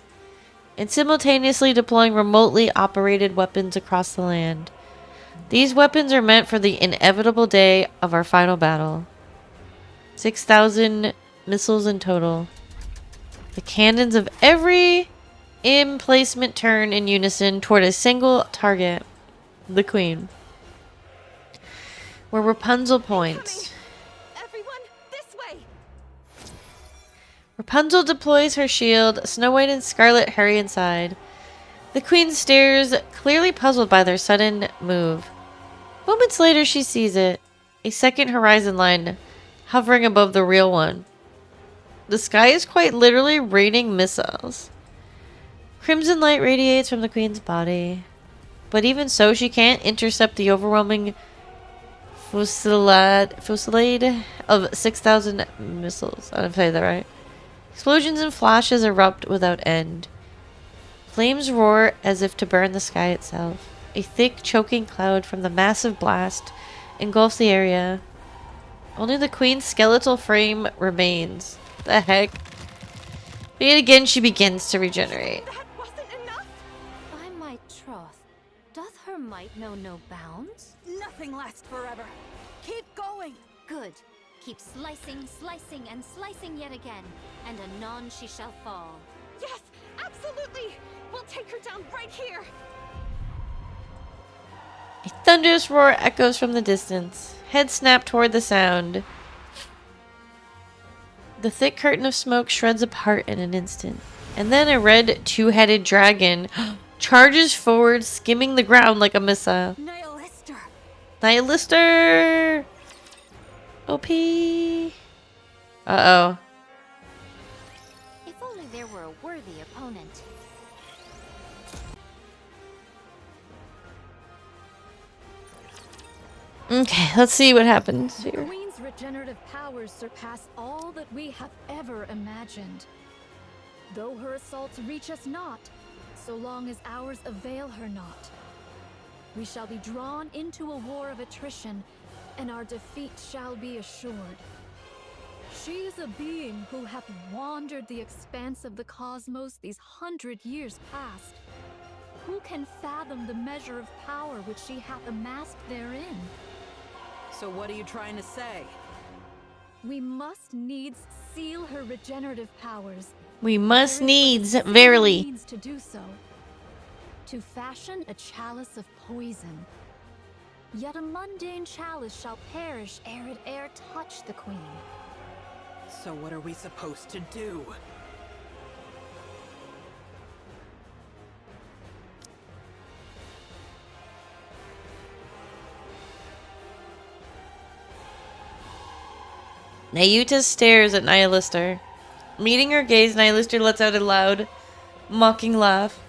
and simultaneously deploying remotely operated weapons across the land. These weapons are meant for the inevitable day of our final battle. 6,000 missiles in total. The cannons of every emplacement turn in unison toward a single target, the queen. Where Rapunzel points. Everyone, this way! Rapunzel deploys her shield. Snow White and Scarlet hurry inside. The queen stares, clearly puzzled by their sudden move. Moments later, she sees it. A second horizon line hovering above the real one. The sky is quite literally raining missiles. Crimson light radiates from the queen's body. But even so, she can't intercept the overwhelming fusillade of 6,000 missiles. I didn't say that right. Explosions and flashes erupt without end. Flames roar as if to burn the sky itself. A thick, choking cloud from the massive blast engulfs the area. Only the queen's skeletal frame remains. The heck? But yet again, she begins to regenerate. By my troth, doth her might know no bounds? Nothing lasts forever. Keep going. Good. Keep slicing, slicing, and slicing yet again, and anon she shall fall. Yes, absolutely! We'll take her down right here! A thunderous roar echoes from the distance. Heads snap toward the sound. The thick curtain of smoke shreds apart in an instant. And then a red two-headed dragon charges forward, skimming the ground like a missile. Nihilister! OP! Uh-oh. Okay, let's see what happens The here. Queen's regenerative powers surpass all that we have ever imagined. Though her assaults reach us not, so long as ours avail her not. We shall be drawn into a war of attrition, and our defeat shall be assured. She is a being who hath wandered the expanse of the cosmos these 100 years past. Who can fathom the measure of power which she hath amassed therein? So what are you trying to say? We must needs seal her regenerative powers. We must There is but a needs, single verily. means to do so. To fashion a chalice of poison. Yet a mundane chalice shall perish ere it e'er touch the Queen. So what are we supposed to do? Nayuta stares at Nihilister. Meeting her gaze, Nihilister lets out a loud, mocking laugh.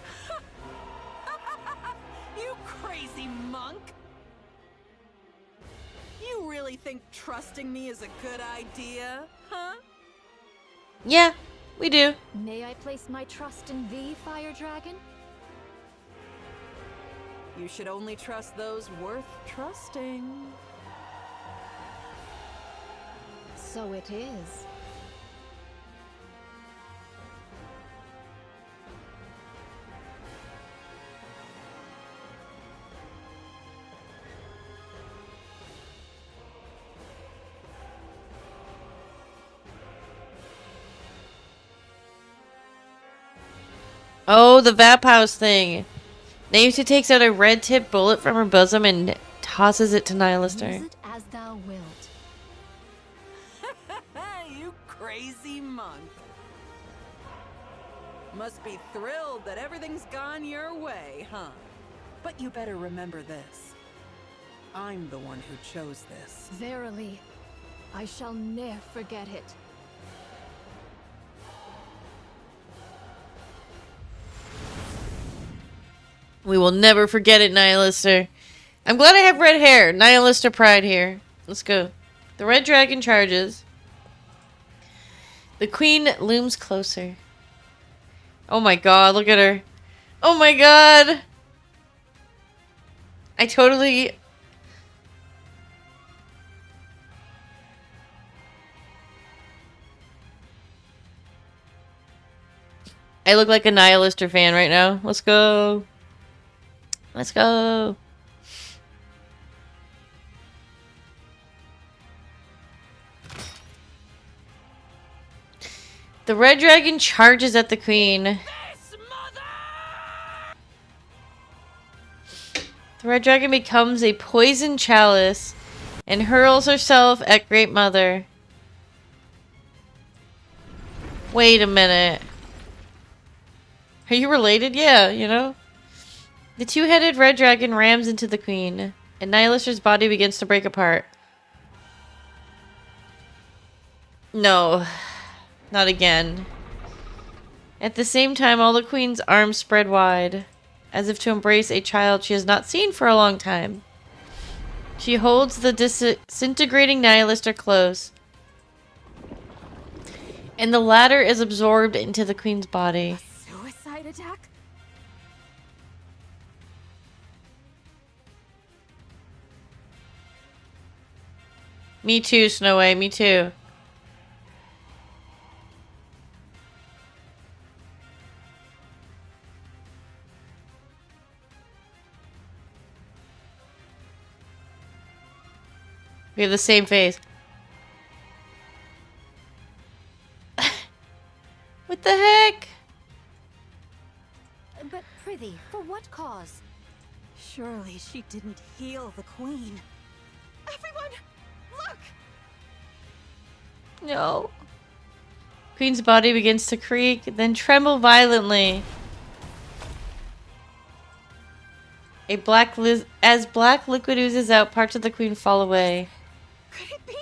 You crazy monk! You really think trusting me is a good idea, huh? Yeah, we do. May I place my trust in thee, Fire Dragon? You should only trust those worth trusting. So it is. Oh, the Vap House thing. Nayuta takes out a red-tipped bullet from her bosom and tosses it to Nihilister. Use it as thou wilt. You crazy monk. Must be thrilled that everything's gone your way, huh? But you better remember this. I'm the one who chose this. Verily, I shall ne'er forget it. We will never forget it, Nihilister. I'm glad I have red hair. Nihilister pride here. Let's go. The red dragon charges. The queen looms closer. Oh my god, look at her. Oh my god. I totally... I look like a Nihilister fan right now. Let's go. Let's go. The red dragon charges at the queen. The red dragon becomes a poison chalice and hurls herself at Great Mother. Wait a minute. Are you related? Yeah, you know? The two-headed red dragon rams into the queen, and Nihilister's body begins to break apart. No. Not again. At the same time, all the queen's arms spread wide, as if to embrace a child she has not seen for a long time. She holds the disintegrating Nihilister close, and the latter is absorbed into the queen's body. Suicide attack? Me too, Snow White, me too. We have the same face. What the heck? But prithee, for what cause? Surely she didn't heal the queen. Everyone, look! No. Queen's body begins to creak, then tremble violently. As black liquid oozes out, parts of the queen fall away. Could it be?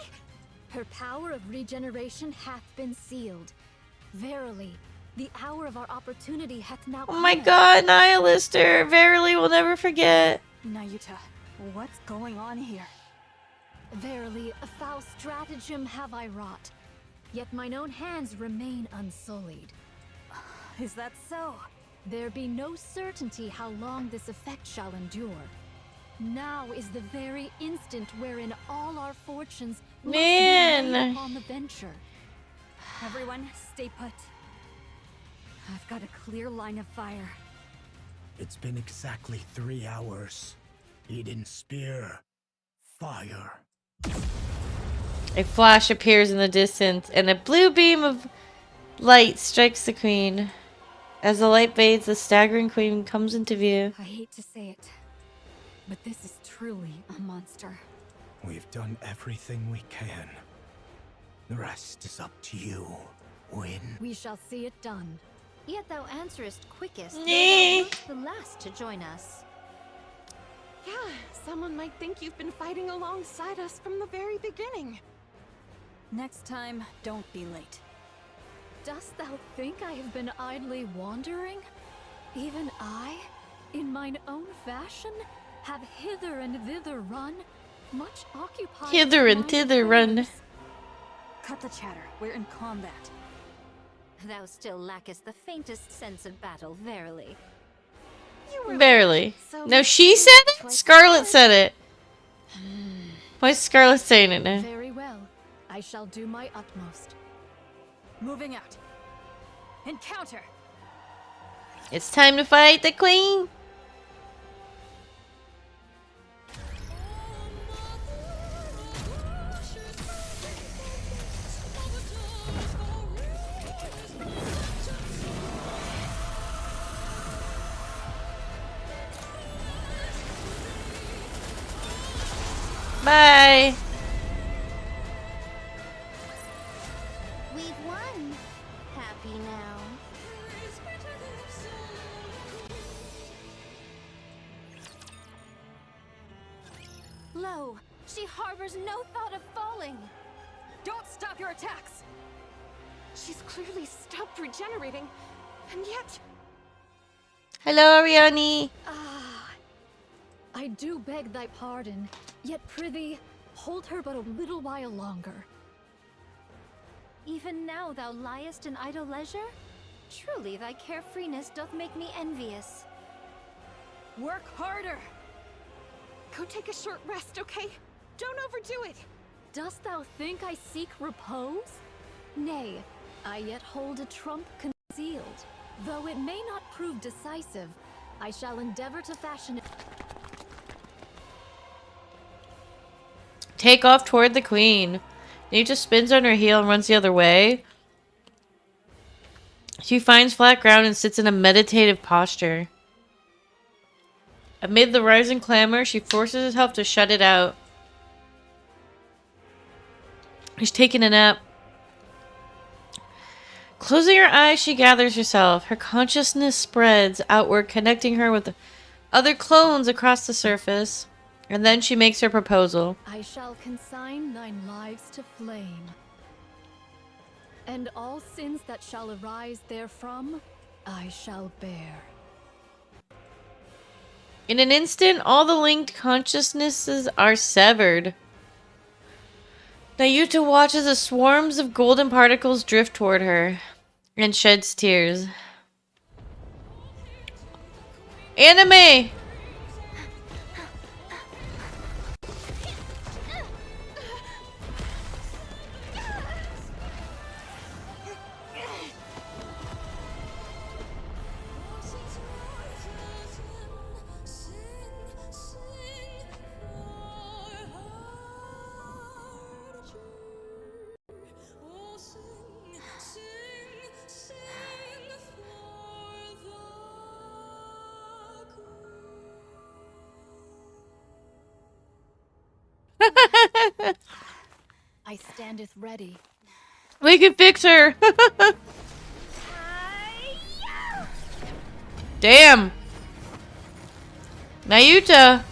Her power of regeneration hath been sealed. Verily, the hour of our opportunity hath now come. Oh my god, Nihilister! Verily, we'll never forget. Nayuta, what's going on here? Verily, a foul stratagem have I wrought, yet mine own hands remain unsullied. Is that so? There be no certainty how long this effect shall endure. Now is the very instant wherein all our fortunes must be laid upon the venture. Everyone, stay put. I've got a clear line of fire. It's been exactly 3 hours. Eden's spear. Fire. A flash appears in the distance, and a blue beam of light strikes the queen. As the light fades, the staggering queen comes into view. I hate to say it, but this is truly a monster. We've done everything we can. The rest is up to you, Win. We shall see it done. Yet thou answerest quickest, though Nee. thou wert the last to join us. Yeah, someone might think you've been fighting alongside us from the very beginning. Next time, don't be late. Dost thou think I have been idly wandering? Even I, in mine own fashion, have hither and thither run, much occupied. Hither and thither run. Cut the chatter. We're in combat. Thou still lackest the faintest sense of battle, verily. Barely. No, she said it? Scarlet said it. Why is Scarlet saying it now? Very well. I shall do my utmost. Moving out. Encounter! It's time to fight the queen. Bye. We've won. Happy now. Lo, she harbors no thought of falling. Don't stop your attacks. She's clearly stopped regenerating, and yet... Hello, Ariane. I do beg thy pardon, yet prithee, hold her but a little while longer. Even now thou liest in idle leisure? Truly thy carefreeness doth make me envious. Work harder! Go take a short rest, okay? Don't overdo it! Dost thou think I seek repose? Nay, I yet hold a trump concealed. Though it may not prove decisive, I shall endeavor to fashion it. Take off toward the queen. Nayuta spins on her heel and runs the other way. She finds flat ground and sits in a meditative posture. Amid the rising clamor, she forces herself to shut it out. She's taking a nap. Closing her eyes, she gathers herself. Her consciousness spreads outward, connecting her with other clones across the surface. And then she makes her proposal. I shall consign thine lives to flame, and all sins that shall arise therefrom, I shall bear. In an instant, all the linked consciousnesses are severed. Nayuta watches as swarms of golden particles drift toward her and sheds tears. Anime! I standeth ready. We can fix her! Damn! Nayuta!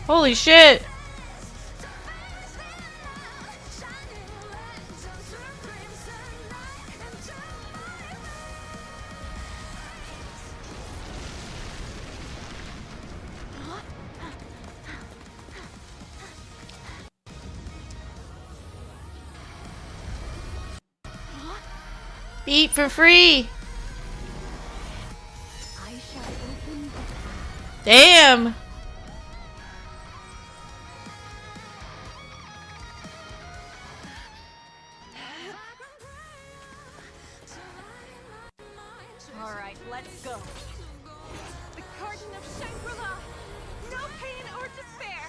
Holy shit! Eat for free. Damn. Alright, let's go. The Garden of Shangri-La! No pain or despair!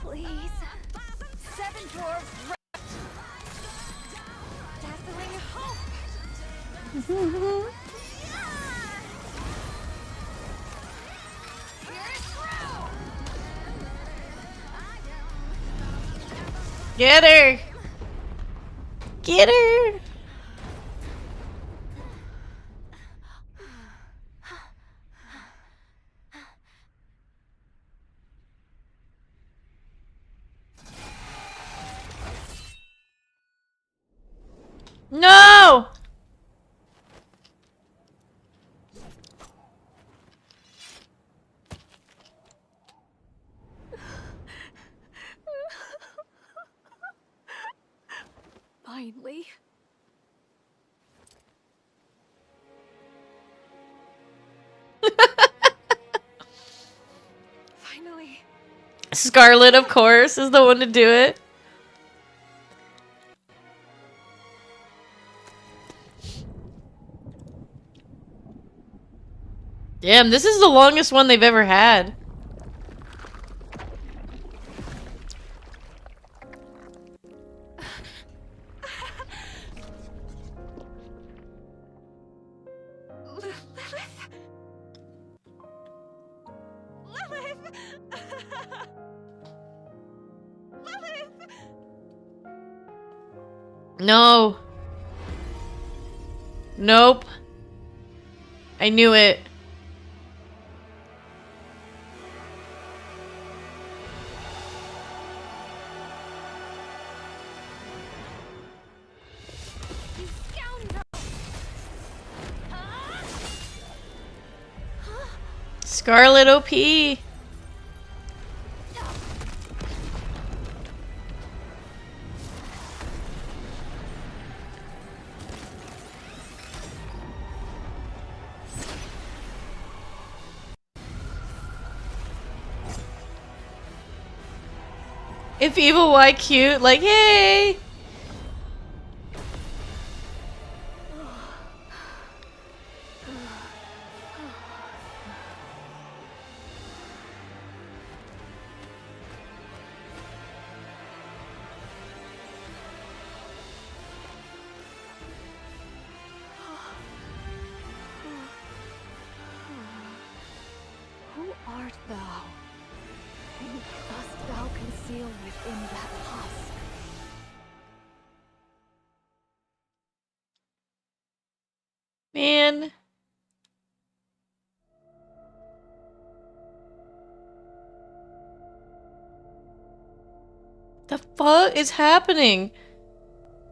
Please. 7 dwarves wrapped. Dazzling hope! Get her. Get her. No! Finally. Finally. Scarlet, of course, is the one to do it. Damn, this is the longest one they've ever had. No. Nope. I knew it. Scarlet OP. If evil, why cute? Like, hey! Who art thou? Who dost thou conceal within that husk? Man. The fuck is happening?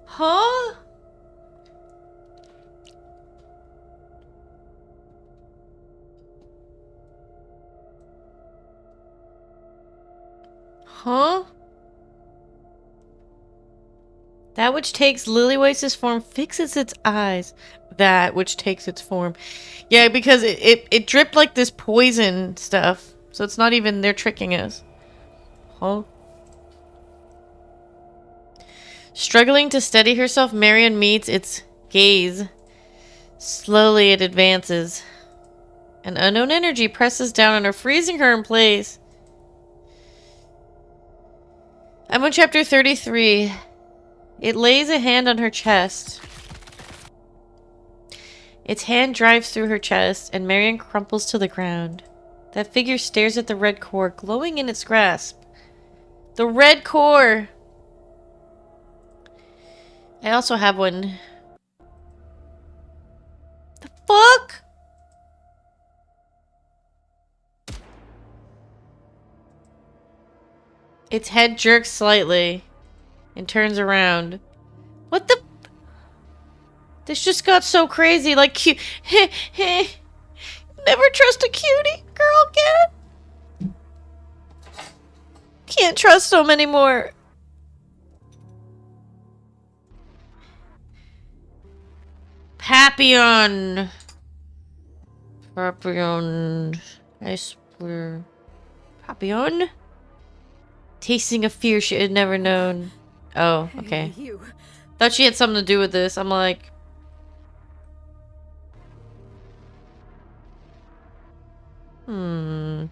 Huh? Huh? That which takes Lilywhite's form fixes its eyes. That which takes its form. Yeah, because it dripped like this poison stuff. So it's not even, they're tricking us. Huh? Struggling to steady herself, Marion meets its gaze. Slowly it advances. An unknown energy presses down on her, freezing her in place. I'm on chapter 33. It lays a hand on her chest. Its hand drives through her chest, and Marion crumples to the ground. That figure stares at the red core, glowing in its grasp. The red core! I also have one. The fuck? Its head jerks slightly and turns around. What the? This just got so crazy. Like, cute. Never trust a cutie girl again. Can't trust them anymore. Papillon. Papillon. I swear. Papillon? Tasting a fear she had never known. Oh, okay. Hey, you. Thought she had something to do with this. I'm like... Hmm...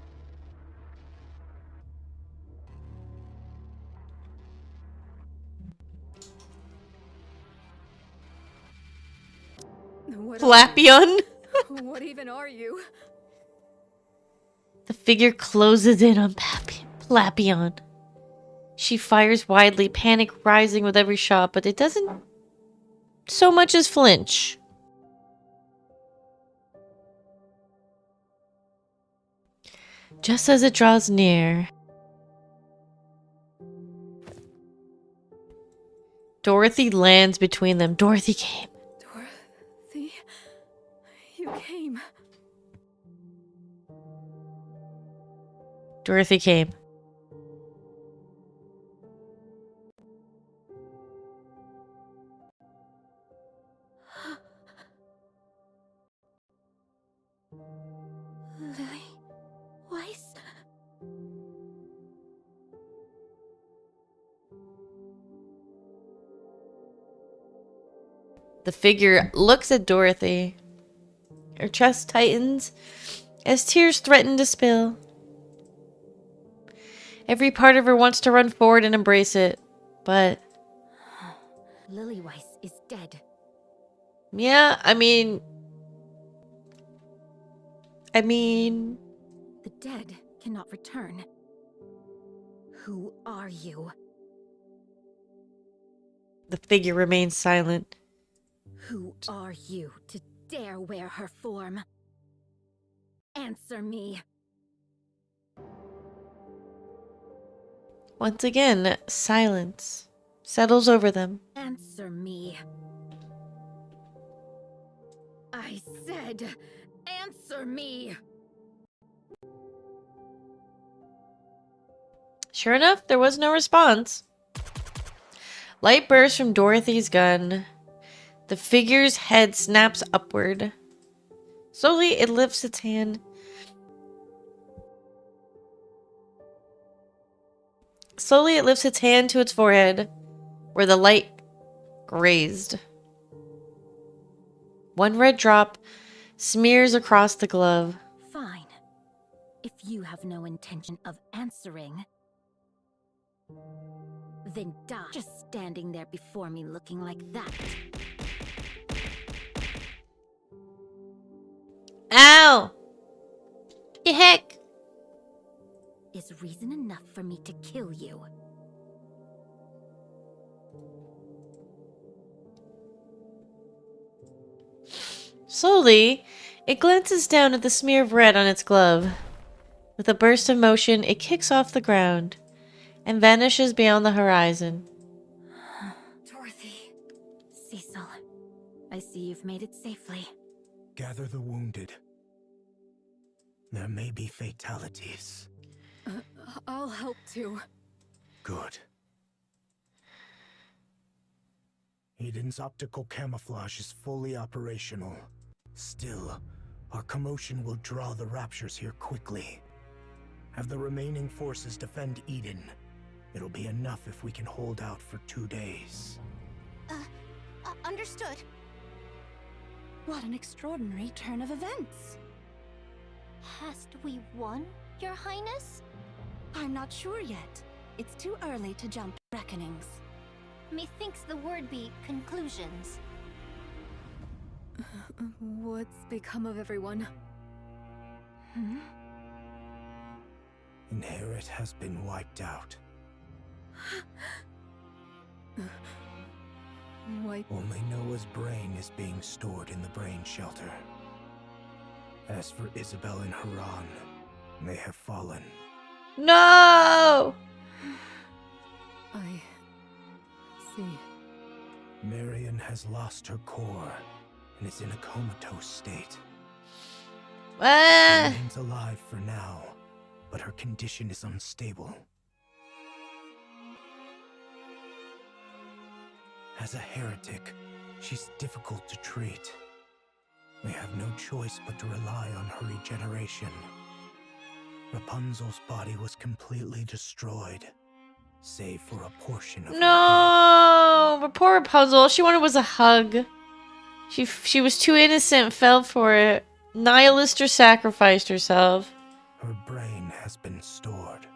Flapion? What even are you? The figure closes in on Flapion. She fires widely, panic rising with every shot, but it doesn't so much as flinch. Just as it draws near, Dorothy lands between them. Dorothy came. Dorothy, you came. Dorothy came. Lily Weiss? The figure looks at Dorothy. Her chest tightens as tears threaten to spill. Every part of her wants to run forward and embrace it, but... Lily Weiss is dead. Yeah, I mean... The dead cannot return. Who are you? The figure remains silent. Who are you to dare wear her form? Answer me. Once again, silence settles over them. Answer me. I said, answer me. Sure enough, there was no response. Light bursts from Dorothy's gun. The figure's head snaps upward. Slowly, it lifts its hand. Slowly, it lifts its hand to its forehead, where the light grazed. One red drop smears across the glove. Fine. If you have no intention of answering, then die. Just standing there before me looking like that. Ow! The heck? Is reason enough for me to kill you. Slowly, it glances down at the smear of red on its glove. With a burst of motion, it kicks off the ground and vanishes beyond the horizon. Dorothy. Cecil, I see you've made it safely. Gather the wounded. There may be fatalities. I'll help too. Good. Eden's optical camouflage is fully operational. Still, our commotion will draw the raptures here quickly. Have the remaining forces defend Eden. It'll be enough if we can hold out for 2 days. Understood. What an extraordinary turn of events. Hast we won, Your Highness? I'm not sure yet. It's too early to jump to reckonings. Methinks the word be conclusions. What's become of everyone? Inherit has been wiped out. Only Noah's brain is being stored in the brain shelter. As for Isabel and Haran, they have fallen. No! I see. Marion has lost her core and is in a comatose state. She remains alive for now, but her condition is unstable. As a heretic, she's difficult to treat. We have no choice but to rely on her regeneration. Rapunzel's body was completely destroyed, save for a portion of her head. No, but poor Rapunzel. All she wanted was a hug. She was too innocent, fell for it. Nihilist sacrificed herself. Her brain has been stored.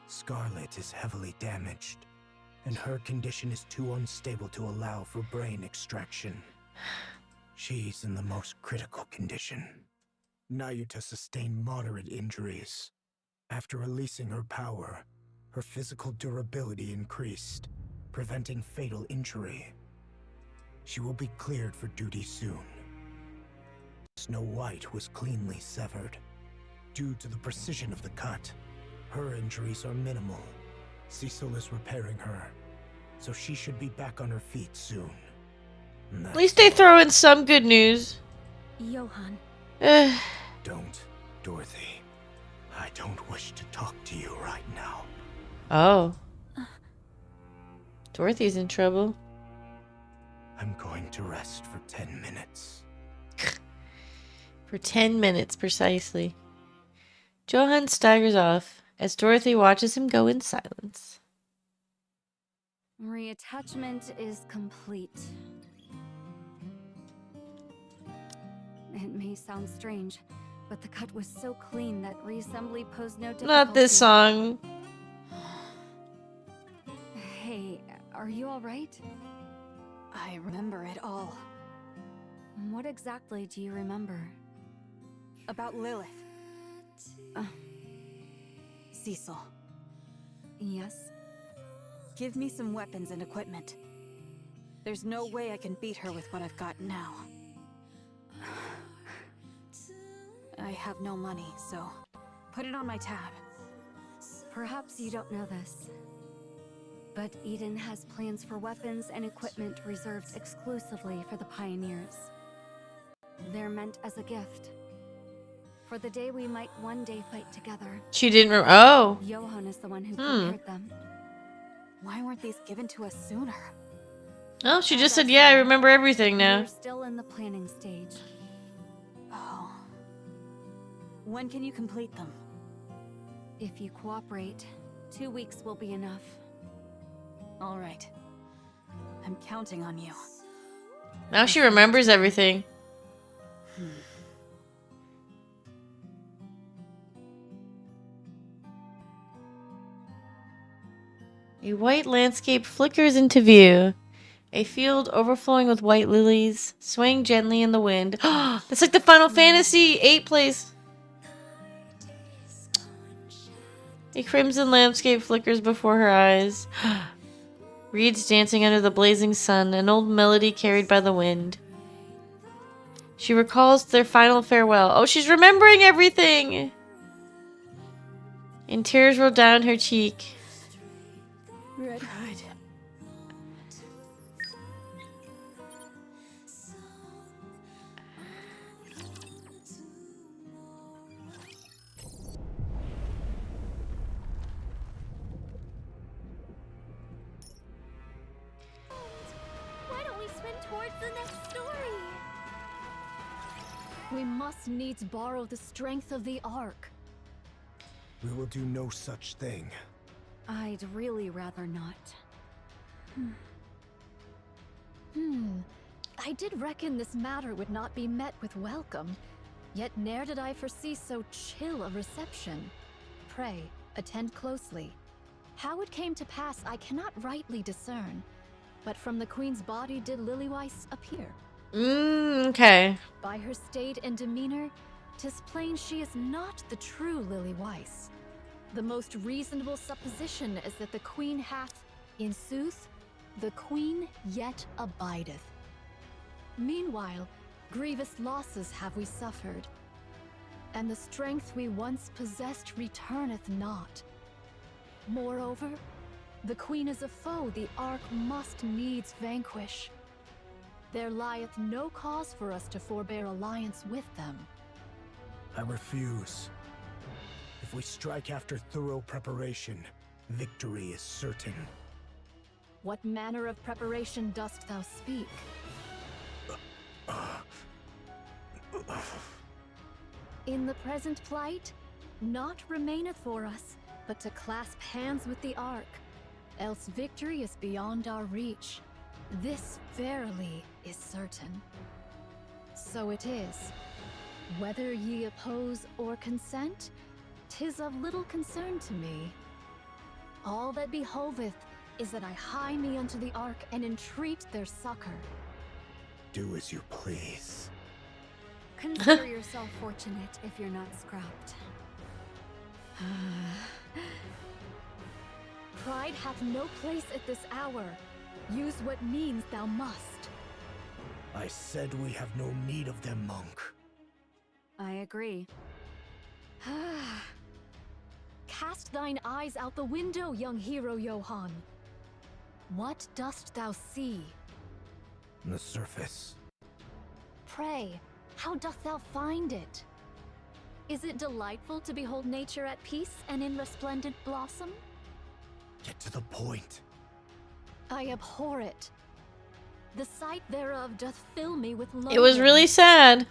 Scarlet is heavily damaged, and her condition is too unstable to allow for brain extraction. She's in the most critical condition. Nayuta sustained moderate injuries. After releasing her power, her physical durability increased, preventing fatal injury. She will be cleared for duty soon. Snow White was cleanly severed. Due to the precision of the cut, her injuries are minimal. Cecil is repairing her, so she should be back on her feet soon. At least they throw in some good news. Johann. Don't, Dorothy. I don't wish to talk to you right now. Oh. Dorothy's in trouble. I'm going to rest for 10 minutes. For 10 minutes, precisely. Johann staggers off as Dorothy watches him go in silence. Reattachment is complete. It may sound strange, but the cut was so clean that reassembly posed no difficulty. Not this song. Hey, are you alright? I remember it all. What exactly do you remember? About Lilith. Cecil. Yes? Give me some weapons and equipment. There's no way I can beat her with what I've got now. I have no money, so put it on my tab. Perhaps you don't know this, but Eden has plans for weapons and equipment reserved exclusively for the pioneers. They're meant as a gift. For the day we might one day fight together. She didn't Oh. Johann is the one who prepared them. Why weren't these given to us sooner? Oh, she just said, yeah, I remember everything now. We're still in the planning stage. Oh. When can you complete them? If you cooperate, 2 weeks will be enough. All right. I'm counting on you. Now she remembers everything. A white landscape flickers into view. A field overflowing with white lilies, swaying gently in the wind. That's like the Final Fantasy VIII place. A crimson landscape flickers before her eyes. Reeds dancing under the blazing sun, an old melody carried by the wind. She recalls their final farewell. Oh, she's remembering everything! And tears roll down her cheek. Red. Why don't we swim towards the next story? We must needs borrow the strength of the Ark. We will do no such thing. I'd really rather not. I did reckon this matter would not be met with welcome, yet ne'er did I foresee so chill a reception. Pray, attend closely. How it came to pass I cannot rightly discern, but from the Queen's body did Lilyweiss appear. Okay. By her state and demeanor, 'tis plain she is not the true Lilyweiss. The most reasonable supposition is that the Queen hath, in sooth, the Queen yet abideth. Meanwhile, grievous losses have we suffered, and the strength we once possessed returneth not. Moreover, the Queen is a foe the Ark must needs vanquish. There lieth no cause for us to forbear alliance with them. I refuse. If we strike after thorough preparation, victory is certain. What manner of preparation dost thou speak? In the present plight, naught remaineth for us but to clasp hands with the Ark, else victory is beyond our reach. This verily is certain. So it is. Whether ye oppose or consent, 'tis of little concern to me. All that behoveth is that I hie me unto the Ark and entreat their succor. Do as you please. Consider yourself fortunate if you're not scrapped. Pride hath no place at this hour. Use what means thou must. I said we have no need of them, monk. I agree. Cast thine eyes out the window, young hero Johann. What dost thou see? The surface. Pray, how doth thou find it? Is it delightful to behold nature at peace and in resplendent blossom? Get to the point. I abhor it. The sight thereof doth fill me with loathing. It was really sad.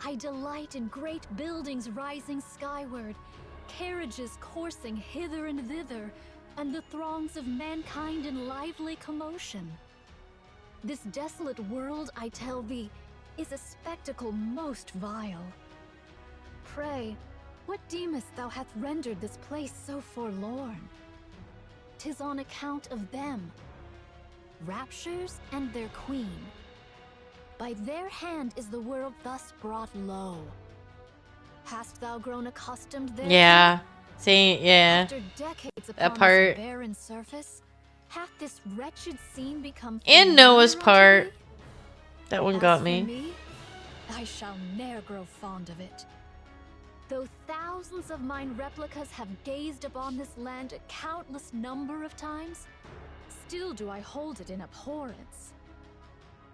I delight in great buildings rising skyward, carriages coursing hither and thither, and the throngs of mankind in lively commotion. This desolate world, I tell thee, is a spectacle most vile. Pray, what deemest thou hath rendered this place so forlorn? 'Tis on account of them, Raptures and their queen. By their hand is the world thus brought low. Hast thou grown accustomed thereto? Yeah. See, yeah. After decades That upon part. this barren surface, hath this wretched scene become And Noah's familiar unto part. thee? That one As got for me. I shall ne'er grow fond of it. Though thousands of mine replicas have gazed upon this land a countless number of times, still do I hold it in abhorrence.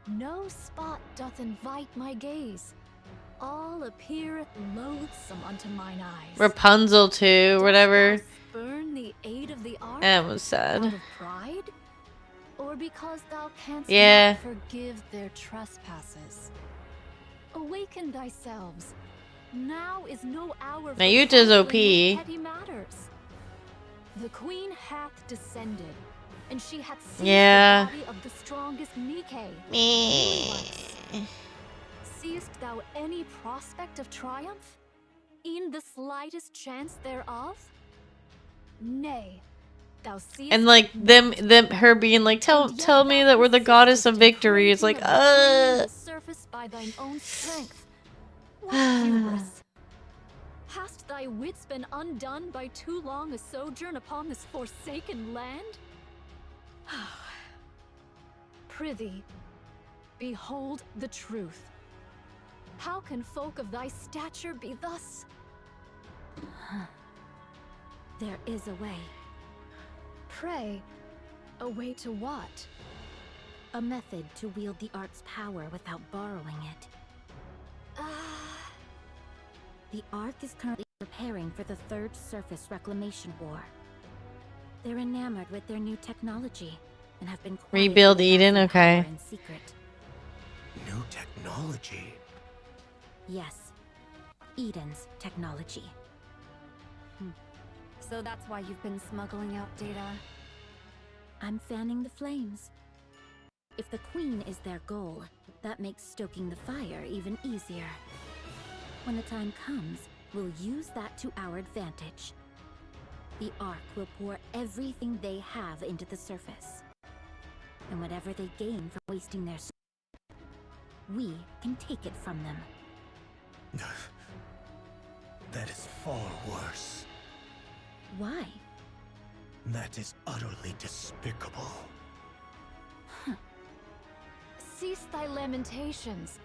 No spot doth invite my gaze. All appeareth loathsome unto mine eyes. Rapunzel too, whatever. Spurn the aid of the Ark That was out sad. of pride? Or because thou canst Yeah. not forgive their trespasses? Awaken thyselves. Now is no hour for Nayuta's trifling OP. with petty matters. The queen hath descended, and she hath seized Yeah. the body of the strongest Nikke. Meh. Seest thou any prospect of triumph? In the slightest chance thereof? Nay, thou seest And like them her being like, tell me that we're the goddess of victory. It's like, the surface by thine own strength. What hubris! Hast thy wits been undone by too long a sojourn upon this forsaken land? Prithee, behold the truth. How can folk of thy stature be thus? There is a way. Pray, a way to what? A method to wield the Ark's power without borrowing it. The Ark is currently preparing for the Third Surface Reclamation War. They're enamored with their new technology and have been Rebuild Eden, okay. in secret. New technology? Yes, Eden's technology. So that's why you've been smuggling out data? I'm fanning the flames. If the Queen is their goal, that makes stoking the fire even easier. When the time comes, we'll use that to our advantage. The Ark will pour everything they have into the surface. And whatever they gain from wasting their strength, we can take it from them. That is far worse. Why? That is utterly despicable. Cease thy lamentations.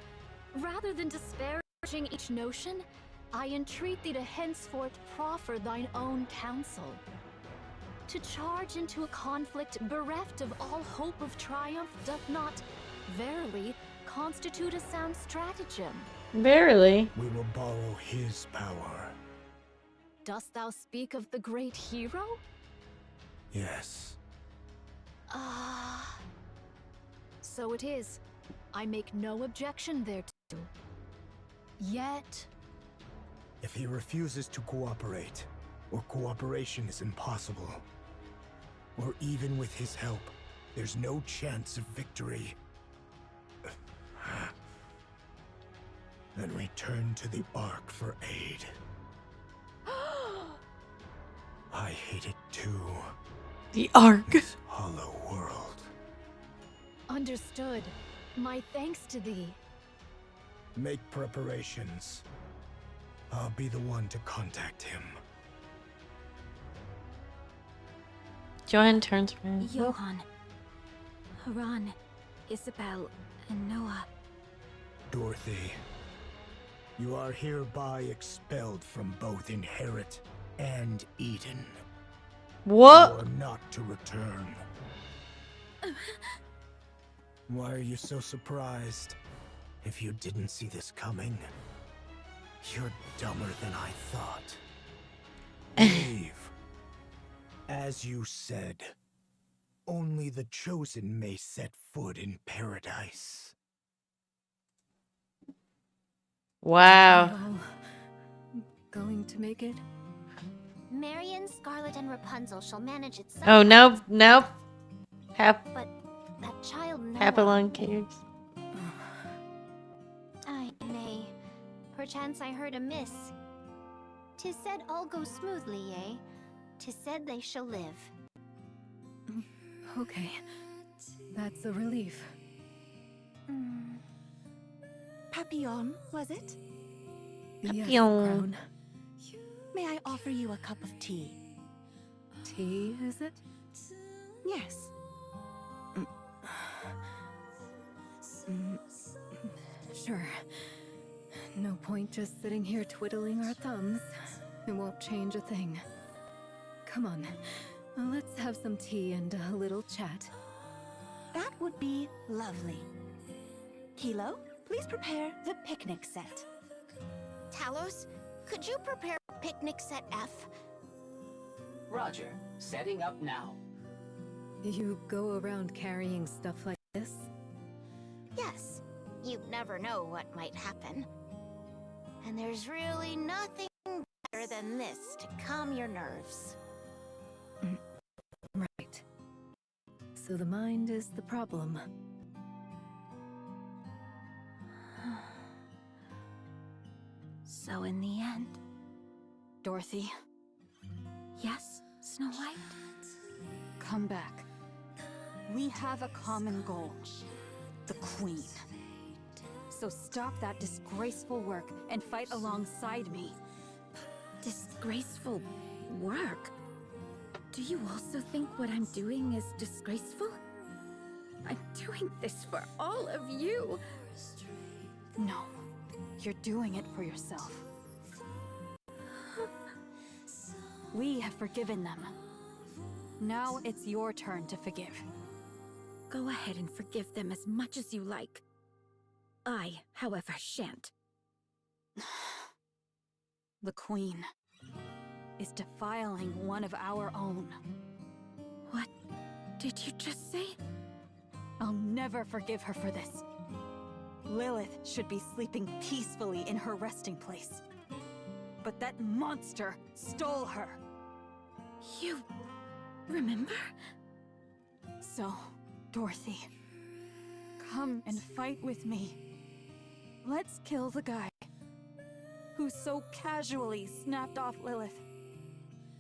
Rather than disparaging each notion, I entreat thee to henceforth proffer thine own counsel. To charge into a conflict bereft of all hope of triumph doth not, verily, constitute a sound stratagem. Barely. We will borrow his power. Dost thou speak of the great hero? Yes. So it is. I make no objection thereto. Yet... If he refuses to cooperate, or cooperation is impossible, or even with his help, there's no chance of victory, then return to the Ark for aid. I hate it too. The Ark. This hollow world. Understood. My thanks to thee. Make preparations. I'll be the one to contact him. Johan turns around. Johan, Haran, Isabel, and Noah. Dorothy, you are hereby expelled from both Inherit and Eden. What? You are not to return. Why are you so surprised? If you didn't see this coming, you're dumber than I thought. Leave. As you said, only the chosen may set foot in paradise. Wow. Going to make it? Marion, Scarlet, and Rapunzel shall manage it somehow. Oh, nope. But that child Noah... Papillon cares. Ay, nay. Perchance I heard amiss. 'Tis said all goes smoothly, yea. 'Tis said they shall live. Okay. That's a relief. Papillon, was it? Yes, Papillon. Crown. May I offer you a cup of tea? Tea, is it? Yes. Sure. No point just sitting here twiddling our thumbs. It won't change a thing. Come on. Let's have some tea and a little chat. That would be lovely. Kilo, please prepare the picnic set. Talos, could you prepare picnic set F? Roger. Setting up now. You go around carrying stuff like this? Yes. You never know what might happen. And there's really nothing better than this to calm your nerves. Right. So the mind is the problem. So in the end... Dorothy. Yes, Snow White? Come back. We have a common goal. The Queen. So stop that disgraceful work and fight alongside me. Disgraceful work? Do you also think what I'm doing is disgraceful? I'm doing this for all of you. No, you're doing it for yourself. We have forgiven them. Now it's your turn to forgive. Go ahead and forgive them as much as you like. I, however, shan't. The Queen is defiling one of our own. What did you just say? I'll never forgive her for this. Lilith should be sleeping peacefully in her resting place. But that monster stole her. You remember? So, Dorothy, come and fight with me. Let's kill the guy who so casually snapped off Lilith,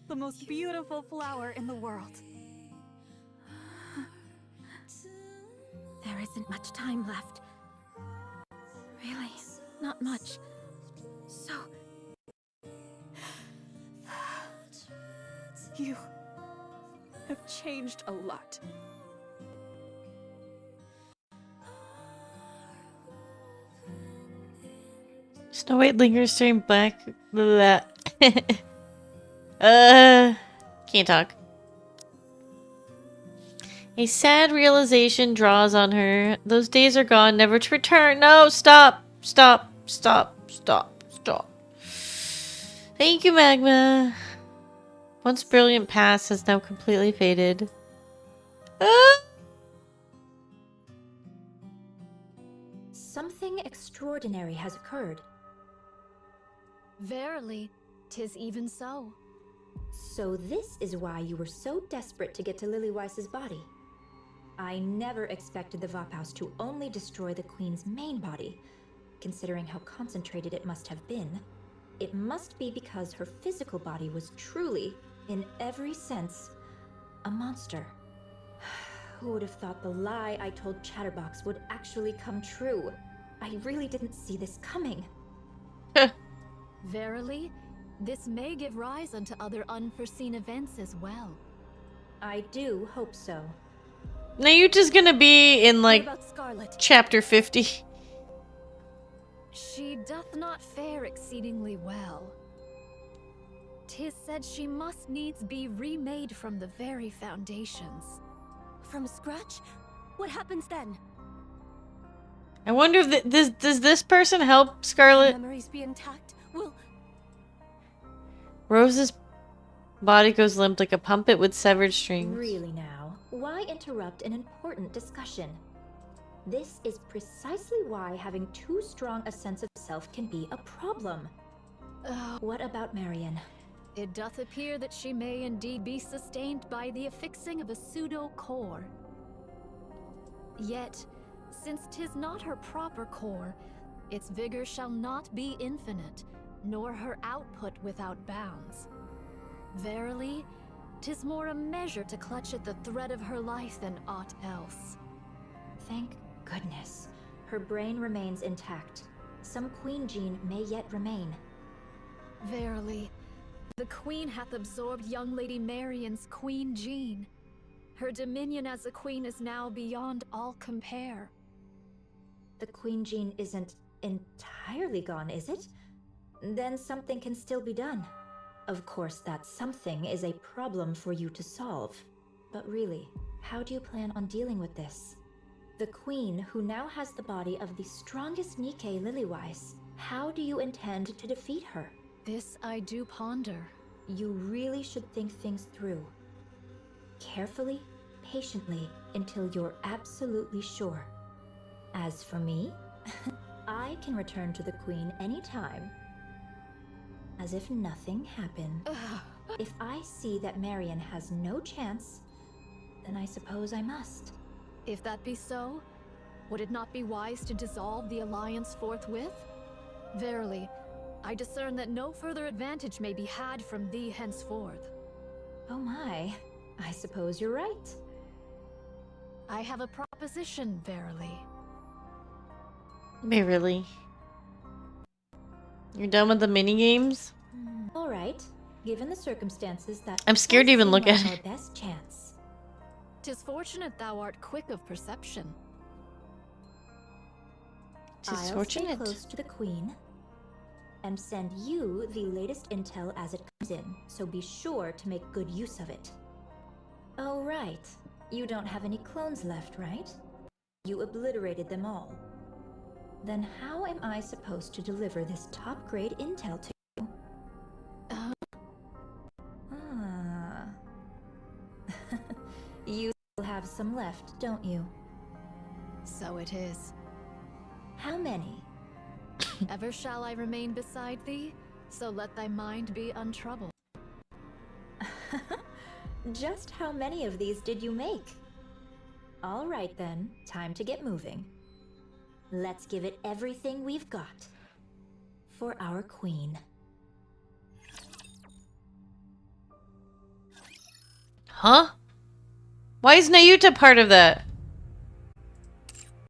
the most beautiful flower in the world. There isn't much time left. Really, not much. So... You have changed a lot. Snow White lingers staring black. Can't talk. A sad realization draws on her. Those days are gone, never to return. No, stop. Stop. Stop. Stop. Stop. Thank you, Magma. Once brilliant past has now completely faded. Something extraordinary has occurred. Verily, 'tis even so. So this is why you were so desperate to get to Lilyweise's body. I never expected the Vophouse to only destroy the Queen's main body. Considering how concentrated it must have been, it must be because her physical body was truly, in every sense, a monster. Who would have thought the lie I told Chatterbox would actually come true? I really didn't see this coming. Verily, this may give rise unto other unforeseen events as well. I do hope so. Nayuta's gonna be in, like, chapter 50. She doth not fare exceedingly well. 'Tis said she must needs be remade from the very foundations. From scratch? What happens then? I wonder if does this person help Scarlet? Memories be intact? Will Rose's body goes limp like a puppet with severed strings. Really now, why interrupt an important discussion? This is precisely why having too strong a sense of self can be a problem. What about Marion? It doth appear that she may indeed be sustained by the affixing of a pseudo-core. Yet, since 'tis not her proper core, its vigor shall not be infinite, nor her output without bounds. Verily, 'tis more a measure to clutch at the thread of her life than aught else. Thank goodness. Her brain remains intact. Some Queen gene may yet remain. Verily, the Queen hath absorbed young Lady Marion's Queen gene. Her dominion as a queen is now beyond all compare. The Queen gene isn't entirely gone, is it? Then something can still be done. Of course, that something is a problem for you to solve. But really, how do you plan on dealing with this? The Queen, who now has the body of the strongest Nikke Lilywise, how do you intend to defeat her? This I do ponder. You really should think things through. Carefully, patiently, until you're absolutely sure. As for me, I can return to the Queen anytime. As if nothing happened. If I see that Marion has no chance, then I suppose I must. If that be so, would it not be wise to dissolve the alliance forthwith? Verily, I discern that no further advantage may be had from thee henceforth. Oh my, I suppose you're right. I have a proposition, verily. Really? You're done with the mini games? All right. Given the circumstances, that I'm scared to even look at our it. best chance. 'Tis fortunate thou art quick of perception. 'Tis I'll fortunate. stay close to the Queen and send you the latest intel as it comes in, so be sure to make good use of it. Oh, right. You don't have any clones left, right? You obliterated them all. Then how am I supposed to deliver this top-grade intel to you? You still have some left, don't you? So it is. How many? Ever shall I remain beside thee, so let thy mind be untroubled. Just how many of these did you make? All right then, time to get moving. Let's give it everything we've got. For our Queen. Huh? Why is Nayuta part of that?